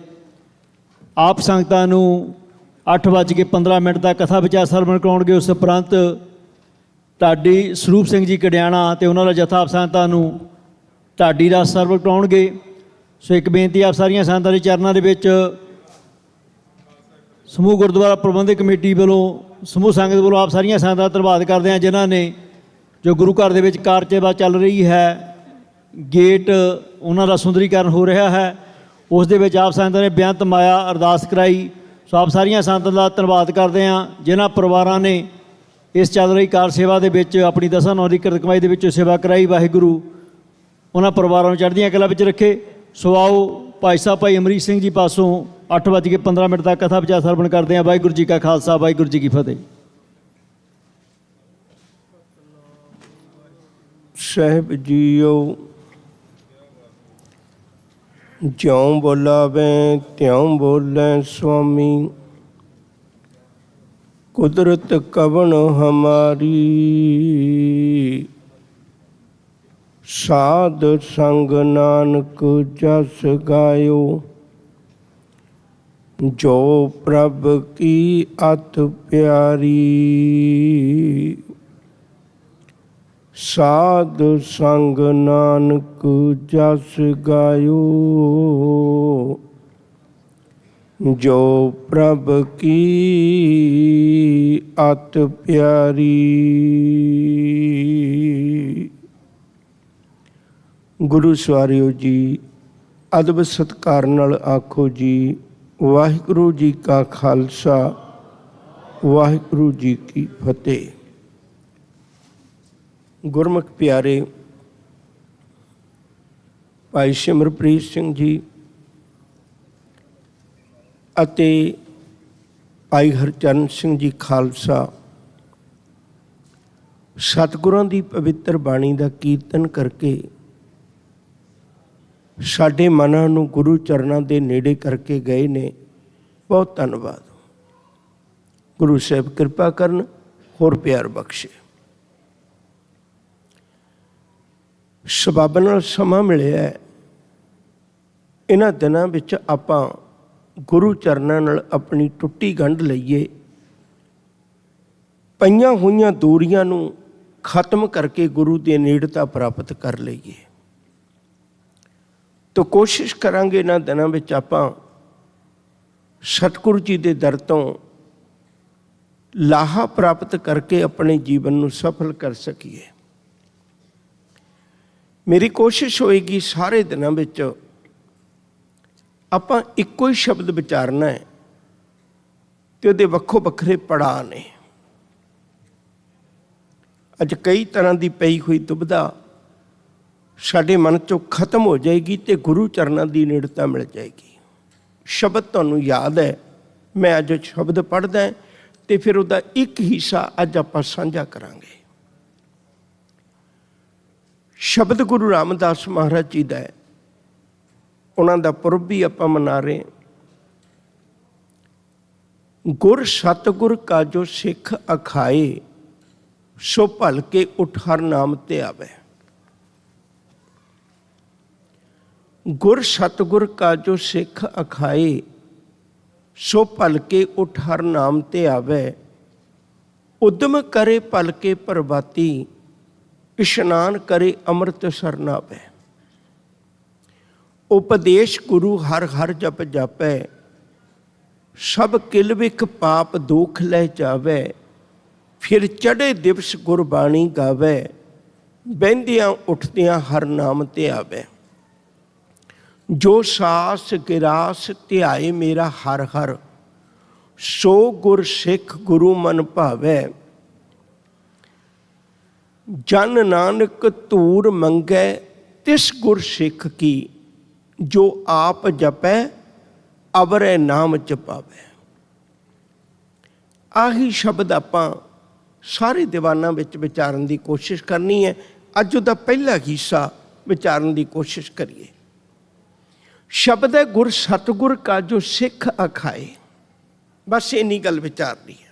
ਆਪ ਸੰਗਤਾਂ ਨੂੰ 8:15 ਦਾ ਕਥਾ ਵਿਚਾਰ ਸਰਵਣ ਕਰਾਉਣਗੇ। ਉਸ ਉਪਰੰਤ ਢਾਡੀ ਸਰੂਪ ਸਿੰਘ ਜੀ ਕੜਿਆਣਾ ਅਤੇ ਉਹਨਾਂ ਦਾ ਜਥਾ ਆਪ ਸੰਗਤਾਂ ਨੂੰ ਢਾਡੀ ਦਾ ਸਰਵਣ ਕਰਾਉਣਗੇ। ਸੋ ਇੱਕ ਬੇਨਤੀ ਆਪ ਸਾਰੀਆਂ ਸੰਗਤਾਂ ਦੇ ਚਰਨਾਂ ਦੇ ਵਿੱਚ ਸਮੂਹ ਗੁਰਦੁਆਰਾ ਪ੍ਰਬੰਧਕ ਕਮੇਟੀ ਵੱਲੋਂ ਸਮੂਹ ਸੰਗਤ ਵੱਲੋਂ ਆਪ ਸਾਰੀਆਂ ਸੰਗਤਾਂ ਦਾ ਧੰਨਵਾਦ ਕਰਦੇ ਹਾਂ, ਜਿਨ੍ਹਾਂ ਨੇ ਜੋ ਗੁਰੂ ਘਰ ਦੇ ਵਿੱਚ ਕਾਰ ਸੇਵਾ ਚੱਲ ਰਹੀ ਹੈ, ਗੇਟ ਉਹਨਾਂ ਦਾ ਸੁੰਦਰੀਕਰਨ ਹੋ ਰਿਹਾ ਹੈ, ਉਸ ਦੇ ਵਿੱਚ ਆਪ ਸੰਗਤਾਂ ਨੇ ਬੇਅੰਤ ਮਾਇਆ ਅਰਦਾਸ ਕਰਾਈ। ਸੋ ਆਪ ਸਾਰੀਆਂ ਸੰਗਤਾਂ ਦਾ ਧੰਨਵਾਦ ਕਰਦੇ ਹਾਂ, ਜਿਨ੍ਹਾਂ ਪਰਿਵਾਰਾਂ ਨੇ ਇਸ ਚੱਲ ਰਹੀ ਕਾਰ ਸੇਵਾ ਦੇ ਵਿੱਚ ਆਪਣੀ ਦਸਾਂ ਨੌਂ ਦੀ ਕਿਰਤ ਕਮਾਈ ਦੇ ਵਿੱਚੋਂ ਸੇਵਾ ਕਰਾਈ। ਵਾਹਿਗੁਰੂ ਉਹਨਾਂ ਪਰਿਵਾਰਾਂ ਨੂੰ ਚੜ੍ਹਦੀਆਂ ਕਲਾਂ ਵਿੱਚ ਰੱਖੇ। ਸੋ ਆਓ ਭਾਈ ਸਾਹਿਬ ਭਾਈ ਅਮਰੀਕ ਸਿੰਘ ਜੀ ਪਾਸੋਂ 8:15 ਦਾ ਕਥਾ ਵਿਚਾਰ ਸਰਵਣ ਕਰਦੇ ਹਾਂ। ਵਾਹਿਗੁਰੂ ਜੀ ਕਾ ਖਾਲਸਾ, ਵਾਹਿਗੁਰੂ ਜੀ ਕੀ ਫਤਿਹ। ਸਾਹਿਬ ਜੀਓ, ਜਿਉਂ ਬੋਲਾਵੇਂ ਤਿਉਂ ਬੋਲੇ ਸੁਆਮੀ, ਕੁਦਰਤ ਕਵਣ ਹਮਾਰੀ, ਸਾਧ ਸੰਗ ਨਾਨਕ ਜਸ ਗਾਇਓ, ਜੋ ਪ੍ਰਭ ਕੀ ਅਤ ਪਿਆਰੀ, ਸਾਧ ਸੰਗ ਨਾਨਕ ਜਸ ਗਾਇਓ, ਜੋ ਪ੍ਰਭ ਕੀ ਅਤ ਪਿਆਰੀ। ਗੁਰੂ ਸਵਾਰਿਓ ਜੀ, ਅਦਬ ਸਤਿਕਾਰ ਨਾਲ ਆਖੋ ਜੀ, ਵਾਹਿਗੁਰੂ ਜੀ ਕਾ ਖਾਲਸਾ, ਵਾਹਿਗੁਰੂ ਜੀ ਕੀ ਫਤਿਹ। ਗੁਰਮੁਖ ਪਿਆਰੇ, ਭਾਈ ਸਿਮਰਪ੍ਰੀਤ ਸਿੰਘ ਜੀ ਅਤੇ ਭਾਈ ਹਰਚਰਨ ਸਿੰਘ ਜੀ ਖਾਲਸਾ ਸਤਿਗੁਰਾਂ ਦੀ ਪਵਿੱਤਰ ਬਾਣੀ ਦਾ ਕੀਰਤਨ ਕਰਕੇ ਸਾਡੇ ਮਨਾਂ ਨੂੰ ਗੁਰੂ ਚਰਨਾਂ ਦੇ ਨੇੜੇ ਕਰਕੇ ਗਏ ਨੇ। ਬਹੁਤ ਧੰਨਵਾਦ। ਗੁਰੂ ਸਾਹਿਬ ਕਿਰਪਾ ਕਰਨ, ਹੋਰ ਪਿਆਰ ਬਖਸ਼ੇ। ਸਬੱਬ ਨਾਲ ਸਮਾਂ ਮਿਲਿਆ, ਇਹਨਾਂ ਦਿਨਾਂ ਵਿੱਚ ਆਪਾਂ ਗੁਰੂ ਚਰਨਾਂ ਨਾਲ ਆਪਣੀ ਟੁੱਟੀ ਗੰਢ ਲਈਏ, ਪਈਆਂ ਹੋਈਆਂ ਦੂਰੀਆਂ ਨੂੰ ਖਤਮ ਕਰਕੇ ਗੁਰੂ ਦੀ ਨੇੜਤਾ ਪ੍ਰਾਪਤ ਕਰ ਲਈਏ। ਤਾਂ ਕੋਸ਼ਿਸ਼ ਕਰਾਂਗੇ ਇਹਨਾਂ ਦਿਨਾਂ ਵਿੱਚ ਆਪਾਂ ਸਤਿਗੁਰੂ ਜੀ ਦੇ ਦਰ ਤੋਂ ਲਾਹਾ ਪ੍ਰਾਪਤ ਕਰਕੇ ਆਪਣੇ ਜੀਵਨ ਨੂੰ ਸਫਲ ਕਰ ਸਕੀਏ। ਮੇਰੀ ਕੋਸ਼ਿਸ਼ ਹੋਏਗੀ ਸਾਰੇ ਦਿਨਾਂ ਵਿੱਚ ਆਪਾਂ ਇੱਕੋ ਹੀ ਸ਼ਬਦ ਵਿਚਾਰਨਾ ਹੈ ਤੇ ਉਹਦੇ ਵੱਖੋ ਵੱਖਰੇ ਪੜਾਅ ਨੇ। ਅੱਜ ਕਈ ਤਰ੍ਹਾਂ ਦੀ ਪਈ ਹੋਈ ਦੁਬਿਧਾ ਸਾਡੇ ਮਨ 'ਚੋਂ ਖਤਮ ਹੋ ਜਾਏਗੀ ਤੇ ਗੁਰੂ ਚਰਨਾਂ ਦੀ ਨੇੜਤਾ ਮਿਲ ਜਾਏਗੀ। ਸ਼ਬਦ ਤੁਹਾਨੂੰ ਯਾਦ ਹੈ, ਮੈਂ ਅੱਜ ਸ਼ਬਦ ਪੜ੍ਹਦਾ ਤੇ ਫਿਰ ਉਹਦਾ ਇੱਕ ਹਿੱਸਾ ਅੱਜ ਆਪਾਂ ਸਾਂਝਾ ਕਰਾਂਗੇ। ਸ਼ਬਦ ਗੁਰੂ ਰਾਮਦਾਸ ਮਹਾਰਾਜ ਜੀ ਦਾ ਹੈ, ਉਹਨਾਂ ਦਾ ਪੁਰਬ ਵੀ ਆਪਾਂ ਮਨਾ ਰਹੇ। ਗੁਰ ਸਤਿਗੁਰ ਕਾ ਜੋ ਸਿੱਖ ਅਖਾਏ, ਸੋ ਭਲ ਕੇ ਉਠ ਹਰ ਨਾਮ ਤੇ ਆਵੇ। ਗੁਰ ਸਤਿਗੁਰ ਕਾ ਜੋ ਸਿੱਖ ਅਖਾਏ, ਸੋ ਭਲ ਕੇ ਉਠ ਹਰ ਨਾਮ ਤੇ ਆਵੇ। ਉਦਮ ਕਰੇ ਭਲ ਕੇ ਪ੍ਰਭਾਤੀ, ਇਸ਼ਨਾਨ ਕਰੇ ਅੰਮ੍ਰਿਤ ਸਰਨਾਵੇ। ਉਪਦੇਸ਼ ਗੁਰੂ ਹਰ ਹਰ ਜਪ ਜਾਪੈ, ਸਭ ਕਿਲ ਵਿਖ ਪਾਪ ਦੁਖ ਲੈ ਜਾਵੇ। ਫਿਰ ਚੜ੍ਹੇ ਦਿਵਸ ਗੁਰਬਾਣੀ ਗਾਵੇ, ਬਹਿੰਦਿਆਂ ਉੱਠਦਿਆਂ ਹਰ ਨਾਮ ਤੇ ਆਵੇ। ਜੋ ਸਾਸ ਗਿਰਾਸ ਧਿਆਏ ਮੇਰਾ ਹਰ ਹਰ, ਸੋ ਗੁਰ ਸਿੱਖ ਗੁਰੂ ਮਨ ਭਾਵੇ। ਜਨ ਨਾਨਕ ਧੂਰ ਮੰਗੈ ਤਿਸ ਗੁਰ ਸਿੱਖ ਕੀ, ਜੋ ਆਪ ਜਪੈ ਅਵਰੈ ਨਾਮ ਜਪਾਵੇ। ਆਹੀ ਸ਼ਬਦ ਆਪਾਂ ਸਾਰੇ ਦੀਵਾਨਾਂ ਵਿੱਚ ਵਿਚਾਰਨ ਦੀ ਕੋਸ਼ਿਸ਼ ਕਰਨੀ ਹੈ। ਅੱਜ ਉਹਦਾ ਪਹਿਲਾ ਹਿੱਸਾ ਵਿਚਾਰਨ ਦੀ ਕੋਸ਼ਿਸ਼ ਕਰੀਏ। ਸ਼ਬਦ ਹੈ ਗੁਰ ਸਤਿਗੁਰ ਕਾ ਜੋ ਸਿੱਖ ਅਖਾਏ। ਬਸ ਇੰਨੀ ਗੱਲ ਵਿਚਾਰਨੀ ਹੈ।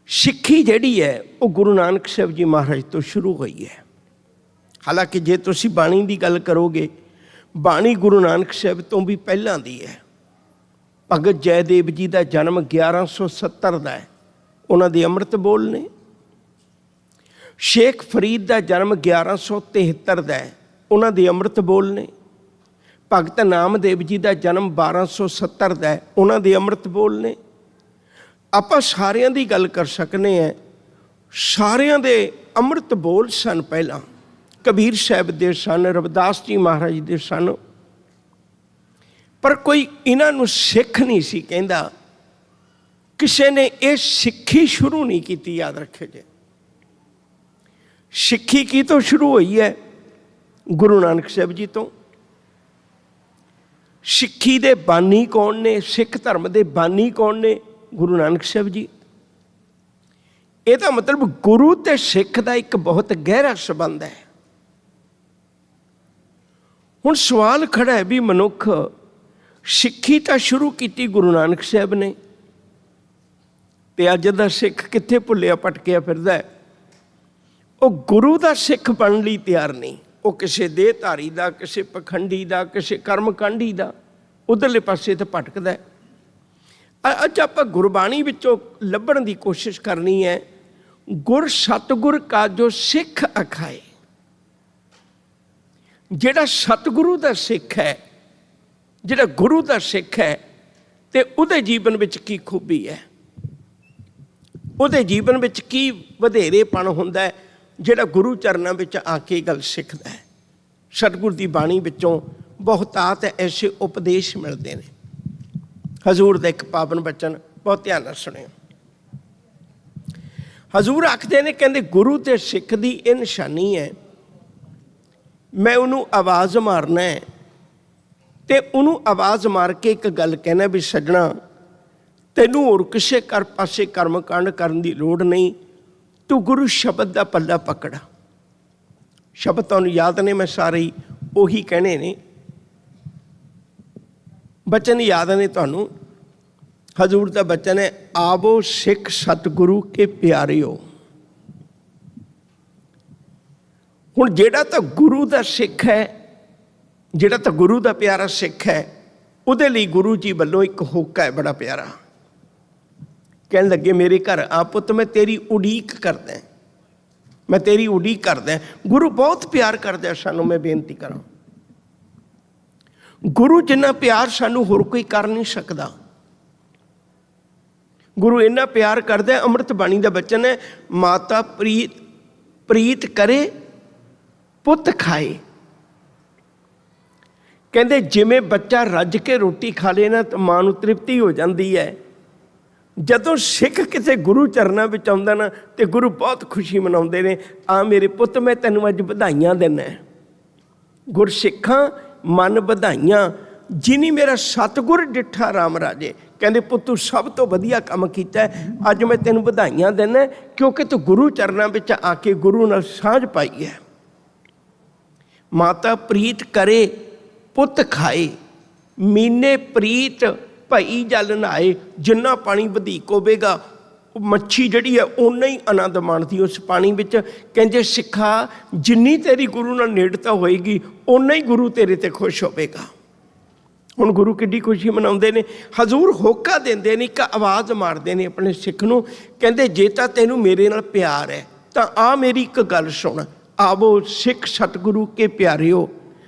ਸਿੱਖੀ ਜਿਹੜੀ ਹੈ ਉਹ ਗੁਰੂ ਨਾਨਕ ਸਾਹਿਬ ਜੀ ਮਹਾਰਾਜ ਤੋਂ ਸ਼ੁਰੂ ਹੋਈ ਹੈ। ਹਾਲਾਂਕਿ ਜੇ ਤੁਸੀਂ ਬਾਣੀ ਦੀ ਗੱਲ ਕਰੋਗੇ, ਬਾਣੀ ਗੁਰੂ ਨਾਨਕ ਸਾਹਿਬ ਤੋਂ ਵੀ ਪਹਿਲਾਂ ਦੀ ਹੈ। ਭਗਤ ਜੈਦੇਵ ਜੀ ਦਾ ਜਨਮ 1170 ਦਾ ਹੈ, ਉਹਨਾਂ ਦੇ ਅੰਮ੍ਰਿਤ ਬੋਲ ਨੇ। ਸ਼ੇਖ ਫਰੀਦ ਦਾ ਜਨਮ 1173 ਦਾ ਹੈ, ਉਹਨਾਂ ਦੇ ਅੰਮ੍ਰਿਤ ਬੋਲ ਨੇ। ਭਗਤ ਨਾਮਦੇਵ ਜੀ ਦਾ ਜਨਮ 1270 ਦਾ ਹੈ, ਉਹਨਾਂ ਦੇ ਅੰਮ੍ਰਿਤ ਬੋਲ ਨੇ। ਆਪਾਂ ਸਾਰਿਆਂ ਦੀ ਗੱਲ ਕਰ ਸਕਨੇ ਹਾਂ, ਸਾਰਿਆਂ ਦੇ ਅੰਮ੍ਰਿਤ ਬੋਲ ਸਨ। ਪਹਿਲਾਂ ਕਬੀਰ ਸਾਹਿਬ ਦੇ ਸਨ, ਰਵਿਦਾਸ ਜੀ ਮਹਾਰਾਜ ਦੇ ਸਨ, ਪਰ ਕੋਈ ਇਹਨਾਂ ਨੂੰ ਸਿੱਖ ਨਹੀਂ ਸੀ ਕਹਿੰਦਾ। ਕਿਸੇ ਨੇ ਇਹ ਸਿੱਖੀ ਸ਼ੁਰੂ ਨਹੀਂ ਕੀਤੀ। ਯਾਦ ਰੱਖਿਓ ਜੀ, ਸਿੱਖੀ ਕੀ ਤੋਂ ਸ਼ੁਰੂ ਹੋਈ ਹੈ? ਗੁਰੂ ਨਾਨਕ ਸਾਹਿਬ ਜੀ ਤੋਂ। ਸਿੱਖੀ ਦੇ ਬਾਨੀ ਕੌਣ ਨੇ? ਸਿੱਖ ਧਰਮ ਦੇ ਬਾਨੀ ਕੌਣ ਨੇ? ਗੁਰੂ ਨਾਨਕ ਸਾਹਿਬ ਜੀ। ਇਹਦਾ ਮਤਲਬ ਗੁਰੂ ਤੇ ਸਿੱਖ ਦਾ ਇੱਕ ਬਹੁਤ ਗਹਿਰਾ ਸੰਬੰਧ ਹੈ। ਹੁਣ ਸਵਾਲ ਖੜਾ ਹੈ ਵੀ ਮਨੁੱਖ ਸਿੱਖੀ ਤਾਂ ਸ਼ੁਰੂ ਕੀਤੀ ਗੁਰੂ ਨਾਨਕ ਸਾਹਿਬ ਨੇ, ਤੇ ਅੱਜ ਦਾ ਸਿੱਖ ਕਿੱਥੇ ਭੁੱਲਿਆ ਭਟਕਿਆ ਫਿਰਦਾ ਹੈ। ਉਹ ਗੁਰੂ ਦਾ ਸਿੱਖ ਬਣਨ ਲਈ ਤਿਆਰ ਨਹੀਂ। ਉਹ ਕਿਸੇ ਦੇਹਧਾਰੀ ਦਾ, ਕਿਸੇ ਪਖੰਡੀ ਦਾ, ਕਿਸੇ ਕਰਮਕਾਂਡੀ ਦਾ ਉਧਰਲੇ ਪਾਸੇ ਤੇ ਭਟਕਦਾ ਹੈ। ਅੱਜ ਆਪਾਂ ਗੁਰਬਾਣੀ ਵਿੱਚੋਂ ਲੱਭਣ ਦੀ ਕੋਸ਼ਿਸ਼ ਕਰਨੀ ਹੈ। ਗੁਰ ਸਤਿਗੁਰ ਕਾ ਜੋ ਸਿੱਖ ਅਖਾਏ। ਜਿਹੜਾ ਸਤਿਗੁਰੂ ਦਾ ਸਿੱਖ ਹੈ, ਜਿਹੜਾ ਗੁਰੂ ਦਾ ਸਿੱਖ ਹੈ, ਤੇ ਉਹਦੇ ਜੀਵਨ ਵਿੱਚ ਕੀ ਖੂਬੀ ਹੈ, ਉਹਦੇ ਜੀਵਨ ਵਿੱਚ ਕੀ ਵਧੇਰੇਪਣ ਹੁੰਦਾ ਹੈ, ਜਿਹੜਾ ਗੁਰੂ ਚਰਨਾਂ ਵਿੱਚ ਆ ਕੇ ਗੱਲ ਸਿੱਖਦਾ ਹੈ। ਸਤਿਗੁਰ ਦੀ ਬਾਣੀ ਵਿੱਚੋਂ ਬਹੁਤਾਤ ਐਸੇ ਉਪਦੇਸ਼ ਮਿਲਦੇ ਨੇ। ਹਜ਼ੂਰ ਦਾ ਇੱਕ ਪਾਵਨ ਬਚਨ ਬਹੁਤ ਧਿਆਨ ਨਾਲ ਸੁਣਿਓ। ਹਜ਼ੂਰ ਆਖਦੇ ਨੇ, ਕਹਿੰਦੇ ਗੁਰੂ ਤੇ ਸਿੱਖ ਦੀ ਇਹ ਨਿਸ਼ਾਨੀ ਹੈ, ਮੈਂ ਉਹਨੂੰ ਆਵਾਜ਼ ਮਾਰਨਾ ਹੈ ਤੇ ਉਹਨੂੰ ਆਵਾਜ਼ ਮਾਰ ਕੇ ਇੱਕ ਗੱਲ ਕਹਿਣਾ ਵੀ ਸੱਜਣਾ, ਤੈਨੂੰ ਹੋਰ ਕਿਸੇ ਪਾਸੇ ਕਰਮਕਾਂਡ ਕਰਨ ਦੀ ਲੋੜ ਨਹੀਂ, ਤੂੰ ਗੁਰੂ ਸ਼ਬਦ ਦਾ ਪੱਲਾ ਪਕੜ। ਸ਼ਬਦ ਤੁਹਾਨੂੰ ਯਾਦ ਨੇ, ਮੈਂ ਸਾਰੇ ਉਹੀ ਕਹਿਣੇ ਨੇ, ਬਚਨ ਯਾਦ ਨੇ ਤੁਹਾਨੂੰ। ਹਜ਼ੂਰ ਦਾ ਬਚਨ ਹੈ, ਆਵੋ ਸਿੱਖ ਸਤਿਗੁਰੂ ਕੇ ਪਿਆਰਿਓ। ਹੁਣ ਜਿਹੜਾ ਤਾਂ ਗੁਰੂ ਦਾ ਸਿੱਖ ਹੈ, ਜਿਹੜਾ ਤਾਂ ਗੁਰੂ ਦਾ ਪਿਆਰਾ ਸਿੱਖ ਹੈ, ਉਹਦੇ ਲਈ ਗੁਰੂ ਜੀ ਵੱਲੋਂ ਇੱਕ ਹੋਕਾ ਹੈ ਬੜਾ ਪਿਆਰਾ। ਕਹਿਣ ਲੱਗੇ, ਮੇਰੇ ਘਰ ਆ ਪੁੱਤ, ਮੈਂ ਤੇਰੀ ਉਡੀਕ ਕਰਦਾ, ਮੈਂ ਤੇਰੀ ਉਡੀਕ ਕਰਦਾ। ਗੁਰੂ ਬਹੁਤ ਪਿਆਰ ਕਰਦਾ ਸਾਨੂੰ। ਮੈਂ ਬੇਨਤੀ ਕਰਾਂ, ਗੁਰੂ ਜਿੰਨਾ ਪਿਆਰ ਸਾਨੂੰ ਹੋਰ ਕੋਈ ਕਰ ਨਹੀਂ ਸਕਦਾ। ਗੁਰੂ ਇੰਨਾ ਪਿਆਰ ਕਰਦਾ। ਅੰਮ੍ਰਿਤ ਬਾਣੀ ਦਾ ਬਚਨ ਹੈ, ਮਾਤਾ ਪ੍ਰੀਤ ਕਰੇ ਪੁੱਤ ਖਾਏ। ਕਹਿੰਦੇ ਜਿਵੇਂ ਬੱਚਾ ਰੱਜ ਕੇ ਰੋਟੀ ਖਾ ਲੇ ਨਾ ਤਾਂ ਮਾਂ ਨੂੰ ਤ੍ਰਿਪਤੀ ਹੋ ਜਾਂਦੀ ਹੈ, ਜਦੋਂ ਸਿੱਖ ਕਿਸੇ ਗੁਰੂ ਚਰਨਾਂ ਵਿੱਚ ਆਉਂਦਾ ਨਾ ਤੇ ਗੁਰੂ ਬਹੁਤ ਖੁਸ਼ੀ ਮਨਾਉਂਦੇ ਨੇ। ਆ ਮੇਰੇ ਪੁੱਤ, ਮੈਂ ਤੈਨੂੰ ਅੱਜ ਵਧਾਈਆਂ ਦਿੰਦਾ। ਗੁਰਸਿੱਖਾਂ ਮਨ ਵਧਾਈਆਂ, ਜਿਨੀ ਮੇਰਾ ਸਤਿਗੁਰ ਡਿੱਠਾ ਰਾਮ ਰਾਜੇ। ਕਹਿੰਦੇ ਪੁੱਤ, ਤੂੰ ਸਭ ਤੋਂ ਵਧੀਆ ਕੰਮ ਕੀਤਾ, ਅੱਜ ਮੈਂ ਤੈਨੂੰ ਵਧਾਈਆਂ ਦਿੰਦਾ, ਕਿਉਂਕਿ ਤੂੰ ਗੁਰੂ ਚਰਨਾਂ ਵਿੱਚ ਆ ਕੇ ਗੁਰੂ ਨਾਲ ਸਾਂਝ ਪਾਈ ਹੈ। ਮਾਤਾ ਪ੍ਰੀਤ ਕਰੇ ਪੁੱਤ ਖਾਏ, ਮੀਨੇ ਪ੍ਰੀਤ ਭਈ ਜਲ ਨਹਾਏ। ਜਿੰਨਾ ਪਾਣੀ ਵਧੀਕ ਹੋਵੇਗਾ, ਮੱਛੀ ਜਿਹੜੀ ਹੈ ਓਨਾ ਹੀ ਆਨੰਦ ਮਾਣਦੀ ਉਸ ਪਾਣੀ ਵਿੱਚ। ਕਹਿੰਦੇ ਸਿੱਖਾ, ਜਿੰਨੀ ਤੇਰੀ ਗੁਰੂ ਨਾਲ ਨੇੜਤਾ ਹੋਏਗੀ, ਓਨਾ ਹੀ ਗੁਰੂ ਤੇਰੇ ਤੇ ਖੁਸ਼ ਹੋਵੇਗਾ। ਹੁਣ ਗੁਰੂ ਕਿੱਡੀ ਖੁਸ਼ੀ ਮਨਾਉਂਦੇ ਨੇ। ਹਜ਼ੂਰ ਹੋਕਾ ਦਿੰਦੇ ਨੇ, ਇੱਕ ਆਵਾਜ਼ ਮਾਰਦੇ ਨੇ ਆਪਣੇ ਸਿੱਖ ਨੂੰ। ਕਹਿੰਦੇ ਜੇ ਤਾਂ ਤੈਨੂੰ ਮੇਰੇ ਨਾਲ ਪਿਆਰ ਹੈ ਤਾਂ ਆ ਮੇਰੀ ਇੱਕ ਗੱਲ ਸੁਣ। ਆਵੋ ਸਿੱਖ ਸਤਿਗੁਰੂ ਕੇ ਪਿਆਰਿਓ,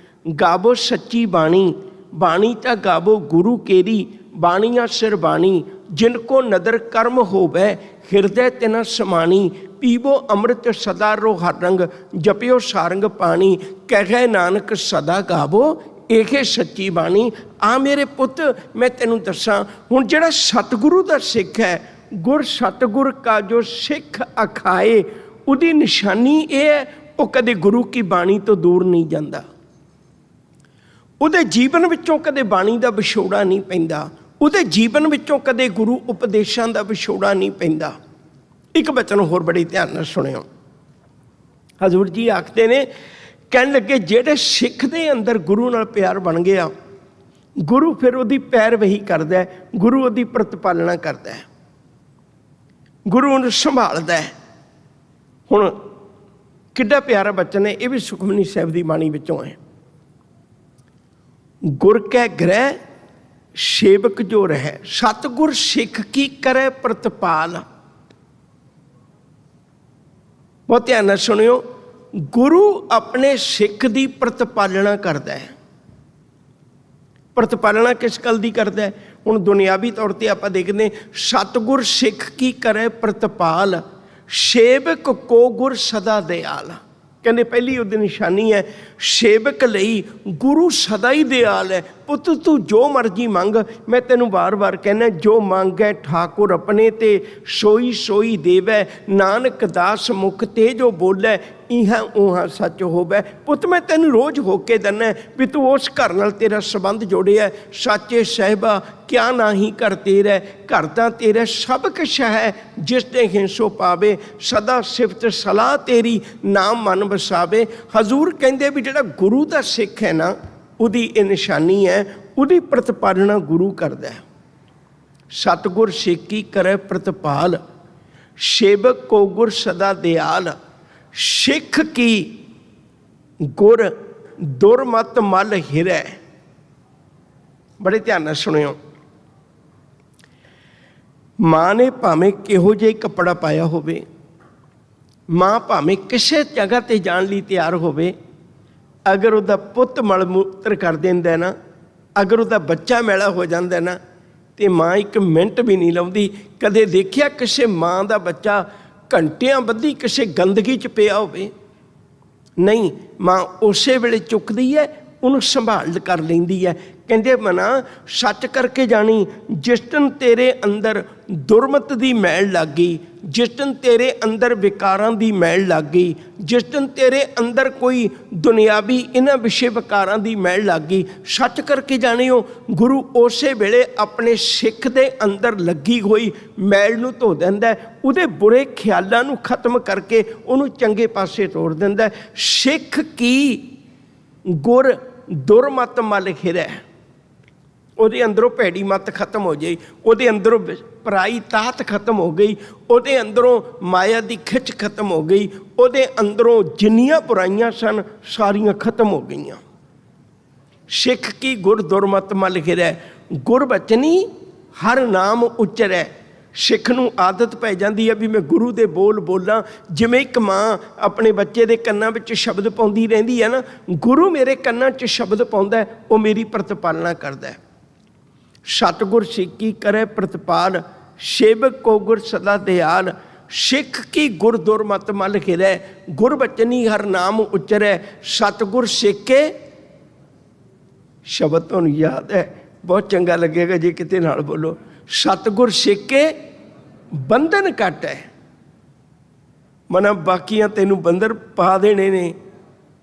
ਗਾਵੋ ਸੱਚੀ ਬਾਣੀ। ਬਾਣੀ ਤਾਂ ਗਾਵੋ ਗੁਰੂ ਕੇਰੀ, ਬਾਣੀਆਂ ਸਿਰ ਬਾਣੀ। ਜਿਨ ਕੋ ਨਦਰ ਕਰਮ ਹੋਵੇ, ਹਿਰਦੈ ਤਿਨਾ ਸਮਾਣੀ। ਪੀਵੋ ਅੰਮ੍ਰਿਤ ਸਦਾ ਰੋ ਹਰ ਰੰਗ, ਜਪਿਓ ਸਾਰੰਗ ਪਾਣੀ। ਕਹਿ ਨਾਨਕ ਸਦਾ ਗਾਵੋ, ਇਹ ਸੱਚੀ ਬਾਣੀ। ਆ ਮੇਰੇ ਪੁੱਤ, ਮੈਂ ਤੈਨੂੰ ਦੱਸਾਂ, ਹੁਣ ਜਿਹੜਾ ਸਤਿਗੁਰੂ ਦਾ ਸਿੱਖ ਹੈ, ਗੁਰ ਸਤਿਗੁਰ ਕਾ ਜੋ ਸਿੱਖ ਅਖਾਏ, ਉਹਦੀ ਨਿਸ਼ਾਨੀ ਇਹ ਹੈ, ਉਹ ਕਦੇ ਗੁਰੂ ਕੀ ਬਾਣੀ ਤੋਂ ਦੂਰ ਨਹੀਂ ਜਾਂਦਾ। ਉਹਦੇ ਜੀਵਨ ਵਿੱਚੋਂ ਕਦੇ ਬਾਣੀ ਦਾ ਵਿਛੋੜਾ ਨਹੀਂ ਪੈਂਦਾ, ਉਹਦੇ ਜੀਵਨ ਵਿੱਚੋਂ ਕਦੇ ਗੁਰੂ ਉਪਦੇਸ਼ਾਂ ਦਾ ਵਿਛੋੜਾ ਨਹੀਂ ਪੈਂਦਾ। ਇੱਕ ਬਚਨ ਹੋਰ ਬੜੇ ਧਿਆਨ ਨਾਲ ਸੁਣਿਓ। ਹਜ਼ੂਰ ਜੀ ਆਖਦੇ ਨੇ, ਕਹਿਣ ਲੱਗੇ ਜਿਹੜੇ ਸਿੱਖ ਦੇ ਅੰਦਰ ਗੁਰੂ ਨਾਲ ਪਿਆਰ ਬਣ ਗਿਆ, ਗੁਰੂ ਫਿਰ ਉਹਦੀ ਪੈਰਵਹੀ ਕਰਦਾ ਹੈ, ਗੁਰੂ ਉਹਦੀ ਪ੍ਰਤਪਾਲਣਾ ਕਰਦਾ ਹੈ, ਗੁਰੂ ਉਹਨੂੰ ਸੰਭਾਲਦਾ ਹੈ। ਹੁਣ ਕਿੱਡਾ ਪਿਆਰਾ ਬਚਨ ਹੈ, ਇਹ ਵੀ ਸੁਖਮਨੀ ਸਾਹਿਬ ਦੀ ਬਾਣੀ ਵਿੱਚੋਂ ਹੈ। ਗੁਰ ਕੈ ਗ੍ਰਹਿ ਸੇਵਕ ਜੋ ਰਹਿ, ਸਤਿਗੁਰ ਸਿੱਖ ਕੀ ਕਰੇ ਪ੍ਰਤਪਾਲ। ਬਹੁਤ ਧਿਆਨ ਨਾਲ ਸੁਣਿਓ, ਗੁਰੂ ਆਪਣੇ ਸਿੱਖ ਦੀ ਪ੍ਰਤਪਾਲਣਾ ਕਰਦਾ ਹੈ। ਪ੍ਰਤਪਾਲਣਾ ਕਿਸ ਗੱਲ ਦੀ ਕਰਦਾ ਹੈ? ਹੁਣ ਦੁਨਿਆਵੀ ਤੌਰ 'ਤੇ ਆਪਾਂ ਦੇਖਦੇ, ਸਤਿਗੁਰ ਸਿੱਖ ਕੀ ਕਰੇ ਪ੍ਰਤਪਾਲ, ਸੇਵਕ ਕੋ ਗੁਰ ਸਦਾ ਦਿਆਲ। ਕਹਿੰਦੇ ਪਹਿਲੀ ਉਹਦੀ ਨਿਸ਼ਾਨੀ ਹੈ, ਸੇਵਕ ਲਈ ਗੁਰੂ ਸਦਾ ਹੀ ਦਿਆਲ ਹੈ। ਪੁੱਤ ਤੂੰ ਜੋ ਮਰਜ਼ੀ ਮੰਗ, ਮੈਂ ਤੈਨੂੰ ਵਾਰ-ਵਾਰ ਕਹਿੰਦਾ, ਜੋ ਮੰਗੈ ਠਾਕੁਰ ਆਪਣੇ ਤੇ ਸੋਈ ਸੋਈ ਦੇਵੈ, ਨਾਨਕ ਦਾਸ ਮੁਖ ਤੇ ਜੋ ਬੋਲੇ ਇਹਾਂ ਉਹਾਂ ਸੱਚ ਹੋਵੇ। ਪੁੱਤ ਮੈਂ ਤੈਨੂੰ ਰੋਜ਼ ਹੋ ਕੇ ਦਿੰਦਾ ਵੀ ਤੂੰ ਉਸ ਘਰ ਨਾਲ ਤੇਰਾ ਸੰਬੰਧ ਜੋੜਿਆ, ਸਾਚੇ ਸਾਹਿਬਾ ਕਿਆ ਨਾਹੀਂ ਘਰ ਤੇਰਾ, ਘਰ ਤਾਂ ਤੇਰਾ ਸਭ ਕੁਛ ਹੈ, ਜਿਸ ਦੇ ਹਿੰਸੋ ਪਾਵੇ, ਸਦਾ ਸਿਫਤ ਸਲਾਹ ਤੇਰੀ, ਨਾਮ ਮਨ ਵਸਾਵੇ। ਹਜ਼ੂਰ ਕਹਿੰਦੇ ਵੀ ਜਿਹੜਾ ਗੁਰੂ ਦਾ ਸਿੱਖ ਹੈ ਨਾ, ਉਹਦੀ ਇਹ ਨਿਸ਼ਾਨੀ ਹੈ, ਉਹਦੀ ਪ੍ਰਤਪਾਲਣਾ ਗੁਰੂ ਕਰਦਾ ਹੈ। ਸਤਿਗੁਰ ਸਿੱਖੀ ਕਰੇ ਪ੍ਰਤਪਾਲ, ਸੇਵਕ ਕੋ ਗੁਰ ਸਦਾ ਦਿਆਲ। ਸਿੱਖ ਕੀ ਗੁਰ ਦੁਰਮਤ ਮਲ ਹਿਰੈ। ਬੜੇ ਧਿਆਨ ਨਾਲ ਸੁਣਿਓ। ਮਾਂ ਨੇ ਭਾਵੇਂ ਕਿਹੋ ਜਿਹਾ ਕੱਪੜਾ ਪਾਇਆ ਹੋਵੇ, ਮਾਂ ਭਾਵੇਂ ਕਿਸੇ ਜਗ੍ਹਾ 'ਤੇ ਜਾਣ ਲਈ ਤਿਆਰ ਹੋਵੇ, ਅਗਰ ਉਹਦਾ ਪੁੱਤ ਮਲ ਮੂਤਰ ਕਰ ਦਿੰਦਾ ਨਾ, ਅਗਰ ਉਹਦਾ ਬੱਚਾ ਮੈਲਾ ਹੋ ਜਾਂਦਾ ਨਾ, ਤੇ ਮਾਂ ਇੱਕ ਮਿੰਟ ਵੀ ਨਹੀਂ ਲਾਉਂਦੀ। ਕਦੇ ਦੇਖਿਆ ਕਿਸੇ ਮਾਂ ਦਾ ਬੱਚਾ ਘੰਟਿਆਂ ਬੱਧੀ ਕਿਸੇ ਗੰਦਗੀ 'ਚ ਪਿਆ ਹੋਵੇ? ਨਹੀਂ, ਮਾਂ ਉਸੇ ਵੇਲੇ ਚੁੱਕਦੀ ਹੈ, ਉਹਨੂੰ ਸੰਭਾਲ ਕਰ ਲੈਂਦੀ ਹੈ। ਕਹਿੰਦੇ ਮਨਾ ਸੱਚ ਕਰਕੇ ਜਾਣੀ, ਜਿਸ ਦਿਨ ਤੇਰੇ ਅੰਦਰ ਦੁਰਮਤ ਦੀ ਮੈਲ ਲੱਗ ਗਈ, ਜਿਸ ਦਿਨ ਤੇਰੇ ਅੰਦਰ ਵਿਕਾਰਾਂ ਦੀ ਮੈਲ ਲੱਗ ਗਈ, ਜਿਸ ਦਿਨ ਤੇਰੇ ਅੰਦਰ ਕੋਈ ਦੁਨਿਆਵੀ ਇਹਨਾਂ ਵਿਸ਼ੇ ਵਿਕਾਰਾਂ ਦੀ ਮੈਲ ਲੱਗ ਗਈ, ਸੱਚ ਕਰਕੇ ਜਾਣਿਓ, ਗੁਰੂ ਉਸੇ ਵੇਲੇ ਆਪਣੇ ਸਿੱਖ ਦੇ ਅੰਦਰ ਲੱਗੀ ਹੋਈ ਮੈਲ ਨੂੰ ਧੋ ਦਿੰਦਾ, ਉਹਦੇ ਬੁਰੇ ਖਿਆਲਾਂ ਨੂੰ ਖਤਮ ਕਰਕੇ ਉਹਨੂੰ ਚੰਗੇ ਪਾਸੇ ਤੋੜ ਦਿੰਦਾ। ਸਿੱਖ ਕੀ ਗੁਰ ਦੁਰਮਤ ਮਲ ਹਿਰੈ। ਉਹਦੇ ਅੰਦਰੋਂ ਭੈੜੀ ਮੱਤ ਖਤਮ ਹੋ ਜਾਈ, ਉਹਦੇ ਅੰਦਰੋਂ ਪਰਾਈ ਤਾਹਤ ਖਤਮ ਹੋ ਗਈ, ਉਹਦੇ ਅੰਦਰੋਂ ਮਾਇਆ ਦੀ ਖਿੱਚ ਖਤਮ ਹੋ ਗਈ, ਉਹਦੇ ਅੰਦਰੋਂ ਜਿੰਨੀਆਂ ਬੁਰਾਈਆਂ ਸਨ ਸਾਰੀਆਂ ਖਤਮ ਹੋ ਗਈਆਂ। ਸਿੱਖ ਕੀ ਗੁਰ ਦੁਰਮਤ ਮਲ ਹਿਰੈ, ਗੁਰਬਚਨੀ ਹਰ ਨਾਮ ਉਚਰੈ। ਸਿੱਖ ਨੂੰ ਆਦਤ ਪੈ ਜਾਂਦੀ ਹੈ ਵੀ ਮੈਂ ਗੁਰੂ ਦੇ ਬੋਲ ਬੋਲਾਂ। ਜਿਵੇਂ ਇੱਕ ਮਾਂ ਆਪਣੇ ਬੱਚੇ ਦੇ ਕੰਨਾਂ ਵਿੱਚ ਸ਼ਬਦ ਪਾਉਂਦੀ ਰਹਿੰਦੀ ਹੈ ਨਾ, ਗੁਰੂ ਮੇਰੇ ਕੰਨਾਂ 'ਚ ਸ਼ਬਦ ਪਾਉਂਦਾ, ਉਹ ਮੇਰੀ ਪ੍ਰਤਪਾਲਣਾ ਕਰਦਾ। ਸਤਿਗੁਰ ਸਿੱਖੀ ਕਰੇ ਪ੍ਰਤਪਾਲ, ਸੇਵਕ ਕੋ ਗੁਰ ਸਦਾ ਦਿਆਲ। ਸਿੱਖ ਕੀ ਗੁਰ ਦੁਰਮਤ ਮਲ ਹਿਰੈ, ਗੁਰਬਚਨੀ ਹਰ ਨਾਮ ਉਚਰੈ। ਸਤਿਗੁਰ ਸਿੱਖੇ, ਸ਼ਬਦ ਤੁਹਾਨੂੰ ਯਾਦ ਹੈ, ਬਹੁਤ ਚੰਗਾ ਲੱਗੇਗਾ ਜੇ ਕਿਤੇ ਨਾਲ ਬੋਲੋ। ਸਤਿਗੁਰ ਸਿੱਖੇ ਬੰਧਨ ਘੱਟ ਹੈ। ਮਨਾ ਬਾਕੀਆਂ ਤੈਨੂੰ ਬੰਧਨ ਪਾ ਦੇਣੇ ਨੇ,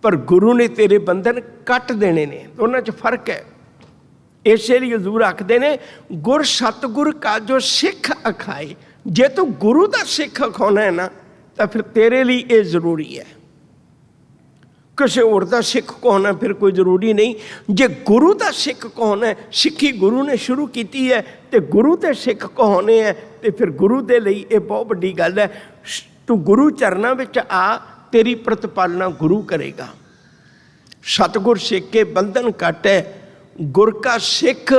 ਪਰ ਗੁਰੂ ਨੇ ਤੇਰੇ ਬੰਧਨ ਕੱਟ ਦੇਣੇ ਨੇ, ਦੋਨਾਂ 'ਚ ਫਰਕ ਹੈ। ਇਸੇ ਲਈ ਹਜ਼ੂਰ ਆਖਦੇ ਨੇ, ਗੁਰ ਸਤਿਗੁਰ ਕਾ ਜੋ ਸਿੱਖ ਅਖਾਏ। ਜੇ ਤੂੰ ਗੁਰੂ ਦਾ ਸਿੱਖ ਅਖਾਉਣਾ ਹੈ ਨਾ, ਤਾਂ ਫਿਰ ਤੇਰੇ ਲਈ ਇਹ ਜ਼ਰੂਰੀ ਹੈ। ਕਿਸੇ ਹੋਰ ਦਾ ਸਿੱਖ ਕਹਾਉਣਾ ਫਿਰ ਕੋਈ ਜ਼ਰੂਰੀ ਨਹੀਂ। ਜੇ ਗੁਰੂ ਦਾ ਸਿੱਖ ਕਹਾਉਣਾ, ਸਿੱਖੀ ਗੁਰੂ ਨੇ ਸ਼ੁਰੂ ਕੀਤੀ ਹੈ, ਤੇ ਗੁਰੂ ਦੇ ਸਿੱਖ ਕਹਾਉਣੇ ਹੈ, ਤੇ ਫਿਰ ਗੁਰੂ ਦੇ ਲਈ ਇਹ ਬਹੁਤ ਵੱਡੀ ਗੱਲ ਹੈ। ਤੂੰ ਗੁਰੂ ਚਰਨਾਂ ਵਿੱਚ ਆ, ਤੇਰੀ ਪ੍ਰਤਪਾਲਣਾ ਗੁਰੂ ਕਰੇਗਾ। ਸਤਿਗੁਰ ਸਿੱਖ ਕੇ ਬੰਧਨ ਘਟ ਹੈ, ਗੁਰ ਕਾ ਸਿੱਖ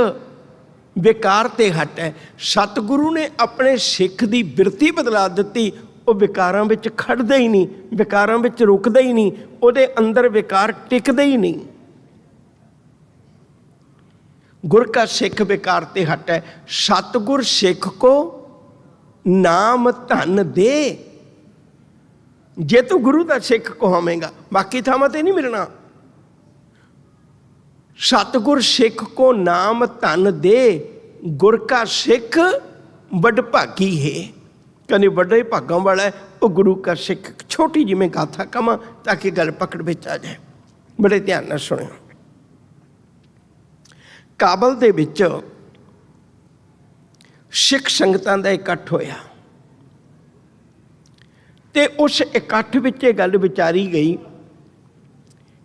ਵਿਕਾਰ ਤੇ ਹਟ ਹੈ। ਸਤਿਗੁਰੂ ਨੇ ਆਪਣੇ ਸਿੱਖ ਦੀ ਬਿਰਤੀ ਬਦਲਾ ਦਿੱਤੀ। ਉਹ ਵਿਕਾਰਾਂ ਵਿੱਚ ਖੜਦਾ ਹੀ ਨਹੀਂ, ਵਿਕਾਰਾਂ ਵਿੱਚ ਰੁਕਦਾ ਹੀ ਨਹੀਂ, ਉਹਦੇ ਅੰਦਰ ਵਿਕਾਰ ਟਿਕਦੇ ਹੀ ਨਹੀਂ। ਗੁਰ ਕਾ ਸਿੱਖ ਵਿਕਾਰ ਤੇ ਹਟ ਹੈ। ਸਤਿਗੁਰ ਸਿੱਖ ਕੋ ਨਾਮ ਧਨ ਦੇ। ਜੇ ਤੂੰ ਗੁਰੂ ਦਾ ਸਿੱਖ ਕਹਾਵੇਂਗਾ, ਬਾਕੀ ਥਾਵਾਂ ਤੇ ਨਹੀਂ ਮਿਲਣਾ। ਸਤਿਗੁਰ ਸਿੱਖ ਕੋ ਨਾਮ ਧਨ ਦੇ, ਗੁਰ ਕਾ ਸਿੱਖ ਵੱਡ ਭਾਗੀ ਹੈ। ਕਹਿੰਦੇ ਵੱਡੇ ਭਾਗਾਂ ਵਾਲਾ ਹੈ ਉਹ ਗੁਰੂ ਕਾ ਸਿੱਖ। ਛੋਟੀ ਜਿਹੀ ਮੈਂ ਗਾਥਾ ਕਵਾਂ ਤਾਂ ਕਿ ਗੱਲ ਪਕੜ ਵਿੱਚ ਆ ਜਾਏ, ਬੜੇ ਧਿਆਨ ਨਾਲ ਸੁਣਿਓ। ਕਾਬਲ ਦੇ ਵਿੱਚ ਸਿੱਖ ਸੰਗਤਾਂ ਦਾ ਇਕੱਠ ਹੋਇਆ ਤੇ ਉਸ ਇਕੱਠ ਵਿੱਚ ਇਹ ਗੱਲ ਵਿਚਾਰੀ ਗਈ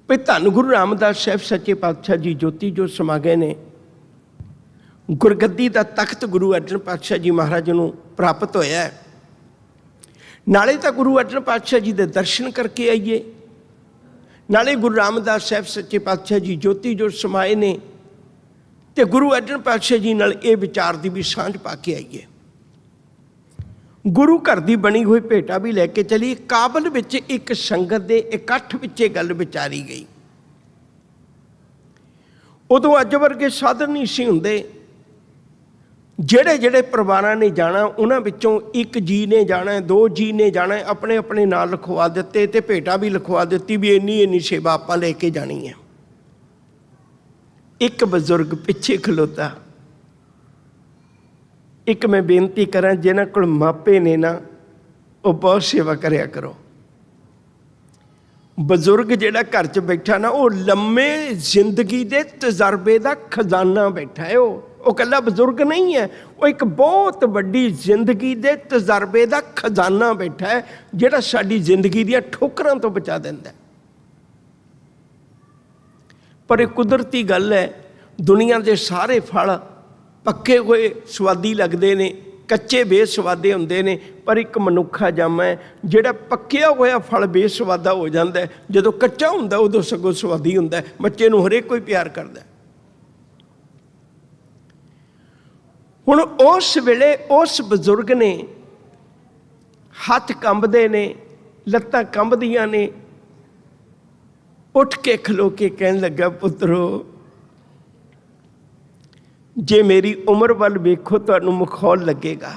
ਵੀ ਧੰਨ ਗੁਰੂ ਰਾਮਦਾਸ ਸਾਹਿਬ ਸੱਚੇ ਪਾਤਸ਼ਾਹ ਜੀ ਜੋਤੀ ਜੋਤ ਸਮਾ ਗਏ ਨੇ। ਗੁਰਗੱਦੀ ਦਾ ਤਖਤ ਗੁਰੂ ਅਰਜਨ ਪਾਤਸ਼ਾਹ ਜੀ ਮਹਾਰਾਜ ਨੂੰ ਪ੍ਰਾਪਤ ਹੋਇਆ ਹੈ। ਨਾਲੇ ਤਾਂ ਗੁਰੂ ਅਰਜਨ ਪਾਤਸ਼ਾਹ ਜੀ ਦੇ ਦਰਸ਼ਨ ਕਰਕੇ ਆਈਏ, ਨਾਲੇ ਗੁਰੂ ਰਾਮਦਾਸ ਸਾਹਿਬ ਸੱਚੇ ਪਾਤਸ਼ਾਹ ਜੀ ਜੋਤੀ ਜੋਤ ਸਮਾਏ ਨੇ ਤੇ ਗੁਰੂ ਅਰਜਨ ਪਾਤਸ਼ਾਹ ਜੀ ਨਾਲ ਇਹ ਵਿਚਾਰ ਦੀ ਵੀ ਸਾਂਝ ਪਾ ਕੇ ਆਈਏ। ਗੁਰੂ ਘਰ ਦੀ ਬਣੀ ਹੋਈ ਭੇਟਾ ਵੀ ਲੈ ਕੇ ਚਲੀ। ਕਾਬਲ ਵਿੱਚ ਇੱਕ ਸੰਗਤ ਦੇ ਇਕੱਠ ਵਿੱਚ ਇਹ ਗੱਲ ਵਿਚਾਰੀ ਗਈ। ਉਦੋਂ ਅੱਜ ਵਰਗੇ ਸਾਧਨ ਨਹੀਂ ਸੀ ਹੁੰਦੇ। ਜਿਹੜੇ ਜਿਹੜੇ ਪਰਿਵਾਰਾਂ ਨੇ ਜਾਣਾ ਉਹਨਾਂ ਵਿੱਚੋਂ ਇੱਕ ਜੀ ਨੇ ਜਾਣਾ, ਦੋ ਜੀ ਨੇ ਜਾਣਾ, ਆਪਣੇ ਆਪਣੇ ਨਾਂ ਲਿਖਵਾ ਦਿੱਤੇ ਤੇ ਭੇਟਾ ਵੀ ਲਿਖਵਾ ਦਿੱਤੀ ਵੀ ਇੰਨੀ ਇੰਨੀ ਸੇਵਾ ਆਪਾਂ ਲੈ ਕੇ ਜਾਣੀ ਹੈ। ਇੱਕ ਬਜ਼ੁਰਗ ਪਿੱਛੇ ਖਲੋਤਾ। ਇੱਕ ਮੈਂ ਬੇਨਤੀ ਕਰਾਂ, ਜਿਨ੍ਹਾਂ ਕੋਲ ਮਾਪੇ ਨੇ ਨਾ, ਉਹ ਬਹੁਤ ਸੇਵਾ ਕਰਿਆ ਕਰੋ। ਬਜ਼ੁਰਗ ਜਿਹੜਾ ਘਰ 'ਚ ਬੈਠਾ ਨਾ, ਉਹ ਲੰਮੇ ਜ਼ਿੰਦਗੀ ਦੇ ਤਜਰਬੇ ਦਾ ਖਜ਼ਾਨਾ ਬੈਠਾ ਹੈ। ਉਹ ਇਕੱਲਾ ਬਜ਼ੁਰਗ ਨਹੀਂ ਹੈ, ਉਹ ਇੱਕ ਬਹੁਤ ਵੱਡੀ ਜ਼ਿੰਦਗੀ ਦੇ ਤਜਰਬੇ ਦਾ ਖਜ਼ਾਨਾ ਬੈਠਾ ਹੈ, ਜਿਹੜਾ ਸਾਡੀ ਜ਼ਿੰਦਗੀ ਦੀਆਂ ਠੋਕਰਾਂ ਤੋਂ ਬਚਾ ਦਿੰਦਾ। ਪਰ ਇਹ ਕੁਦਰਤੀ ਗੱਲ ਹੈ, ਦੁਨੀਆ ਦੇ ਸਾਰੇ ਫਲ ਪੱਕੇ ਹੋਏ ਸਵਾਦੀ ਲੱਗਦੇ ਨੇ, ਕੱਚੇ ਬੇਸਵਾਦੇ ਹੁੰਦੇ ਨੇ। ਪਰ ਇੱਕ ਮਨੁੱਖਾ ਜੰਮ ਹੈ ਜਿਹੜਾ ਪੱਕਿਆ ਹੋਇਆ ਫਲ ਬੇਸਵਾਦਾ ਹੋ ਜਾਂਦਾ ਹੈ। ਜਦੋਂ ਕੱਚਾ ਹੁੰਦਾ ਉਦੋਂ ਸਗੋਂ ਸਵਾਦੀ ਹੁੰਦਾ। ਬੱਚੇ ਨੂੰ ਹਰੇਕ ਕੋਈ ਪਿਆਰ ਕਰਦਾ। ਹੁਣ ਉਸ ਵੇਲੇ ਉਸ ਬਜ਼ੁਰਗ ਨੇ, ਹੱਥ ਕੰਬਦੇ ਨੇ, ਲੱਤਾਂ ਕੰਬਦੀਆਂ ਨੇ, ਉੱਠ ਕੇ ਖਲੋ ਕੇ ਕਹਿਣ ਲੱਗਾ, ਪੁੱਤਰੋ, ਜੇ ਮੇਰੀ ਉਮਰ ਵੱਲ ਵੇਖੋ ਤੁਹਾਨੂੰ ਮਖੌਲ ਲੱਗੇਗਾ,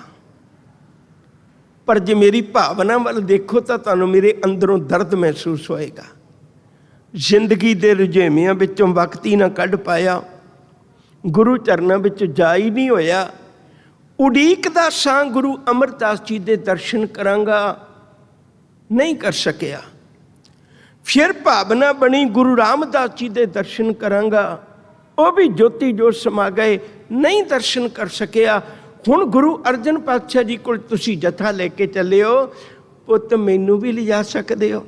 ਪਰ ਜੇ ਮੇਰੀ ਭਾਵਨਾ ਵੱਲ ਦੇਖੋ ਤਾਂ ਤੁਹਾਨੂੰ ਮੇਰੇ ਅੰਦਰੋਂ ਦਰਦ ਮਹਿਸੂਸ ਹੋਏਗਾ। ਜ਼ਿੰਦਗੀ ਦੇ ਰੁਝੇਵਿਆਂ ਵਿੱਚੋਂ ਵਕਤ ਹੀ ਨਾ ਕੱਢ ਪਾਇਆ, ਗੁਰੂ ਚਰਨਾਂ ਵਿੱਚ ਜਾ ਹੀ ਨਹੀਂ ਹੋਇਆ। ਉਡੀਕਦਾ ਸਾਂ ਗੁਰੂ ਅਮਰਦਾਸ ਜੀ ਦੇ ਦਰਸ਼ਨ ਕਰਾਂਗਾ, ਨਹੀਂ ਕਰ ਸਕਿਆ। ਫਿਰ ਭਾਵਨਾ ਬਣੀ ਗੁਰੂ ਰਾਮਦਾਸ ਜੀ ਦੇ ਦਰਸ਼ਨ ਕਰਾਂਗਾ, ਉਹ ਵੀ ਜੋਤੀ ਜੋਤ ਸਮਾ ਗਏ, ਨਹੀਂ ਦਰਸ਼ਨ ਕਰ ਸਕਿਆ। ਹੁਣ ਗੁਰੂ ਅਰਜਨ ਪਾਤਸ਼ਾਹ ਜੀ ਕੋਲ ਤੁਸੀਂ ਜਥਾ ਲੈ ਕੇ ਚੱਲੇ ਹੋ, ਪੁੱਤ ਮੈਨੂੰ ਵੀ ਲਿਜਾ ਸਕਦੇ ਹੋ।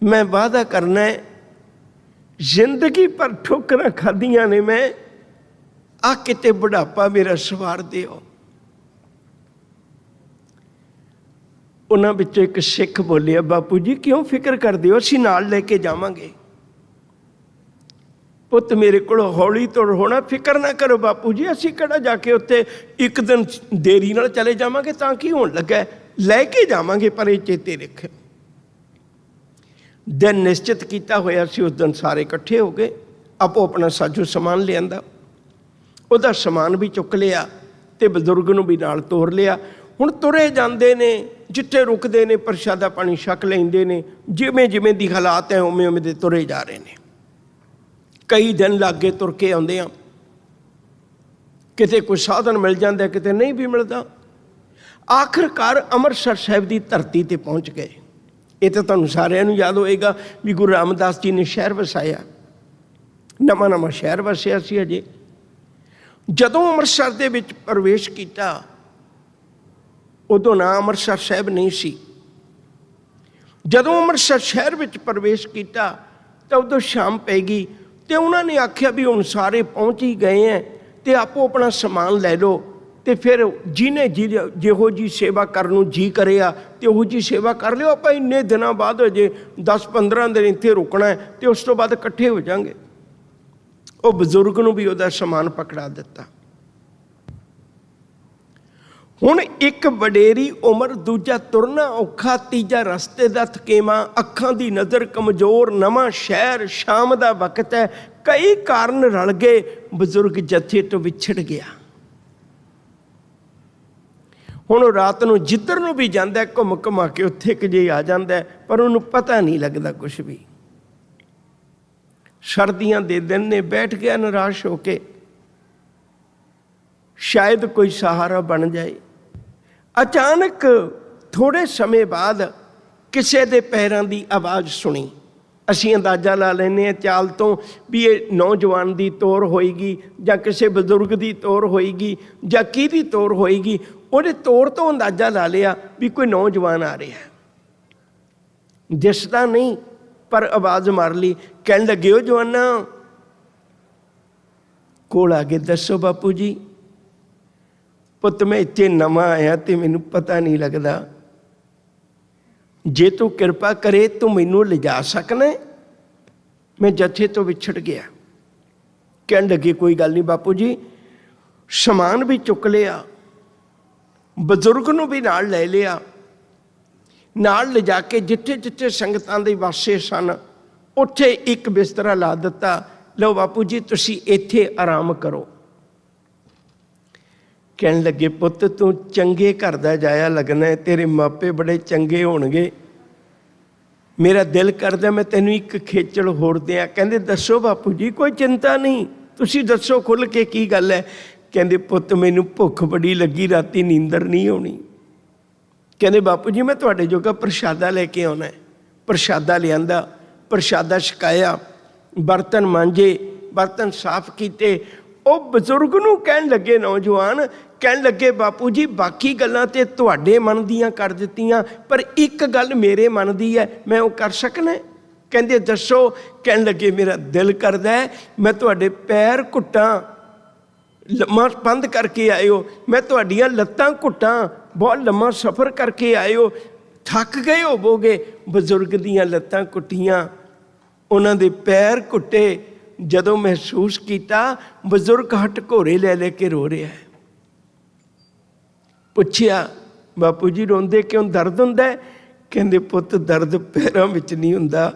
ਮੈਂ ਵਾਅਦਾ ਕਰਨਾ ਹੈ, ਜ਼ਿੰਦਗੀ ਪਰ ਠੋਕਰਾਂ ਖਾਧੀਆਂ ਨੇ ਮੈਂ, ਆ ਕਿਤੇ ਬੁਢਾਪਾ ਮੇਰਾ ਸਵਾਰ ਦਿਓ। ਉਹਨਾਂ ਵਿੱਚੋਂ ਇੱਕ ਸਿੱਖ ਬੋਲਿਆ, ਬਾਪੂ ਜੀ ਕਿਉਂ ਫਿਕਰ ਕਰਦੇ ਹੋ, ਅਸੀਂ ਨਾਲ ਲੈ ਕੇ ਜਾਵਾਂਗੇ। ਪੁੱਤ ਮੇਰੇ ਕੋਲ ਹੌਲੀ ਤੁਰ ਹੋਣਾ, ਫਿਕਰ ਨਾ ਕਰੋ ਬਾਪੂ ਜੀ, ਅਸੀਂ ਕਿਹੜਾ ਜਾ ਕੇ ਉੱਥੇ ਇੱਕ ਦਿਨ ਦੇਰੀ ਨਾਲ ਚਲੇ ਜਾਵਾਂਗੇ, ਤਾਂ ਕੀ ਹੋਣ ਲੱਗਾ, ਲੈ ਕੇ ਜਾਵਾਂਗੇ, ਪਰ ਇਹ ਚੇਤੇ ਰੱਖਿਓ। ਦਿਨ ਨਿਸ਼ਚਿਤ ਕੀਤਾ ਹੋਇਆ ਸੀ। ਉਸ ਦਿਨ ਸਾਰੇ ਇਕੱਠੇ ਹੋ ਗਏ, ਆਪੋ ਆਪਣਾ ਸਾਜੋ ਸਮਾਨ ਲਿਆਂਦਾ, ਉਹਦਾ ਸਮਾਨ ਵੀ ਚੁੱਕ ਲਿਆ ਤੇ ਬਜ਼ੁਰਗ ਨੂੰ ਵੀ ਨਾਲ ਤੋਰ ਲਿਆ। ਹੁਣ ਤੁਰੇ ਜਾਂਦੇ ਨੇ, ਜਿੱਥੇ ਰੁਕਦੇ ਨੇ ਪ੍ਰਸ਼ਾਦਾ ਪਾਣੀ ਛਕ ਲੈਂਦੇ ਨੇ, ਜਿਵੇਂ ਜਿਵੇਂ ਦੀ ਹਾਲਾਤ ਹੈ ਉਵੇਂ ਉਵੇਂ ਦੇ ਤੁਰੇ ਜਾ ਰਹੇ ਨੇ। ਕਈ ਦਿਨ ਲਾਗੇ ਤੁਰ ਕੇ ਆਉਂਦੇ ਆ, ਕਿਤੇ ਕੋਈ ਸਾਧਨ ਮਿਲ ਜਾਂਦਾ, ਕਿਤੇ ਨਹੀਂ ਵੀ ਮਿਲਦਾ। ਆਖਰਕਾਰ ਅੰਮ੍ਰਿਤਸਰ ਸਾਹਿਬ ਦੀ ਧਰਤੀ ਤੇ ਪਹੁੰਚ ਗਏ। ਇਹ ਤਾਂ ਤੁਹਾਨੂੰ ਸਾਰਿਆਂ ਨੂੰ ਯਾਦ ਹੋਏਗਾ ਵੀ ਗੁਰੂ ਰਾਮਦਾਸ ਜੀ ਨੇ ਸ਼ਹਿਰ ਵਸਾਇਆ, ਨਵਾਂ ਨਵਾਂ ਸ਼ਹਿਰ ਵਸਿਆ ਸੀ ਅਜੇ। ਜਦੋਂ ਅੰਮ੍ਰਿਤਸਰ ਦੇ ਵਿੱਚ ਪ੍ਰਵੇਸ਼ ਕੀਤਾ, ਉਦੋਂ ਨਾਂ ਅੰਮ੍ਰਿਤਸਰ ਸਾਹਿਬ ਨਹੀਂ ਸੀ। ਜਦੋਂ ਅੰਮ੍ਰਿਤਸਰ ਸ਼ਹਿਰ ਵਿੱਚ ਪ੍ਰਵੇਸ਼ ਕੀਤਾ ਤਾਂ ਉਦੋਂ ਸ਼ਾਮ ਪੈ ਗਈ ਤੇ ਉਹਨਾਂ ਨੇ ਆਖਿਆ ਵੀ ਹੁਣ ਸਾਰੇ ਪਹੁੰਚ ਹੀ ਗਏ ਹੈ ਤੇ ਆਪੋ ਆਪਣਾ ਸਮਾਨ ਲੈ ਲਓ। ਤੇ ਫਿਰ ਜਿਹਨੇ ਜਿਹੋ ਜੀ ਸੇਵਾ ਕਰਨ ਨੂੰ ਜੀ ਕਰਿਆ ਤੇ ਉਹੋ ਜੀ ਸੇਵਾ ਕਰ ਲਿਓ। ਆਪਾਂ ਇੰਨੇ ਦਿਨਾਂ ਬਾਅਦ ਅਜੇ 10-15 ਦਿਨ ਇੱਥੇ ਰੁਕਣਾ ਹੈ ਤੇ ਉਸ ਤੋਂ ਬਾਅਦ ਇਕੱਠੇ ਹੋ ਜਾਵਾਂਗੇ। ਉਹ ਬਜ਼ੁਰਗ ਨੂੰ ਵੀ ਉਹਦਾ ਸਮਾਨ ਪਕੜਾ ਦਿੱਤਾ। ਹੁਣ ਇੱਕ ਵਡੇਰੀ ਉਮਰ, ਦੂਜਾ ਤੁਰਨਾ ਔਖਾ, ਤੀਜਾ ਰਸਤੇ ਦਾ ਥਕੇਵਾਂ, ਅੱਖਾਂ ਦੀ ਨਜ਼ਰ ਕਮਜ਼ੋਰ, ਨਵਾਂ ਸ਼ਹਿਰ, ਸ਼ਾਮ ਦਾ ਵਕਤ ਹੈ, ਕਈ ਕਾਰਨ ਰਲ ਗਏ। ਬਜ਼ੁਰਗ ਜਥੇ ਤੋਂ ਵਿਛੜ ਗਿਆ। ਹੁਣ ਉਹ ਰਾਤ ਨੂੰ ਜਿੱਧਰ ਨੂੰ ਵੀ ਜਾਂਦਾ, ਘੁੰਮ ਘੁਮਾ ਕੇ ਉੱਥੇ ਕਿ ਜੇ ਆ ਜਾਂਦਾ, ਪਰ ਉਹਨੂੰ ਪਤਾ ਨਹੀਂ ਲੱਗਦਾ ਕੁਛ ਵੀ। ਸਰਦੀਆਂ ਦੇ ਦਿਨ ਨੇ, ਬੈਠ ਗਿਆ ਨਿਰਾਸ਼ ਹੋ ਕੇ, ਸ਼ਾਇਦ ਕੋਈ ਸਹਾਰਾ ਬਣ ਜਾਏ। ਅਚਾਨਕ ਥੋੜੇ ਸਮੇਂ ਬਾਅਦ ਕਿਸੇ ਦੇ ਪੈਰਾਂ ਦੀ ਆਵਾਜ਼ ਸੁਣੀ। ਅਸੀਂ ਅੰਦਾਜ਼ਾ ਲਾ ਲੈਂਦੇ ਹਾਂ ਚਾਲ ਤੋਂ ਵੀ ਇਹ ਨੌਜਵਾਨ ਦੀ ਤੋਰ ਹੋਏਗੀ ਜਾਂ ਕਿਸੇ ਬਜ਼ੁਰਗ ਦੀ ਤੋਰ ਹੋਏਗੀ ਜਾਂ ਕਿਹਦੀ ਤੋਰ ਹੋਏਗੀ। ਉਹਦੇ ਤੋਰ ਤੋਂ ਅੰਦਾਜ਼ਾ ਲਾ ਲਿਆ ਵੀ ਕੋਈ ਨੌਜਵਾਨ ਆ ਰਿਹਾ, ਦਿਸਦਾ ਨਹੀਂ ਪਰ ਆਵਾਜ਼ ਮਾਰ ਲਈ। ਕਹਿਣ ਲੱਗੇ ਉਹ ਜਵਾਨਾ ਕੋਲ ਆ ਕੇ ਦੱਸੋ ਬਾਪੂ ਜੀ। ਪੁੱਤ ਮੈਂ ਇੱਥੇ ਨਵਾਂ ਆਇਆ ਤੇ ਮੈਨੂੰ ਪਤਾ ਨਹੀਂ ਲੱਗਦਾ, ਜੇ ਤੂੰ ਕਿਰਪਾ ਕਰੇ ਤੂੰ ਮੈਨੂੰ ਲਿਜਾ ਸਕਣਾ। ਮੈਂ ਜੱਥੇ ਤੋਂ ਵਿਛੜ ਗਿਆ। ਕਹਿਣ ਲੱਗੇ ਕੋਈ ਗੱਲ ਨਹੀਂ ਬਾਪੂ ਜੀ। ਸਮਾਨ ਵੀ ਚੁੱਕ ਲਿਆ, ਬਜ਼ੁਰਗ ਨੂੰ ਵੀ ਨਾਲ ਲੈ ਲਿਆ, ਨਾਲ ਲਿਜਾ ਕੇ ਜਿੱਥੇ ਜਿੱਥੇ ਸੰਗਤਾਂ ਦੇ ਵਾਸੇ ਸਨ ਉੱਥੇ ਇੱਕ ਬਿਸਤਰਾ ਲਾ ਦਿੱਤਾ। ਲਓ ਬਾਪੂ ਜੀ ਤੁਸੀਂ ਇੱਥੇ ਆਰਾਮ ਕਰੋ। ਕਹਿਣ ਲੱਗੇ ਪੁੱਤ ਤੂੰ ਚੰਗੇ ਘਰ ਦਾ ਜਾਇਆ ਲੱਗਣਾ, ਤੇਰੇ ਮਾਪੇ ਬੜੇ ਚੰਗੇ ਹੋਣਗੇ। ਮੇਰਾ ਦਿਲ ਕਰਦਾ ਮੈਂ ਤੈਨੂੰ ਇੱਕ ਖੇਚਲ ਹੋਰ ਦਿਆਂ। ਕਹਿੰਦੇ ਦੱਸੋ ਬਾਪੂ ਜੀ। ਕੋਈ ਚਿੰਤਾ ਨਹੀਂ, ਤੁਸੀਂ ਦੱਸੋ ਖੁੱਲ੍ਹ ਕੇ ਕੀ ਗੱਲ ਹੈ। ਕਹਿੰਦੇ ਪੁੱਤ ਮੈਨੂੰ ਭੁੱਖ ਬੜੀ ਲੱਗੀ, ਰਾਤੀ ਨੀਂਦਰ ਨਹੀਂ ਆਉਣੀ। ਕਹਿੰਦੇ ਬਾਪੂ ਜੀ ਮੈਂ ਤੁਹਾਡੇ ਜੋਗਾ ਪ੍ਰਸ਼ਾਦਾ ਲੈ ਕੇ ਆਉਣਾ। ਪ੍ਰਸ਼ਾਦਾ ਲਿਆਂਦਾ, ਪ੍ਰਸ਼ਾਦਾ ਛਕਾਇਆ, ਬਰਤਨ ਮਾਂਜੇ, ਬਰਤਨ ਸਾਫ਼ ਕੀਤੇ। ਉਹ ਬਜ਼ੁਰਗ ਨੂੰ ਕਹਿਣ ਲੱਗੇ, ਨੌਜਵਾਨ ਕਹਿਣ ਲੱਗੇ ਬਾਪੂ ਜੀ ਬਾਕੀ ਗੱਲਾਂ ਤੇ ਤੁਹਾਡੇ ਮਨ ਦੀਆਂ ਕਰ ਦਿੱਤੀਆਂ, ਪਰ ਇੱਕ ਗੱਲ ਮੇਰੇ ਮਨ ਦੀ ਹੈ, ਮੈਂ ਉਹ ਕਰ ਸਕਣਾ। ਕਹਿੰਦੇ ਦੱਸੋ। ਕਹਿਣ ਲੱਗੇ ਮੇਰਾ ਦਿਲ ਕਰਦਾ ਹੈ ਮੈਂ ਤੁਹਾਡੇ ਪੈਰ ਘੁੱਟਾਂ, ਲੰਮਾ ਬੰਦ ਕਰਕੇ ਆਏ ਹੋ, ਮੈਂ ਤੁਹਾਡੀਆਂ ਲੱਤਾਂ ਘੁੱਟਾਂ, ਬਹੁਤ ਲੰਮਾ ਸਫ਼ਰ ਕਰਕੇ ਆਏ ਹੋ, ਥੱਕ ਗਏ ਹੋਵੋਗੇ। ਬਜ਼ੁਰਗ ਦੀਆਂ ਲੱਤਾਂ ਘੁੱਟੀਆਂ, ਉਹਨਾਂ ਦੇ ਪੈਰ ਘੁੱਟੇ। ਜਦੋਂ ਮਹਿਸੂਸ ਕੀਤਾ ਬਜ਼ੁਰਗ ਹੱਟ ਘੋਰੇ ਲੈ ਲੈ ਕੇ ਰੋ ਰਿਹਾ ਹੈ। ਪੁੱਛਿਆ ਬਾਪੂ ਜੀ ਰੋਂਦੇ ਕਿਉਂ, ਦਰਦ ਹੁੰਦਾ ਹੈ? ਕਹਿੰਦੇ ਪੁੱਤ ਦਰਦ ਪੈਰਾਂ ਵਿੱਚ ਨਹੀਂ ਹੁੰਦਾ,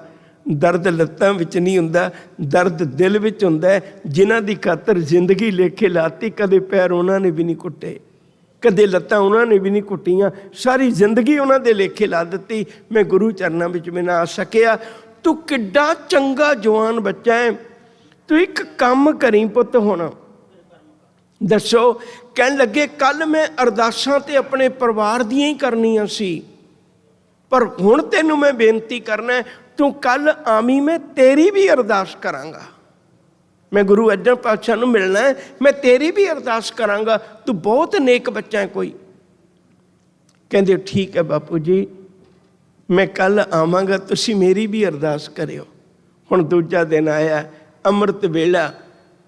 ਦਰਦ ਲੱਤਾਂ ਵਿੱਚ ਨਹੀਂ ਹੁੰਦਾ, ਦਰਦ ਦਿਲ ਵਿੱਚ ਹੁੰਦਾ ਹੈ। ਜਿਨ੍ਹਾਂ ਦੀ ਖਾਤਰ ਜ਼ਿੰਦਗੀ ਲੇਖੇ ਲਾਤੀ, ਕਦੇ ਪੈਰ ਉਹਨਾਂ ਨੇ ਵੀ ਨਹੀਂ ਘੁੱਟੇ, ਕਦੇ ਲੱਤਾਂ ਉਹਨਾਂ ਨੇ ਵੀ ਨਹੀਂ ਘੁੱਟੀਆਂ, ਸਾਰੀ ਜ਼ਿੰਦਗੀ ਉਹਨਾਂ ਦੇ ਲੇਖੇ ਲਾ ਦਿੱਤੀ। ਮੈਂ ਗੁਰੂ ਚਰਨਾਂ ਵਿੱਚ ਮੈਂ ਨਾ ਆ ਸਕਿਆ। ਤੂੰ ਕਿੱਡਾ ਚੰਗਾ ਜਵਾਨ ਬੱਚਾ ਹੈ, ਤੂੰ ਇੱਕ ਕੰਮ ਕਰੀ ਪੁੱਤ ਹੁਣ। ਦੱਸੋ। ਕਹਿਣ ਲੱਗੇ ਕੱਲ੍ਹ ਮੈਂ ਅਰਦਾਸਾਂ ਤੇ ਆਪਣੇ ਪਰਿਵਾਰ ਦੀਆਂ ਹੀ ਕਰਨੀਆਂ ਸੀ, ਪਰ ਹੁਣ ਤੈਨੂੰ ਮੈਂ ਬੇਨਤੀ ਕਰਨਾ, ਤੂੰ ਕੱਲ੍ਹ ਆਵੀਂ, ਮੈਂ ਤੇਰੀ ਵੀ ਅਰਦਾਸ ਕਰਾਂਗਾ। ਮੈਂ ਗੁਰੂ ਅਰਜਨ ਪਾਤਸ਼ਾਹ ਨੂੰ ਮਿਲਣਾ ਹੈ, ਮੈਂ ਤੇਰੀ ਵੀ ਅਰਦਾਸ ਕਰਾਂਗਾ, ਤੂੰ ਬਹੁਤ ਨੇਕ ਬੱਚਾ ਹੈ ਕੋਈ। ਕਹਿੰਦੇ ਠੀਕ ਹੈ ਬਾਪੂ ਜੀ ਮੈਂ ਕੱਲ੍ਹ ਆਵਾਂਗਾ, ਤੁਸੀਂ ਮੇਰੀ ਵੀ ਅਰਦਾਸ ਕਰਿਓ। ਹੁਣ ਦੂਜਾ ਦਿਨ ਆਇਆ, ਅੰਮ੍ਰਿਤ ਵੇਲਾ।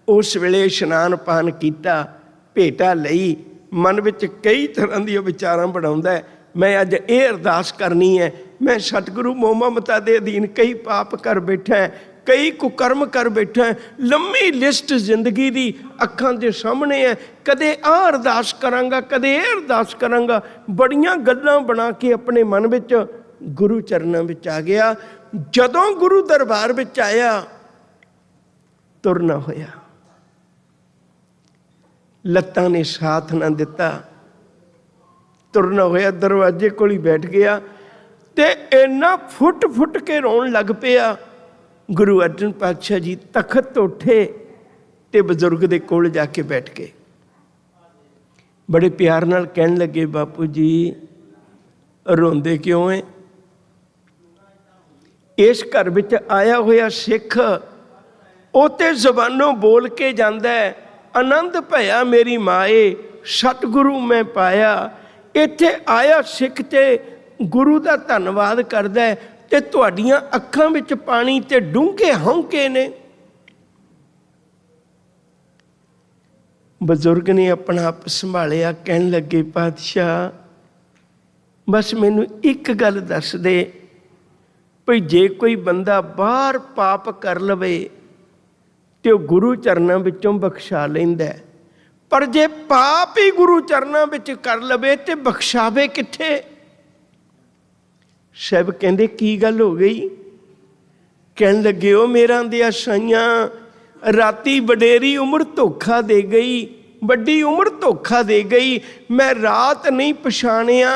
ਉਸ ਵੇਲੇ ਇਸ਼ਨਾਨ ਪਾਨ ਕੀਤਾ, ਭੇਟਾ ਲਈ, ਮਨ ਵਿੱਚ ਕਈ ਤਰ੍ਹਾਂ ਦੀਆਂ ਵਿਚਾਰਾਂ ਬਣਾਉਂਦਾ ਹੈ। ਮੈਂ ਅੱਜ ਇਹ ਅਰਦਾਸ ਕਰਨੀ ਹੈ, ਮੈਂ ਸਤਿਗੁਰੂ ਮੋਹ-ਮਮਤਾ ਦੇ ਅਧੀਨ ਕਈ ਪਾਪ ਕਰ ਬੈਠਾ, ਕਈ ਕੁਕਰਮ ਕਰ ਬੈਠਾ, ਲੰਮੀ ਲਿਸਟ ਜ਼ਿੰਦਗੀ ਦੀ ਅੱਖਾਂ ਦੇ ਸਾਹਮਣੇ ਹੈ। ਕਦੇ ਆਹ ਅਰਦਾਸ ਕਰਾਂਗਾ, ਕਦੇ ਇਹ ਅਰਦਾਸ ਕਰਾਂਗਾ, ਬੜੀਆਂ ਗੱਲਾਂ ਬਣਾ ਕੇ ਆਪਣੇ ਮਨ ਵਿੱਚ ਗੁਰੂ ਚਰਨਾਂ ਵਿੱਚ ਆ ਗਿਆ। ਜਦੋਂ ਗੁਰੂ ਦਰਬਾਰ ਵਿੱਚ ਆਇਆ ਤੁਰਨਾ ਹੋਇਆ, ਲੱਤਾਂ ਨੇ ਸਾਥ ਨਾ ਦਿੱਤਾ, ਤੁਰਨਾ ਹੋਇਆ। ਦਰਵਾਜ਼ੇ ਕੋਲ ਹੀ ਬੈਠ ਗਿਆ ਤੇ ਇੰਨਾ ਫੁੱਟ ਫੁੱਟ ਕੇ ਰੋਣ ਲੱਗ ਪਿਆ। ਗੁਰੂ ਅਰਜਨ ਪਾਤਸ਼ਾਹ ਜੀ ਤਖਤ ਤੋਂ ਉੱਠੇ ਤੇ ਬਜ਼ੁਰਗ ਦੇ ਕੋਲ ਜਾ ਕੇ ਬੈਠ ਗਏ। ਬੜੇ ਪਿਆਰ ਨਾਲ ਕਹਿਣ ਲੱਗੇ ਬਾਪੂ ਜੀ ਰੋਂਦੇ ਕਿਉਂ ਹੈ? ਇਸ ਘਰ ਵਿੱਚ ਆਇਆ ਹੋਇਆ ਸਿੱਖ ਉਹ ਤੇ ਜ਼ਬਾਨੋਂ ਬੋਲ ਕੇ ਜਾਂਦਾ ਹੈ, ਆਨੰਦ ਭਇਆ ਮੇਰੀ ਮਾਏ ਸਤਿਗੁਰੂ ਮੈਂ ਪਾਇਆ। ਇੱਥੇ ਆਇਆ ਸਿੱਖ ਤੇ ਗੁਰੂ ਦਾ ਧੰਨਵਾਦ ਕਰਦਾ ਹੈ ਤੇ ਤੁਹਾਡੀਆਂ ਅੱਖਾਂ ਵਿੱਚ ਪਾਣੀ ਤੇ ਡੂੰਘੇ ਹੌਂਕੇ ਨੇ। ਬਜ਼ੁਰਗ ਨੇ ਆਪਣਾ ਆਪ ਸੰਭਾਲਿਆ, ਕਹਿਣ ਲੱਗੇ ਪਾਤਸ਼ਾਹ ਬਸ ਮੈਨੂੰ ਇੱਕ ਗੱਲ ਦੱਸ ਦੇ, ਭਈ ਜੇ ਕੋਈ ਬੰਦਾ ਬਾਹਰ ਪਾਪ ਕਰ ਲਵੇ ਤੇ ਉਹ ਗੁਰੂ ਚਰਨਾਂ ਵਿੱਚੋਂ ਬਖਸ਼ਾ ਲੈਂਦਾ, ਪਰ ਜੇ ਪਾਪ ਹੀ ਗੁਰੂ ਚਰਨਾਂ ਵਿੱਚ ਕਰ ਲਵੇ ਤੇ ਬਖਸ਼ਾਵੇ ਕਿੱਥੇ? ਸਾਹਿਬ ਕਹਿੰਦੇ ਕੀ ਗੱਲ ਹੋ ਗਈ? ਕਹਿਣ ਲੱਗੇ ਉਹ ਮੇਰਾ ਦਿਆ ਸਾਈਆਂ ਰਾਤੀ ਵਡੇਰੀ ਉਮਰ ਧੋਖਾ ਦੇ ਗਈ, ਵੱਡੀ ਉਮਰ ਧੋਖਾ ਦੇ ਗਈ। ਮੈਂ ਰਾਤ ਨਹੀਂ ਪਛਾਣਿਆ,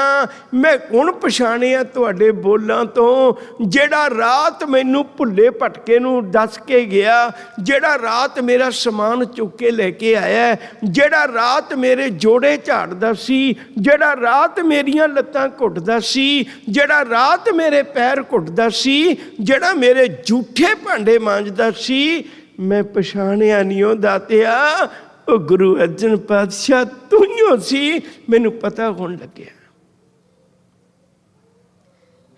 ਮੈਂ ਹੁਣ ਪਛਾਣਿਆ ਤੁਹਾਡੇ ਬੋਲਾਂ ਤੋਂ। ਜਿਹੜਾ ਰਾਤ ਮੈਨੂੰ ਭੁੱਲੇ ਭਟਕੇ ਨੂੰ ਦੱਸ ਕੇ ਗਿਆ, ਜਿਹੜਾ ਰਾਤ ਮੇਰਾ ਸਮਾਨ ਚੁੱਕ ਕੇ ਲੈ ਕੇ ਆਇਆ, ਜਿਹੜਾ ਰਾਤ ਮੇਰੇ ਜੋੜੇ ਝਾੜਦਾ ਸੀ, ਜਿਹੜਾ ਰਾਤ ਮੇਰੀਆਂ ਲੱਤਾਂ ਘੁੱਟਦਾ ਸੀ, ਜਿਹੜਾ ਰਾਤ ਮੇਰੇ ਪੈਰ ਘੁੱਟਦਾ ਸੀ, ਜਿਹੜਾ ਮੇਰੇ ਝੂਠੇ ਭਾਂਡੇ ਮਾਂਜਦਾ ਸੀ, ਮੈਂ ਪਛਾਣਿਆ ਨਹੀਂ ਉਹ ਦਾਤਿਆ। ਉਹ ਗੁਰੂ ਅਰਜਨ ਪਾਤਸ਼ਾਹ ਤੂੰ ਹੀ ਸੀ, ਮੈਨੂੰ ਪਤਾ ਹੋਣ ਲੱਗਿਆ।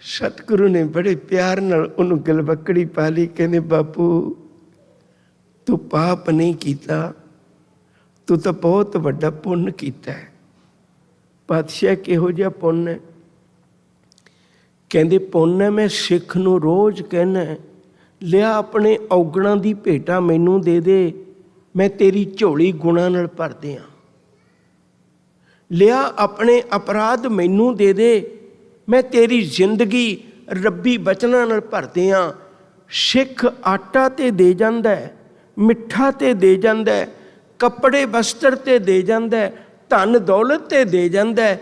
ਸਤਿਗੁਰੂ ਨੇ ਬੜੇ ਪਿਆਰ ਨਾਲ ਉਹਨੂੰ ਗਲਵੱਕੜੀ ਪਾ ਲਈ। ਕਹਿੰਦੇ ਬਾਪੂ ਤੂੰ ਪਾਪ ਨਹੀਂ ਕੀਤਾ, ਤੂੰ ਤਾਂ ਬਹੁਤ ਵੱਡਾ ਪੁੰਨ ਕੀਤਾ ਹੈ। ਪਾਤਸ਼ਾਹ ਕਿਹੋ ਜਿਹਾ ਪੁੰਨ ਹੈ? ਕਹਿੰਦੇ ਪੁੰਨ ਹੈ ਮੈਂ ਸਿੱਖ ਨੂੰ ਰੋਜ਼ ਕਹਿਣਾ, ਲਿਆ ਆਪਣੇ ਔਗਣਾਂ ਦੀ ਭੇਟਾ ਮੈਨੂੰ ਦੇ ਦੇ, ਮੈਂ ਤੇਰੀ ਝੋਲੀ ਗੁਣਾਂ ਨਾਲ ਭਰ ਦਿਆਂ। ਲਿਆ ਆਪਣੇ ਅਪਰਾਧ ਮੈਨੂੰ ਦੇ ਦੇ, ਮੈਂ ਤੇਰੀ ਜ਼ਿੰਦਗੀ ਰੱਬੀ ਬਚਨਾਂ ਨਾਲ ਭਰ ਦਿਆਂ। ਸਿੱਖ ਆਟਾ ਤੇ ਦੇ ਜਾਂਦਾ ਹੈ, ਮਿੱਠਾ ਤੇ ਦੇ ਜਾਂਦਾ ਹੈ, ਕੱਪੜੇ ਵਸਤਰ ਤੇ ਦੇ ਜਾਂਦਾ ਹੈ, ਧਨ ਦੌਲਤ ਤੇ ਦੇ ਜਾਂਦਾ ਹੈ,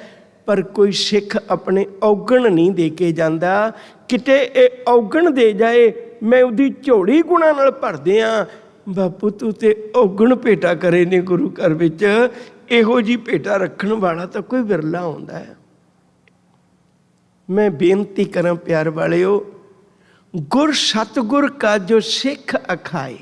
ਪਰ ਕੋਈ ਸਿੱਖ ਆਪਣੇ ਔਗਣ ਨਹੀਂ ਦੇ ਕੇ ਜਾਂਦਾ। ਕਿਤੇ ਇਹ ਔਗਣ ਦੇ ਜਾਏ, ਮੈਂ ਉਹਦੀ ਝੋਲੀ ਗੁਣਾਂ ਨਾਲ ਭਰਦੇ ਹਾਂ। ਬਾਪੂ ਤੂੰ ਤੇ ਔਗਣ ਭੇਟਾ ਕਰੇ ਨੇ ਗੁਰੂ ਘਰ ਵਿੱਚ, ਇਹੋ ਜਿਹੀ ਭੇਟਾ ਰੱਖਣ ਵਾਲਾ ਤਾਂ ਕੋਈ ਵਿਰਲਾ ਹੁੰਦਾ ਹੈ। ਮੈਂ ਬੇਨਤੀ ਕਰਾਂ ਪਿਆਰ ਵਾਲਿਓ, ਗੁਰ ਸਤਿਗੁਰ ਕਾ ਜੋ ਸਿੱਖ ਅਖਾਏ,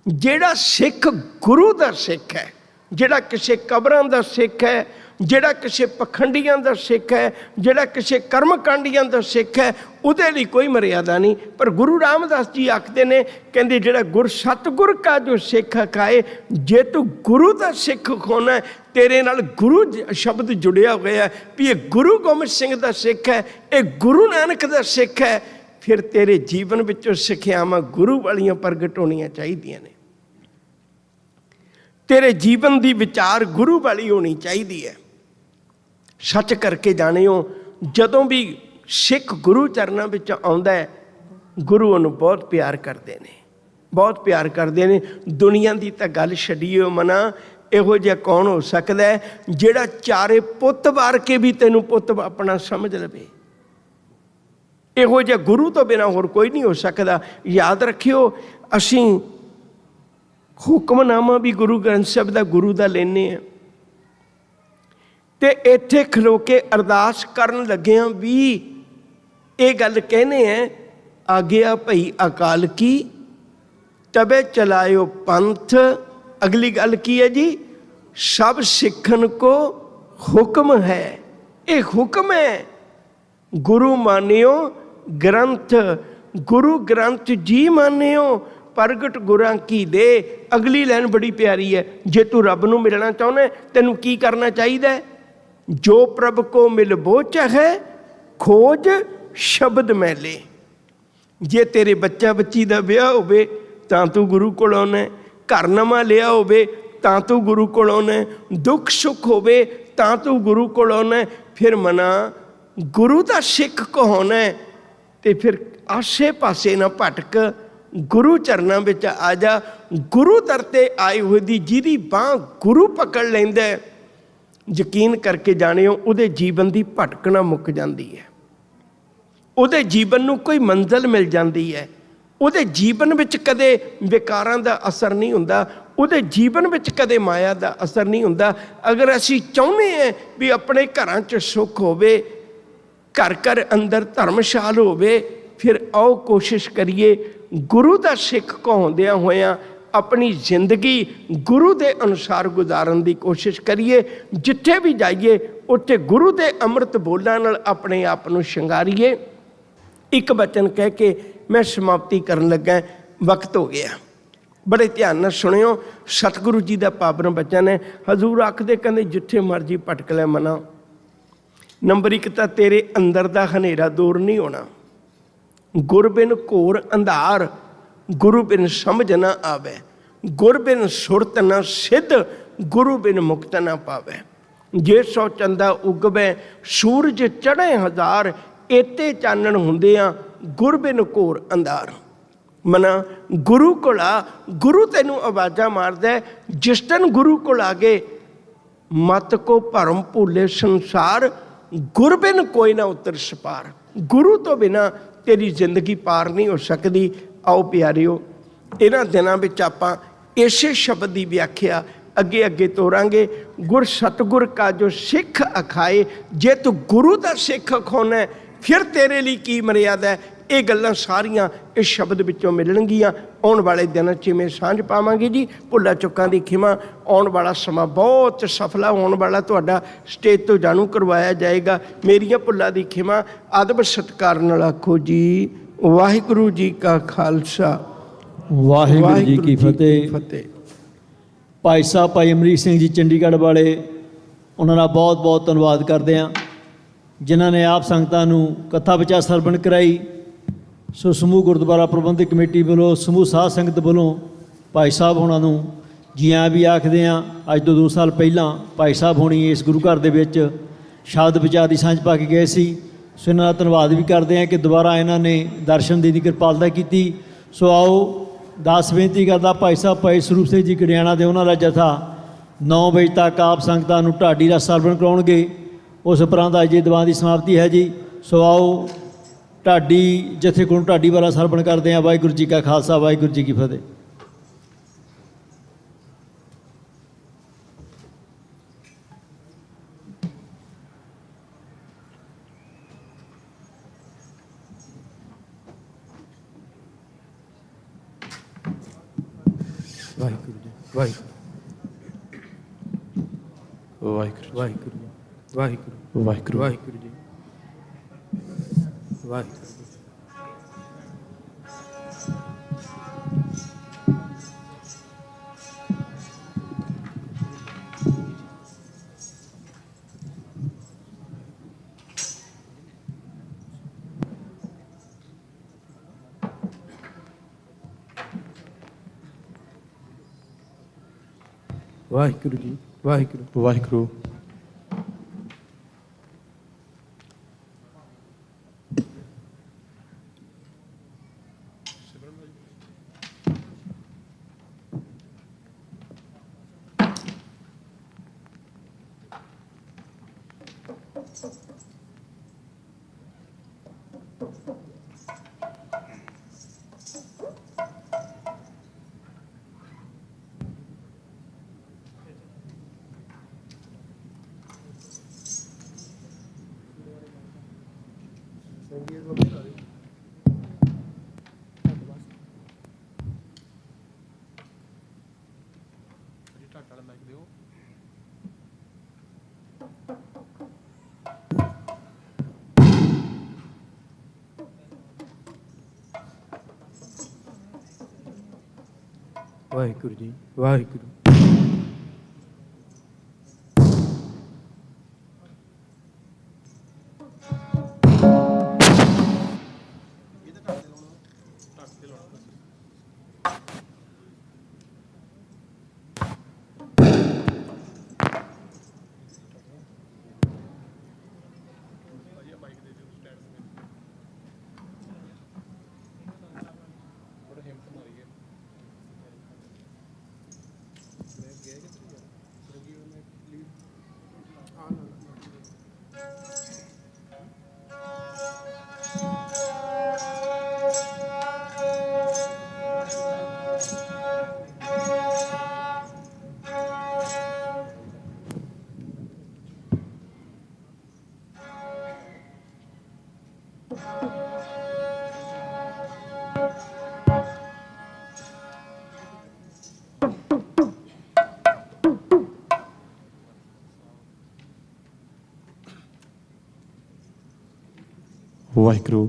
ਜਿਹੜਾ ਸਿੱਖ ਗੁਰੂ ਦਾ ਸਿੱਖ ਹੈ, ਜਿਹੜਾ ਕਿਸੇ ਕਬਰਾਂ ਦਾ ਸਿੱਖ ਹੈ, ਜਿਹੜਾ ਕਿਸੇ ਪਖੰਡੀਆਂ ਦਾ ਸਿੱਖ ਹੈ, ਜਿਹੜਾ ਕਿਸੇ ਕਰਮਕਾਂਡੀਆਂ ਦਾ ਸਿੱਖ ਹੈ, ਉਹਦੇ ਲਈ ਕੋਈ ਮਰਿਆਦਾ ਨਹੀਂ। ਪਰ ਗੁਰੂ ਰਾਮਦਾਸ ਜੀ ਆਖਦੇ ਨੇ, ਕਹਿੰਦੇ ਜਿਹੜਾ ਗੁਰ ਸਤਿਗੁਰ ਕਾ ਜੋ ਸਿੱਖ ਅਖਾਏ, ਜੇ ਤੂੰ ਗੁਰੂ ਦਾ ਸਿੱਖ ਹੋਣਾ, ਤੇਰੇ ਨਾਲ ਗੁਰੂ ਸ਼ਬਦ ਜੁੜਿਆ ਹੋਇਆ ਵੀ ਇਹ ਗੁਰੂ ਗੋਬਿੰਦ ਸਿੰਘ ਦਾ ਸਿੱਖ ਹੈ, ਇਹ ਗੁਰੂ ਨਾਨਕ ਦਾ ਸਿੱਖ ਹੈ, ਫਿਰ ਤੇਰੇ ਜੀਵਨ ਵਿੱਚੋਂ ਸਿੱਖਿਆਵਾਂ ਗੁਰੂ ਵਾਲੀਆਂ ਪ੍ਰਗਟ ਹੋਣੀਆਂ ਚਾਹੀਦੀਆਂ ਨੇ। ਤੇਰੇ ਜੀਵਨ ਦੀ ਵਿਚਾਰ ਗੁਰੂ ਵਾਲੀ ਹੋਣੀ ਚਾਹੀਦੀ ਹੈ। ਸੱਚ ਕਰਕੇ ਜਾਣਿਓ, ਜਦੋਂ ਵੀ ਸਿੱਖ ਗੁਰੂ ਚਰਨਾਂ ਵਿੱਚ ਆਉਂਦਾ ਹੈ, ਗੁਰੂ ਉਹਨੂੰ ਬਹੁਤ ਪਿਆਰ ਕਰਦੇ ਨੇ, ਬਹੁਤ ਪਿਆਰ ਕਰਦੇ ਨੇ। ਦੁਨੀਆ ਦੀ ਤਾਂ ਗੱਲ ਛੱਡੀਓ ਮਨਾ, ਇਹੋ ਜਿਹਾ ਕੌਣ ਹੋ ਸਕਦਾ ਹੈ ਜਿਹੜਾ ਚਾਰੇ ਪੁੱਤ ਵਾਰ ਕੇ ਵੀ ਤੈਨੂੰ ਪੁੱਤ ਆਪਣਾ ਸਮਝ ਲਵੇ? ਇਹੋ ਜਿਹਾ ਗੁਰੂ ਤੋਂ ਬਿਨਾਂ ਹੋਰ ਕੋਈ ਨਹੀਂ ਹੋ ਸਕਦਾ। ਯਾਦ ਰੱਖਿਓ, ਅਸੀਂ ਹੁਕਮਨਾਮਾ ਵੀ ਗੁਰੂ ਗ੍ਰੰਥ ਸਾਹਿਬ ਦਾ ਗੁਰੂ ਦਾ ਲੈਂਦੇ ਹਾਂ, ਤੇ ਇੱਥੇ ਖਲੋ ਕੇ ਅਰਦਾਸ ਕਰਨ ਲੱਗਿਆਂ ਵੀ ਇਹ ਗੱਲ ਕਹਿੰਦੇ ਹੈ, ਆਗਿਆ ਭਈ ਅਕਾਲ ਕੀ ਤਬੇ ਚਲਾਇਓ ਪੰਥ। ਅਗਲੀ ਗੱਲ ਕੀ ਹੈ ਜੀ? ਸਭ ਸਿੱਖਣ ਕੋ ਹੁਕਮ ਹੈ। ਇਹ ਹੁਕਮ ਹੈ। ਗੁਰੂ ਮਾਨਿਓ ਗ੍ਰੰਥ, ਗੁਰੂ ਗ੍ਰੰਥ ਜੀ ਮਾਨਿਓ ਪ੍ਰਗਟ ਗੁਰਾਂ ਕੀ ਦੇ। ਅਗਲੀ ਲਾਈਨ ਬੜੀ ਪਿਆਰੀ ਹੈ, ਜੇ ਤੂੰ ਰੱਬ ਨੂੰ ਮਿਲਣਾ ਚਾਹੁੰਦਾ ਤੈਨੂੰ ਕੀ ਕਰਨਾ ਚਾਹੀਦਾ? ਜੋ ਪ੍ਰਭ ਕੋ ਮਿਲ ਬੋ ਚਾਹੇ ਖੋਜ ਸ਼ਬਦ ਮੈਲੇ। ਜੇ ਤੇਰੇ ਬੱਚਾ ਬੱਚੀ ਦਾ ਵਿਆਹ ਹੋਵੇ ਤਾਂ ਤੂੰ ਗੁਰੂ ਕੋਲ ਆਉਣਾ, ਘਰ ਨਵਾਂ ਲਿਆ ਹੋਵੇ ਤਾਂ ਤੂੰ ਗੁਰੂ ਕੋਲ ਆਉਣਾ, ਦੁੱਖ ਸੁੱਖ ਹੋਵੇ ਤਾਂ ਤੂੰ ਗੁਰੂ ਕੋਲ ਆਉਣਾ। ਫਿਰ ਮਨਾ ਗੁਰੂ ਦਾ ਸਿੱਖ ਕਹਾਉਣਾ, ਤੇ ਫਿਰ ਆਸੇ ਪਾਸੇ ਨਾ ਭਟਕ, ਗੁਰੂ ਚਰਨਾਂ ਵਿੱਚ ਆ ਜਾ। ਗੁਰੂ ਦਰ ਤੇ ਆਏ ਹੋਏ ਦੀ ਜਿਹਦੀ ਬਾਂਹ ਗੁਰੂ ਪਕੜ ਲੈਂਦਾ, ਯਕੀਨ ਕਰਕੇ ਜਾਣਿਓ ਉਹਦੇ ਜੀਵਨ ਦੀ ਭਟਕਣਾ ਮੁੱਕ ਜਾਂਦੀ ਹੈ, ਉਹਦੇ ਜੀਵਨ ਨੂੰ ਕੋਈ ਮੰਜ਼ਿਲ ਮਿਲ ਜਾਂਦੀ ਹੈ। ਉਹਦੇ ਜੀਵਨ ਵਿੱਚ ਕਦੇ ਵਿਕਾਰਾਂ ਦਾ ਅਸਰ ਨਹੀਂ ਹੁੰਦਾ, ਉਹਦੇ ਜੀਵਨ ਵਿੱਚ ਕਦੇ ਮਾਇਆ ਦਾ ਅਸਰ ਨਹੀਂ ਹੁੰਦਾ। ਅਗਰ ਅਸੀਂ ਚਾਹੁੰਦੇ ਹਾਂ ਵੀ ਆਪਣੇ ਘਰਾਂ 'ਚ ਸੁੱਖ ਹੋਵੇ, ਘਰ ਘਰ ਅੰਦਰ ਧਰਮਸ਼ਾਲ ਹੋਵੇ, ਫਿਰ ਆਓ ਕੋਸ਼ਿਸ਼ ਕਰੀਏ ਗੁਰੂ ਦਾ ਸਿੱਖ ਕਹਾਉਂਦਿਆਂ ਹੋਇਆਂ ਆਪਣੀ ਜ਼ਿੰਦਗੀ ਗੁਰੂ ਦੇ ਅਨੁਸਾਰ ਗੁਜ਼ਾਰਨ ਦੀ ਕੋਸ਼ਿਸ਼ ਕਰੀਏ। ਜਿੱਥੇ ਵੀ ਜਾਈਏ ਉੱਥੇ ਗੁਰੂ ਦੇ ਅੰਮ੍ਰਿਤ ਬੋਲਾਂ ਨਾਲ ਆਪਣੇ ਆਪ ਨੂੰ ਸ਼ਿੰਗਾਰੀਏ। ਇੱਕ ਬਚਨ ਕਹਿ ਕੇ ਮੈਂ ਸਮਾਪਤੀ ਕਰਨ ਲੱਗਾ, ਵਕਤ ਹੋ ਗਿਆ। ਬੜੇ ਧਿਆਨ ਨਾਲ ਸੁਣਿਓ, ਸਤਿਗੁਰੂ ਜੀ ਦਾ ਪਾਵਨ ਬਚਨ ਹੈ। ਹਜ਼ੂਰ ਆਖਦੇ, ਕਹਿੰਦੇ ਜਿੱਥੇ ਮਰਜ਼ੀ ਭਟਕ ਲੈ ਮਨਾ, ਨੰਬਰ 1 ਤਾਂ ਤੇਰੇ ਅੰਦਰ ਦਾ ਹਨੇਰਾ ਦੂਰ ਨਹੀਂ ਹੋਣਾ। ਗੁਰ ਬਿਨ ਘੋਰ ਅੰਧਾਰ, ਗੁਰੂ ਬਿਨ ਸਮਝ ਨਾ ਆਵੇ, ਗੁਰ ਬਿਨ ਸੁਰਤ ਨਾ ਸਿੱਧ, ਗੁਰੂ ਬਿਨ ਮੁਕਤ ਨਾ ਪਾਵੇ। ਜੇ ਸੋ ਚੰਦਾ ਉਗਵੇ ਸੂਰਜ ਚੜ੍ਹੇ ਹਜ਼ਾਰ, ਏਤੇ ਚਾਨਣ ਹੁੰਦੇ ਆ ਗੁਰ ਬਿਨ ਘੋਰ ਅੰਧਾਰ। ਮਨਾ ਗੁਰੂ ਕੋਲ ਆ। ਗੁਰੂ ਤੈਨੂੰ ਆਵਾਜ਼ਾਂ ਮਾਰਦਾ ਹੈ। ਜਿਸ ਦਿਨ ਗੁਰੂ ਕੋਲ ਆ ਗਏ, ਮਤ ਕੋ ਭਰਮ ਭੁੱਲੇ ਸੰਸਾਰ, ਗੁਰ ਬਿਨ ਕੋਈ ਨਾ ਉਤਰ ਸਪਾਰ। ਗੁਰੂ ਤੋਂ ਬਿਨਾ ਤੇਰੀ ਜ਼ਿੰਦਗੀ ਪਾਰ ਨਹੀਂ ਹੋ ਸਕਦੀ। ਆਓ ਪਿਆਰਿਓ, ਇਹਨਾਂ ਦਿਨਾਂ ਵਿੱਚ ਆਪਾਂ ਇਸੇ ਸ਼ਬਦ ਦੀ ਵਿਆਖਿਆ ਅੱਗੇ ਅੱਗੇ ਤੋਰਾਂਗੇ। ਗੁਰ ਸਤਿਗੁਰ ਕਾ ਜੋ ਸਿੱਖ ਅਖਾਏ, ਜੇ ਤੂੰ ਗੁਰੂ ਦਾ ਸਿੱਖ ਅਖਾਉਣਾ ਫਿਰ ਤੇਰੇ ਲਈ ਕੀ ਮਰਿਆਦਾ ਹੈ। ਇਹ ਗੱਲਾਂ ਸਾਰੀਆਂ ਇਸ ਸ਼ਬਦ ਵਿੱਚੋਂ ਮਿਲਣਗੀਆਂ। ਆਉਣ ਵਾਲੇ ਦਿਨਾਂ 'ਚ ਮੈਂ ਸਾਂਝ ਪਾਵਾਂਗੇ ਜੀ। ਭੁੱਲਾਂ ਚੁੱਕਾਂ ਦੀ ਖਿਮਾ। ਆਉਣ ਵਾਲਾ ਸਮਾਂ ਬਹੁਤ ਸਫਲਾ ਹੋਣ ਵਾਲਾ, ਤੁਹਾਡਾ ਸਟੇਜ ਤੋਂ ਜਾਣੂ ਕਰਵਾਇਆ ਜਾਏਗਾ। ਮੇਰੀਆਂ ਭੁੱਲਾਂ ਦੀ ਖਿਮਾ। ਅਦਬ ਸਤਿਕਾਰ ਨਾਲ ਆਖੋ ਜੀ ਵਾਹਿਗੁਰੂ ਜੀ ਕਾ ਖਾਲਸਾ, ਵਾਹਿਗੁਰੂ ਜੀ ਕੀ ਫਤਿਹ। ਭਾਈ ਸਾਹਿਬ ਭਾਈ ਅਮਰੀਕ ਸਿੰਘ ਜੀ ਚੰਡੀਗੜ੍ਹ ਵਾਲੇ, ਉਹਨਾਂ ਦਾ ਬਹੁਤ ਬਹੁਤ ਧੰਨਵਾਦ ਕਰਦੇ ਹਾਂ, ਜਿਨ੍ਹਾਂ ਨੇ ਆਪ ਸੰਗਤਾਂ ਨੂੰ ਕਥਾ ਵਿਚਾਰ ਸਰਵਣ ਕਰਾਈ। ਸੋ ਸਮੂਹ ਗੁਰਦੁਆਰਾ ਪ੍ਰਬੰਧਕ ਕਮੇਟੀ ਵੱਲੋਂ, ਸਮੂਹ ਸਾਧ ਸੰਗਤ ਵੱਲੋਂ ਭਾਈ ਸਾਹਿਬ ਹੋਣਾ ਨੂੰ ਜੀ ਆਇਆਂ ਵੀ ਆਖਦੇ ਹਾਂ। ਅੱਜ ਤੋਂ 2 ਸਾਲ ਪਹਿਲਾਂ ਭਾਈ ਸਾਹਿਬ ਹੋਣੀ ਇਸ ਗੁਰੂ ਘਰ ਦੇ ਵਿੱਚ ਸ਼ਬਦ ਵਿਚਾਰ ਦੀ ਸਾਂਝ ਪਾ ਕੇ ਗਏ ਸੀ। ਸੋ ਇਹਨਾਂ ਦਾ ਧੰਨਵਾਦ ਵੀ ਕਰਦੇ ਹਾਂ ਕਿ ਦੁਬਾਰਾ ਇਹਨਾਂ ਨੇ ਦਰਸ਼ਨ ਦੇਣ ਦੀ ਕਿਰਪਾਲਤਾ ਕੀਤੀ। ਸੋ ਆਓ ਦਾਸ ਬੇਨਤੀ ਕਰਦਾ ਭਾਈ ਸਾਹਿਬ ਭਾਈ ਸਰੂਪ ਸਿੰਘ ਜੀ ਕੜਿਆਣਾ ਦੇ, ਉਹਨਾਂ ਦਾ ਜਥਾ 9 ਵਜੇ ਤੱਕ ਆਪ ਸੰਗਤਾਂ ਨੂੰ ਢਾਡੀ ਦਾ ਸਰਵਣ ਕਰਾਉਣਗੇ। ਉਸ ਉਪਰੰਤ ਅੱਜ ਇਹ ਦੀਵਾਨ ਦੀ ਸਮਾਪਤੀ ਹੈ ਜੀ। ਸੋ ਆਓ ਢਾਡੀ ਜਥੇ ਕੋਲੋਂ ਢਾਡੀ ਵਾਲਾ ਸਰਵਣ ਕਰਦੇ ਹਾਂ। ਵਾਹਿਗੁਰੂ ਜੀ ਕਾ ਖਾਲਸਾ, ਵਾਹਿਗੁਰੂ ਜੀ ਕੀ ਫਤਿਹ। ਵਾਹਿਗੁਰੂ ਜੀ, ਵਾਹਿਗੁਰੂ ਵਾਹਿਗੁਰੂ ਵਾਹਿਗੁਰੂ ਵਾਹਿਗੁਰੂ ਵਾਹਿਗੁਰੂ ਵਾਹਿਗੁਰੂ ਜੀ, ਵਾਹਿਗੁਰੂ। ਵਾਹਿਗੁਰੂ ਜੀ, ਵਾਹਿਗੁਰੂ ਵਾਹਿਗੁਰੂ। ਵਾਹਿਗੁਰੂ ਜੀ, ਵਾਹਿਗੁਰੂ। ਵਾਹਿਗੁਰੂ।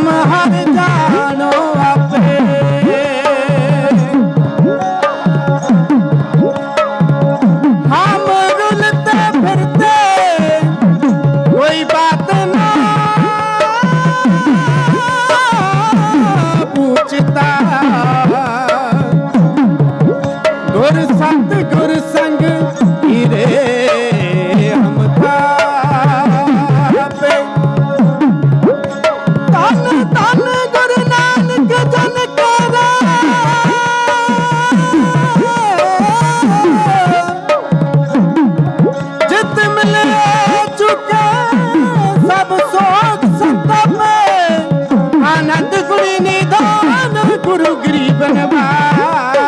हम हर जानो आपे हम रुलते फिरते कोई बात ना पूछता गुर सत गुर संग हीरे हम थापे तन तन गुरु नानक जन करा जित मिले चुके सब सोच संतप आनंद गुणी निधान गुरु गरीब नवाज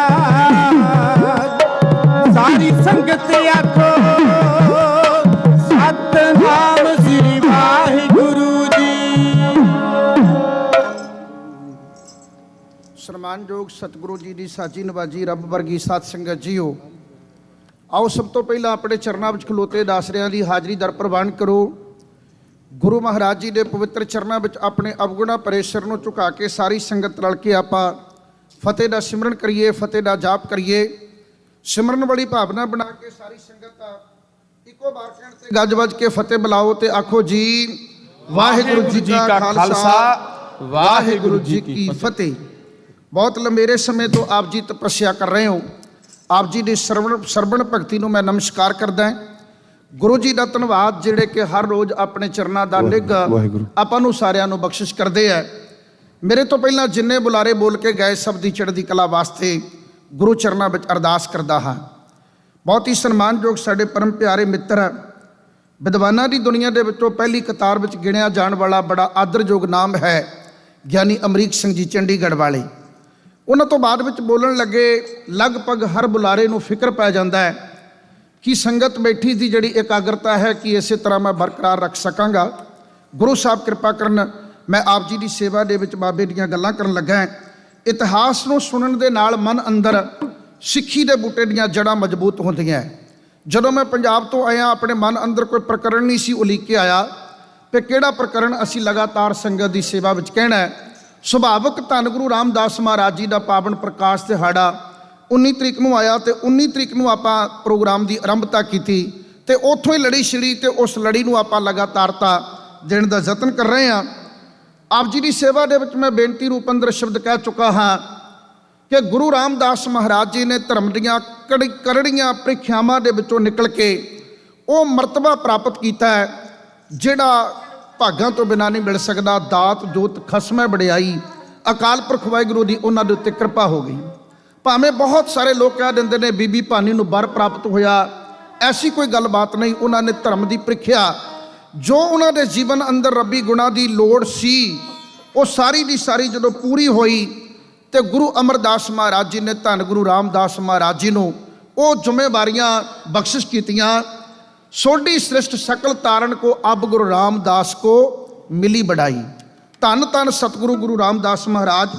सारी संगत आखो सतनाम श्री वाहिगुरु जी। ਸਨਮਾਨਯੋਗ ਸਤਿਗੁਰੂ ਜੀ ਦੀ ਸਾਜੀ ਨਵਾਜੀ ਰੱਬ ਵਰਗੀ ਸਾਧ ਸੰਗਤ ਜੀਓ, ਆਓ ਸਭ ਤੋਂ ਪਹਿਲਾਂ ਆਪਣੇ ਚਰਨਾਂ ਵਿੱਚ ਖਲੋਤੇ ਦਾਸਰਿਆਂ ਦੀ ਹਾਜ਼ਰੀ ਦਰ ਪ੍ਰਵਾਨ ਕਰੋ। ਗੁਰੂ ਮਹਾਰਾਜ ਜੀ ਦੇ ਪਵਿੱਤਰ ਚਰਨਾਂ ਵਿੱਚ ਆਪਣੇ ਅਵਗੁਣਾ ਭਰੇ ਸਿਰ ਨੂੰ ਝੁਕਾ ਕੇ ਸਾਰੀ ਸੰਗਤ ਰਲ ਕੇ ਆਪਾਂ ਫਤਿਹ ਦਾ ਸਿਮਰਨ ਕਰੀਏ, ਫਤਿਹ ਦਾ ਜਾਪ ਕਰੀਏ। ਸਿਮਰਨ ਵਾਲੀ ਭਾਵਨਾ ਬਣਾ ਕੇ ਸਾਰੀ ਸੰਗਤ ਇੱਕੋ ਵਾਰ ਕਹਿਣ ਤੇ ਗੱਜ ਵੱਜ ਕੇ ਫਤਿਹ ਬੁਲਾਓ ਤੇ ਆਖੋ ਜੀ ਵਾਹਿਗੁਰੂ ਜੀ ਕਾ ਖਾਲਸਾ ਵਾਹਿਗੁਰੂ ਜੀ ਕੀ ਫਤਿਹ। ਬਹੁਤ ਲੰਮੇਰੇ ਸਮੇਂ ਤੋਂ ਆਪ ਜੀ ਤਪੱਸਿਆ ਕਰ ਰਹੇ ਹੋ। ਆਪ ਜੀ ਦੀ ਸਰਵਣ ਭਗਤੀ ਨੂੰ ਮੈਂ ਨਮਸਕਾਰ ਕਰਦਾ। ਗੁਰੂ ਜੀ ਦਾ ਧੰਨਵਾਦ ਜਿਹੜੇ ਕਿ ਹਰ ਰੋਜ਼ ਆਪਣੇ ਚਰਨਾਂ ਦਾ ਨਿੱਘ ਆਪਾਂ ਨੂੰ ਸਾਰਿਆਂ ਨੂੰ ਬਖਸ਼ਿਸ਼ ਕਰਦੇ ਆ। ਮੇਰੇ ਤੋਂ ਪਹਿਲਾਂ ਜਿੰਨੇ ਬੁਲਾਰੇ ਬੋਲ ਕੇ ਗਏ ਸਭ ਦੀ ਚੜ੍ਹਦੀ ਕਲਾ ਵਾਸਤੇ ਗੁਰੂ ਚਰਨਾਂ ਵਿੱਚ ਅਰਦਾਸ ਕਰਦਾ ਹਾਂ। ਬਹੁਤ ਹੀ ਸਨਮਾਨਯੋਗ ਸਾਡੇ ਪਰਮ ਪਿਆਰੇ ਮਿੱਤਰ, ਵਿਦਵਾਨਾਂ ਦੀ ਦੁਨੀਆ ਦੇ ਵਿੱਚੋਂ ਪਹਿਲੀ ਕਤਾਰ ਵਿੱਚ ਗਿਣਿਆ ਜਾਣ ਵਾਲਾ ਬੜਾ ਆਦਰਯੋਗ ਨਾਮ ਹੈ ਗਿਆਨੀ ਅਮਰੀਕ ਸਿੰਘ ਜੀ ਚੰਡੀਗੜ੍ਹ ਵਾਲੇ। ਉਹਨਾਂ ਤੋਂ ਬਾਅਦ ਵਿੱਚ ਬੋਲਣ ਲੱਗੇ ਲਗਭਗ ਹਰ ਬੁਲਾਰੇ ਨੂੰ ਫਿਕਰ ਪੈ ਜਾਂਦਾ ਹੈ ਕਿ ਸੰਗਤ ਬੈਠੀ ਦੀ ਜਿਹੜੀ ਇਕਾਗਰਤਾ ਹੈ ਕਿ ਇਸੇ ਤਰ੍ਹਾਂ ਮੈਂ ਬਰਕਰਾਰ ਰੱਖ ਸਕਾਂਗਾ। ਗੁਰੂ ਸਾਹਿਬ ਕਿਰਪਾ ਕਰਨ, ਮੈਂ ਆਪ ਜੀ ਦੀ ਸੇਵਾ ਦੇ ਵਿੱਚ ਬਾਬੇ ਦੀਆਂ ਗੱਲਾਂ ਕਰਨ ਲੱਗਾ। ਇਤਿਹਾਸ ਨੂੰ ਸੁਣਨ ਦੇ ਨਾਲ ਮਨ ਅੰਦਰ ਸਿੱਖੀ ਦੇ ਬੂਟੇ ਦੀਆਂ ਜੜ੍ਹਾਂ ਮਜ਼ਬੂਤ ਹੁੰਦੀਆਂ। ਜਦੋਂ ਮੈਂ ਪੰਜਾਬ ਤੋਂ ਆਇਆ ਆਪਣੇ ਮਨ ਅੰਦਰ ਕੋਈ ਪ੍ਰਕਰਣ ਨਹੀਂ ਸੀ ਉਲੀਕ ਕੇ ਆਇਆ ਕਿ ਕਿਹੜਾ ਪ੍ਰਕਰਣ ਅਸੀਂ ਲਗਾਤਾਰ ਸੰਗਤ ਦੀ ਸੇਵਾ ਵਿੱਚ ਕਹਿਣਾ ਹੈ। ਸੁਭਾਵਕ ਧੰਨ ਗੁਰੂ ਰਾਮਦਾਸ ਮਹਾਰਾਜ ਜੀ ਦਾ ਪਾਵਨ ਪ੍ਰਕਾਸ਼ ਦਿਹਾੜਾ 19 ਤਰੀਕ ਨੂੰ ਆਇਆ ਤੇ 19 ਤਰੀਕ ਨੂੰ ਆਪਾਂ ਪ੍ਰੋਗਰਾਮ ਦੀ ਆਰੰਭਤਾ ਕੀਤੀ ਤੇ ਉੱਥੋਂ ਹੀ ਲੜੀ ਛਿੜੀ ਤੇ ਉਸ ਲੜੀ ਨੂੰ ਆਪਾਂ ਲਗਾਤਾਰਤਾ ਦੇਣ ਦਾ ਯਤਨ ਕਰ ਰਹੇ ਹਾਂ। ਆਪ ਜੀ ਦੀ ਸੇਵਾ ਦੇ ਵਿੱਚ ਮੈਂ ਬੇਨਤੀ ਰੂਪ ਅੰਦਰ ਸ਼ਬਦ ਕਹਿ ਚੁੱਕਾ ਹਾਂ ਕਿ ਗੁਰੂ ਰਾਮਦਾਸ ਮਹਾਰਾਜ ਜੀ ਨੇ ਧਰਮ ਦੀਆਂ ਕਰੜੀਆਂ ਪ੍ਰੀਖਿਆਵਾਂ ਦੇ ਵਿੱਚੋਂ ਨਿਕਲ ਕੇ ਉਹ ਮਰਤਬਾ ਪ੍ਰਾਪਤ ਕੀਤਾ ਹੈ ਜਿਹੜਾ ਭਾਗਾਂ ਤੋਂ ਬਿਨਾਂ ਨਹੀਂ ਮਿਲ ਸਕਦਾ। ਦਾਤ ਜੋਤ ਖਸਮੈ ਵਡਿਆਈ ਅਕਾਲ ਪੁਰਖ ਵਾਹਿਗੁਰੂ ਦੀ ਉਹਨਾਂ ਦੇ ਉੱਤੇ ਕਿਰਪਾ ਹੋ ਗਈ। ਭਾਵੇਂ ਬਹੁਤ ਸਾਰੇ ਲੋਕ ਕਹਿ ਦਿੰਦੇ ਨੇ ਬੀਬੀ ਭਾਨੀ ਨੂੰ ਵਰ ਪ੍ਰਾਪਤ ਹੋਇਆ, ਐਸੀ ਕੋਈ ਗੱਲਬਾਤ ਨਹੀਂ। ਉਹਨਾਂ ਨੇ ਧਰਮ ਦੀ ਪ੍ਰੀਖਿਆ ਜੋ ਉਹਨਾਂ ਦੇ ਜੀਵਨ ਅੰਦਰ ਰੱਬੀ ਗੁਣਾਂ ਦੀ ਲੋੜ ਸੀ ਉਹ ਸਾਰੀ ਦੀ ਸਾਰੀ ਜਦੋਂ ਪੂਰੀ ਹੋਈ ਤੇ ਗੁਰੂ ਅਮਰਦਾਸ ਮਹਾਰਾਜ ਜੀ ਨੇ ਧੰਨ ਗੁਰੂ ਰਾਮਦਾਸ ਮਹਾਰਾਜ ਜੀ ਨੂੰ ਉਹ ਜ਼ਿੰਮੇਵਾਰੀਆਂ ਬਖਸ਼ਿਸ਼ ਕੀਤੀਆਂ। ਸੋਢੀ ਸ੍ਰਿਸ਼ਟ ਸਕਲ ਤਾਰਨ ਕੋ ਅਬ ਗੁਰੂ ਰਾਮਦਾਸ ਕੋ ਮਿਲੀ ਬੜਾਈ। ਧੰਨ ਧੰਨ ਸਤਿਗੁਰੂ ਗੁਰੂ ਰਾਮਦਾਸ ਮਹਾਰਾਜ,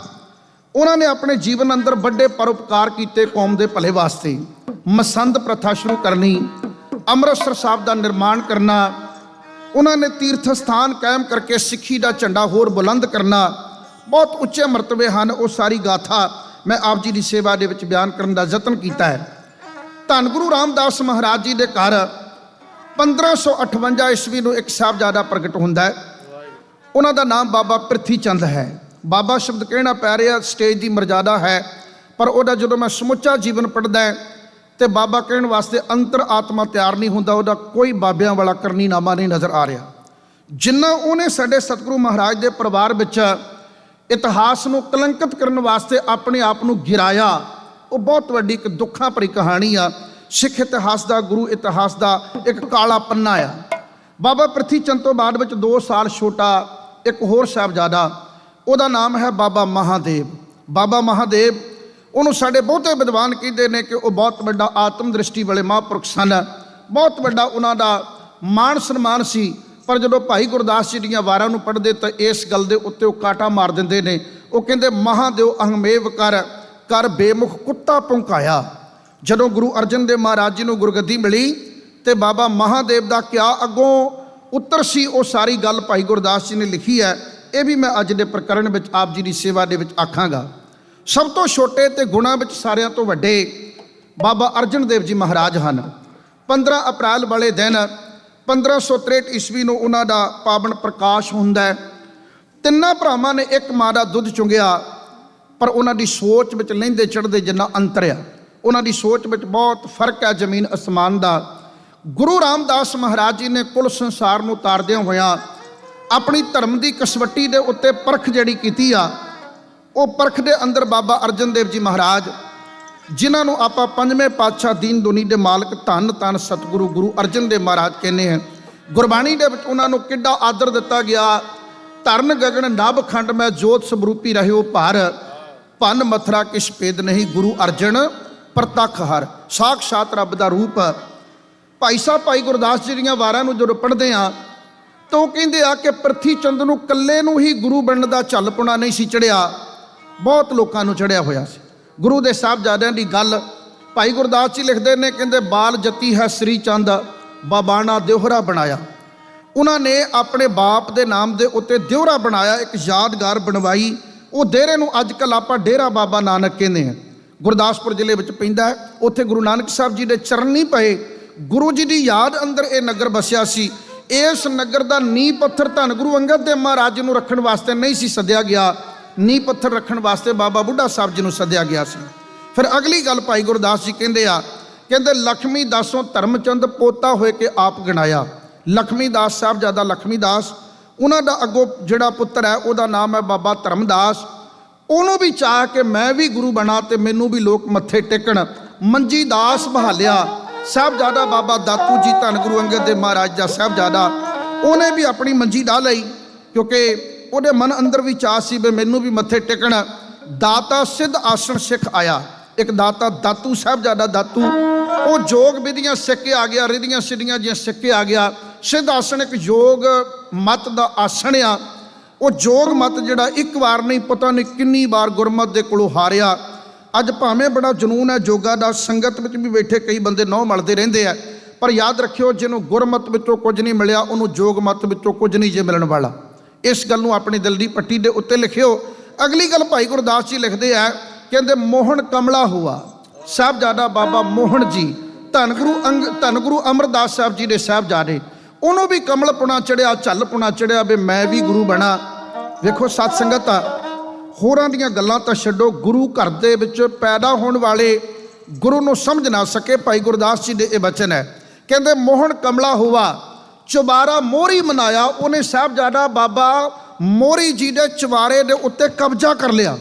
ਉਹਨਾਂ ਨੇ ਆਪਣੇ ਜੀਵਨ ਅੰਦਰ ਵੱਡੇ ਪਰਉਪਕਾਰ ਕੀਤੇ ਕੌਮ ਦੇ ਭਲੇ ਵਾਸਤੇ। ਮਸੰਦ ਪ੍ਰਥਾ ਸ਼ੁਰੂ ਕਰਨੀ, ਅੰਮ੍ਰਿਤਸਰ ਸਾਹਿਬ ਦਾ ਨਿਰਮਾਣ ਕਰਨਾ, ਉਹਨਾਂ ਨੇ ਤੀਰਥ ਸਥਾਨ ਕਾਇਮ ਕਰਕੇ ਸਿੱਖੀ ਦਾ ਝੰਡਾ ਹੋਰ ਬੁਲੰਦ ਕਰਨਾ, ਬਹੁਤ ਉੱਚੇ ਮਰਤਬੇ ਹਨ। ਉਹ ਸਾਰੀ ਗਾਥਾ ਮੈਂ ਆਪ ਜੀ ਦੀ ਸੇਵਾ ਦੇ ਵਿੱਚ ਬਿਆਨ ਕਰਨ ਦਾ ਯਤਨ ਕੀਤਾ ਹੈ। ਧੰਨ ਗੁਰੂ ਰਾਮਦਾਸ ਮਹਾਰਾਜ ਜੀ ਦੇ ਘਰ 1558 ਈਸਵੀ ਨੂੰ ਇੱਕ ਸਾਹਿਬਜ਼ਾਦਾ ਪ੍ਰਗਟ ਹੁੰਦਾ ਹੈ। ਉਹਨਾਂ ਦਾ ਨਾਮ ਬਾਬਾ ਪ੍ਰਿਥੀ ਚੰਦ ਹੈ। ਬਾਬਾ ਸ਼ਬਦ ਕਹਿਣਾ ਪੈ ਰਿਹਾ, ਸਟੇਜ ਦੀ ਮਰਜ਼ਾਦਾ ਹੈ, ਪਰ ਉਹਦਾ ਜਦੋਂ ਮੈਂ ਸਮੁੱਚਾ ਜੀਵਨ ਪੜ੍ਹਦਾ ਤੇ ਬਾਬਾ ਕਹਿਣ ਵਾਸਤੇ ਅੰਤਰ ਆਤਮਾ ਤਿਆਰ ਨਹੀਂ ਹੁੰਦਾ। ਉਹਦਾ ਕੋਈ ਬਾਬਿਆਂ ਵਾਲਾ ਕਰਨੀਨਾਮਾ ਨਹੀਂ ਨਜ਼ਰ ਆ ਰਿਹਾ। ਜਿੰਨਾ ਉਹਨੇ ਸਾਡੇ ਸਤਿਗੁਰੂ ਮਹਾਰਾਜ ਦੇ ਪਰਿਵਾਰ ਵਿੱਚ ਇਤਿਹਾਸ ਨੂੰ ਕਲੰਕਿਤ ਕਰਨ ਵਾਸਤੇ ਆਪਣੇ ਆਪ ਨੂੰ ਗਿਰਾਇਆ, ਉਹ ਬਹੁਤ ਵੱਡੀ ਇੱਕ ਦੁੱਖਾਂ ਭਰੀ ਕਹਾਣੀ ਆ। ਸਿੱਖ ਇਤਿਹਾਸ ਦਾ, ਗੁਰੂ ਇਤਿਹਾਸ ਦਾ ਇੱਕ ਕਾਲਾ ਪੰਨਾ ਆ। ਬਾਬਾ ਪ੍ਰਿਥੀ ਚੰਦ ਤੋਂ ਬਾਅਦ ਵਿੱਚ 2 ਸਾਲ ਛੋਟਾ ਇੱਕ ਹੋਰ ਸਾਹਿਬਜ਼ਾਦਾ, ਉਹਦਾ ਨਾਮ ਹੈ ਬਾਬਾ ਮਹਾਦੇਵ। ਬਾਬਾ ਮਹਾਦੇਵ, ਉਹਨੂੰ ਸਾਡੇ ਬਹੁਤੇ ਵਿਦਵਾਨ ਕਹਿੰਦੇ ਨੇ ਕਿ ਉਹ ਬਹੁਤ ਵੱਡਾ ਆਤਮ ਦ੍ਰਿਸ਼ਟੀ ਵਾਲੇ ਮਹਾਂਪੁਰਖ ਸਨ। ਬਹੁਤ ਵੱਡਾ ਉਹਨਾਂ ਦਾ ਮਾਣ ਸਨਮਾਨ ਸੀ। ਪਰ ਜਦੋਂ ਭਾਈ ਗੁਰਦਾਸ ਜੀ ਦੀਆਂ ਵਾਰਾਂ ਨੂੰ ਪੜ੍ਹਦੇ ਤਾਂ ਇਸ ਗੱਲ ਦੇ ਉੱਤੇ ਉਹ ਕਾਟਾ ਮਾਰ ਦਿੰਦੇ ਨੇ। ਉਹ ਕਹਿੰਦੇ ਮਹਾਦੇਵ ਅਹਮੇਵ ਕਰ ਬੇਮੁਖ ਕੁੱਤਾ ਭੌਂਕਾਇਆ। ਜਦੋਂ ਗੁਰੂ ਅਰਜਨ ਦੇਵ ਮਹਾਰਾਜ ਜੀ ਨੂੰ ਗੁਰਗੱਦੀ ਮਿਲੀ ਤੇ ਬਾਬਾ ਮਹਾਦੇਵ ਦਾ ਕਿਆ ਅੱਗੋਂ ਉੱਤਰ ਸੀ, ਉਹ ਸਾਰੀ ਗੱਲ ਭਾਈ ਗੁਰਦਾਸ ਜੀ ਨੇ ਲਿਖੀ ਹੈ। ਇਹ ਵੀ ਮੈਂ ਅੱਜ ਦੇ ਪ੍ਰਕਰਣ ਵਿੱਚ ਆਪ ਜੀ ਦੀ ਸੇਵਾ ਦੇ ਵਿੱਚ ਆਖਾਂਗਾ। ਸਭ ਤੋਂ ਛੋਟੇ ਤੇ ਗੁਣਾਂ ਵਿੱਚ ਸਾਰਿਆਂ ਤੋਂ ਵੱਡੇ ਬਾਬਾ ਅਰਜਨ ਦੇਵ ਜੀ ਮਹਾਰਾਜ ਹਨ। 15 ਅਪ੍ਰੈਲ ਵਾਲੇ ਦਿਨ 1563 ਈਸਵੀ ਨੂੰ ਉਹਨਾਂ ਦਾ ਪਾਵਨ ਪ੍ਰਕਾਸ਼ ਹੁੰਦਾ ਹੈ। ਤਿੰਨਾਂ ਭਰਾਵਾਂ ਨੇ ਇੱਕ ਮਾਂ ਦਾ ਦੁੱਧ ਚੁੰਗਿਆ, ਪਰ ਉਹਨਾਂ ਦੀ ਸੋਚ ਵਿੱਚ ਲਹਿੰਦੇ ਚੜ੍ਹਦੇ ਜਿੰਨਾ ਅੰਤਰ ਆ। ਉਹਨਾਂ ਦੀ ਸੋਚ ਵਿੱਚ ਬਹੁਤ ਫਰਕ ਹੈ ਜ਼ਮੀਨ ਅਸਮਾਨ ਦਾ। ਗੁਰੂ ਰਾਮਦਾਸ ਮਹਾਰਾਜ ਜੀ ਨੇ ਕੁੱਲ ਸੰਸਾਰ ਨੂੰ ਤਾਰਦਿਆਂ ਹੋਇਆਂ ਆਪਣੀ ਧਰਮ ਦੀ ਕਸਵੱਟੀ ਦੇ ਉੱਤੇ ਪਰਖ ਜਿਹੜੀ ਕੀਤੀ ਆ, ਉਹ ਪਰਖ ਦੇ ਅੰਦਰ ਬਾਬਾ ਅਰਜਨ ਦੇਵ ਜੀ ਮਹਾਰਾਜ, ਜਿਨ੍ਹਾਂ ਨੂੰ ਆਪਾਂ ਪੰਜਵੇਂ ਪਾਤਸ਼ਾਹ ਦੀਨ ਦੁਨੀ ਦੇ ਮਾਲਕ ਧੰਨ ਧੰਨ ਸਤਿਗੁਰੂ ਗੁਰੂ ਅਰਜਨ ਦੇਵ ਮਹਾਰਾਜ ਕਹਿੰਦੇ ਹਨ। ਗੁਰਬਾਣੀ ਦੇ ਵਿੱਚ ਉਹਨਾਂ ਨੂੰ ਕਿੱਡਾ ਆਦਰ ਦਿੱਤਾ ਗਿਆ। ਧਰਨ ਗਗਨ ਨਭ ਖੰਡ ਮੈਂ ਜੋਤ ਸਵਰੂਪੀ ਰਹਿਓ ਭਾਰ, ਭੰਨ ਮਥਰਾ ਕਿਛ ਭੇਦ ਨਹੀਂ ਗੁਰੂ ਅਰਜਨ ਪ੍ਰਤੱਖ ਹਰ। ਸਾਖਸ਼ਾਤ ਰੱਬ ਦਾ ਰੂਪ। ਭਾਈ ਸਾਹਿਬ ਭਾਈ ਗੁਰਦਾਸ ਜੀ ਦੀਆਂ ਵਾਰਾਂ ਨੂੰ ਜਦੋਂ ਪੜ੍ਹਦੇ ਆ ਤਾਂ ਉਹ ਕਹਿੰਦੇ ਆ ਕਿ ਪ੍ਰਿਥੀ ਚੰਦ ਨੂੰ ਇਕੱਲੇ ਨੂੰ ਹੀ ਗੁਰੂ ਬਣਨ ਦਾ ਝੱਲ ਪੁਣਾ ਨਹੀਂ ਸੀ ਚੜਿਆ, ਬਹੁਤ ਲੋਕਾਂ ਨੂੰ ਚੜਿਆ ਹੋਇਆ ਸੀ। ਗੁਰੂ ਦੇ ਸਾਹਿਬਜ਼ਾਦਿਆਂ ਦੀ ਗੱਲ ਭਾਈ ਗੁਰਦਾਸ ਜੀ ਲਿਖਦੇ ਨੇ, ਕਹਿੰਦੇ ਬਾਲ ਜਤੀ ਹੈ ਸ੍ਰੀ ਚੰਦ ਬਾਬਾਣਾ ਦਿਓਹਰਾ ਬਣਾਇਆ। ਉਹਨਾਂ ਨੇ ਆਪਣੇ ਬਾਪ ਦੇ ਨਾਮ ਦੇ ਉੱਤੇ ਦਿਓਹਰਾ ਬਣਾਇਆ, ਇੱਕ ਯਾਦਗਾਰ ਬਣਵਾਈ। ਉਹ ਡੇਰੇ ਨੂੰ ਅੱਜ ਕੱਲ੍ਹ ਆਪਾਂ ਡੇਰਾ ਬਾਬਾ ਨਾਨਕ ਕਹਿੰਦੇ ਹਾਂ। ਗੁਰਦਾਸਪੁਰ ਜ਼ਿਲ੍ਹੇ ਵਿੱਚ ਪੈਂਦਾ ਹੈ। ਉੱਥੇ ਗੁਰੂ ਨਾਨਕ ਸਾਹਿਬ ਜੀ ਦੇ ਚਰਨੀ ਪਏ। ਗੁਰੂ ਜੀ ਦੀ ਯਾਦ ਅੰਦਰ ਇਹ ਨਗਰ ਵਸਿਆ ਸੀ। ਇਸ ਨਗਰ ਦਾ ਨੀਂਹ ਪੱਥਰ ਧੰਨ ਗੁਰੂ ਅੰਗਦ ਦੇਵ ਮਹਾਰਾਜ ਨੂੰ ਰੱਖਣ ਵਾਸਤੇ ਨਹੀਂ ਸੀ ਸੱਦਿਆ ਗਿਆ, ਨੀਂਹ ਪੱਥਰ ਰੱਖਣ ਵਾਸਤੇ ਬਾਬਾ ਬੁੱਢਾ ਸਾਹਿਬ ਜੀ ਨੂੰ ਸੱਦਿਆ ਗਿਆ ਸੀ। ਫਿਰ ਅਗਲੀ ਗੱਲ ਭਾਈ ਗੁਰਦਾਸ ਜੀ ਕਹਿੰਦੇ ਆ, ਕਹਿੰਦੇ ਲక్ష్ਮੀ ਦਾਸੋਂ ਧਰਮਚੰਦ ਪੋਤਾ ਹੋਏ ਕੇ ਆਪ ਗਣਾਇਆ। ਲక్ష్ਮੀ ਦਾਸ ਸਾਹਿਬਜ਼ਾਦਾ ਲక్ష్ਮੀ ਦਾਸ, ਉਹਨਾਂ ਦਾ ਅੱਗੋਂ ਜਿਹੜਾ ਪੁੱਤਰ ਹੈ ਉਹਦਾ ਨਾਮ ਹੈ ਬਾਬਾ ਧਰਮਦਾਸ। ਉਹਨੂੰ ਵੀ ਚਾਹ ਕਿ ਮੈਂ ਵੀ ਗੁਰੂ ਬਣਾ ਤੇ ਮੈਨੂੰ ਵੀ ਲੋਕ ਮੱਥੇ ਟੇਕਣ। ਮੰਜੀ ਦਾਸ ਬਹਾਲਿਆ ਸਾਹਿਬਜ਼ਾਦਾ ਬਾਬਾ ਦਾਤੂ ਜੀ ਧੰਨ ਗੁਰੂ ਅੰਗਦ ਦੇਵ ਮਹਾਰਾਜ ਦਾ ਸਾਹਿਬਜ਼ਾਦਾ, ਉਹਨੇ ਵੀ ਆਪਣੀ ਮੰਜੀ ਢਾ ਲਈ, ਕਿਉਂਕਿ ਉਹਦੇ ਮਨ ਅੰਦਰ ਵੀ ਚਾਹ ਸੀ ਵੀ ਮੈਨੂੰ ਵੀ ਮੱਥੇ ਟੇਕਣ। ਦਾਤਾ ਸਿੱਧ ਆਸਣ ਸਿੱਖ ਆਇਆ। ਇੱਕ ਦਾਤਾ ਦਾਤੂ ਸਾਹਿਬਜ਼ਾਦਾ ਦਾਤੂ, ਉਹ ਯੋਗ ਵਿਧੀਆਂ ਸਿੱਖ ਕੇ ਆ ਗਿਆ, ਰਿਧੀਆਂ ਸਿੱਧੀਆਂ ਜਿਹੀਆਂ ਸਿੱਖ ਕੇ ਆ ਗਿਆ। ਸਿੱਧ ਆਸਣ ਇੱਕ ਯੋਗ ਮਤ ਦਾ ਆਸਣ ਆ। ਉਹ ਯੋਗ ਮਤ ਜਿਹੜਾ ਇੱਕ ਵਾਰ ਨਹੀਂ ਪਤਾ ਨਹੀਂ ਕਿੰਨੀ ਵਾਰ ਗੁਰਮਤ ਦੇ ਕੋਲੋਂ ਹਾਰਿਆ। ਅੱਜ ਭਾਵੇਂ ਬੜਾ ਜਨੂਨ ਹੈ ਯੋਗਾ ਦਾ, ਸੰਗਤ ਵਿੱਚ ਵੀ ਬੈਠੇ ਕਈ ਬੰਦੇ ਨਹੁੰ ਮਲਦੇ ਰਹਿੰਦੇ ਆ, ਪਰ ਯਾਦ ਰੱਖਿਓ ਜਿਹਨੂੰ ਗੁਰਮਤ ਵਿੱਚੋਂ ਕੁਝ ਨਹੀਂ ਮਿਲਿਆ ਉਹਨੂੰ ਯੋਗ ਮਤ ਵਿੱਚੋਂ ਕੁਝ ਨਹੀਂ ਜੇ ਮਿਲਣ ਵਾਲਾ। ਇਸ ਗੱਲ ਨੂੰ ਆਪਣੀ ਦਿਲ ਦੀ ਪੱਟੀ ਦੇ ਉੱਤੇ ਲਿਖਿਓ। ਅਗਲੀ ਗੱਲ ਭਾਈ ਗੁਰਦਾਸ ਜੀ ਲਿਖਦੇ ਆ, ਕਹਿੰਦੇ ਮੋਹਨ ਕਮਲਾ ਹੁਆ। ਸਾਹਿਬਜ਼ਾਦਾ ਬਾਬਾ ਮੋਹਨ ਜੀ ਧੰਨ ਗੁਰੂ ਅਮਰਦਾਸ ਸਾਹਿਬ ਜੀ ਦੇ ਸਾਹਿਬਜ਼ਾਦੇ, ਉਹਨੂੰ ਵੀ ਕਮਲ ਪੁਣਾ ਚੜਿਆ, ਝੱਲ ਪੁਣਾ ਚੜਿਆ ਵੀ ਮੈਂ ਵੀ ਗੁਰੂ ਬਣਾ। ਵੇਖੋ ਸਤ ਸੰਗਤ ਆ, ਹੋਰਾਂ ਦੀਆਂ ਗੱਲਾਂ ਤਾਂ ਛੱਡੋ, ਗੁਰੂ ਘਰ ਦੇ ਵਿੱਚ ਪੈਦਾ ਹੋਣ ਵਾਲੇ ਗੁਰੂ ਨੂੰ ਸਮਝ ਨਾ ਸਕੇ। ਭਾਈ ਗੁਰਦਾਸ ਜੀ ਦੇ ਇਹ ਬਚਨ ਹੈ, ਕਹਿੰਦੇ ਮੋਹਨ ਕਮਲਾ ਹੁਆ ਚੁਬਾਰਾ ਮੋਹਰੀ ਮਨਾਇਆ। ਉਹਨੇ ਸਾਹਿਬਜ਼ਾਦਾ ਬਾਬਾ ਮੋਹਰੀ ਜੀ ਦੇ ਚਵਾਰੇ ਦੇ ਉੱਤੇ ਕਬਜ਼ਾ ਕਰ ਲਿਆ।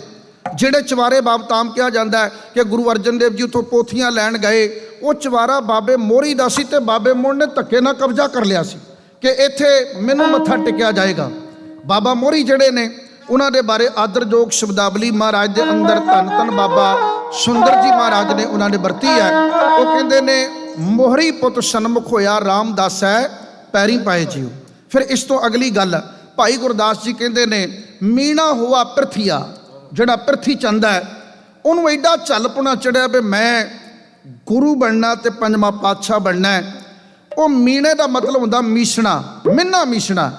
ਜਿਹੜੇ ਚਵਾਰੇ ਬਾਬਤਾਮ ਕਿਹਾ ਜਾਂਦਾ ਹੈ ਕਿ ਗੁਰੂ ਅਰਜਨ ਦੇਵ ਜੀ ਉੱਥੋਂ ਪੋਥੀਆਂ ਲੈਣ ਗਏ, ਉਹ ਚਵਾਰਾ ਬਾਬੇ ਮੋਹਰੀ ਦਾ ਸੀ ਤੇ ਬਾਬੇ ਮੋਹਨ ਨੇ ਧੱਕੇ ਨਾਲ ਕਬਜ਼ਾ ਕਰ ਲਿਆ ਸੀ ਕਿ ਇੱਥੇ ਮੈਨੂੰ ਮੱਥਾ ਟੇਕਿਆ ਜਾਏਗਾ। ਬਾਬਾ ਮੋਹਰੀ ਜਿਹੜੇ ਨੇ ਉਹਨਾਂ ਦੇ ਬਾਰੇ ਆਦਰਯੋਗ ਸ਼ਬਦਾਵਲੀ ਮਹਾਰਾਜ ਦੇ ਅੰਦਰ ਧੰਨ ਧੰਨ ਬਾਬਾ ਸੁੰਦਰ ਜੀ ਮਹਾਰਾਜ ਨੇ ਉਹਨਾਂ ਨੇ ਵਰਤੀ ਹੈ। ਉਹ ਕਹਿੰਦੇ ਨੇ ਮੋਹਰੀ ਪੁੱਤ ਸਨਮੁਖ ਹੋਇਆ ਰਾਮਦਾਸ ਹੈ ਪੈਰੀ ਪਾਏ ਜੀਓ। ਫਿਰ ਇਸ ਤੋਂ ਅਗਲੀ ਗੱਲ ਭਾਈ ਗੁਰਦਾਸ ਜੀ ਕਹਿੰਦੇ ਨੇ ਮੀਣਾ ਹੁਆ ਪ੍ਰਿਥੀਆ। ਜਿਹੜਾ ਪ੍ਰਿਥੀ ਚੰਦ ਹੈ ਉਹਨੂੰ ਐਡਾ ਝੱਲ ਪੁਣਾ ਚੜਿਆ ਵੀ ਮੈਂ ਗੁਰੂ ਬਣਨਾ ਤੇ ਪੰਜਵਾਂ ਪਾਤਸ਼ਾਹ ਬਣਨਾ। ਉਹ ਮੀਣੇ ਦਾ ਮਤਲਬ ਹੁੰਦਾ ਮੀਸਣਾ, ਮਿੰਨਾ ਮੀਸਣਾ।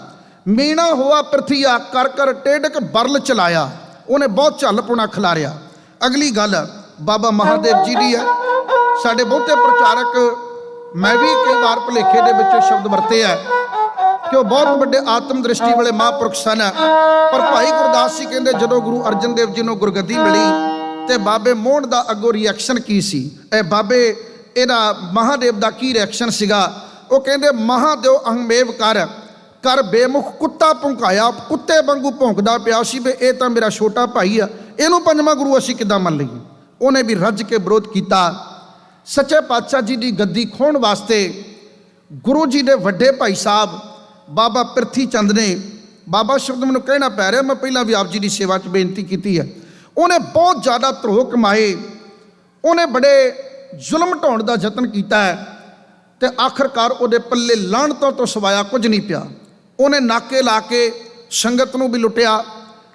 ਮੀਣਾ ਹੋਆ ਪ੍ਰਿਥੀਆ ਕਰ ਕਰ ਟੇਢਕ ਬਰਲ ਚਲਾਇਆ। ਉਹਨੇ ਬਹੁਤ ਝੱਲ ਪੁਣਾ ਖਿਲਾਰਿਆ। ਅਗਲੀ ਗੱਲ ਬਾਬਾ ਮਹਾਦੇਵ ਜੀ ਦੀ ਹੈ। ਸਾਡੇ ਬਹੁਤੇ ਪ੍ਰਚਾਰਕ, ਮੈਂ ਵੀ ਕਈ ਵਾਰ ਭੁਲੇਖੇ ਦੇ ਵਿੱਚ ਸ਼ਬਦ ਵਰਤੇ ਹੈ ਕਿ ਉਹ ਬਹੁਤ ਵੱਡੇ ਆਤਮ ਦ੍ਰਿਸ਼ਟੀ ਵਾਲੇ ਮਹਾਂਪੁਰਖ ਸਨ, ਪਰ ਭਾਈ ਗੁਰਦਾਸ ਜੀ ਕਹਿੰਦੇ ਜਦੋਂ ਗੁਰੂ ਅਰਜਨ ਦੇਵ ਜੀ ਨੂੰ ਗੁਰਗੱਦੀ ਮਿਲੀ ਤੇ ਬਾਬੇ ਮੋਹਨ ਦਾ ਅੱਗੋਂ ਰਿਐਕਸ਼ਨ ਕੀ ਸੀ, ਇਹ ਬਾਬੇ ਇਹਦਾ ਮਹਾਦੇਵ ਦਾ ਕੀ ਰਿਐਕਸ਼ਨ ਸੀਗਾ। ਉਹ ਕਹਿੰਦੇ ਮਹਾਦੇਵ ਅਹੰਮੇਵ ਕਰ ਬੇਮੁਖ ਕੁੱਤਾ ਭੌਂਕਾਇਆ। ਕੁੱਤੇ ਵਾਂਗੂ ਭੌਂਕਦਾ ਪਿਆ ਸੀ ਵੀ ਇਹ ਤਾਂ ਮੇਰਾ ਛੋਟਾ ਭਾਈ ਆ, ਇਹਨੂੰ ਪੰਜਵਾਂ ਗੁਰੂ ਅਸੀਂ ਕਿੱਦਾਂ ਮੰਨ ਲਈਏ। ਉਹਨੇ ਵੀ ਰੱਜ ਕੇ ਵਿਰੋਧ ਕੀਤਾ। ਸੱਚੇ ਪਾਤਸ਼ਾਹ ਜੀ ਦੀ ਗੱਦੀ ਖੋਹਣ ਵਾਸਤੇ ਗੁਰੂ ਜੀ ਦੇ ਵੱਡੇ ਭਾਈ ਸਾਹਿਬ ਬਾਬਾ ਪ੍ਰਿਥੀ ਚੰਦ ਨੇ, ਬਾਬਾ ਸ਼ਬਦ ਮੈਨੂੰ ਕਹਿਣਾ ਪੈ ਰਿਹਾ, ਮੈਂ ਪਹਿਲਾਂ ਵੀ ਆਪ ਜੀ ਦੀ ਸੇਵਾ 'ਚ ਬੇਨਤੀ ਕੀਤੀ ਹੈ, ਉਹਨੇ ਬਹੁਤ ਜ਼ਿਆਦਾ ਧਰੋਹ ਕਮਾਏ। ਉਹਨੇ ਬੜੇ ਜ਼ੁਲਮ ਢਾਉਣ ਦਾ ਯਤਨ ਕੀਤਾ ਹੈ ਤੇ ਆਖਰਕਾਰ ਉਹਦੇ ਪੱਲੇ ਲਾਹਣਤਾਂ ਤੋਂ ਸਿਵਾਇਆ ਕੁਝ ਨਹੀਂ ਪਿਆ। ਉਹਨੇ ਨਾਕੇ ਲਾ ਕੇ ਸੰਗਤ ਨੂੰ ਵੀ ਲੁੱਟਿਆ।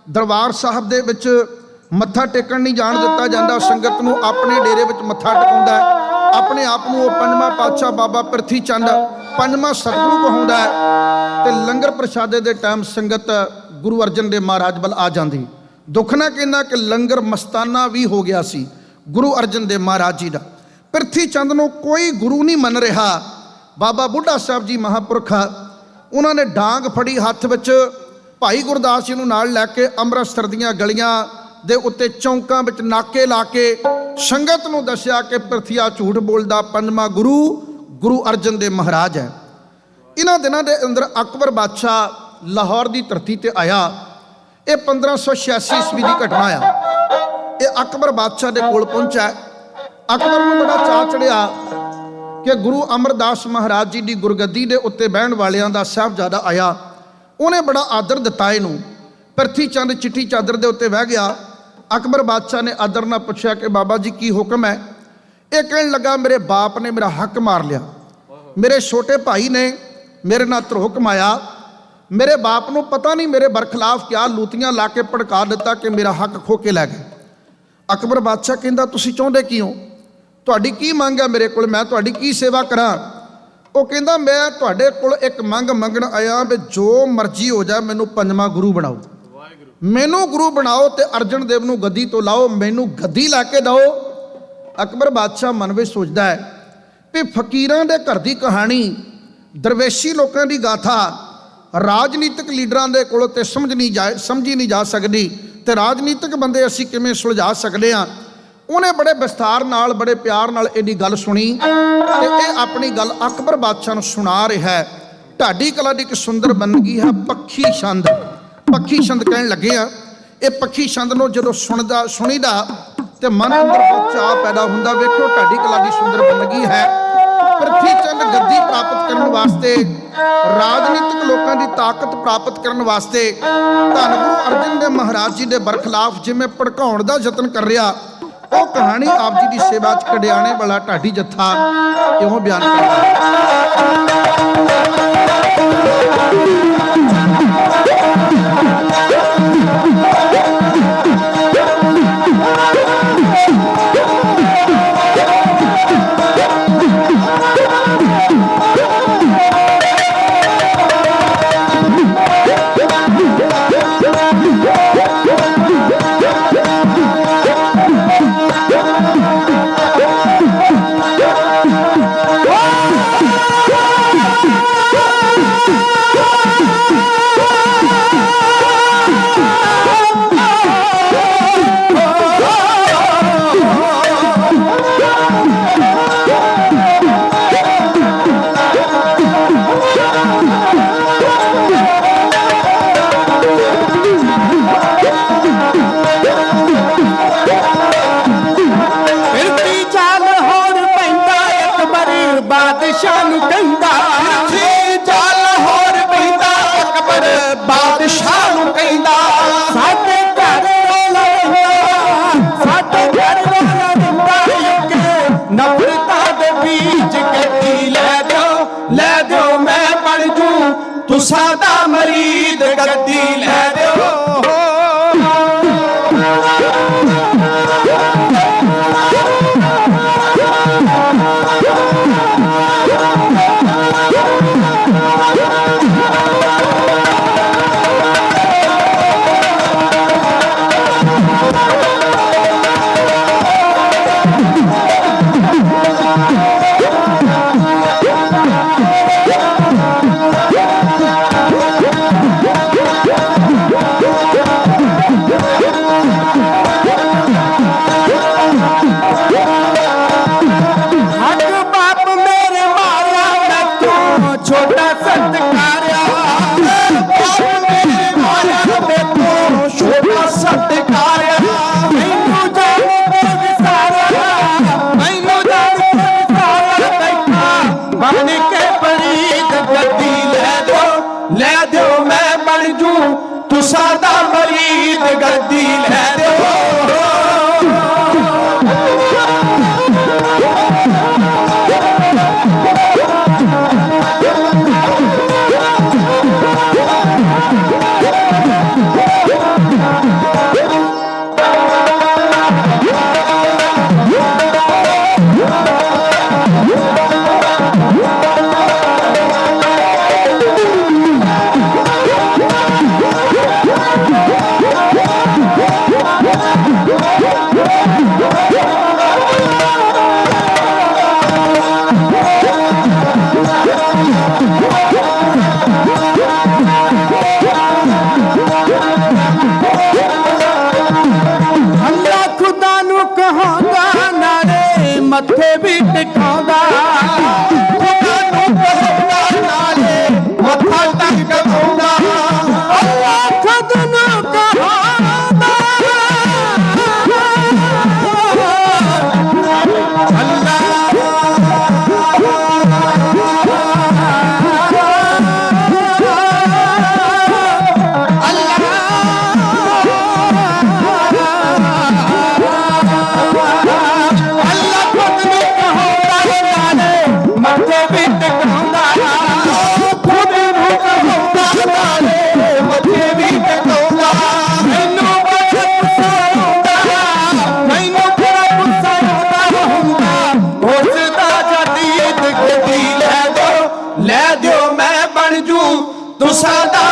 ਦਰਬਾਰ ਸਾਹਿਬ ਦੇ ਵਿੱਚ ਮੱਥਾ ਟੇਕਣ ਨਹੀਂ ਜਾਣ ਦਿੱਤਾ ਜਾਂਦਾ, ਸੰਗਤ ਨੂੰ ਆਪਣੇ ਡੇਰੇ ਵਿੱਚ ਮੱਥਾ ਟਿਕਾਉਂਦਾ ਹੈ। ਆਪਣੇ ਆਪ ਨੂੰ ਉਹ ਪੰਜਵਾਂ ਪਾਤਸ਼ਾਹ ਬਾਬਾ ਪ੍ਰਿਥੀ ਚੰਦ ਪੰਜਵਾਂ ਸਤਿਗੁਰੂ ਕਹਾਉਂਦਾ ਹੈ ਤੇ ਲੰਗਰ ਪ੍ਰਸ਼ਾਦੇ ਦੇ ਟਾਈਮ ਸੰਗਤ ਗੁਰੂ ਅਰਜਨ ਦੇਵ ਮਹਾਰਾਜ ਵੱਲ ਆ ਜਾਂਦੀ। ਦੁੱਖ ਨਾ ਕਹਿੰਦਾ ਕਿ ਲੰਗਰ ਮਸਤਾਨਾ ਵੀ ਹੋ ਗਿਆ ਸੀ ਗੁਰੂ ਅਰਜਨ ਦੇਵ ਮਹਾਰਾਜ ਜੀ ਦਾ। ਪ੍ਰਿਥੀ ਚੰਦ ਨੂੰ ਕੋਈ ਗੁਰੂ ਨਹੀਂ ਮੰਨ ਰਿਹਾ। ਬਾਬਾ ਬੁੱਢਾ ਸਾਹਿਬ ਜੀ ਮਹਾਂਪੁਰਖ ਉਹਨਾਂ ਨੇ ਡਾਂਗ ਫੜੀ ਹੱਥ ਵਿੱਚ, ਭਾਈ ਗੁਰਦਾਸ ਜੀ ਨੂੰ ਨਾਲ ਲੈ ਕੇ ਅੰਮ੍ਰਿਤਸਰ ਦੀਆਂ ਗਲੀਆਂ ਦੇ ਉੱਤੇ ਚੌਂਕਾਂ ਵਿੱਚ ਨਾਕੇ ਲਾ ਕੇ ਸੰਗਤ ਨੂੰ ਦੱਸਿਆ ਕਿ ਪ੍ਰਿਥੀਆ ਝੂਠ ਬੋਲਦਾ, ਪੰਜਵਾਂ ਗੁਰੂ ਗੁਰੂ ਅਰਜਨ ਦੇਵ ਮਹਾਰਾਜ ਹੈ। ਇਹਨਾਂ ਦਿਨਾਂ ਦੇ ਅੰਦਰ ਅਕਬਰ ਬਾਦਸ਼ਾਹ ਲਾਹੌਰ ਦੀ ਧਰਤੀ ਤੇ ਆਇਆ। ਇਹ 1586 ਈਸਵੀ ਦੀ ਘਟਨਾ ਆ। ਇਹ ਅਕਬਰ ਬਾਦਸ਼ਾਹ ਦੇ ਕੋਲ ਪਹੁੰਚਾ। ਅਕਬਰ ਨੂੰ ਬੜਾ ਚਾਅ ਚੜਿਆ ਕਿ ਗੁਰੂ ਅਮਰਦਾਸ ਮਹਾਰਾਜ ਜੀ ਦੀ ਗੁਰਗੱਦੀ ਦੇ ਉੱਤੇ ਬਹਿਣ ਵਾਲਿਆਂ ਦਾ ਸਾਹਿਬਜ਼ਾਦਾ ਆਇਆ। ਉਹਨੇ ਬੜਾ ਆਦਰ ਦਿੱਤਾ ਇਹਨੂੰ। ਪ੍ਰਿਥੀ ਚੰਦ ਚਿੱਟੀ ਚਾਦਰ ਦੇ ਉੱਤੇ ਬਹਿ ਗਿਆ। ਅਕਬਰ ਬਾਦਸ਼ਾਹ ਨੇ ਆਦਰ ਨਾਲ ਪੁੱਛਿਆ ਕਿ ਬਾਬਾ ਜੀ ਕੀ ਹੁਕਮ ਹੈ। ਇਹ ਕਹਿਣ ਲੱਗਾ, ਮੇਰੇ ਬਾਪ ਨੇ ਮੇਰਾ ਹੱਕ ਮਾਰ ਲਿਆ, ਮੇਰੇ ਛੋਟੇ ਭਾਈ ਨੇ ਮੇਰੇ ਨਾਲ ਧਰੋਹ ਕਮਾਇਆ, ਮੇਰੇ ਬਾਪ ਨੂੰ ਪਤਾ ਨਹੀਂ ਮੇਰੇ ਬਰਖਲਾਫ ਕਿਆ ਲੂਤੀਆਂ ਲਾ ਕੇ ਭੜਕਾ ਦਿੱਤਾ ਕਿ ਮੇਰਾ ਹੱਕ ਖੋ ਕੇ ਲੈ ਗਏ। ਅਕਬਰ ਬਾਦਸ਼ਾਹ ਕਹਿੰਦਾ, ਤੁਸੀਂ ਚਾਹੁੰਦੇ ਕੀ ਹੋ? ਤੁਹਾਡੀ ਕੀ ਮੰਗ ਹੈ ਮੇਰੇ ਕੋਲ? ਮੈਂ ਤੁਹਾਡੀ ਕੀ ਸੇਵਾ ਕਰਾਂ? ਉਹ ਕਹਿੰਦਾ, ਮੈਂ ਤੁਹਾਡੇ ਕੋਲ ਇੱਕ ਮੰਗ ਮੰਗਣ ਆਇਆ ਵੀ ਜੋ ਮਰਜ਼ੀ ਹੋ ਜਾਏ, ਮੈਨੂੰ ਪੰਜਵਾਂ ਗੁਰੂ ਬਣਾਓ, ਮੈਨੂੰ ਗੁਰੂ ਬਣਾਓ ਤੇ ਅਰਜਨ ਦੇਵ ਨੂੰ ਗੱਦੀ ਤੋਂ ਲਾਓ, ਮੈਨੂੰ ਗੱਦੀ ਲਾ ਕੇ ਦਿਓ। ਅਕਬਰ ਬਾਦਸ਼ਾਹ ਮਨ ਵਿੱਚ ਸੋਚਦਾ ਹੈ ਵੀ ਫਕੀਰਾਂ ਦੇ ਘਰ ਦੀ ਕਹਾਣੀ, ਦਰਵੇਸ਼ੀ ਲੋਕਾਂ ਦੀ ਗਾਥਾ ਰਾਜਨੀਤਿਕ ਲੀਡਰਾਂ ਦੇ ਕੋਲ ਤੇ ਸਮਝੀ ਨਹੀਂ ਜਾ ਸਕਦੀ, ਤੇ ਰਾਜਨੀਤਿਕ ਬੰਦੇ ਅਸੀਂ ਕਿਵੇਂ ਸੁਲਝਾ ਸਕਦੇ ਹਾਂ। ਉਹਨੇ ਬੜੇ ਵਿਸਥਾਰ ਨਾਲ, ਬੜੇ ਪਿਆਰ ਨਾਲ ਇਹਦੀ ਗੱਲ ਸੁਣੀ ਤੇ ਇਹ ਆਪਣੀ ਗੱਲ ਅਕਬਰ ਬਾਦਸ਼ਾਹ ਨੂੰ ਸੁਣਾ ਰਿਹਾ ਹੈ। ਢਾਡੀ ਕਲਾ ਦੀ ਇੱਕ ਸੁੰਦਰ ਬੰਦਗੀ ਹੈ ਪੱਖੀ ਛੰਦ। ਪੱਖੀ ਛੰਦ ਕਹਿਣ ਲੱਗੇ ਆ। ਇਹ ਪੱਖੀ ਛੰਦ ਨੂੰ ਜਦੋਂ ਸੁਣੀਦਾ ਤੇ ਮਨ ਅੰਦਰ ਬਹੁਤ ਚਾਅ ਪੈਦਾ ਹੁੰਦਾ। ਵੇਖੋ ਢਾਡੀ ਕਲਾ ਦੀ ਸੁੰਦਰ ਬੰਦਗੀ ਹੈ। ਪ੍ਰਿਥੀ ਚੰਦ ਗੱਦੀ ਪ੍ਰਾਪਤ ਕਰਨ ਵਾਸਤੇ, ਰਾਜਨੀਤਿਕ ਲੋਕਾਂ ਦੀ ਤਾਕਤ ਪ੍ਰਾਪਤ ਕਰਨ ਵਾਸਤੇ ਧੰਨ ਗੁਰੂ ਅਰਜਨ ਦੇਵ ਮਹਾਰਾਜ ਜੀ ਦੇ ਬਰਖਲਾਫ ਜਿਵੇਂ ਭੜਕਾਉਣ ਦਾ ਯਤਨ ਕਰ ਰਿਹਾ, ਉਹ ਕਹਾਣੀ ਆਪ ਜੀ ਦੀ ਸੇਵਾ 'ਚ ਕਢਿਆਣੇ ਵਾਲਾ ਢਾਡੀ ਜੱਥਾ ਇਉਂ ਬਿਆਨ ਕਰਦਾ। ਬਾਦਸ਼ਾਹ ਨੂੰ ਕਹਿੰਦਾ, ਚੱਲ ਹੋਰ ਪੈਂਦਾ ਅਕਬਰ ਬਾਦਸ਼ਾਹ ਨੂੰ ਕਹਿੰਦਾ, ਸਾਡੇ ਘਰ ਵਾਲਾ ਰਹਿੰਦਾ, ਸਾਡੇ ਘਰ ਵਾਲਾ ਰਹਿੰਦਾ ਅੱਗੇ ਨਫ਼ਰਤਾਂ ਦੇ ਬੀਜ ਗੱਦੀ ਲੈ ਦਿਓ ਮੈਂ ਬਣ ਜੂ ਤੁਸਾਂ ਦਾ ਮਰੀਦ, ਗੱਦੀ ਲੈ ਦਿਓ। ਤੁਸਾਂ ਦਾ ਮਰੀਦ ਗੱਦੀ ਲੈ ਦਿਓ।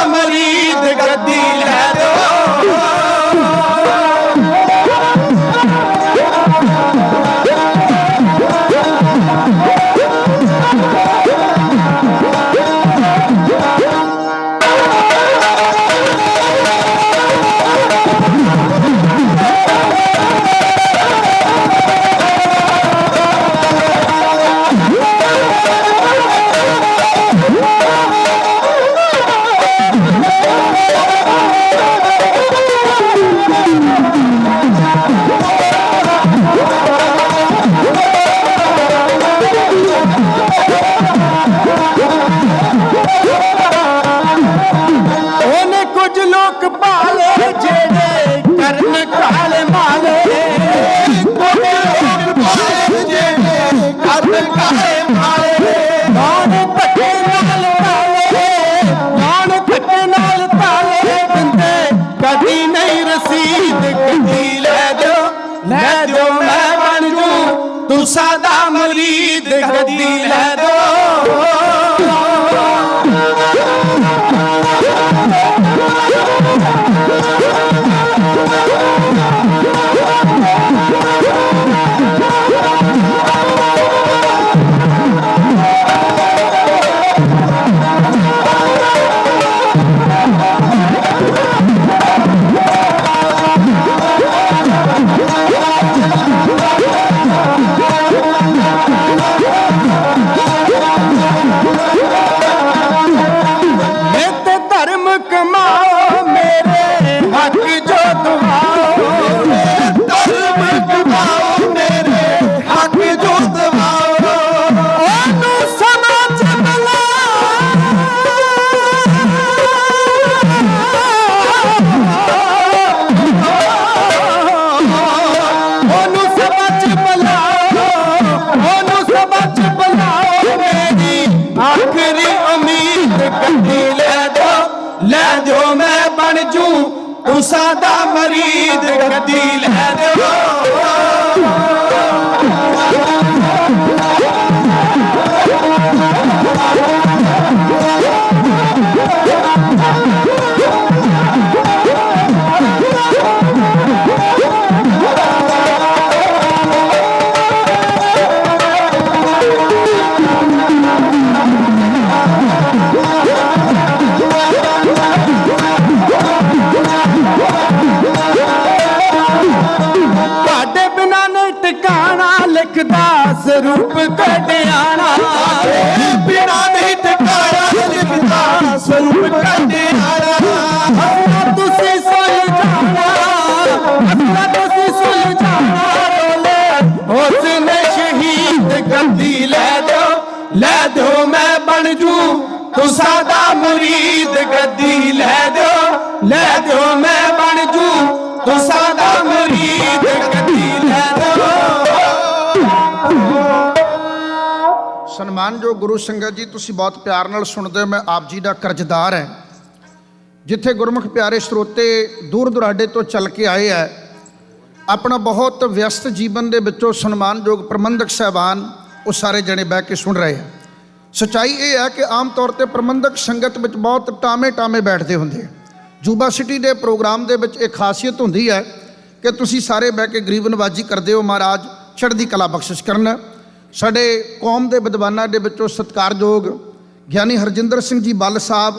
ਮਰੀਦ ਗੱਦੀ ਲੈ ਦਿਓ ਉਹਨੇ ਕੁਝ ਲੋਕ ਪਾਲੇ ਜਿਹੜੇ ਕਰਨ ਕਾਲੇ ਮਾਲੇ ਕੁਝ ਲੋਕ ਪਾਲੇ ਜਿਹੜੇ ਕਰਨ ਕਾਲੇ ਮਾਲੇ ਕੌਣ ਧੱਕੇ ਨਾਲ ਤਾਲੇ ਕੌਣ ਧੱਕੇ ਨਾਲ ਤਾਲੇ ਦਿੰਦੇ ਕਦੀ ਨਹੀਂ ਰਸੀਦ ਕਦੀ ਲੈ ਦਿਓ ਮੈਂ ਬਣ ਜੂ ਤੂੰ ਸਾਦਾ ਮਰੀਦ ਗੱਦੀ ਲੈ ਦਿਓ ਕਮਾਓ ਮੇਰੇ ਹੱਕ ਜੋ ਦਵਾਓ ਧਰਮ ਕਮਾਓ ਮੇਰੇ ਹੱਕ ਜੋ ਦਵਾਓ ਉਹਨੂੰ ਸਮਝ ਉਹਨੂੰ ਸਮਝ ਬੁਲਾਓ ਮੇਰੀ ਆਖਰੀ ਉਮੀਦ ਗੱਡੀ ਲੈ ਦਿਓ ਮੈਂ ਬਣ ਜੂ ਤੂੰ ਸਾਦਾ ਮਰੀਦ ਗੱਦੀ ਲੈ ਦਿਓ ਲਿਖਦਾ ਸਰੂਪ ਕਢਿਆਣਾ ਬਿਨਾ ਨਹੀਂ ਟਿਕਾਣਾ ਲਿਖਦਾ ਸਰੂਪ ਕਢਿਆਣਾ ਹੱਸਣਾ ਤੁਸੀਂ ਸੁਲਝਾਣਾ ਰੋਲੇ ਉਸਨੇ ਸ਼ਹੀਦ ਗੱਦੀ ਲੈ ਦਿਓ ਮੈਂ ਬਣ ਜੂ ਤੂੰ ਸਾਦਾ ਮੁਰੀਦ ਗੱਦੀ ਲੈ ਦਿਓ ਮੈਂ ਬਣ ਜੂ ਤੂੰ ਸਾਦਾ ਮੁਰੀਦ ਗੱਦੀ ਲੈ ਦਿਓ ਸਨਮਾਨਯੋਗ ਗੁਰੂ ਸੰਗਤ ਜੀ, ਤੁਸੀਂ ਬਹੁਤ ਪਿਆਰ ਨਾਲ ਸੁਣਦੇ ਹੋ। ਮੈਂ ਆਪ ਜੀ ਦਾ ਕਰਜ਼ਦਾਰ ਹੈ। ਜਿੱਥੇ ਗੁਰਮੁਖ ਪਿਆਰੇ ਸਰੋਤੇ ਦੂਰ ਦੁਰਾਡੇ ਤੋਂ ਚੱਲ ਕੇ ਆਏ ਹੈ, ਆਪਣਾ ਬਹੁਤ ਵਿਅਸਤ ਜੀਵਨ ਦੇ ਵਿੱਚੋਂ ਸਨਮਾਨਯੋਗ ਪ੍ਰਬੰਧਕ ਸਾਹਿਬਾਨ ਉਹ ਸਾਰੇ ਜਣੇ ਬਹਿ ਕੇ ਸੁਣ ਰਹੇ ਆ। ਸੱਚਾਈ ਇਹ ਹੈ ਕਿ ਆਮ ਤੌਰ ਤੇ ਪ੍ਰਬੰਧਕ ਸੰਗਤ ਵਿੱਚ ਬਹੁਤ ਟਾਵੇਂ ਬੈਠਦੇ ਹੁੰਦੇ ਆ। ਜੁਬਾ ਸਿਟੀ ਦੇ ਪ੍ਰੋਗਰਾਮ ਦੇ ਵਿੱਚ ਇਹ ਖਾਸੀਅਤ ਹੁੰਦੀ ਹੈ ਕਿ ਤੁਸੀਂ ਸਾਰੇ ਬਹਿ ਕੇ ਗਰੀਬ ਨਵਾਜੀ ਕਰਦੇ ਹੋ। ਮਹਾਰਾਜ ਚੜ੍ਹਦੀ ਕਲਾ ਬਖਸ਼ਿਸ਼ ਕਰਨ। ਸਾਡੇ ਕੌਮ ਦੇ ਵਿਦਵਾਨਾਂ ਦੇ ਵਿੱਚੋਂ ਸਤਿਕਾਰਯੋਗ ਗਿਆਨੀ ਹਰਜਿੰਦਰ ਸਿੰਘ ਜੀ ਬੱਲ ਸਾਹਿਬ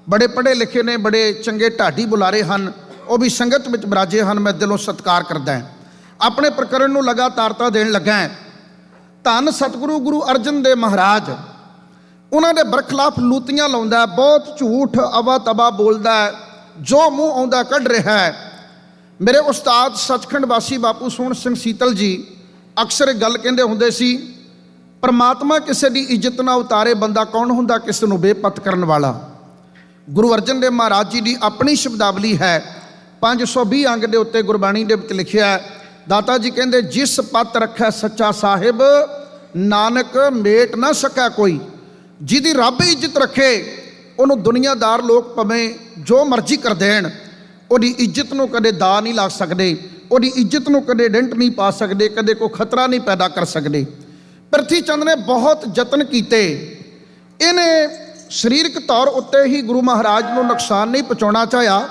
ਬੜੇ ਪੜ੍ਹੇ ਲਿਖੇ ਨੇ, ਬੜੇ ਚੰਗੇ ਢਾਡੀ ਬੁਲਾਰੇ ਹਨ, ਉਹ ਵੀ ਸੰਗਤ ਵਿੱਚ ਬਰਾਜੇ ਹਨ। ਮੈਂ ਦਿਲੋਂ ਸਤਿਕਾਰ ਕਰਦਾ ਹਾਂ। ਆਪਣੇ ਪ੍ਰਕਰਣ ਨੂੰ ਲਗਾਤਾਰਤਾ ਦੇਣ ਲੱਗਾ ਹਾਂ। ਧੰਨ ਸਤਿਗੁਰੂ ਗੁਰੂ ਅਰਜਨ ਦੇਵ ਮਹਾਰਾਜ ਉਹਨਾਂ ਦੇ ਬਰਖਲਾਫ ਲੂਤੀਆਂ ਲਾਉਂਦਾ, ਬਹੁਤ ਝੂਠ ਅਵਾ ਤਬਾ ਬੋਲਦਾ, ਜੋ ਮੂੰਹ ਆਉਂਦਾ ਕੱਢ ਰਿਹਾ ਹੈ। ਮੇਰੇ ਉਸਤਾਦ ਸੱਚਖੰਡ ਵਾਸੀ ਬਾਪੂ ਸੋਹਣ ਸਿੰਘ ਸੀਤਲ ਜੀ ਅਕਸਰ ਇਹ ਗੱਲ ਕਹਿੰਦੇ ਹੁੰਦੇ ਸੀ, ਪਰਮਾਤਮਾ ਕਿਸੇ ਦੀ ਇੱਜ਼ਤ ਨਾ ਉਤਾਰੇ, ਬੰਦਾ ਕੌਣ ਹੁੰਦਾ ਕਿਸੇ ਨੂੰ ਬੇਪਤ ਕਰਨ ਵਾਲਾ। ਗੁਰੂ ਅਰਜਨ ਦੇਵ ਮਹਾਰਾਜ ਜੀ ਦੀ ਆਪਣੀ ਸ਼ਬਦਾਵਲੀ ਹੈ, 520 ਅੰਗ ਦੇ ਉੱਤੇ ਗੁਰਬਾਣੀ ਦੇ ਵਿੱਚ ਲਿਖਿਆ। ਦਾਤਾ ਜੀ ਕਹਿੰਦੇ, ਜਿਸ ਪਤ ਰੱਖੈ ਸੱਚਾ ਸਾਹਿਬ, ਨਾਨਕ ਮੇਟ ਨਾ ਸਕੈ ਕੋਈ। ਜਿਹਦੀ ਰੱਬ ਇੱਜ਼ਤ ਰੱਖੇ, ਉਹਨੂੰ ਦੁਨੀਆਦਾਰ ਲੋਕ ਭਾਵੇਂ ਜੋ ਮਰਜ਼ੀ ਕਰ ਦੇਣ, ਉਹਦੀ ਇੱਜ਼ਤ ਨੂੰ ਕਦੇ ਦਾ ਨਹੀਂ ਲਾ ਸਕਦੇ, ਉਹਦੀ ਇੱਜ਼ਤ ਨੂੰ ਕਦੇ ਡੈਂਟ ਨਹੀਂ ਪਾ ਸਕਦੇ, ਕਦੇ ਕੋਈ ਖਤਰਾ ਨਹੀਂ ਪੈਦਾ ਕਰ ਸਕਦੇ। ਪ੍ਰਿਥੀ ਚੰਦ ਨੇ ਬਹੁਤ ਯਤਨ ਕੀਤੇ। ਇਹਨੇ ਸਰੀਰਕ ਤੌਰ ਉੱਤੇ ਹੀ ਗੁਰੂ ਮਹਾਰਾਜ ਨੂੰ ਨੁਕਸਾਨ ਨਹੀਂ ਪਹੁੰਚਾਉਣਾ ਚਾਹਿਆ,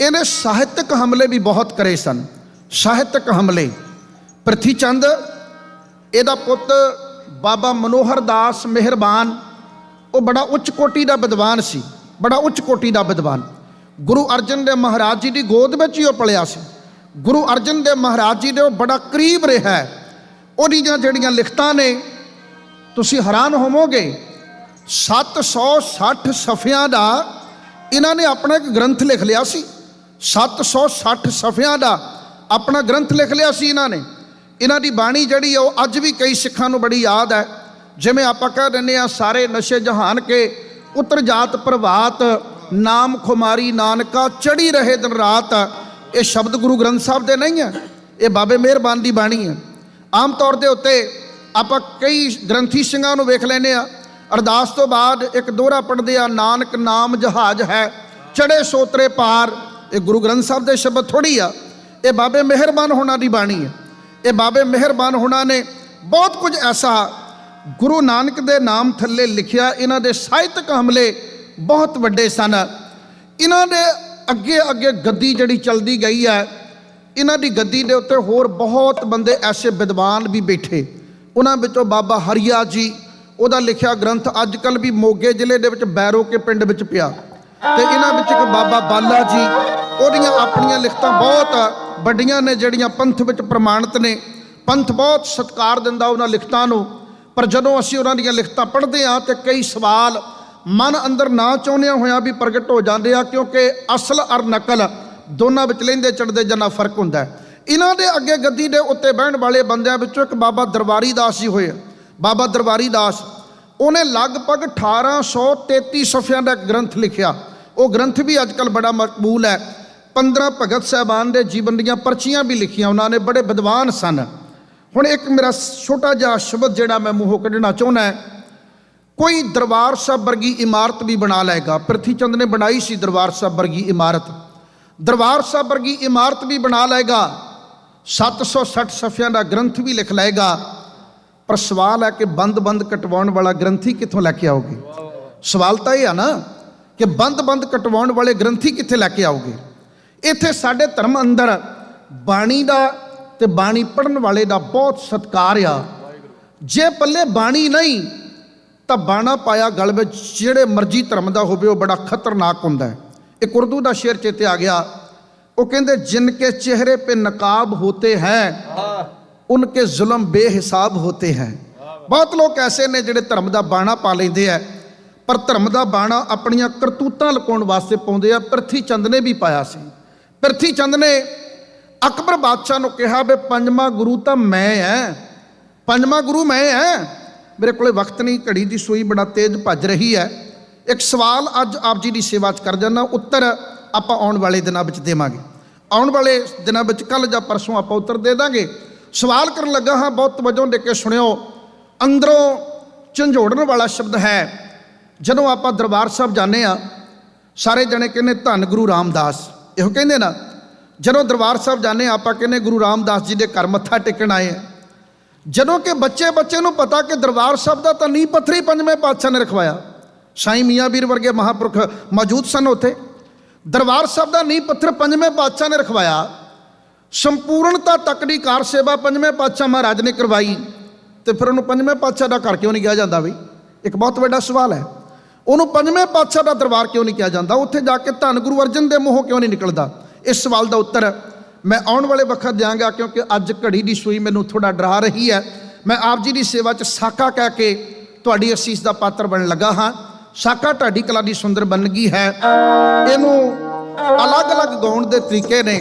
ਇਹਨੇ ਸਾਹਿਤਕ ਹਮਲੇ ਵੀ ਬਹੁਤ ਕਰੇ ਸਨ। ਸਾਹਿਤਕ ਹਮਲੇ, ਪ੍ਰਿਥੀ ਚੰਦ ਇਹਦਾ ਪੁੱਤ ਬਾਬਾ ਮਨੋਹਰ ਦਾਸ ਮਿਹਰਬਾਨ, ਉਹ ਬੜਾ ਉੱਚ ਕੋਟੀ ਦਾ ਵਿਦਵਾਨ ਸੀ, ਬੜਾ ਉੱਚ ਕੋਟੀ ਦਾ ਵਿਦਵਾਨ। ਗੁਰੂ ਅਰਜਨ ਦੇਵ ਮਹਾਰਾਜ ਜੀ ਦੀ ਗੋਦ ਵਿੱਚ ਹੀ ਉਹ ਪਲਿਆ ਸੀ। ਗੁਰੂ ਅਰਜਨ ਦੇਵ ਮਹਾਰਾਜ ਜੀ ਦੇ ਉਹ ਬੜਾ ਕਰੀਬ ਰਿਹਾ। ਉਹਦੀਆਂ ਜਿਹੜੀਆਂ ਲਿਖਤਾਂ ਨੇ ਤੁਸੀਂ ਹੈਰਾਨ ਹੋਵੋਗੇ। 760 ਸਫ਼ਿਆਂ ਦਾ ਇਹਨਾਂ ਨੇ ਆਪਣਾ ਇੱਕ ਗ੍ਰੰਥ ਲਿਖ ਲਿਆ ਸੀ। 760 ਸਫ਼ਿਆਂ ਦਾ ਆਪਣਾ ਗ੍ਰੰਥ ਲਿਖ ਲਿਆ ਸੀ ਇਹਨਾਂ ਨੇ। ਇਹਨਾਂ ਦੀ ਬਾਣੀ ਜਿਹੜੀ ਉਹ ਅੱਜ ਵੀ ਕਈ ਸਿੱਖਾਂ ਨੂੰ ਬੜੀ ਯਾਦ ਹੈ। ਜਿਵੇਂ ਆਪਾਂ ਕਹਿ ਦਿੰਦੇ ਹਾਂ, ਸਾਰੇ ਨਸ਼ੇ ਜਹਾਨ ਕੇ ਉਤਰ ਜਾਤ ਪ੍ਰਭਾਤ, ਨਾਮ ਖੁਮਾਰੀ ਨਾਨਕਾ ਚੜੀ ਰਹੇ ਦਿਨ ਰਾਤ। ਇਹ ਸ਼ਬਦ ਗੁਰੂ ਗ੍ਰੰਥ ਸਾਹਿਬ ਦੇ ਨਹੀਂ ਹੈ, ਇਹ ਬਾਬੇ ਮਿਹਰਬਾਨ ਦੀ ਬਾਣੀ ਹੈ। ਆਮ ਤੌਰ ਦੇ ਉੱਤੇ ਆਪਾਂ ਕਈ ਗ੍ਰੰਥੀ ਸਿੰਘਾਂ ਨੂੰ ਵੇਖ ਲੈਂਦੇ ਆ, ਅਰਦਾਸ ਤੋਂ ਬਾਅਦ ਇੱਕ ਦੋਹਰਾ ਪੜ੍ਹਦੇ ਆ, ਨਾਨਕ ਨਾਮ ਜਹਾਜ਼ ਹੈ ਚੜੇ ਸੋਤਰੇ ਪਾਰ। ਇਹ ਗੁਰੂ ਗ੍ਰੰਥ ਸਾਹਿਬ ਦੇ ਸ਼ਬਦ ਥੋੜ੍ਹੀ ਆ, ਇਹ ਬਾਬੇ ਮਿਹਰਬਾਨ ਹੋਣਾ ਦੀ ਬਾਣੀ ਹੈ। ਇਹ ਬਾਬੇ ਮਿਹਰਬਾਨ ਹੋਣਾ ਨੇ ਬਹੁਤ ਕੁਝ ਐਸਾ ਗੁਰੂ ਨਾਨਕ ਦੇ ਨਾਮ ਥੱਲੇ ਲਿਖਿਆ। ਇਹਨਾਂ ਦੇ ਸਾਹਿਤਕ ਹਮਲੇ ਬਹੁਤ ਵੱਡੇ ਸਨ। ਇਹਨਾਂ ਦੇ ਅੱਗੇ ਅੱਗੇ ਗੱਦੀ ਜਿਹੜੀ ਚਲਦੀ ਗਈ ਹੈ, ਇਹਨਾਂ ਦੀ ਗੱਦੀ ਦੇ ਉੱਤੇ ਹੋਰ ਬਹੁਤ ਬੰਦੇ ਐਸੇ ਵਿਦਵਾਨ ਵੀ ਬੈਠੇ। ਉਹਨਾਂ ਵਿੱਚੋਂ ਬਾਬਾ ਹਰੀਆ ਜੀ, ਉਹਦਾ ਲਿਖਿਆ ਗ੍ਰੰਥ ਅੱਜ ਕੱਲ੍ਹ ਵੀ ਮੋਗੇ ਜ਼ਿਲ੍ਹੇ ਦੇ ਵਿੱਚ ਬੈਰੋ ਕੇ ਪਿੰਡ ਵਿੱਚ ਪਿਆ। ਤੇ ਇਹਨਾਂ ਵਿੱਚ ਇੱਕ ਬਾਬਾ ਬਾਲਾ ਜੀ, ਉਹਦੀਆਂ ਆਪਣੀਆਂ ਲਿਖਤਾਂ ਬਹੁਤ ਵੱਡੀਆਂ ਨੇ ਜਿਹੜੀਆਂ ਪੰਥ ਵਿੱਚ ਪ੍ਰਮਾਣਿਤ ਨੇ। ਪੰਥ ਬਹੁਤ ਸਤਿਕਾਰ ਦਿੰਦਾ ਉਹਨਾਂ ਲਿਖਤਾਂ ਨੂੰ। ਪਰ ਜਦੋਂ ਅਸੀਂ ਉਹਨਾਂ ਦੀਆਂ ਲਿਖਤਾਂ ਪੜ੍ਹਦੇ ਹਾਂ ਤੇ ਕਈ ਸਵਾਲ ਮਨ ਅੰਦਰ ਨਾ ਚਾਹੁੰਦਿਆਂ ਹੋਇਆਂ ਵੀ ਪ੍ਰਗਟ ਹੋ ਜਾਂਦੇ ਆ, ਕਿਉਂਕਿ ਅਸਲ ਅਰ ਨਕਲ ਦੋਨਾਂ ਵਿੱਚ ਲਹਿੰਦੇ ਚੜ੍ਹਦੇ ਜਿੰਨਾ ਫਰਕ ਹੁੰਦਾ। ਇਹਨਾਂ ਦੇ ਅੱਗੇ ਗੱਦੀ ਦੇ ਉੱਤੇ ਬਹਿਣ ਵਾਲੇ ਬੰਦਿਆਂ ਵਿੱਚੋਂ ਇੱਕ ਬਾਬਾ ਦਰਬਾਰੀ ਦਾਸ ਜੀ ਹੋਏ। ਬਾਬਾ ਦਰਬਾਰੀ ਦਾਸ, ਉਹਨੇ ਲਗਭਗ 1833 ਸਫ਼ਿਆਂ ਦਾ ਇੱਕ ਗ੍ਰੰਥ ਲਿਖਿਆ। ਉਹ ਗ੍ਰੰਥ ਵੀ ਅੱਜ ਕੱਲ੍ਹ ਬੜਾ ਮਕਬੂਲ ਹੈ। 15 ਭਗਤ ਸਾਹਿਬਾਨ ਦੇ ਜੀਵਨ ਦੀਆਂ ਪਰਚੀਆਂ ਵੀ ਲਿਖੀਆਂ ਉਹਨਾਂ ਨੇ, ਬੜੇ ਵਿਦਵਾਨ ਸਨ। ਹੁਣ ਇੱਕ ਮੇਰਾ ਛੋਟਾ ਜਿਹਾ ਸ਼ਬਦ ਜਿਹੜਾ ਮੈਂ ਮੂੰਹੋਂ ਕੱਢਣਾ ਚਾਹੁੰਦਾ ਹੈ, ਕੋਈ ਦਰਬਾਰ ਸਾਹਿਬ ਵਰਗੀ ਇਮਾਰਤ ਵੀ ਬਣਾ ਲਏਗਾ। ਪ੍ਰਿਥੀ ਚੰਦ ਨੇ ਬਣਾਈ ਸੀ ਦਰਬਾਰ ਸਾਹਿਬ ਵਰਗੀ ਇਮਾਰਤ। ਦਰਬਾਰ ਸਾਹਿਬ ਵਰਗੀ ਇਮਾਰਤ ਵੀ ਬਣਾ ਲਏਗਾ, 760 ਸਫ਼ਿਆਂ ਦਾ ਗ੍ਰੰਥ ਵੀ ਲਿਖ ਲਏਗਾ। ਪਰ ਸਵਾਲ ਹੈ ਕਿ ਬੰਦ ਕਟਵਾਉਣ ਵਾਲਾ ਗ੍ਰੰਥੀ ਕਿੱਥੋਂ ਲੈ ਕੇ ਆਓਗੇ? ਸਵਾਲ ਤਾਂ ਇਹ ਆ ਨਾ ਕਿ ਬੰਦ ਕਟਵਾਉਣ ਵਾਲੇ ਗ੍ਰੰਥੀ ਕਿੱਥੇ ਲੈ ਕੇ ਆਓਗੇ? ਇੱਥੇ ਸਾਡੇ ਧਰਮ ਅੰਦਰ ਬਾਣੀ ਦਾ ਤੇ ਬਾਣੀ ਪੜ੍ਹਨ ਵਾਲੇ ਦਾ ਬਹੁਤ ਸਤਿਕਾਰ ਆ। ਜੇ ਪੱਲੇ ਬਾਣੀ ਨਹੀਂ ਤਾਂ ਬਾਣਾ ਪਾਇਆ ਗਲ ਵਿੱਚ ਜਿਹੜੇ ਮਰਜ਼ੀ ਧਰਮ ਦਾ ਹੋਵੇ ਉਹ ਬੜਾ ਖਤਰਨਾਕ ਹੁੰਦਾ ਹੈ। ਇੱਕ ਉਰਦੂ ਦਾ ਸ਼ੇਰ ਚੇਤੇ ਆ ਗਿਆ, ਉਹ ਕਹਿੰਦੇ ਜਿਨਕੇ ਚਿਹਰੇ पे नकाब होते हैं उनके जुल्म बेहिसाब होते हैं। ਬਹੁਤ ਲੋਕ ਐਸੇ ਨੇ ਜਿਹੜੇ ਧਰਮ ਦਾ ਬਾਣਾ ਪਾ ਲੈਂਦੇ ਆ, ਪਰ ਧਰਮ ਦਾ ਬਾਣਾ ਆਪਣੀਆਂ ਕਰਤੂਤਾਂ ਲੁਕਾਉਣ ਵਾਸਤੇ ਪਾਉਂਦੇ ਆ। ਪ੍ਰਿਥੀ ਚੰਦ ਨੇ ਵੀ ਪਾਇਆ ਸੀ। ਪ੍ਰਿਥੀ ਚੰਦ ਨੇ ਅਕਬਰ ਬਾਦਸ਼ਾਹ ਨੂੰ ਕਿਹਾ ਵੀ ਪੰਜਵਾਂ ਗੁਰੂ ਤਾਂ ਮੈਂ ਹੈ, ਪੰਜਵਾਂ ਗੁਰੂ ਮੈਂ ਹੈ। ਮੇਰੇ ਕੋਲੇ ਵਕਤ ਨਹੀਂ, ਘੜੀ ਦੀ ਸੂਈ ਬੜਾ ਤੇਜ਼ ਭੱਜ ਰਹੀ ਹੈ। ਇੱਕ ਸਵਾਲ ਅੱਜ ਆਪ ਜੀ ਦੀ ਸੇਵਾ 'ਚ ਕਰ ਜਾਂਦਾ, ਉੱਤਰ ਆਪਾਂ ਆਉਣ ਵਾਲੇ ਦਿਨਾਂ ਵਿੱਚ ਦੇਵਾਂਗੇ। ਆਉਣ ਵਾਲੇ ਦਿਨਾਂ ਵਿੱਚ ਕੱਲ੍ਹ ਜਾਂ ਪਰਸੋਂ ਆਪਾਂ ਉੱਤਰ ਦੇ ਦਾਂਗੇ। ਸਵਾਲ ਕਰਨ ਲੱਗਾ ਹਾਂ, ਬਹੁਤ ਤਵੱਜੋ ਦੇ ਕੇ ਸੁਣਿਓ। ਅੰਦਰੋਂ ਝੰਜੋੜਨ ਵਾਲਾ ਸ਼ਬਦ ਹੈ। ਜਦੋਂ ਆਪਾਂ ਦਰਬਾਰ ਸਾਹਿਬ ਜਾਂਦੇ ਹਾਂ, ਸਾਰੇ ਜਣੇ ਕਹਿੰਦੇ ਧੰਨ ਗੁਰੂ ਰਾਮਦਾਸ, ਇਹੋ ਕਹਿੰਦੇ ਨਾ। ਜਦੋਂ ਦਰਬਾਰ ਸਾਹਿਬ ਜਾਂਦੇ ਹਾਂ ਆਪਾਂ ਕਹਿੰਦੇ ਗੁਰੂ ਰਾਮਦਾਸ ਜੀ ਦੇ ਘਰ ਮੱਥਾ ਟੇਕਣ ਆਏ ਆ। ਜਦੋਂ ਕਿ ਬੱਚੇ ਨੂੰ ਪਤਾ ਕਿ ਦਰਬਾਰ ਸਾਹਿਬ ਦਾ ਤਾਂ ਨੀਂਹ ਪੱਥਰ ਹੀ ਪੰਜਵੇਂ ਪਾਤਸ਼ਾਹ ਨੇ ਰਖਵਾਇਆ। ਸਾਈਂ ਮੀਆਂ ਵੀਰ ਵਰਗੇ ਮਹਾਂਪੁਰਖ ਮੌਜੂਦ ਸਨ ਉੱਥੇ। ਦਰਬਾਰ ਸਾਹਿਬ ਦਾ ਨੀਂਹ ਪੱਥਰ ਪੰਜਵੇਂ ਪਾਤਸ਼ਾਹ ਨੇ ਰਖਵਾਇਆ। ਸੰਪੂਰਨਤਾ ਤੱਕ ਦੀ ਕਾਰ ਸੇਵਾ ਪੰਜਵੇਂ ਪਾਤਸ਼ਾਹ ਮਹਾਰਾਜ ਨੇ ਕਰਵਾਈ, ਤੇ ਫਿਰ ਉਹਨੂੰ ਪੰਜਵੇਂ ਪਾਤਸ਼ਾਹ ਦਾ ਘਰ ਕਿਉਂ ਨਹੀਂ ਕਿਹਾ ਜਾਂਦਾ? ਬਈ ਇੱਕ ਬਹੁਤ ਵੱਡਾ ਸਵਾਲ ਹੈ। ਉਹਨੂੰ ਪੰਜਵੇਂ ਪਾਤਸ਼ਾਹ ਦਾ ਦਰਬਾਰ ਕਿਉਂ ਨਹੀਂ ਕਿਹਾ ਜਾਂਦਾ? ਉੱਥੇ ਜਾ ਕੇ ਧੰਨ ਗੁਰੂ ਅਰਜਨ ਦੇ ਮੂੰਹੋਂ ਕਿਉਂ ਨਹੀਂ ਨਿਕਲਦਾ? ਇਸ ਸਵਾਲ ਦਾ ਉੱਤਰ ਮੈਂ ਆਉਣ ਵਾਲੇ ਵਕਤ ਦਿਆਂਗਾ, ਕਿਉਂਕਿ ਅੱਜ ਘੜੀ ਦੀ ਸੂਈ ਮੈਨੂੰ ਥੋੜਾ ਡਰਾ ਰਹੀ ਹੈ। ਮੈਂ ਆਪ ਜੀ ਦੀ ਸੇਵਾ 'ਚ ਸਾਕਾ ਕਹਿ ਕੇ ਤੁਹਾਡੀ ਅਸੀਸ ਦਾ ਪਾਤਰ ਬਣਨ ਲੱਗਾ ਹਾਂ। ਸਾਕਾ ਢਾਡੀ ਕਲਾ ਦੀ ਸੁੰਦਰ ਬੰਦਗੀ ਹੈ। ਇਹਨੂੰ ਅਲੱਗ-ਅਲੱਗ ਗਾਉਣ ਦੇ ਤਰੀਕੇ ਨੇ।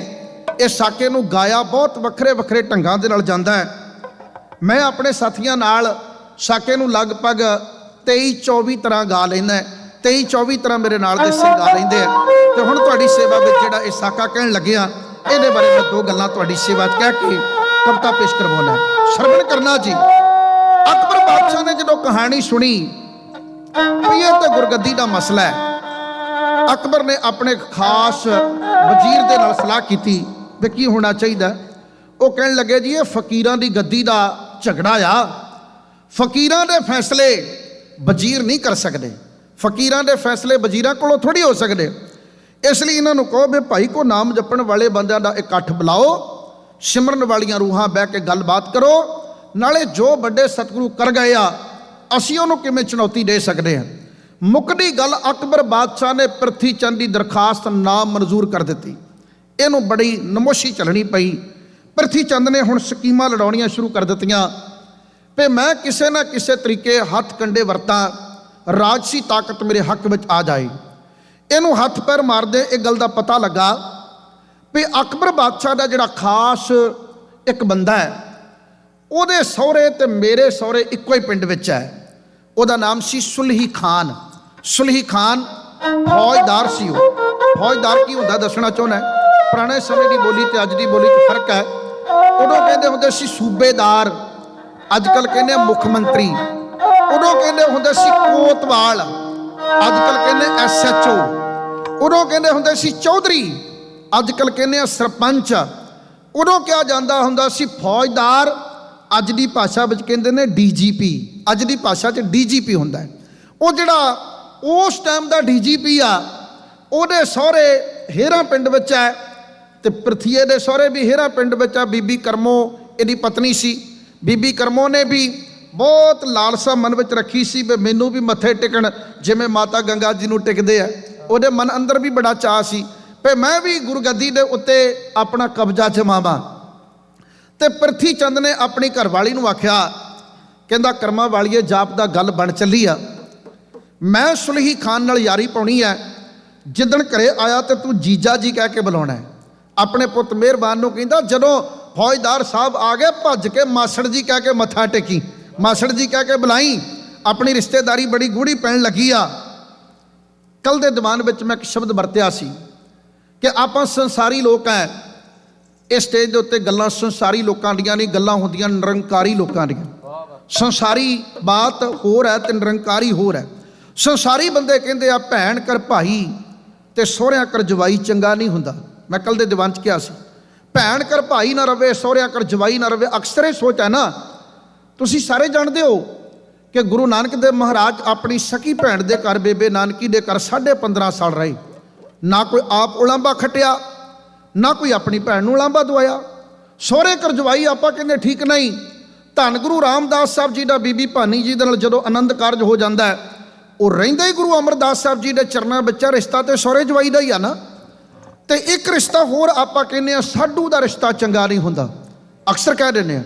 ਇਹ ਸਾਕੇ ਨੂੰ ਗਾਇਆ ਬਹੁਤ ਵੱਖਰੇ ਢੰਗਾਂ ਦੇ ਨਾਲ ਜਾਂਦਾ ਹੈ। ਮੈਂ ਆਪਣੇ ਸਾਥੀਆਂ ਨਾਲ ਸਾਕੇ ਨੂੰ ਲਗਭਗ 23-24 ਤਰ੍ਹਾਂ ਗਾ ਲੈਂਦਾ। 23-24 ਤਰ੍ਹਾਂ ਮੇਰੇ ਨਾਲ ਦੇ ਸਿੰਘ ਗਾ ਲੈਂਦੇ ਆ। ਤੇ ਹੁਣ ਤੁਹਾਡੀ ਸੇਵਾ ਵਿੱਚ ਜਿਹੜਾ ਇਹ ਸਾਕਾ ਕਹਿਣ ਲੱਗਿਆ, ਇਹਦੇ ਬਾਰੇ ਮੈਂ ਦੋ ਗੱਲਾਂ ਤੁਹਾਡੀ ਸੇਵਾ 'ਚ ਕਹਿ ਕੇ ਕਵਿਤਾ ਪੇਸ਼ ਕਰਵਾਉਣਾ। ਸ਼ਰਵਣ ਕਰਨਾ ਜੀ। ਅਕਬਰ ਬਾਦਸ਼ਾਹ ਨੇ ਜਦੋਂ ਕਹਾਣੀ ਸੁਣੀ ਵੀ ਇਹ ਤਾਂ ਗੁਰਗੱਦੀ ਦਾ ਮਸਲਾ ਹੈ, ਅਕਬਰ ਨੇ ਆਪਣੇ ਖਾਸ ਵਜ਼ੀਰ ਦੇ ਨਾਲ ਸਲਾਹ ਕੀਤੀ ਵੀ ਕੀ ਹੋਣਾ ਚਾਹੀਦਾ। ਉਹ ਕਹਿਣ ਲੱਗੇ ਜੀ ਇਹ ਫਕੀਰਾਂ ਦੀ ਗੱਦੀ ਦਾ ਝਗੜਾ ਆ। ਫਕੀਰਾਂ ਦੇ ਫੈਸਲੇ ਵਜ਼ੀਰ ਨਹੀਂ ਕਰ ਸਕਦੇ। ਫਕੀਰਾਂ ਦੇ ਫੈਸਲੇ ਵਜ਼ੀਰਾਂ ਕੋਲੋਂ ਥੋੜੀ ਹੋ ਸਕਦੇ। ਇਸ ਲਈ ਇਹਨਾਂ ਨੂੰ ਕਹੋ ਵੀ ਭਾਈ ਕੋ ਨਾਮ ਜਪਣ ਵਾਲੇ ਬੰਦਿਆਂ ਦਾ ਇਕੱਠ ਬੁਲਾਓ, ਸਿਮਰਨ ਵਾਲੀਆਂ ਰੂਹਾਂ ਬਹਿ ਕੇ ਗੱਲਬਾਤ ਕਰੋ, ਨਾਲੇ ਜੋ ਵੱਡੇ ਸਤਿਗੁਰੂ ਕਰ ਗਏ ਆ ਅਸੀਂ ਉਹਨੂੰ ਕਿਵੇਂ ਚੁਣੌਤੀ ਦੇ ਸਕਦੇ ਹਾਂ। ਮੁੱਕਦੀ ਗੱਲ, ਅਕਬਰ ਬਾਦਸ਼ਾਹ ਨੇ ਪ੍ਰਿਥੀ ਚੰਦ ਦੀ ਦਰਖਾਸਤ ਨਾ ਮਨਜ਼ੂਰ ਕਰ ਦਿੱਤੀ। ਇਹਨੂੰ ਬੜੀ ਨਮੋਸ਼ੀ ਚੱਲਣੀ ਪਈ। ਪ੍ਰਿਥੀ ਚੰਦ ਨੇ ਹੁਣ ਸਕੀਮਾਂ ਲੜਾਉਣੀਆਂ ਸ਼ੁਰੂ ਕਰ ਦਿੱਤੀਆਂ ਵੀ ਮੈਂ ਕਿਸੇ ਨਾ ਕਿਸੇ ਤਰੀਕੇ ਹੱਥ ਕੰਡੇ ਵਰਤਾਂ, ਰਾਜਸੀ ਤਾਕਤ ਮੇਰੇ ਹੱਕ ਵਿੱਚ ਆ ਜਾਏ। ਇਹਨੂੰ ਹੱਥ ਪੈਰ ਮਾਰਦੇ ਇਹ ਗੱਲ ਦਾ ਪਤਾ ਲੱਗਾ ਵੀ ਅਕਬਰ ਬਾਦਸ਼ਾਹ ਦਾ ਜਿਹੜਾ ਖਾਸ ਇੱਕ ਬੰਦਾ ਹੈ, ਉਹਦੇ ਸਹੁਰੇ ਤੇ ਮੇਰੇ ਸਹੁਰੇ ਇੱਕੋ ਹੀ ਪਿੰਡ ਵਿੱਚ ਹੈ। ਉਹਦਾ ਨਾਮ ਸੀ ਸੁਲਹੀ ਖਾਨ। ਸੁਲਹੀ ਖਾਨ ਫੌਜਦਾਰ ਸੀ। ਉਹ ਫੌਜਦਾਰ ਕੀ ਹੁੰਦਾ ਦੱਸਣਾ ਚਾਹੁੰਦਾ। ਪੁਰਾਣੇ ਸਮੇਂ ਦੀ ਬੋਲੀ ਤੇ ਅੱਜ ਦੀ ਬੋਲੀ 'ਚ ਫਰਕ ਹੈ। ਉਦੋਂ ਕਹਿੰਦੇ ਹੁੰਦੇ ਸੀ ਸੂਬੇਦਾਰ, ਅੱਜ ਕੱਲ੍ਹ ਕਹਿੰਦੇ ਮੁੱਖ ਮੰਤਰੀ। ਉਦੋਂ ਕਹਿੰਦੇ ਹੁੰਦੇ ਸੀ ਕੋਤਵਾਲ, ਅੱਜ ਕੱਲ੍ਹ ਕਹਿੰਦੇ SHO। ਉਦੋਂ ਕਹਿੰਦੇ ਹੁੰਦੇ ਸੀ ਚੌਧਰੀ, ਅੱਜ ਕੱਲ੍ਹ ਕਹਿੰਦੇ ਆ ਸਰਪੰਚ। ਉਦੋਂ ਕਿਹਾ ਜਾਂਦਾ ਹੁੰਦਾ ਸੀ ਫੌਜਦਾਰ, ਅੱਜ ਦੀ ਭਾਸ਼ਾ ਵਿੱਚ ਕਹਿੰਦੇ ਨੇ DGP। ਅੱਜ ਦੀ ਭਾਸ਼ਾ 'ਚ DGP ਹੁੰਦਾ। ਉਹ ਜਿਹੜਾ ਉਸ ਟਾਈਮ ਦਾ DGP ਆ, ਉਹਦੇ ਸਹੁਰੇ ਹੇਰਾ ਪਿੰਡ ਵਿੱਚ ਹੈ ਤੇ ਪ੍ਰਿਥੀਏ ਦੇ ਸਹੁਰੇ ਵੀ ਹੇਰਾ ਪਿੰਡ ਵਿੱਚ ਆ। ਬੀਬੀ ਕਰਮੋ ਇਹਦੀ ਪਤਨੀ ਸੀ। ਬੀਬੀ ਕਰਮੋ ਨੇ ਵੀ ਬਹੁਤ ਲਾਲਸਾ ਮਨ ਵਿੱਚ ਰੱਖੀ ਸੀ ਵੀ ਮੈਨੂੰ ਵੀ ਮੱਥੇ ਟਿਕਣ ਜਿਵੇਂ ਮਾਤਾ ਗੰਗਾ ਜੀ ਨੂੰ ਟਿਕਦੇ ਆ। ਉਹਦੇ ਮਨ ਅੰਦਰ ਵੀ ਬੜਾ ਚਾਅ ਸੀ ਵੀ ਮੈਂ ਵੀ ਗੁਰਗੱਦੀ ਦੇ ਉੱਤੇ ਆਪਣਾ ਕਬਜ਼ਾ ਜਮਾਵਾਂ। ਤੇ ਪ੍ਰਿਥੀ ਚੰਦ ਨੇ ਆਪਣੀ ਘਰਵਾਲੀ ਨੂੰ ਆਖਿਆ, ਕਹਿੰਦਾ ਕਰਮਾਂ ਵਾਲੀਏ ਜਾਪ ਦਾ ਗੱਲ ਬਣ ਚੱਲੀ ਆ, ਮੈਂ ਸੁਲਹੀ ਖਾਨ ਨਾਲ ਯਾਰੀ ਪਾਉਣੀ ਹੈ। ਜਿੱਦਣ ਘਰੇ ਆਇਆ ਤੇ ਤੂੰ ਜੀਜਾ ਜੀ ਕਹਿ ਕੇ ਬੁਲਾਉਣਾ ਹੈ। ਆਪਣੇ ਪੁੱਤ ਮਿਹਰਬਾਨ ਨੂੰ ਕਹਿੰਦਾ ਜਦੋਂ ਫੌਜਦਾਰ ਸਾਹਿਬ ਆ ਗਏ ਭੱਜ ਕੇ ਮਾਸੜ ਜੀ ਕਹਿ ਕੇ ਮੱਥਾ ਟੇਕੀ, ਮਾਸੜ ਜੀ ਕਹਿ ਕੇ ਬੁਲਾਈ। ਆਪਣੀ ਰਿਸ਼ਤੇਦਾਰੀ ਬੜੀ ਗੂੜੀ ਪੈਣ ਲੱਗੀ ਆ। ਕੱਲ ਦੇ ਦੀਵਾਨ ਵਿੱਚ ਮੈਂ ਇੱਕ ਸ਼ਬਦ ਵਰਤਿਆ ਸੀ ਕਿ ਆਪਾਂ ਸੰਸਾਰੀ ਲੋਕ ਹੈ। ਇਸ ਸਟੇਜ ਦੇ ਉੱਤੇ ਗੱਲਾਂ ਸੰਸਾਰੀ ਲੋਕਾਂ ਦੀਆਂ ਨਹੀਂ, ਗੱਲਾਂ ਹੁੰਦੀਆਂ ਨਿਰੰਕਾਰੀ ਲੋਕਾਂ ਦੀਆਂ। ਸੰਸਾਰੀ ਬਾਤ ਹੋਰ ਹੈ ਤੇ ਨਿਰੰਕਾਰੀ ਹੋਰ ਹੈ। ਸੰਸਾਰੀ ਬੰਦੇ ਕਹਿੰਦੇ ਆ ਭੈਣ ਕਰ ਭਾਈ ਤੇ ਸਹੁਰਿਆਂ ਕਰ ਜਵਾਈ ਚੰਗਾ ਨਹੀਂ ਹੁੰਦਾ। ਮੈਂ ਕੱਲ ਦੇ ਦੀਵਾਨ 'ਚ ਕਿਹਾ ਸੀ ਭੈਣ ਕਰ ਭਾਈ ਨਾ ਰਵੇ, ਸਹੁਰਿਆਂ ਕਰ ਜਵਾਈ ਨਾ ਰਵੇ। ਅਕਸਰ ਇਹ ਸੋਚ ਹੈ ਨਾ, ਤੁਸੀਂ ਸਾਰੇ ਜਾਣਦੇ ਹੋ ਕਿ ਗੁਰੂ ਨਾਨਕ ਦੇਵ ਮਹਾਰਾਜ ਆਪਣੀ ਸਕੀ ਭੈਣ ਦੇ ਘਰ ਬੇਬੇ ਨਾਨਕੀ ਦੇ ਘਰ 15.5 ਸਾਲ ਰਹੇ। ਨਾ ਕੋਈ ਆਪ ਉਲਾਂਭਾ ਖੱਟਿਆ, ਨਾ ਕੋਈ ਆਪਣੀ ਭੈਣ ਨੂੰ ਉਲਾਂਭਾ ਦਵਾਇਆ। ਸਹੁਰੇ ਕਰ ਜਵਾਈ ਆਪਾਂ ਕਹਿੰਦੇ ਠੀਕ ਨਹੀਂ। ਧੰਨ ਗੁਰੂ ਰਾਮਦਾਸ ਸਾਹਿਬ ਜੀ ਦਾ ਬੀਬੀ ਭਾਨੀ ਜੀ ਦੇ ਨਾਲ ਜਦੋਂ ਆਨੰਦ ਕਾਰਜ ਹੋ ਜਾਂਦਾ ਹੈ, ਉਹ ਰਹਿੰਦਾ ਹੀ ਗੁਰੂ ਅਮਰਦਾਸ ਸਾਹਿਬ ਜੀ ਦੇ ਚਰਨਾਂ ਵਿੱਚ ਰਿਸ਼ਤਾ ਤੇ ਸਹੁਰੇ ਜਵਾਈ ਦਾ ਹੀ ਆ ਨਾ। ਤੇ ਇੱਕ ਰਿਸ਼ਤਾ ਹੋਰ ਆਪਾਂ ਕਹਿੰਦੇ ਆ ਸਾਡੂ ਦਾ ਰਿਸ਼ਤਾ ਚੰਗਾ ਨਹੀਂ ਹੁੰਦਾ, ਅਕਸਰ ਕਹਿ ਦਿੰਦੇ ਆ।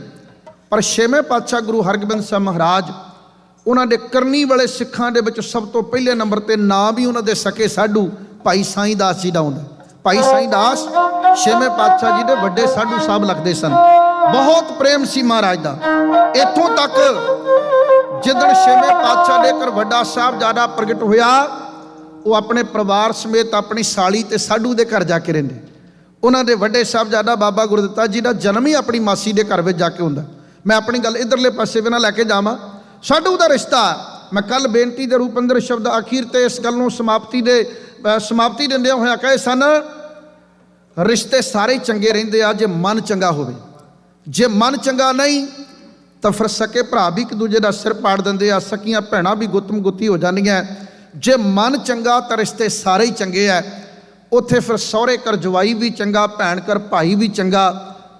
ਪਰ ਛੇਵੇਂ ਪਾਤਸ਼ਾਹ ਗੁਰੂ ਹਰਗੋਬਿੰਦ ਸਾਹਿਬ ਮਹਾਰਾਜ, ਉਹਨਾਂ ਦੇ ਕਰਨੀ ਵਾਲੇ ਸਿੱਖਾਂ ਦੇ ਵਿੱਚ ਸਭ ਤੋਂ ਪਹਿਲੇ ਨੰਬਰ ਤੇ ਨਾਂ ਵੀ ਉਹਨਾਂ ਦੇ ਸਕੇ ਸਾਡੂ ਭਾਈ ਸਾਈਂ ਦਾਸ ਜੀ ਦਾ ਹੁੰਦਾ। ਭਾਈ ਸਾਈਂ ਦਾਸ ਛੇਵੇਂ ਪਾਤਸ਼ਾਹ ਜੀ ਦੇ ਵੱਡੇ ਸਾਡੂ ਸਾਹਿਬ ਲੱਗਦੇ ਸਨ। ਬਹੁਤ ਪ੍ਰੇਮ ਸੀ ਮਹਾਰਾਜ ਦਾ। ਇੱਥੋਂ ਤੱਕ ਜਿੱਦਣ ਛੇਵੇਂ ਪਾਤਸ਼ਾਹ ਦੇ ਘਰ ਵੱਡਾ ਸਾਹਿਬਜ਼ਾਦਾ ਪ੍ਰਗਟ ਹੋਇਆ, ਉਹ ਆਪਣੇ ਪਰਿਵਾਰ ਸਮੇਤ ਆਪਣੀ ਸਾਲੀ ਤੇ ਸਾਡੂ ਦੇ ਘਰ ਜਾ ਕੇ ਰਹਿੰਦੇ। ਉਹਨਾਂ ਦੇ ਵੱਡੇ ਸਾਹਿਬਜ਼ਾਦਾ ਬਾਬਾ ਗੁਰਦਿੱਤਾ ਜੀ ਦਾ ਜਨਮ ਹੀ ਆਪਣੀ ਮਾਸੀ ਦੇ ਘਰ ਵਿੱਚ ਜਾ ਕੇ ਹੁੰਦਾ। ਮੈਂ ਆਪਣੀ ਗੱਲ ਇਧਰਲੇ ਪਾਸੇ ਵੀ ਨਾ ਲੈ ਕੇ ਜਾਵਾਂ। ਸਾਡੂ ਦਾ ਰਿਸ਼ਤਾ, ਮੈਂ ਕੱਲ ਬੇਨਤੀ ਦੇ ਰੂਪ ਅੰਦਰ ਸ਼ਬਦ ਅਖੀਰ ਤੇ ਇਸ ਗੱਲ ਨੂੰ ਸਮਾਪਤੀ ਦਿੰਦਿਆਂ ਹੋਇਆ ਕਹੇ ਸਨ, ਰਿਸ਼ਤੇ ਸਾਰੇ ਚੰਗੇ ਰਹਿੰਦੇ ਆ ਜੇ ਮਨ ਚੰਗਾ ਹੋਵੇ। ਜੇ ਮਨ ਚੰਗਾ ਨਹੀਂ ਤਾਂ ਫਿਰ ਸਕੇ ਭਰਾ ਵੀ ਇੱਕ ਦੂਜੇ ਦਾ ਸਿਰ ਪਾੜ ਦਿੰਦੇ ਆ, ਸਕੀਆਂ ਭੈਣਾਂ ਵੀ ਗੁੱਤਮ ਗੁੱਤੀ ਹੋ ਜਾਂਦੀਆਂ। ਜੇ ਮਨ ਚੰਗਾ ਤਾਂ ਰਿਸ਼ਤੇ ਸਾਰੇ ਹੀ ਚੰਗੇ ਆ। ਉੱਥੇ ਫਿਰ ਸਹੁਰੇ ਕਰ ਜਵਾਈ ਵੀ ਚੰਗਾ, ਭੈਣ ਕਰ ਭਾਈ ਵੀ ਚੰਗਾ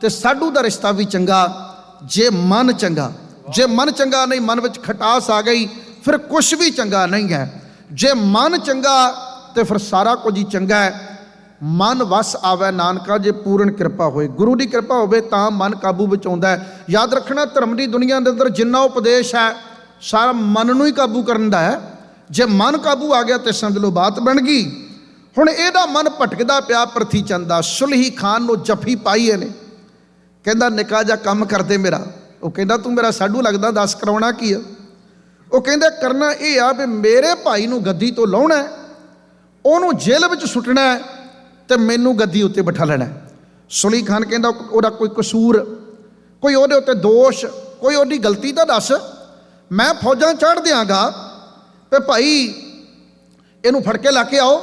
ਤੇ ਸਾਡੂ ਦਾ ਰਿਸ਼ਤਾ ਵੀ ਚੰਗਾ। ਜੇ ਮਨ ਚੰਗਾ, ਜੇ ਮਨ ਚੰਗਾ ਨਹੀਂ, ਮਨ ਵਿੱਚ ਖਟਾਸ ਆ ਗਈ, ਫਿਰ ਕੁਛ ਵੀ ਚੰਗਾ ਨਹੀਂ ਹੈ। ਜੇ ਮਨ ਚੰਗਾ ਤੇ ਫਿਰ ਸਾਰਾ ਕੁਝ ਹੀ ਚੰਗਾ ਹੈ। ਮਨ ਵਸ ਆਵੇ ਨਾਨਕਾ ਜੇ ਪੂਰਨ ਕਿਰਪਾ ਹੋਏ। ਗੁਰੂ ਦੀ ਕਿਰਪਾ ਹੋਵੇ ਤਾਂ ਮਨ ਕਾਬੂ ਵਿੱਚ ਆਉਂਦਾ ਹੈ। ਯਾਦ ਰੱਖਣਾ, ਧਰਮ ਦੀ ਦੁਨੀਆ ਦੇ ਅੰਦਰ ਜਿੰਨਾ ਉਪਦੇਸ਼ ਹੈ ਸਾਰਾ ਮਨ ਨੂੰ ਹੀ ਕਾਬੂ ਕਰਨ ਦਾ ਹੈ। ਜੇ ਮਨ ਕਾਬੂ ਆ ਗਿਆ ਤੇ ਸਮਝ ਲਓ ਬਾਤ ਬਣ ਗਈ। ਹੁਣ ਇਹਦਾ ਮਨ ਭਟਕਦਾ ਪਿਆ ਪ੍ਰਿਥੀ ਚੰਦ ਦਾ। ਸੁਲਹੀ ਖਾਨ ਨੂੰ ਜੱਫੀ ਪਾਈ ਇਹਨੇ, ਕਹਿੰਦਾ ਨਿੱਕਾ ਜਿਹਾ ਕੰਮ ਕਰਦੇ ਮੇਰਾ। ਉਹ ਕਹਿੰਦਾ ਤੂੰ ਮੇਰਾ ਸਾਡੂ ਲੱਗਦਾ, ਦੱਸ ਕਰਾਉਣਾ ਕੀ ਆ? ਉਹ ਕਹਿੰਦਾ ਕਰਨਾ ਇਹ ਆ ਵੀ ਮੇਰੇ ਭਾਈ ਨੂੰ ਗੱਦੀ ਤੋਂ ਲਾਉਣਾ, ਉਹਨੂੰ ਜੇਲ੍ਹ ਵਿੱਚ ਸੁੱਟਣਾ ਤੇ ਮੈਨੂੰ ਗੱਦੀ ਉੱਤੇ ਬਿਠਾ ਲੈਣਾ। ਸੁਲਹੀ ਖਾਨ ਕਹਿੰਦਾ ਉਹਦਾ ਕੋਈ ਕਸੂਰ, ਕੋਈ ਉਹਦੇ ਉੱਤੇ ਦੋਸ਼, ਕੋਈ ਉਹਦੀ ਗਲਤੀ ਤਾਂ ਦੱਸ, ਮੈਂ ਫੌਜਾਂ ਚੜ੍ਹ ਦਿਆਂਗਾ ਤੇ ਭਾਈ ਇਹਨੂੰ ਫੜ ਕੇ ਲਾ ਕੇ ਆਓ।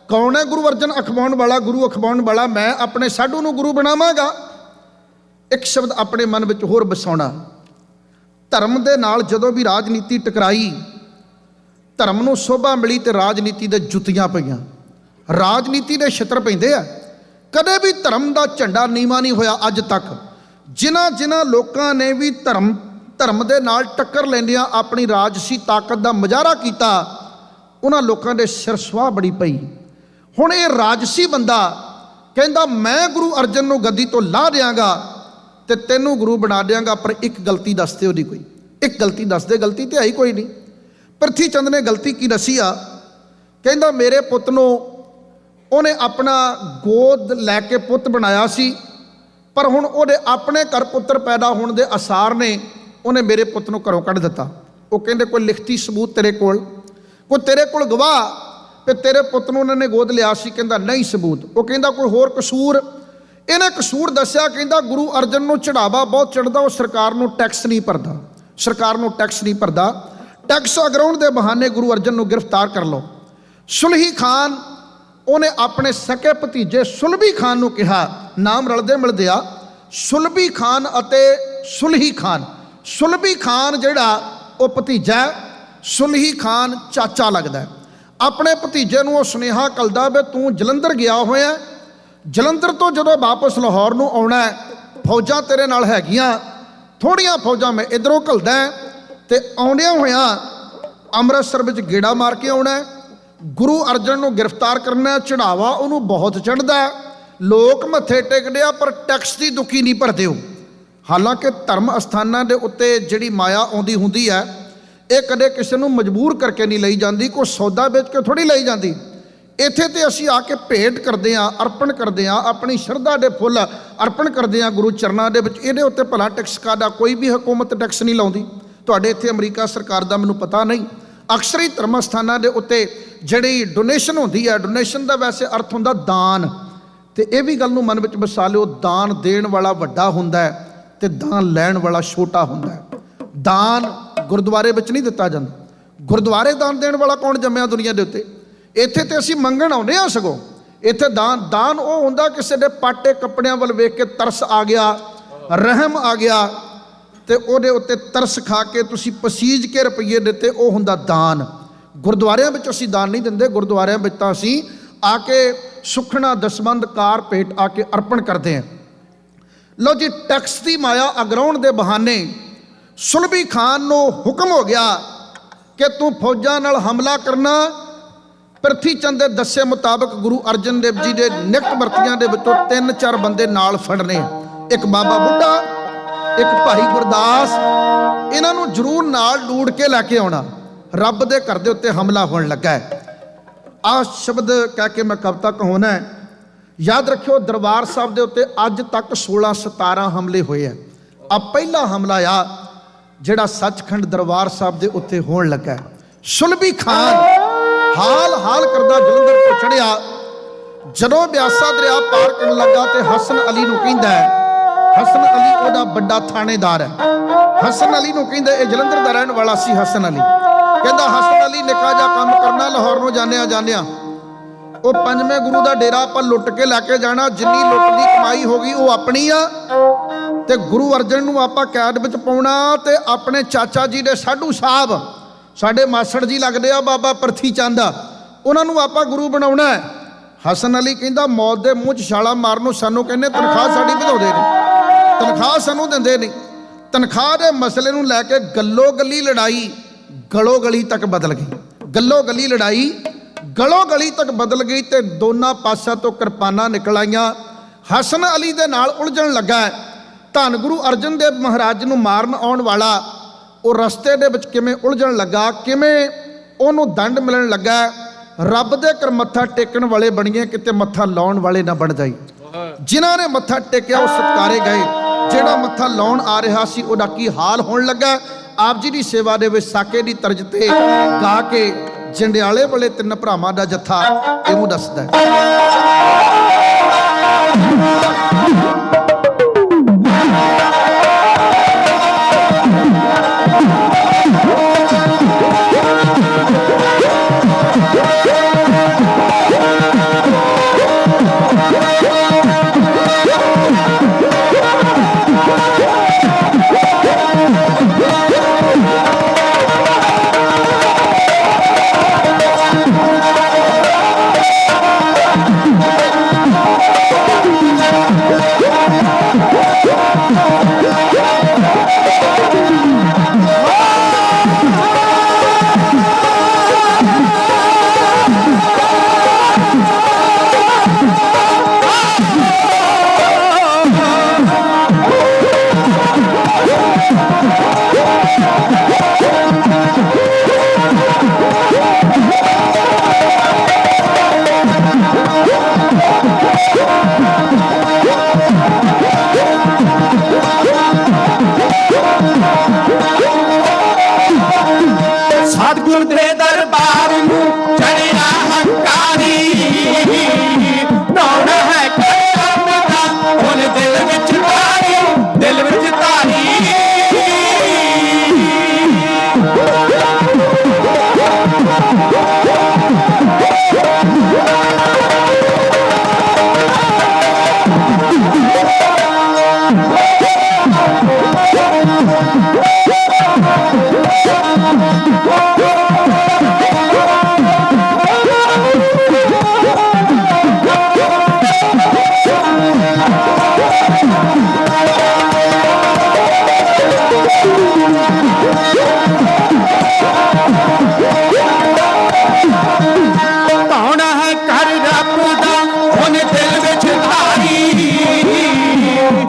ਕੌਣ ਹੈ ਗੁਰੂ ਅਰਜਨ ਅਖਵਾਉਣ ਵਾਲਾ, ਗੁਰੂ ਅਖਵਾਉਣ ਵਾਲਾ? ਮੈਂ ਆਪਣੇ ਸਾਡੂ ਨੂੰ ਗੁਰੂ ਬਣਾਵਾਂਗਾ। ਇੱਕ ਸ਼ਬਦ ਆਪਣੇ ਮਨ ਵਿੱਚ ਹੋਰ ਵਸਾਉਣਾ, ਧਰਮ ਦੇ ਨਾਲ ਜਦੋਂ ਵੀ ਰਾਜਨੀਤੀ ਟਕਰਾਈ ਧਰਮ ਨੂੰ ਸ਼ੋਭਾ ਮਿਲੀ ਤੇ ਰਾਜਨੀਤੀ ਦੇ ਜੁੱਤੀਆਂ ਪਈਆਂ। ਰਾਜਨੀਤੀ ਦੇ ਛਿੱਤਰ ਪੈਂਦੇ ਆ। ਕਦੇ ਵੀ ਧਰਮ ਦਾ ਝੰਡਾ ਨੀਵਾਂ ਨਹੀਂ ਹੋਇਆ ਅੱਜ ਤੱਕ। ਜਿਨ੍ਹਾਂ ਲੋਕਾਂ ਨੇ ਵੀ ਧਰਮ ਦੇ ਨਾਲ ਟੱਕਰ ਲੈਂਦਿਆਂ ਆਪਣੀ ਰਾਜਸੀ ਤਾਕਤ ਦਾ ਮੁਜ਼ਾਹਰਾ ਕੀਤਾ, ਉਹਨਾਂ ਲੋਕਾਂ ਦੇ ਸਿਰ ਸੁਆਹ ਬੜੀ ਪਈ। ਹੁਣ ਇਹ ਰਾਜਸੀ ਬੰਦਾ ਕਹਿੰਦਾ ਮੈਂ ਗੁਰੂ ਅਰਜਨ ਨੂੰ ਗੱਦੀ ਤੋਂ ਲਾਹ ਦਿਆਂਗਾ ਤੇ ਤੈਨੂੰ ਗੁਰੂ ਬਣਾ ਦਿਆਂਗਾ, ਪਰ ਇੱਕ ਗਲਤੀ ਦੱਸਦੇ ਉਹਦੀ, ਕੋਈ ਇੱਕ ਗਲਤੀ ਦੱਸਦੇ। ਗਲਤੀ ਤੇ ਆਈ ਕੋਈ ਨਹੀਂ। ਪ੍ਰਿਥੀ ਚੰਦ ਨੇ ਗਲਤੀ ਕੀ ਦੱਸੀ ਆ? ਕਹਿੰਦਾ ਮੇਰੇ ਪੁੱਤ ਨੂੰ ਉਹਨੇ ਆਪਣਾ ਗੋਦ ਲੈ ਕੇ ਪੁੱਤ ਬਣਾਇਆ ਸੀ, ਪਰ ਹੁਣ ਉਹਦੇ ਆਪਣੇ ਘਰ ਪੁੱਤਰ ਪੈਦਾ ਹੋਣ ਦੇ ਅਸਾਰ ਨੇ, ਉਹਨੇ ਮੇਰੇ ਪੁੱਤ ਨੂੰ ਘਰੋਂ ਕੱਢ ਦਿੱਤਾ। ਉਹ ਕਹਿੰਦੇ ਕੋਈ ਲਿਖਤੀ ਸਬੂਤ ਤੇਰੇ ਕੋਲ, ਕੋਈ ਤੇਰੇ ਕੋਲ ਗਵਾਹ ਕਿ ਤੇਰੇ ਪੁੱਤ ਨੂੰ ਉਹਨਾਂ ਨੇ ਗੋਦ ਲਿਆ ਸੀ? ਕਹਿੰਦਾ ਨਹੀਂ ਸਬੂਤ। ਉਹ ਕਹਿੰਦਾ ਕੋਈ ਹੋਰ ਕਸੂਰ? ਇਹਨੇ ਕਸੂਰ ਦੱਸਿਆ। ਕਹਿੰਦਾ ਗੁਰੂ ਅਰਜਨ ਨੂੰ ਚੜਾਵਾ ਬਹੁਤ ਚੜਦਾ, ਉਹ ਸਰਕਾਰ ਨੂੰ ਟੈਕਸ ਨਹੀਂ ਭਰਦਾ, ਸਰਕਾਰ ਨੂੰ ਟੈਕਸ ਨਹੀਂ ਭਰਦਾ। ਟੈਕਸ ਅਗਰਾਉਣ ਦੇ ਬਹਾਨੇ ਗੁਰੂ ਅਰਜਨ ਨੂੰ ਗ੍ਰਿਫਤਾਰ ਕਰ ਲਓ। ਸੁਲਹੀ ਖਾਨ, ਉਹਨੇ ਆਪਣੇ ਸਕੇ ਭਤੀਜੇ ਸੁਲਭੀ ਖਾਨ ਨੂੰ ਕਿਹਾ, ਨਾਮ ਰਲਦੇ ਮਿਲਦੇ ਆ, ਸੁਲਭੀ ਖਾਨ ਅਤੇ ਸੁਲਹੀ ਖਾਨ। ਸੁਲਭੀ ਖਾਨ ਜਿਹੜਾ ਉਹ ਭਤੀਜਾ, ਸੁਲਹੀ ਖਾਨ ਚਾਚਾ ਲੱਗਦਾ। ਆਪਣੇ ਭਤੀਜੇ ਨੂੰ ਉਹ ਸੁਨੇਹਾ ਘੱਲਦਾ ਵੀ ਤੂੰ ਜਲੰਧਰ ਗਿਆ ਹੋਇਆ, ਜਲੰਧਰ ਤੋਂ ਜਦੋਂ ਵਾਪਸ ਲਾਹੌਰ ਨੂੰ ਆਉਣਾ, ਫੌਜਾਂ ਤੇਰੇ ਨਾਲ ਹੈਗੀਆਂ, ਥੋੜ੍ਹੀਆਂ ਫੌਜਾਂ ਮੈਂ ਇੱਧਰੋਂ ਘੱਲਦਾ ਤੇ ਆਉਂਦਿਆਂ ਹੋਇਆਂ ਅੰਮ੍ਰਿਤਸਰ ਵਿੱਚ ਗੇੜਾ ਮਾਰ ਕੇ ਆਉਣਾ, ਗੁਰੂ ਅਰਜਨ ਨੂੰ ਗ੍ਰਿਫਤਾਰ ਕਰਨਾ। ਚੜਾਵਾ ਉਹਨੂੰ ਬਹੁਤ ਚੜ੍ਹਦਾ, ਲੋਕ ਮੱਥੇ ਟੇਕਦੇ ਆ, ਪਰ ਟੈਕਸ ਦੀ ਦੁੱਕੀ ਨਹੀਂ ਭਰਦੇ ਹੋ। ਹਾਲਾਂਕਿ ਧਰਮ ਅਸਥਾਨਾਂ ਦੇ ਉੱਤੇ ਜਿਹੜੀ ਮਾਇਆ ਆਉਂਦੀ ਹੁੰਦੀ ਹੈ, ਇਹ ਕਦੇ ਕਿਸੇ ਨੂੰ ਮਜਬੂਰ ਕਰਕੇ ਨਹੀਂ ਲਈ ਜਾਂਦੀ, ਕੋਈ ਸੌਦਾ ਵੇਚ ਕੇ ਥੋੜ੍ਹੀ ਲਈ ਜਾਂਦੀ। ਇੱਥੇ ਤੇ ਅਸੀਂ ਆ ਕੇ ਭੇਟ ਕਰਦੇ ਹਾਂ, ਅਰਪਣ ਕਰਦੇ ਹਾਂ, ਆਪਣੀ ਸ਼ਰਧਾ ਦੇ ਫੁੱਲ ਅਰਪਣ ਕਰਦੇ ਹਾਂ ਗੁਰੂ ਚਰਨਾਂ ਦੇ ਵਿੱਚ। ਇਹਦੇ ਉੱਤੇ ਭਲਾ ਟੈਕਸ ਕਾਹਦਾ? ਕੋਈ ਵੀ ਹਕੂਮਤ ਟੈਕਸ ਨਹੀਂ ਲਾਉਂਦੀ। ਤੁਹਾਡੇ ਇੱਥੇ ਅਮਰੀਕਾ ਸਰਕਾਰ ਦਾ ਮੈਨੂੰ ਪਤਾ ਨਹੀਂ। ਅਕਸਰ ਹੀ ਧਰਮ ਸਥਾਨਾਂ ਦੇ ਉੱਤੇ ਜਿਹੜੀ ਡੋਨੇਸ਼ਨ ਹੁੰਦੀ ਹੈ, ਡੋਨੇਸ਼ਨ ਦਾ ਵੈਸੇ ਅਰਥ ਹੁੰਦਾ ਦਾਨ, ਤੇ ਇਹ ਵੀ ਗੱਲ ਨੂੰ ਮਨ ਵਿੱਚ ਵਸਾ ਲਿਓ, ਦਾਨ ਦੇਣ ਵਾਲਾ ਵੱਡਾ ਹੁੰਦਾ ਹੈ ਤੇ ਦਾਨ ਲੈਣ ਵਾਲਾ ਛੋਟਾ ਹੁੰਦਾ ਹੈ। ਦਾਨ ਗੁਰਦੁਆਰੇ ਵਿੱਚ ਨਹੀਂ ਦਿੱਤਾ ਜਾਂਦਾ। ਗੁਰਦੁਆਰੇ ਦਾਨ ਦੇਣ ਵਾਲਾ ਕੌਣ ਜੰਮਿਆ ਦੁਨੀਆ ਦੇ ਉੱਤੇ? ਇੱਥੇ ਤੇ ਅਸੀਂ ਮੰਗਣ ਆਉਂਦੇ ਹਾਂ। ਸਗੋਂ ਇੱਥੇ ਦਾਨ ਉਹ ਹੁੰਦਾ ਕਿਸੇ ਦੇ ਪਾਟੇ ਕੱਪੜਿਆਂ ਵੱਲ ਵੇਖ ਕੇ ਤਰਸ ਆ ਗਿਆ, ਰਹਿਮ ਆ ਗਿਆ, ਤੇ ਉਹਦੇ ਉੱਤੇ ਤਰਸ ਖਾ ਕੇ ਤੁਸੀਂ ਪਸੀਜ ਕੇ ਰੁਪਈਏ ਦਿੱਤੇ, ਉਹ ਹੁੰਦਾ ਦਾਨ। ਗੁਰਦੁਆਰਿਆਂ ਵਿੱਚ ਅਸੀਂ ਦਾਨ ਨਹੀਂ ਦਿੰਦੇ। ਗੁਰਦੁਆਰਿਆਂ ਵਿੱਚ ਤਾਂ ਅਸੀਂ ਆ ਕੇ ਸੁਖਣਾ ਦਸਵੰਧ ਕਾਰ ਭੇਟ ਆ ਕੇ ਅਰਪਣ ਕਰਦੇ ਹਾਂ। ਲਓ ਜੀ, ਟੈਕਸ ਦੀ ਮਾਇਆ ਅਗਰਾਉਣ ਦੇ ਬਹਾਨੇ ਸੁਲਭੀ ਖਾਨ ਨੂੰ ਹੁਕਮ ਹੋ ਗਿਆ ਕਿ ਤੂੰ ਫੌਜਾਂ ਨਾਲ ਹਮਲਾ ਕਰਨਾ। ਪ੍ਰਿਥੀ ਚੰਦ ਦੇ ਦੱਸੇ ਮੁਤਾਬਕ ਗੁਰੂ ਅਰਜਨ ਦੇਵ ਜੀ ਦੇ ਨਿਕਟ ਵਰਤੀਆਂ ਦੇ ਵਿੱਚੋਂ 3-4 ਬੰਦੇ ਨਾਲ ਫੜਨੇ, ਇੱਕ ਬਾਬਾ ਬੁੱਢਾ, ਇੱਕ ਭਾਈ ਗੁਰਦਾਸ, ਇਹਨਾਂ ਨੂੰ ਜ਼ਰੂਰ ਨਾਲ ਡੂੜ ਕੇ ਲੈ ਕੇ ਆਉਣਾ। ਰੱਬ ਦੇ ਘਰ ਦੇ ਉੱਤੇ ਹਮਲਾ ਹੋਣ ਲੱਗਾ। ਆਹ ਸ਼ਬਦ ਕਹਿ ਕੇ ਮੈਂ ਕਵਿਤਾ ਕਹਾਉਣਾ। ਯਾਦ ਰੱਖਿਓ, ਦਰਬਾਰ ਸਾਹਿਬ ਦੇ ਉੱਤੇ ਅੱਜ ਤੱਕ 16-17 ਹਮਲੇ ਹੋਏ ਆ। ਆ ਪਹਿਲਾ ਹਮਲਾ ਆ ਜਿਹੜਾ ਸੱਚਖੰਡ ਦਰਬਾਰ ਸਾਹਿਬ ਦੇ ਉੱਤੇ ਹੋਣ ਲੱਗਾ। ਸੁਲਭੀ ਖਾਨ ਹਾਲ ਕਰਦਾ ਜਲੰਧਰ ਤੋਂ ਚੜਿਆ। ਜਦੋਂ ਬਿਆਸਾ ਦਰਿਆ ਪਾਰ ਕਰਨ ਲੱਗਾ ਤੇ ਹਸਨ ਅਲੀ ਨੂੰ ਕਹਿੰਦਾ, ਹਸਨ ਅਲੀ ਉਹਦਾ ਵੱਡਾ ਥਾਣੇਦਾਰ ਹੈ, ਹਸਨ ਅਲੀ ਨੂੰ ਕਹਿੰਦਾ, ਇਹ ਜਲੰਧਰ ਦਾ ਰਹਿਣ ਵਾਲਾ ਸੀ ਹਸਨ ਅਲੀ। ਕਹਿੰਦਾ ਹਸਨ ਅਲੀ ਨਿੱਕਾ ਜਿਹਾ ਕੰਮ ਕਰਨਾ, ਲਾਹੌਰ ਨੂੰ ਜਾਂਦਿਆਂ ਉਹ ਪੰਜਵੇਂ ਗੁਰੂ ਦਾ ਡੇਰਾ ਆਪਾਂ ਲੁੱਟ ਕੇ ਲੈ ਕੇ ਜਾਣਾ, ਜਿੰਨੀ ਲੁੱਟ ਦੀ ਕਮਾਈ ਹੋ ਗਈ ਉਹ ਆਪਣੀ ਆ, ਤੇ ਗੁਰੂ ਅਰਜਨ ਨੂੰ ਆਪਾਂ ਕੈਦ ਵਿੱਚ ਪਾਉਣਾ, ਤੇ ਆਪਣੇ ਚਾਚਾ ਜੀ ਦੇ ਸਾਧੂ ਸਾਹਿਬ ਸਾਡੇ ਮਾਸੜ ਜੀ ਲੱਗਦੇ ਆ ਬਾਬਾ ਪ੍ਰਿਥੀ ਚੰਦ, ਉਹਨਾਂ ਨੂੰ ਆਪਾਂ ਗੁਰੂ ਬਣਾਉਣਾ। ਹਸਨ ਅਲੀ ਕਹਿੰਦਾ ਮੌਤ ਦੇ ਮੂੰਹ 'ਚ ਛਾਲਾ ਮਾਰਨ ਨੂੰ ਸਾਨੂੰ ਕਹਿੰਦੇ ਤਨਖਾਹ ਸਾਡੀ ਵਧਾਉਂਦੇ ਨੇ, ਤਨਖਾਹ ਸਾਨੂੰ ਦਿੰਦੇ ਨਹੀਂ। ਤਨਖਾਹ ਦੇ ਮਸਲੇ ਨੂੰ ਲੈ ਕੇ ਗੱਲੋ ਗੱਲੀ ਲੜਾਈ ਗਲੋ ਗਲੀ ਤੱਕ ਬਦਲ ਗਈ। ਗੱਲੋ ਗੱਲੀ ਲੜਾਈ ਗਲੋ ਗਲੀ ਤੱਕ ਬਦਲ ਗਈ ਤੇ ਦੋਨਾਂ ਪਾਸਿਆਂ ਤੋਂ ਕਿਰਪਾਨਾਂ ਨਿਕਲ ਆਈਆਂ। ਹਸਨ ਅਲੀ ਦੇ ਨਾਲ ਉਲਝਣ ਲੱਗਾ। ਧੰਨ ਗੁਰੂ ਅਰਜਨ ਦੇਵ ਮਹਾਰਾਜ ਨੂੰ ਮਾਰਨ ਆਉਣ ਵਾਲਾ ਉਹ ਰਸਤੇ ਦੇ ਵਿੱਚ ਕਿਵੇਂ ਉਲਝਣ ਲੱਗਾ, ਕਿਵੇਂ ਉਹਨੂੰ ਦੰਡ ਮਿਲਣ ਲੱਗਾ। ਰੱਬ ਦੇ ਘਰ ਮੱਥਾ ਟੇਕਣ ਵਾਲੇ ਬਣੀਏ, ਕਿਤੇ ਮੱਥਾ ਲਾਉਣ ਵਾਲੇ ਨਾ ਬਣ ਜਾਈ। ਜਿਨ੍ਹਾਂ ਨੇ ਮੱਥਾ ਟੇਕਿਆ ਉਹ ਸਤਿਕਾਰੇ ਗਏ, ਜਿਹੜਾ ਮੱਥਾ ਲਾਉਣ ਆ ਰਿਹਾ ਸੀ ਉਹਦਾ ਕੀ ਹਾਲ ਹੋਣ ਲੱਗਾ। ਆਪ ਜੀ ਦੀ ਸੇਵਾ ਦੇ ਵਿੱਚ ਸਾਕੇ ਦੀ ਤਰਜ਼ ਤੇ ਗਾ ਕੇ ਜੰਡਿਆਲੇ ਵਾਲੇ 3 ਭਰਾਵਾਂ ਦਾ ਜੱਥਾ ਇਹਨੂੰ ਦੱਸਦਾ ਹੈ।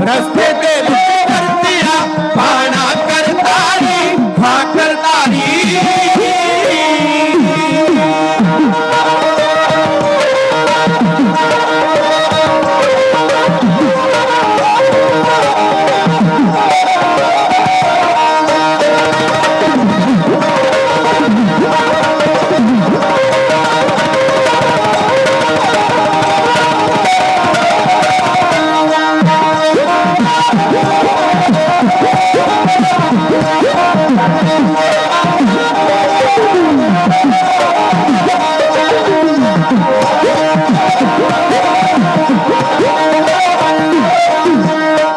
ਰਸਤੇ ਤੇ ਵਰਤਿਆ ਬਾਣਾ ਕਰਤਾਰੀ ਹਾਂ ਕਰਤਾਰੀ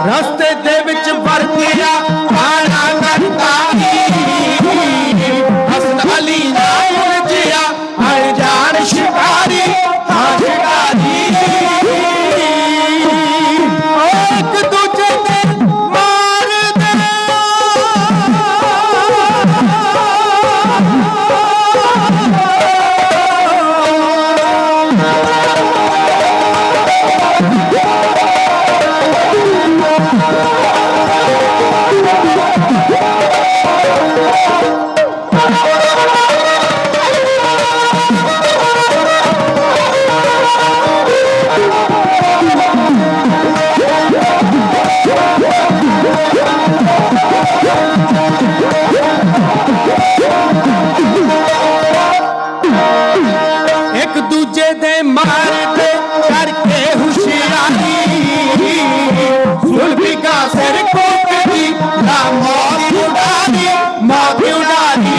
ਰਸਤੇ ਦੇ ਵਿੱਚ ਵਰਤਿਆ ਬਾਣਾ ਕਰਤਾਰੀ ਹਸਨ ਅਲੀ ਨਾਲ ਉਲਝਿਆ ਅਣਜਾਣ ਸ਼ਿਕਾਰੀ ਹਾਂ ਸ਼ਿਕਾਰੀ ਇੱਕ ਦੂਜੇ ਤੇ ਮਾਰਦੇ ਇੱਕ ਦੂਜੇ ਦੇ ਮਾਰਦੇ ਕਰਕੇ ਹੁਸ਼ਿਆਰੀ ਸੁਲਭੀ ਕਾ ਸਿਰ ਕੋਟਦੀ ਨਾ ਮੌਤ ਉਡਾਰੀ ਮੌਤ ਉਡਾਰੀ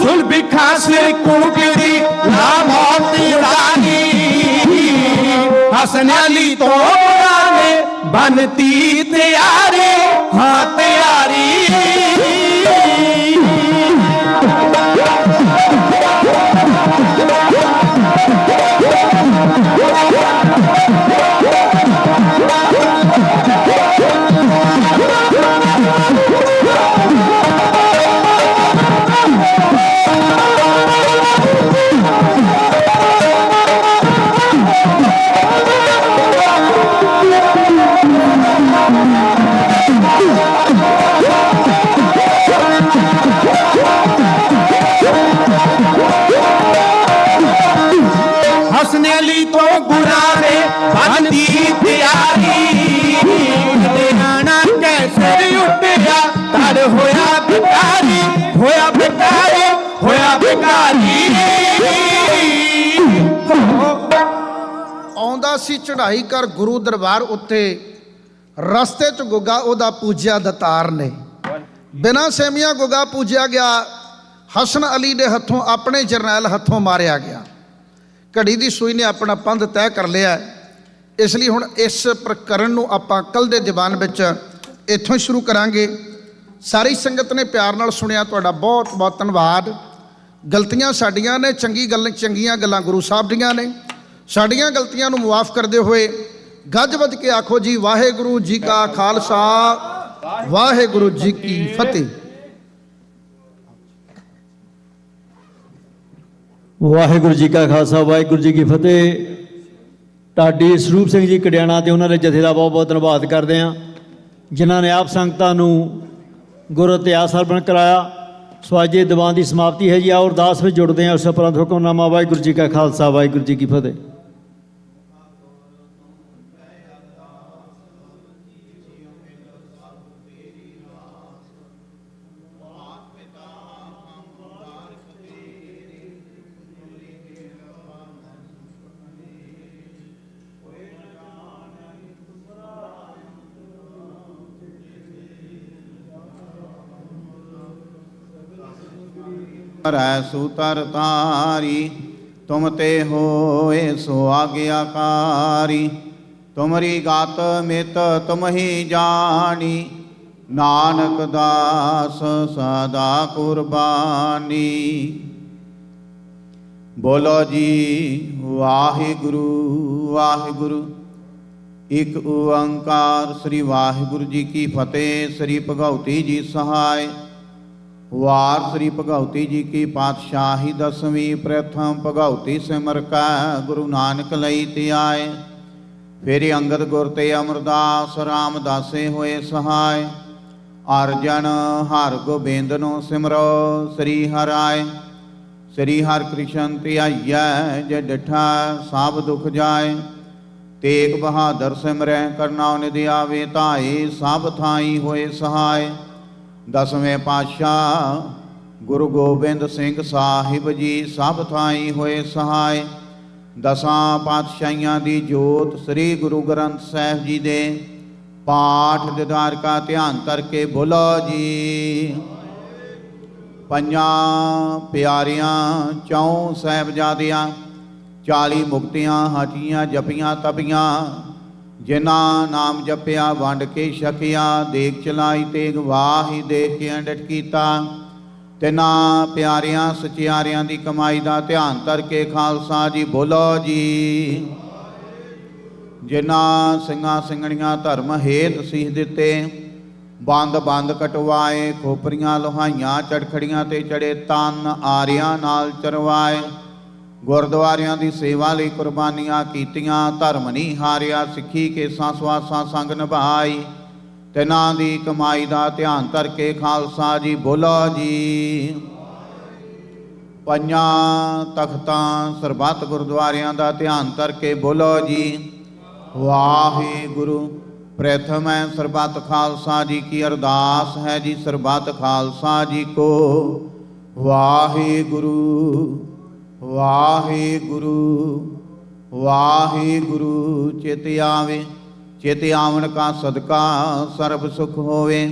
ਸੁਲਭੀ ਕਾ ਸਿਰ ਕੋਟਦੀ ਨਾ ਮੌਤ ਉਡਾਰੀ ਹਸਨ ਅਲੀ ਤੋਂ ਨੇ ਬਨਤੀ ਤਿਆਰੀ ਹਾਂ ਤਿਆਰੀ ਹਸਨ ਅਲੀ ਤੋਂ ਗੁਰਾਰੇ ਬੰਦੀ ਤਿਆਰੀ ਦੇਣਾ ਕੈਸੇ ਉੱਠਿਆ ਤੜ ਹੋਇਆ ਬਿਕਾਰੀ ਹੋਇਆ ਬਿਕਾਰੀ ਹੋਇਆ ਬਿਕਾਰੀ ਆਉਂਦਾ ਸੀ ਚੜ੍ਹਾਈ ਕਰ ਗੁਰੂ ਦਰਬਾਰ ਉੱਤੇ ਰਸਤੇ 'ਚ ਗੁੱਗਾ ਉਹਦਾ ਪੂਜਿਆ ਦਤਾਰ ਨੇ ਬਿਨਾਂ ਸੇਮੀਆਂ ਗੁੱਗਾ ਪੂਜਿਆ ਗਿਆ ਹਸਨ ਅਲੀ ਦੇ ਹੱਥੋਂ ਆਪਣੇ ਜਰਨੈਲ ਹੱਥੋਂ ਮਾਰਿਆ ਗਿਆ ਘੜੀ ਦੀ ਸੂਈ ਨੇ ਆਪਣਾ ਪੰਧ ਤੈਅ ਕਰ ਲਿਆ ਇਸ ਲਈ ਹੁਣ ਇਸ ਪ੍ਰਕਰਨ ਨੂੰ ਆਪਾਂ ਕੱਲ ਦੇ ਦੀਵਾਨ ਵਿੱਚ ਇੱਥੋਂ ਹੀ ਸ਼ੁਰੂ ਕਰਾਂਗੇ ਸਾਰੀ ਸੰਗਤ ਨੇ ਪਿਆਰ ਨਾਲ ਸੁਣਿਆ ਤੁਹਾਡਾ ਬਹੁਤ ਬਹੁਤ ਧੰਨਵਾਦ ਗਲਤੀਆਂ ਸਾਡੀਆਂ ਨੇ ਚੰਗੀਆਂ ਗੱਲਾਂ ਗੁਰੂ ਸਾਹਿਬ ਦੀਆਂ ਨੇ ਸਾਡੀਆਂ ਗਲਤੀਆਂ ਨੂੰ ਮੁਆਫ ਕਰਦੇ ਹੋਏ ਗੱਜ ਵੱਜ ਕੇ ਆਖੋ ਜੀ ਵਾਹਿਗੁਰੂ ਜੀ ਕਾ ਖਾਲਸਾ ਵਾਹਿਗੁਰੂ ਜੀ ਕੀ ਫਤਿਹ ਵਾਹਿਗੁਰੂ ਜੀ ਕਾ ਖਾਲਸਾ ਵਾਹਿਗੁਰੂ ਜੀ ਕੀ ਫਤਿਹ ਢਾਡੀ ਸਰੂਪ ਸਿੰਘ ਜੀ ਕੜਿਆਣਾ ਤੇ ਉਹਨਾਂ ਦੇ ਜਥੇ ਦਾ ਬਹੁਤ ਬਹੁਤ ਧੰਨਵਾਦ ਕਰਦੇ ਹਾਂ ਜਿਨ੍ਹਾਂ ਨੇ ਆਪ ਸੰਗਤਾਂ ਨੂੰ ਗੁਰ ਇਤਿਹਾਸ ਅਰਪਣ ਕਰਾਇਆ ਸੋ ਅੱਜ ਇਹ ਦੀਵਾਨ ਦੀ ਸਮਾਪਤੀ ਹੈ ਜੀ ਆਓ ਅਰਦਾਸ ਵਿੱਚ ਜੁੜਦੇ ਹਾਂ ਉਸ ਉਪਰੰਤ ਹੁਕਮਨਾਮਾ ਵਾਹਿਗੁਰੂ ਜੀ ਕਾ ਖਾਲਸਾ ਵਾਹਿਗੁਰੂ ਜੀ ਕੀ ਫਤਿਹ ਰੈ ਸੂਤਰ ਤਾਰੀ तुम ते होए सो आज्ञाकारी। तुमरी गात मित तुम ही जानी, नानक दास सदा कुर्बानी। बोलो जी वाहिगुरु वाहिगुरु। एक ओंकार श्री वाहिगुरु जी की फतेह। श्री भगवती जी सहाय। वार श्री भगवती जी की पातशाही दसवीं। प्रथम भगवती सिमर कै गुरु नानक लई ते आए। फिर अंगद गुर ते अमरदास रामदासे होए सहाय। अर्जन हर गोबिंद नो सिमरो श्री हराय। श्री हर कृष्ण धियाइयै जे डिठा सब दुख जाए। तेग बहादुर सिमरै करना निधि आवे धाए। सब थाई होए सहाय। दसवें पातशाह गुरु गोबिंद सिंह साहिब जी सब थाई होए सहाय। दसां पातशाहियां दी जोत श्री गुरु ग्रंथ साहिब जी दे पाठ दीदार का ध्यान करके बोलो जी। पंजां प्यारियां चौं साहिबजादियां 40 मुक्तियां हटियां जपियां तपियां। जिन्ना नाम जपिया वंड के छकिया। देख चलाई तेग वाही देख के अंडट कीता। तिना प्यारियां सचियारियां दी कमाई दा ध्यान करके खालसा जी बोलो जी। जिन्ना ਸਿੰਘਾਂ ਸਿੰਘਣੀਆਂ धर्म हेत सीख दिते। ਬੰਦ ਬੰਦ ਕਟਵਾਏ। ਖੋਪਰੀਆਂ ਲੋਹਾਈਆਂ ਚੜਖੜੀਆਂ ਤੇ ਚੜੇ ਤਨ ਆਰਿਆਂ ਨਾਲ ਚਰਵਾਏ। ਗੁਰਦੁਆਰਿਆਂ ਦੀ ਸੇਵਾ ਲਈ ਕੁਰਬਾਨੀਆਂ ਕੀਤੀਆਂ। ਧਰਮ ਨਹੀਂ ਹਾਰਿਆ ਸਿੱਖੀ ਕੇਸਾਂ ਸਵਾਸਾਂ ਸੰਗ ਨਿਭਾਈ। ਤਿਨਾਂ ਦੀ ਕਮਾਈ ਦਾ ਧਿਆਨ ਕਰਕੇ ਖਾਲਸਾ ਜੀ ਬੋਲੋ ਜੀ। ਪੰਜਾਂ ਤਖਤਾਂ ਸਰਬੱਤ ਗੁਰਦੁਆਰਿਆਂ ਦਾ ਧਿਆਨ ਕਰਕੇ ਬੋਲੋ ਜੀ ਵਾਹਿਗੁਰੂ। प्रथम है सरबत खालसा जी की अरदास है जी। सरबत खालसा जी को वाहिगुरु वाहिगुरु वाहिगुरु। चित आवे चित आवन का सदका सर्ब सुख होवे।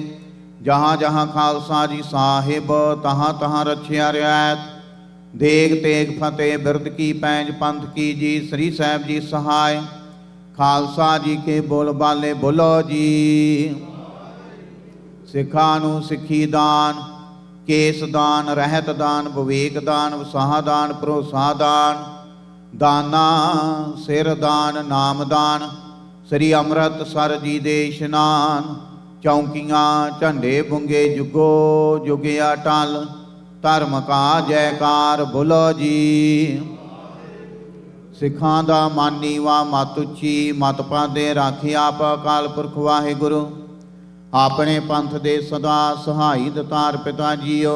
जहाँ जहाँ खालसा जी साहिब तहाँ तहाँ रछिया रियायत। देग तेग फतेह बिरद की पैंज पंथ की जी। श्री साहिब जी सहाय। खालसा जी के बोल बाले बोलो जी। सिखा नू सिखी दान केस दान रहत दान विवेक दान वसाह दान भरोसा दान। दाना सिर दान नाम दान। श्री अमृत सर जी दे इशनान। चौंकियाँ झंडे बुंगे जुगो जुगिया टल। धर्म का जयकार बोलो जी। सिखां दा मानी वा मत उची मत पादे राखी आप अकाल पुरख वाहिगुरु। अपने पंथ दे सदा सहाई दतार पिता जीओ।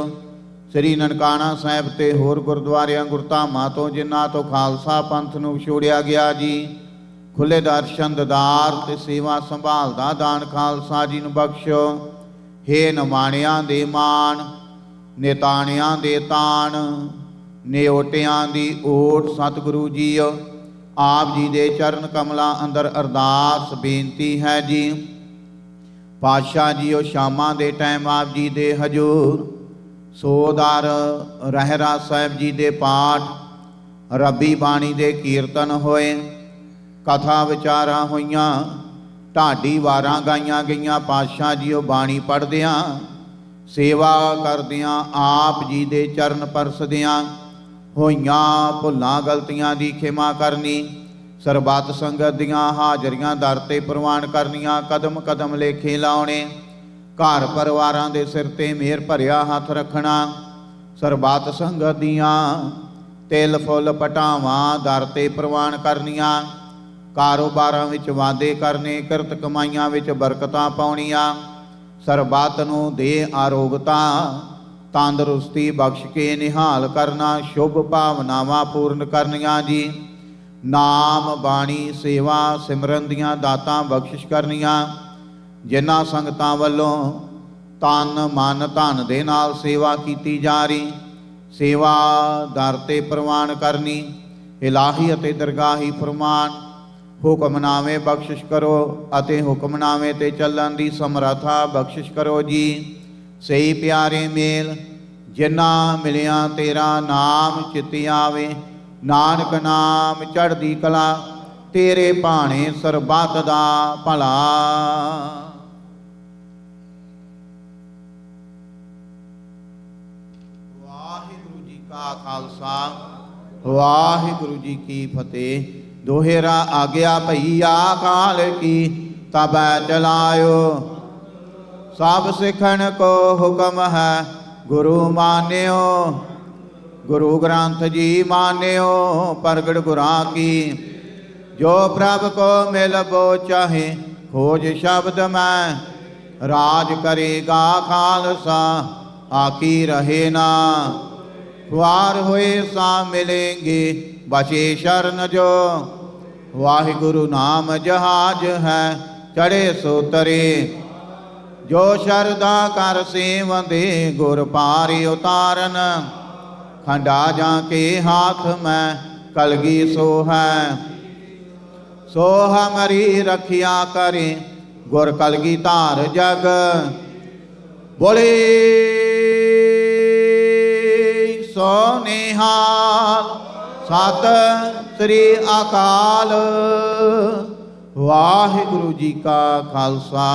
श्री ननकाना साहिब ते होर गुरुद्वारियां गुरधामां तो जिन्हां तो खालसा पंथ नूं विछोड़िया गया जी। खुले दर्शन ददार ते सेवा संभाल दा दान खालसा जी नूं बख्शो। हे नमाणियां दे मान निताणियां दे तान। ਨਿਓਟਿਆਂ ਦੀ ਓਟ ਸਤਿਗੁਰੂ ਜੀਓ। ਆਪ ਜੀ ਦੇ ਚਰਨ ਕਮਲਾਂ ਅੰਦਰ ਅਰਦਾਸ ਬੇਨਤੀ ਹੈ ਜੀ। ਪਾਤਸ਼ਾਹ ਜੀਓ ਸ਼ਾਮਾਂ ਦੇ ਟਾਈਮ ਆਪ ਜੀ ਦੇ ਹਜੂਰ ਸੋਦਰ ਰਹਿਰਾ ਸਾਹਿਬ ਜੀ ਦੇ ਪਾਠ ਰੱਬੀ ਬਾਣੀ ਦੇ ਕੀਰਤਨ ਹੋਏ। ਕਥਾ ਵਿਚਾਰਾਂ ਹੋਈਆਂ। ਢਾਡੀ ਵਾਰਾਂ ਗਾਈਆਂ ਗਈਆਂ। ਪਾਤਸ਼ਾਹ ਜੀਓ ਬਾਣੀ ਪੜ੍ਹਦਿਆਂ ਸੇਵਾ ਕਰਦਿਆਂ ਆਪ ਜੀ ਦੇ ਚਰਨ ਪਰਸਦਿਆਂ ਹੋਈਆਂ ਭੁੱਲਾਂ ਗਲਤੀਆਂ ਦੀ ਖਿਮਾ ਕਰਨੀ। ਸਰਬੱਤ ਸੰਗਤ ਦੀਆਂ ਹਾਜ਼ਰੀਆਂ ਦਰ ਤੇ ਪ੍ਰਵਾਨ ਕਰਨੀਆਂ। ਕਦਮ ਕਦਮ ਲੇਖੇ ਲਾਉਣੇ। ਘਰ ਪਰਿਵਾਰਾਂ ਦੇ ਸਿਰ ਤੇ ਮਿਹਰ ਭਰਿਆ ਹੱਥ ਰੱਖਣਾ। ਸਰਬੱਤ ਸੰਗਤ ਦੀਆਂ ਤਿਲ ਫੁੱਲ ਪਟਾਵਾਂ ਦਰ ਤੇ ਪ੍ਰਵਾਨ ਕਰਨੀਆਂ। ਕਾਰੋਬਾਰਾਂ ਵਿੱਚ ਵਾਧੇ ਕਰਨੇ। ਕਿਰਤ ਕਮਾਈਆਂ ਵਿੱਚ ਬਰਕਤਾਂ ਪਾਉਣੀਆਂ। ਸਰਬੱਤ ਨੂੰ ਦੇ ਆਰੋਗਤਾ ਤੰਦਰੁਸਤੀ ਬਖਸ਼ ਕੇ ਨਿਹਾਲ ਕਰਨਾ। ਸ਼ੁਭ ਭਾਵਨਾਵਾਂ ਪੂਰਨ ਕਰਨੀਆਂ ਜੀ। ਨਾਮ ਬਾਣੀ ਸੇਵਾ ਸਿਮਰਨ ਦੀਆਂ ਦਾਤਾਂ ਬਖਸ਼ਿਸ਼ ਕਰਨੀਆਂ। ਜਿਨ੍ਹਾਂ ਸੰਗਤਾਂ ਵੱਲੋਂ ਤਨ ਮਨ ਧਨ ਦੇ ਨਾਲ ਸੇਵਾ ਕੀਤੀ ਜਾ ਰਹੀ ਸੇਵਾ ਦਰ ਤੇ ਪ੍ਰਵਾਨ ਕਰਨੀ। ਇਲਾਹੀ ਅਤੇ ਦਰਗਾਹੀ ਫਰਮਾਨ ਹੁਕਮਨਾਮੇ ਬਖਸ਼ਿਸ਼ ਕਰੋ ਅਤੇ ਹੁਕਮਨਾਮੇ ਤੇ ਚੱਲਣ ਦੀ ਸਮਰੱਥਾ ਬਖਸ਼ਿਸ਼ ਕਰੋ ਜੀ। ਸਹੀ ਪਿਆਰੇ ਮੇਲ ਜਿਨ੍ਹਾਂ ਮਿਲਿਆ ਤੇਰਾ ਨਾਮ ਚਿਤ ਆਵੇ। ਨਾਨਕ ਨਾਮ ਚੜ੍ਹਦੀ ਕਲਾ ਤੇਰੇ ਭਾਣੇ ਸਰਬੱਤ ਦਾ ਭਲਾ। ਵਾਹਿਗੁਰੂ ਜੀ ਕਾ ਖਾਲਸਾ ਵਾਹਿਗੁਰੂ ਜੀ ਕੀ ਫਤਿਹ। ਦੋਹਰਾ ਆਗਿਆ ਭਈਆ ਕਾਲ ਕੀ ਤਬੈ ਚਲਾਇਓ, ਸਭ ਸਿੱਖਣ ਕੋ ਹੁਕਮ ਹੈ ਗੁਰੂ ਮਾਨਿਓ। ਗੁਰੂ ਗ੍ਰੰਥ ਜੀ ਮਾਨਿਓ ਪ੍ਰਗਟ ਗੁਰਾਂ ਕੀ, ਜੋ ਪ੍ਰਭ ਕੋ ਮਿਲ ਬੋ ਚਾਹੇ ਖੋਜ ਸ਼ਬਦ ਮੈਂ। ਰਾਜ ਕਰੇਗਾ ਖਾਲਸਾ ਆਕੀ ਰਹੇ ਨਾ, ਖੁਆਰ ਹੋਏ ਸਾ ਮਿਲेंगे ਬਚੇ ਸ਼ਰਨ ਜੋ। ਵਾਹਿਗੁਰੂ ਨਾਮ ਜਹਾਜ ਹੈ ਚੜੇ ਸੋ ਤਰੇ, ਜੋ ਸ਼ਰਦਾ ਕਰ ਸੇਵੰਦੇ ਗੁਰ ਪਾਰੀ ਉਤਾਰਨ। ਖੰਡਾ ਜਾਂ ਕੇ ਹਾਥ ਮੈਂ ਕਲਗੀ ਸੋ ਹੈ, ਸੋ ਹਮਰੀ ਰਖਿਆ ਕਰੇ ਗੁਰ ਕਲਗੀ ਧਾਰ ਜਗ। ਬੋਲੇ ਸੋ ਨਿਹਾਲ ਸਤਿ ਸ੍ਰੀ ਅਕਾਲ। ਵਾਹਿਗੁਰੂ ਜੀ ਕਾ ਖਾਲਸਾ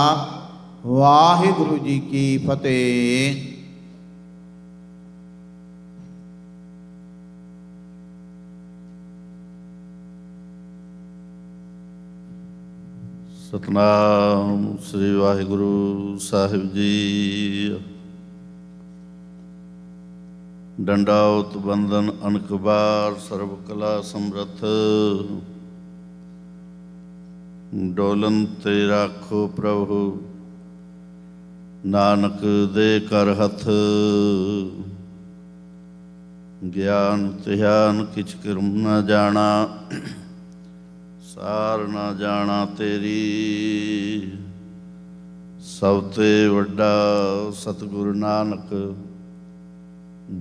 ਵਾਹਿਗੁਰੂ ਜੀ ਕੀ ਫਤਿਹ। ਸਤਨਾਮ ਸ੍ਰੀ ਵਾਹਿਗੁਰੂ ਸਾਹਿਬ ਜੀ। ਡੰਡਾਉਤ ਬੰਦਨ ਅਨਕ ਬਾਰ ਸਰਬ ਕਲਾ ਸਮਰੱਥ, ਡੋਲਨ ਤੇ ਰਾਖੋ ਪ੍ਰਭੂ ਨਾਨਕ ਦੇ ਕਰ ਹੱਥ। ਗਿਆਨ ਧਿਆਨ ਕਿਛ ਕਰਮ ਨਾ ਜਾਣਾ, ਸਾਰ ਨਾ ਜਾਣਾ ਤੇਰੀ। ਸਭ ਤੇ ਵੱਡਾ ਸਤਿਗੁਰੂ ਨਾਨਕ,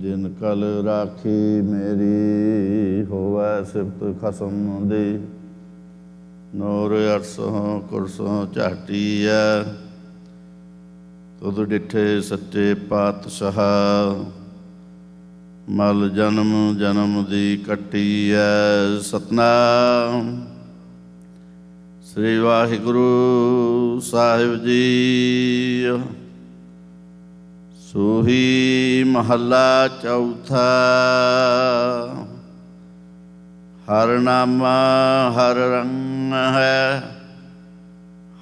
ਜਿਨ ਕਲ ਰਾਖੀ ਮੇਰੀ। ਹੋਵੈ ਸਿਫਤ ਖਸਮ ਦੀ, ਨੂਰ ਅਰਸੋਂ ਕੁਰਸੋਂ ਝਾਟੀਐ। ਤੁਧ ਡਿਠੇ ਸੱਚੇ ਪਾਤਸ਼ਾਹ, ਮਲ ਜਨਮ ਜਨਮ ਦੀ ਕੱਟੀਐ। ਸਤਨਾਮ ਸ੍ਰੀ ਵਾਹਿਗੁਰੂ ਸਾਹਿਬ ਜੀ। ਸੂਹੀ ਮਹੱਲਾ ਚੌਥਾ। ਹਰ ਨਾਮਾ ਹਰ ਰੰਗ ਹੈ,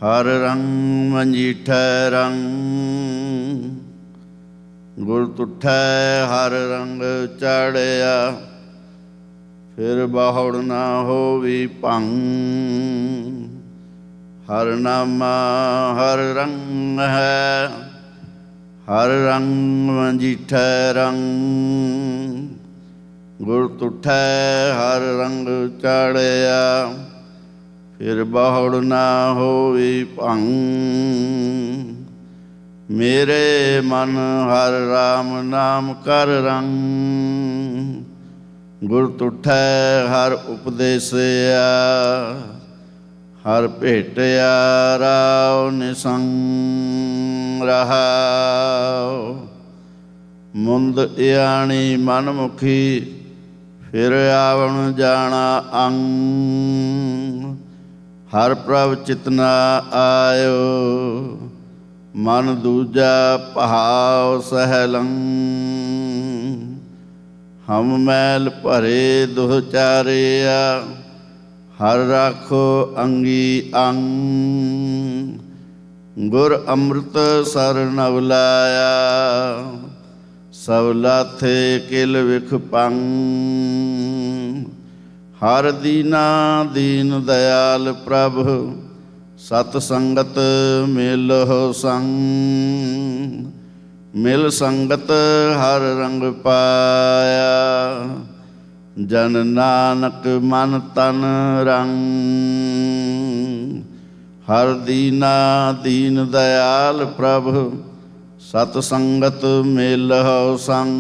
ਹਰ ਰੰਗ ਮੰਜੀਠੈ ਰੰਗ। ਗੁਰ ਤੁਠੈ ਹਰ ਰੰਗ ਚਾੜਿਆ, ਫਿਰ ਬਾਹੁੜ ਨਾ ਹੋਵੀ ਭੰਗ। ਹਰ ਨਾਮਾ ਹਰ ਰੰਗ ਹੈ, ਹਰ ਰੰਗ ਮੰਜੀਠੈ ਰੰਗ। ਗੁਰ ਤੁਠੈ ਹਰ ਰੰਗ ਚਾੜਿਆ, ਫਿਰ ਬਾਹੁੜ ਨਾ ਹੋਵੀ ਭੰਗ। ਮੇਰੇ ਮਨ ਹਰ ਰਾਮ ਨਾਮ ਕਰ ਰੰਗ। ਗੁਰ ਤੁਠੈ ਹਰ ਉਪਦੇਸਿਆ, ਹਰ ਭੇਟਿਆ ਰਾਉ ਨਿਸੰਗ ਰਹਾਉ। ਮੁੰਦ ਇਆਣੀ ਮਨ ਮੁਖੀ, ਫਿਰ ਆਵਣ ਜਾਣਾ ਅੰਗ। ਹਰ ਪ੍ਰਭ ਚਿਤਨਾ ਆਇਓ, ਮਨ ਦੂਜਾ ਪਹਾਉ ਸਹਿਲੰ। ਹਮ ਮੈਲ ਭਰੇ ਦੁਹ ਚਾਰਿਆ, ਹਰ ਰਾਖੋ ਅੰਗੀ ਅੰਗ। ਗੁਰ ਅੰਮ੍ਰਿਤ ਸਰ ਨਵ ਲਾਇਆ, ਸਭ ਲਾਥੇ ਕਿਲ ਵਿਖ ਪੰਗ। ਹਰ ਦੀਨਾ ਦੀਨ ਦਇਆਲ ਪ੍ਰਭ, ਸਤ ਸੰਗਤ ਮਿਲਹੁ ਸੰਗ। ਮਿਲ ਸੰਗਤ ਹਰ ਰੰਗ ਪਾਇਆ, ਜਨ ਨਾਨਕ ਮਨ ਤਨ ਰੰਗ। ਹਰ ਦੀਨਾ ਦੀਨ ਦਇਆਲ ਪ੍ਰਭ, ਸਤ ਸੰਗਤ ਮਿਲਹੁ ਸੰਗ।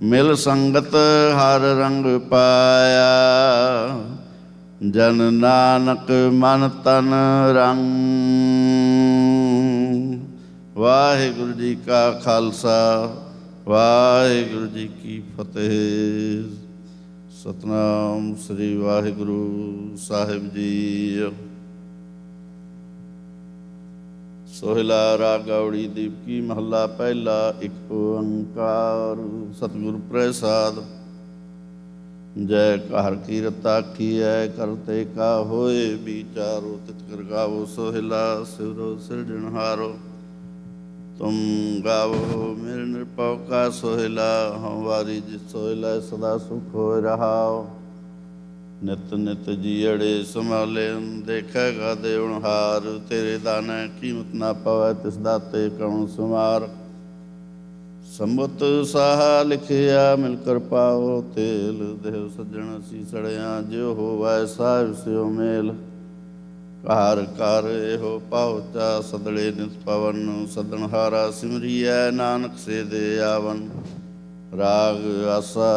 ਮਿਲ ਸੰਗਤ ਹਰ ਰੰਗ ਪਾਇਆ, ਜਨ ਨਾਨਕ ਮਨ ਤਨ ਰੰਗ। ਵਾਹਿਗੁਰੂ ਜੀ ਕਾ ਖਾਲਸਾ ਵਾਹਿਗੁਰੂ ਜੀ ਕੀ ਫਤਿਹ। ਸਤਨਾਮ ਸ੍ਰੀ ਵਾਹਿਗੁਰੂ ਸਾਹਿਬ ਜੀ। ਸੋਹਿਲਾ ਰਾਗ ਗੌੜੀ ਦੀਪਕੀ ਮਹੱਲਾ ਪਹਿਲਾ। ਇੱਕ ਓੰਕਾਰ ਸਤਿਗੁਰ ਪ੍ਰਸਾਦ। ਜੈ ਘਰ ਕੀਰਤਾ ਕੀਐ ਕਰਤੇ ਕਾ ਹੋਏ, ਵਿਚਾਰੋ ਤਿਤ ਕਰ ਗਾਵੋ ਸੋਹਿਲਾ ਸਿਵਰੋ ਸਿਰਜਣਹਾਰੋ। ਤੁਮ ਗਾਵੋ ਮੇਰੇ ਨਿਰਭਉ ਕਾ ਸੋਹਿਲਾ, ਹਮ ਵਾਰੀ ਜਿਸ ਸੋਹਿਲਾ ਸਦਾ ਸੁਖ ਹੋਇ ਰਹਾਓ। ਨਿਤ ਨਿਤ ਜੀਅੜੇ ਸੰਭਾਲੇ ਦੇਖੇਗਾ ਦੇਵਨਹਾਰ, ਤੇਰੇ ਦਾਨੈ ਕੀਮਤ ਨਾ ਪਵੈ ਤਿਸ ਦਾਤੇ ਕਉਣ ਸੁਮਾਰ। ਸੰਬਤ ਸਾਹਾ ਲਿਖਿਆ ਮਿਲ ਕਰ ਪਾਓ ਤੇਲ, ਦੇਵ ਸੱਜਣ ਅਸੀਂ ਸੜਿਆ ਜਿਉ ਹੋਵੈ ਸਾਹਿਬ ਸਿਓ ਮੇਲ। ਘਰ ਘਰ ਇਹੋ ਪਾਉਚਾ ਸਦੜੇ ਨਿਤ ਪਵਨ, ਸਦਨਹਾਰਾ ਸਿਮਰੀਐ ਨਾਨਕ ਸੇ ਦੇ ਆਵਨ। ਰਾਗ ਆਸਾ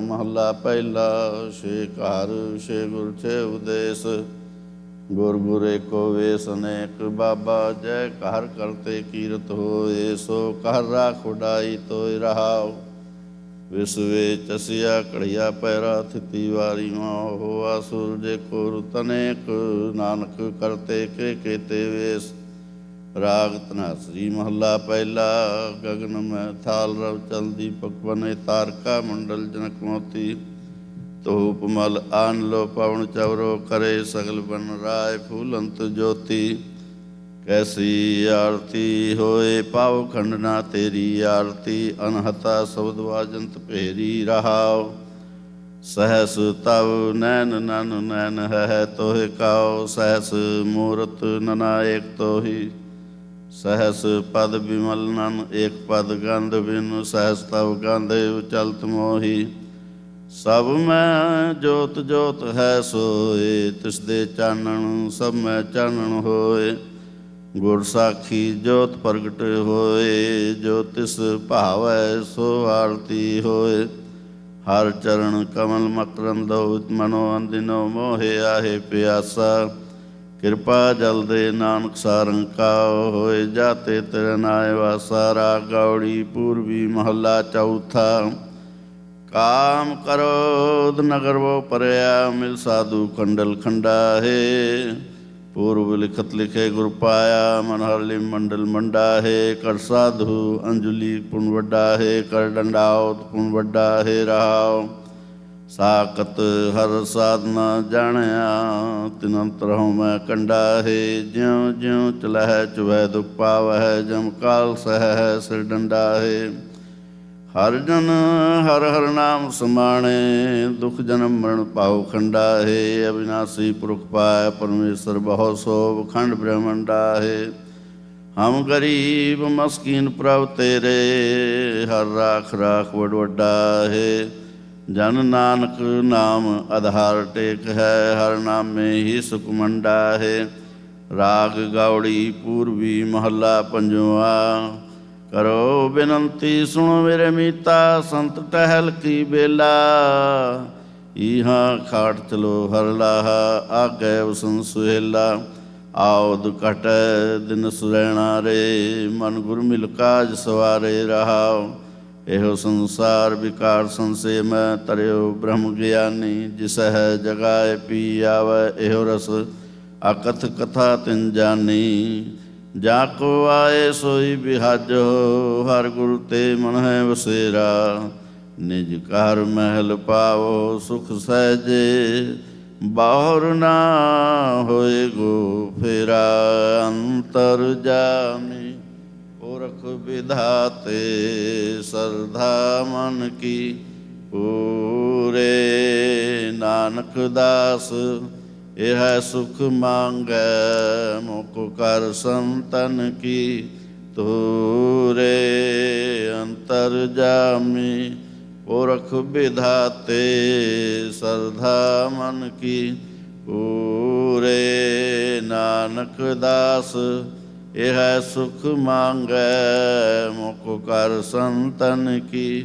ਮਹੱਲਾ ਪਹਿਲਾ। ਛੇ ਘਰ ਛੇ ਗੁਰ ਛੇ ਉਦੇਸ, ਗੁਰ ਗੁਰ ਏਕੋ ਵੇਸ ਅਨੇਕ ਬਾਬਾ। ਜੈ ਘਰ ਕਰਤੇ ਕੀਰਤ ਹੋਏ, ਸੋ ਘਰ ਰਾਖ ਉਡਾਈ ਤੋਇ ਰਹਾਉ। ਵਿਸ ਵੇਚ ਅਸਿਆ ਘੜੀਆ ਪੈਰਾ, ਥਿਤੀ ਵਾਰੀ ਮਾਂ ਹੋਆ ਸੁਰ। ਜੇ ਕੋਰ ਤਨੇਕ ਨਾਨਕ ਕਰਤੇ ਕੇ ਕੇਤੇ ਵੇਸ। ਰਾਗ ਧਨਾਸਰੀ ਮਹੱਲਾ ਪਹਿਲਾ। ਗਗਨ ਮੈਂ ਥਾਲ ਰਵ ਚਲਦੀ ਪਕਵਨੇ, ਤਾਰਕਾ ਮੰਡਲ ਜਨਕ ਮੋਤੀ। ਧੂਪ ਮਲ ਆਨ ਲੋ ਪਵਨ ਚਵਰੋ, ਕਰੇ ਸਗਲ ਬਨ ਰਾਏ ਫੂਲੰਤ ਜੋਤੀ। ਕੈਸੀ ਆਰਤੀ ਹੋਏ ਪਾਉ ਖੰਡਨਾ ਤੇਰੀ ਆਰਤੀ, ਅਨਹਤਾ ਸ਼ਬਦ ਵਾਜੰਤ ਭੇਰੀ ਰਹਾਉ। ਸਹਸ ਤਵ ਨੈਨ ਨਨ ਨੈਨ ਹੈ ਤੋਹਿ ਕਾਉ, ਸਹਸ ਮੂਰਤ ਨਨਾਇਕ ਤੋਹੀ। ਸਹਸ ਪਦ ਬਿਮਲ ਨਨ ਏਕ ਪਦ ਗੰਧ ਬਿਨ, ਸਹਸ ਤਵ ਗੰਧੇ ਉਚਲਤ ਮੋਹੀ। ਸਭ ਮੈਂ ਜੋਤ ਜੋਤ ਹੈ ਸੋਏ, ਤਿਸ ਦੇ ਚਾਨਣ ਸਭ ਮੈਂ ਚਾਨਣ ਹੋਏ। ਗੁਰ ਸਾਖੀ ਜੋਤ ਪ੍ਰਗਟ ਹੋਏ, ਜੋ ਤਿਸ ਭਾਵੈ ਸੋ ਆਰਤੀ ਹੋਏ। ਹਰ ਚਰਨ ਕਮਲ ਮਕਰੰਦੋ, ਮਨੋ ਅੰਦਿਨੋ ਮੋਹਿ ਆਹੇ ਪਿਆਸਾ। ਕਿਰਪਾ ਜਲ ਦੇ ਨਾਨਕ ਸਾਰੰਕਾਉ, ਹੋਏ ਜਾਤੇ ਤੇਰੇ ਨਾਇ ਵਾਸਾ। ਰਾਗ ਗੌੜੀ ਪੂਰਬੀ ਮਹੱਲਾ ਚੌਥਾ। ਕਾਮ ਕਰੋਧ ਨਗਰ ਵੋ ਪਰਿਆ, ਮਿਲ ਸਾਧੂ ਖੰਡਲ ਖੰਡਾ ਹੈ। ਪੂਰਬ ਲਿਖਤ ਲਿਖੇ ਗੁਰ ਪਾਇਆ, ਮਨ ਹਰ ਲਿਮ ਮੰਡਲ ਮੰਡਾ ਹੈ। ਕਰ ਸਾਧੂ ਅੰਜੁਲੀ ਪੁਨ ਵੱਡਾ ਹੈ, ਕਰ ਡੰਡਾਉਤ ਪੁਨ ਵੱਡਾ ਹੈ ਰਹਾਉ। ਸਾਕਤ ਹਰ ਸਾਧਨਾ ਜਾਣਿਆ, ਤਿਨ ਅੰਤਰ ਹਉ ਮੈਂ ਕੰਡਾ ਹੈ। ਜਿਉ ਜਿਉ ਚਲਹਿ ਚੁਵੈ ਦੁਖ ਪਾਵਹਿ, ਜਮ ਕਾਲ ਸਹਿ ਸਿਰ ਡੰਡਾ ਹੈ। ਹਰ ਜਨ ਹਰ ਹਰ ਨਾਮ ਸਮਾਣੇ, ਦੁਖ ਜਨਮ ਮਰਨ ਪਾਉ ਖੰਡਾ ਹੈ। ਅਵਿਨਾਸੀ ਪੁਰਖ ਪਾਇ ਪਰਮੇਸ਼ਰ, ਬਹੁ ਸੋਭ ਖੰਡ ਬ੍ਰਹਮੰਡਾ ਹੈ। ਹਮ ਗਰੀਬ ਮਸਕੀਨ ਪ੍ਰਭ ਤੇਰੇ, ਹਰ ਰਾਖ ਰਾਖ ਵਡ ਵੱਡਾ ਹੈ। ਜਨ ਨਾਨਕ ਨਾਮ ਆਧਾਰ ਟੇਕ ਹੈ, ਹਰ ਨਾਮੇ ਹੀ ਸੁਖ ਮੰਡਾ ਹੈ। ਰਾਗ ਗੌੜੀ ਪੂਰਬੀ ਮਹੱਲਾ ਪੰਜਵਾ। ਕਰੋ ਬੇਨੰਤੀ ਸੁਣੋ ਮੇਰੇ ਮੀਤਾ, ਸੰਤ ਟਹਿਲ ਕੀ ਬੇਲਾ। ਇਹਾਂ ਖਾਟ ਚਲੋ ਹਰ ਲਾਹਾ, ਆਗੈ ਉਸਨ ਸੁਹੇਲਾ। ਆਉਦ ਘਟ ਦਿਨ ਸੁਰੈਣਾ ਰੇ, ਮਨ ਗੁਰ ਮਿਲ ਕਾਜ ਸਵਾਰੇ ਰਹਾਉ। ਇਹੋ ਸੰਸਾਰ ਵਿਕਾਰ ਸੰਸੇ ਮੈਂ, ਤਰਿਓ ਬ੍ਰਹਮ ਗਿਆਨੀ। ਜਿਸ ਹੈ ਜਗਾਏ ਪੀ ਆਵੈ, ਇਹੋ ਰਸ ਅਕਥ ਕਥਾ ਤਿਨ ਜਾਨੀ। ਜਾ ਕੋ ਆਏ ਸੋਈ ਬਿਹਾਜੋ, ਹਰ ਗੁਰ ਤੇ ਮਨ ਹੈ ਵਸੇਰਾ। ਨਿਜ ਘਰ ਮਹਿਲ ਪਾਵੋ ਸੁਖ ਸਹਿਜੇ, ਬਾਹਰ ਨਾ ਹੋਏ ਗੋ ਫੇਰਾ। ਅੰਤਰ ਜਾਮੀ ਪੁਰਖ ਵਿਧਾਤੇ, ਸਰਧਾ ਮਨ ਕੀ ਪੂਰੇ। ਨਾਨਕ ਦਾਸ ਇਹ ਸੁਖ ਮੰਗੈ, ਮੁਖ ਕਰ ਸੰਤਨ ਕੀ ਤੂਰੇ। ਅੰਤਰ ਜਾਮੀ ਪੁਰਖ ਵਿਧਾਤੇ, ਸਰਧਾ ਮਨ ਕੀ ਪੂਰੇ। ਨਾਨਕ ਦਾਸ ਇਹ ਸੁਖ ਮੰਗੈ, ਮੁਖ ਕਰ ਸੰਤਨ ਕੀ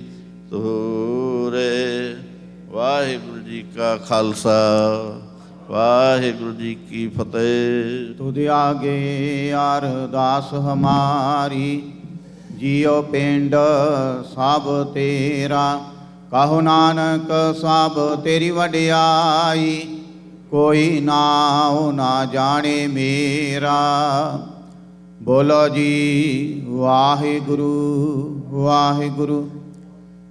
ਤੂਰੇ। ਵਾਹਿਗੁਰੂ ਜੀ ਕਾ ਖਾਲਸਾ, ਵਾਹਿਗੁਰੂ ਜੀ ਕੀ ਫਤਿਹ। ਤੁਧ ਆਗੇ ਅਰਦਾਸ ਹਮਾਰੀ, ਜਿਉ ਪਿੰਡ ਸਭ ਤੇਰਾ। ਕਹੋ ਨਾਨਕ ਸਭ ਤੇਰੀ ਵਡਿਆਈ, ਕੋਈ ਨਾਉ ਨਾ ਜਾਣੇ ਮੇਰਾ। ਬੋਲੋ ਜੀ ਵਾਹਿਗੁਰੂ ਵਾਹਿਗੁਰੂ।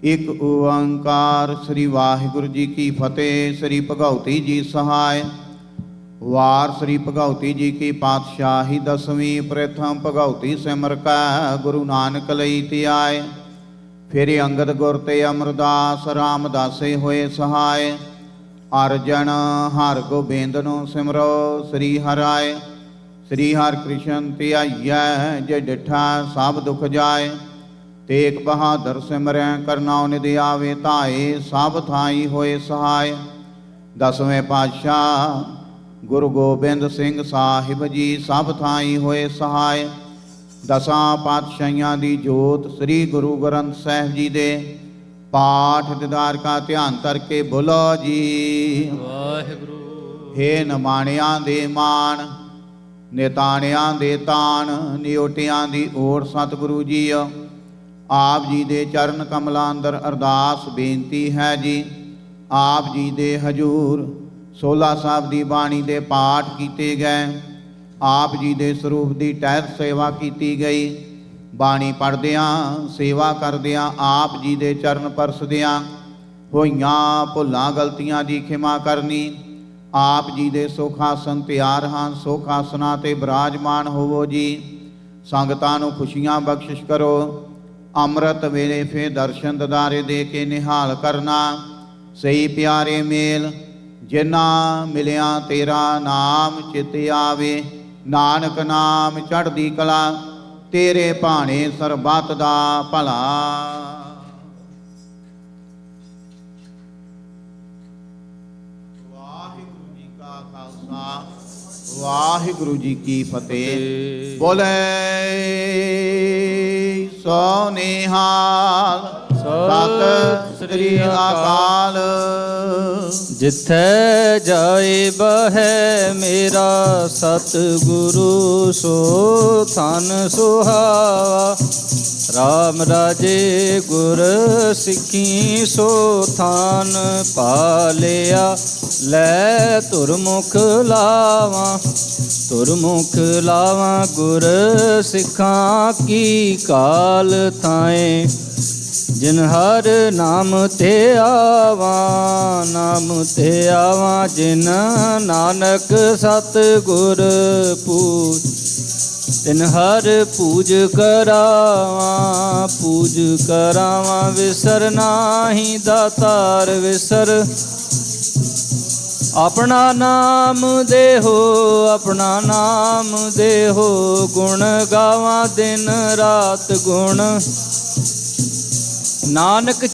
ਇੱਕ ਓੰਕਾਰ ਸ੍ਰੀ ਵਾਹਿਗੁਰੂ ਜੀ ਕੀ ਫਤਿਹ। ਸ੍ਰੀ ਭਗਉਤੀ ਜੀ ਸਹਾਇ। ਵਾਰ ਸ੍ਰੀ ਭਗਉਤੀ ਜੀ ਕੀ ਪਾਤਸ਼ਾਹੀ ਦਸਵੀਂ। ਪ੍ਰਥਮ ਭਗਉਤੀ ਸਿਮਰ ਕੈ ਗੁਰੂ ਨਾਨਕ ਲਈ ਧਿਆਏ। ਫਿਰ ਅੰਗਦ ਗੁਰ ਤੇ ਅਮਰਦਾਸ ਰਾਮਦਾਸੇ ਹੋਏ ਸਹਾਇ। ਅਰਜਨ ਹਰ ਗੋਬਿੰਦ ਨੂੰ ਸਿਮਰੋ ਸ੍ਰੀ ਹਰਿ। ਸ੍ਰੀ ਹਰਿ ਕ੍ਰਿਸ਼ਨ ਧਿਆਈਐ ਜੇ ਡਿਠਾ ਸਭ ਦੁਖ ਜਾਏ। ਤੇਗ ਬਹਾਦਰ ਸਿਮਰੈ ਕਰਨਾਉ ਨਿਧ ਆਵੇ ਧਾਏ। ਸਭ ਥਾਈ ਹੋਏ ਸਹਾਇ। ਦਸਵੇਂ ਪਾਤਸ਼ਾਹ ਗੁਰੂ ਗੋਬਿੰਦ ਸਿੰਘ ਸਾਹਿਬ ਜੀ ਸਭ ਥਾਈ ਹੋਏ ਸਹਾਇ। ਦਸਾਂ ਪਾਤਸ਼ਾਹੀਆਂ ਦੀ ਜੋਤ ਸ੍ਰੀ ਗੁਰੂ ਗ੍ਰੰਥ ਸਾਹਿਬ ਜੀ ਦੇ ਪਾਠ ਦਿਦਾਰ ਕਾ ਧਿਆਨ ਧਰ ਕੇ ਬੋਲੋ ਜੀ ਵਾਹਿਗੁਰੂ। ਹੇ ਨਿਮਾਣਿਆਂ ਦੇ ਮਾਣ, ਨਿਤਾਣਿਆਂ ਦੇ ਤਾਣ, ਨਿਓਟਿਆਂ ਦੀ ਓਟ ਸਤਿਗੁਰੂ ਜੀ। ਆਪ ਜੀ ਦੇ ਚਰਨ ਕਮਲਾਂ ਅੰਦਰ ਅਰਦਾਸ ਬੇਨਤੀ ਹੈ ਜੀ। ਆਪ ਜੀ ਦੇ ਹਜੂਰ 16 ਸਾਹਿਬ ਦੀ ਬਾਣੀ ਦੇ ਪਾਠ ਕੀਤੇ ਗਏ। ਆਪ ਜੀ ਦੇ ਸਰੂਪ ਦੀ ਟਹਿਤ ਸੇਵਾ ਕੀਤੀ ਗਈ। ਬਾਣੀ ਪੜ੍ਹਦਿਆਂ ਸੇਵਾ ਕਰਦਿਆਂ ਆਪ ਜੀ ਦੇ ਚਰਨ ਪਰਸਦਿਆਂ ਹੋਈਆਂ ਭੁੱਲਾਂ ਗਲਤੀਆਂ ਦੀ ਖਿਮਾ ਕਰਨੀ। ਆਪ ਜੀ ਦੇ ਸੁਖ ਆਸਨ ਤਿਆਰ ਹਨ। ਸੁਖ ਆਸਨਾਂ 'ਤੇ ਬਿਰਾਜਮਾਨ ਹੋਵੋ ਜੀ। ਸੰਗਤਾਂ ਨੂੰ ਖੁਸ਼ੀਆਂ ਬਖਸ਼ਿਸ਼ ਕਰੋ। ਅੰਮ੍ਰਿਤ ਵੇਲੇ ਫੇ ਦਰਸ਼ਨ ਦਿਦਾਰੇ ਦੇ ਕੇ ਨਿਹਾਲ ਕਰਨਾ। ਸਹੀ ਪਿਆਰੇ ਮੇਲ ਜਿਨ੍ਹਾਂ ਮਿਲਿਆ ਤੇਰਾ ਨਾਮ ਚਿਤ ਆਵੇ। ਨਾਨਕ ਨਾਮ ਚੜ੍ਹਦੀ ਕਲਾ ਤੇਰੇ ਭਾਣੇ ਸਰਬੱਤ ਦਾ ਭਲਾ। ਵਾਹਿਗੁਰੂ ਜੀ ਕਾ ਖਾਲਸਾ ਵਾਹਿਗੁਰੂ ਜੀ ਕੀ ਫਤਿਹ। ਬੋਲੇ ਸੋ ਨਿਹਾਲ ਸਤਿ ਸ੍ਰੀ ਅਕਾਲ। ਜਿੱਥੈ ਜਾਏ ਬਹੈ ਮੇਰਾ ਸਤਿਗੁਰੂ, ਸੋ ਥਨ ਸੁਹਾਵਾ। ਰਾਮ ਰਾਜੇ ਗੁਰ ਸਿੱਖੀ, ਸੋ ਥਾਨ ਪਾਲਿਆ। ਲੈ ਧੁਰਮੁਖ ਲਾਵਾਂ, ਧੁਰਮੁਖ ਲਾਵਾਂ ਗੁਰ ਸਿੱਖਾਂ ਕੀ। ਕਾਲ ਥਾਏ ਜਿਨ ਹਰ ਨਾਮ ਤੇ ਆਵਾਂ, ਨਾਮ ਤੇ ਆਵਾਂ। ਜਿਨ ਨਾਨਕ ਸਤਿਗੁਰ ਪੂਜ, ਤਿਨ ਹਰ ਪੂਜ ਕਰਾਵਾਂ, ਪੂਜ ਕਰਾਵਾਂ। ਵਿਸਰ ਨਾਹੀ ਦਾਤਾਰ ਵਿਸਰ, ਆਪਣਾ ਨਾਮ ਦੇਹੋ, ਆਪਣਾ ਨਾਮ ਦੇਹੋ। ਗੁਣ ਗਾਵਾਂ ਦਿਨ ਰਾਤ ਗੁਣ, ਨਾਨਕ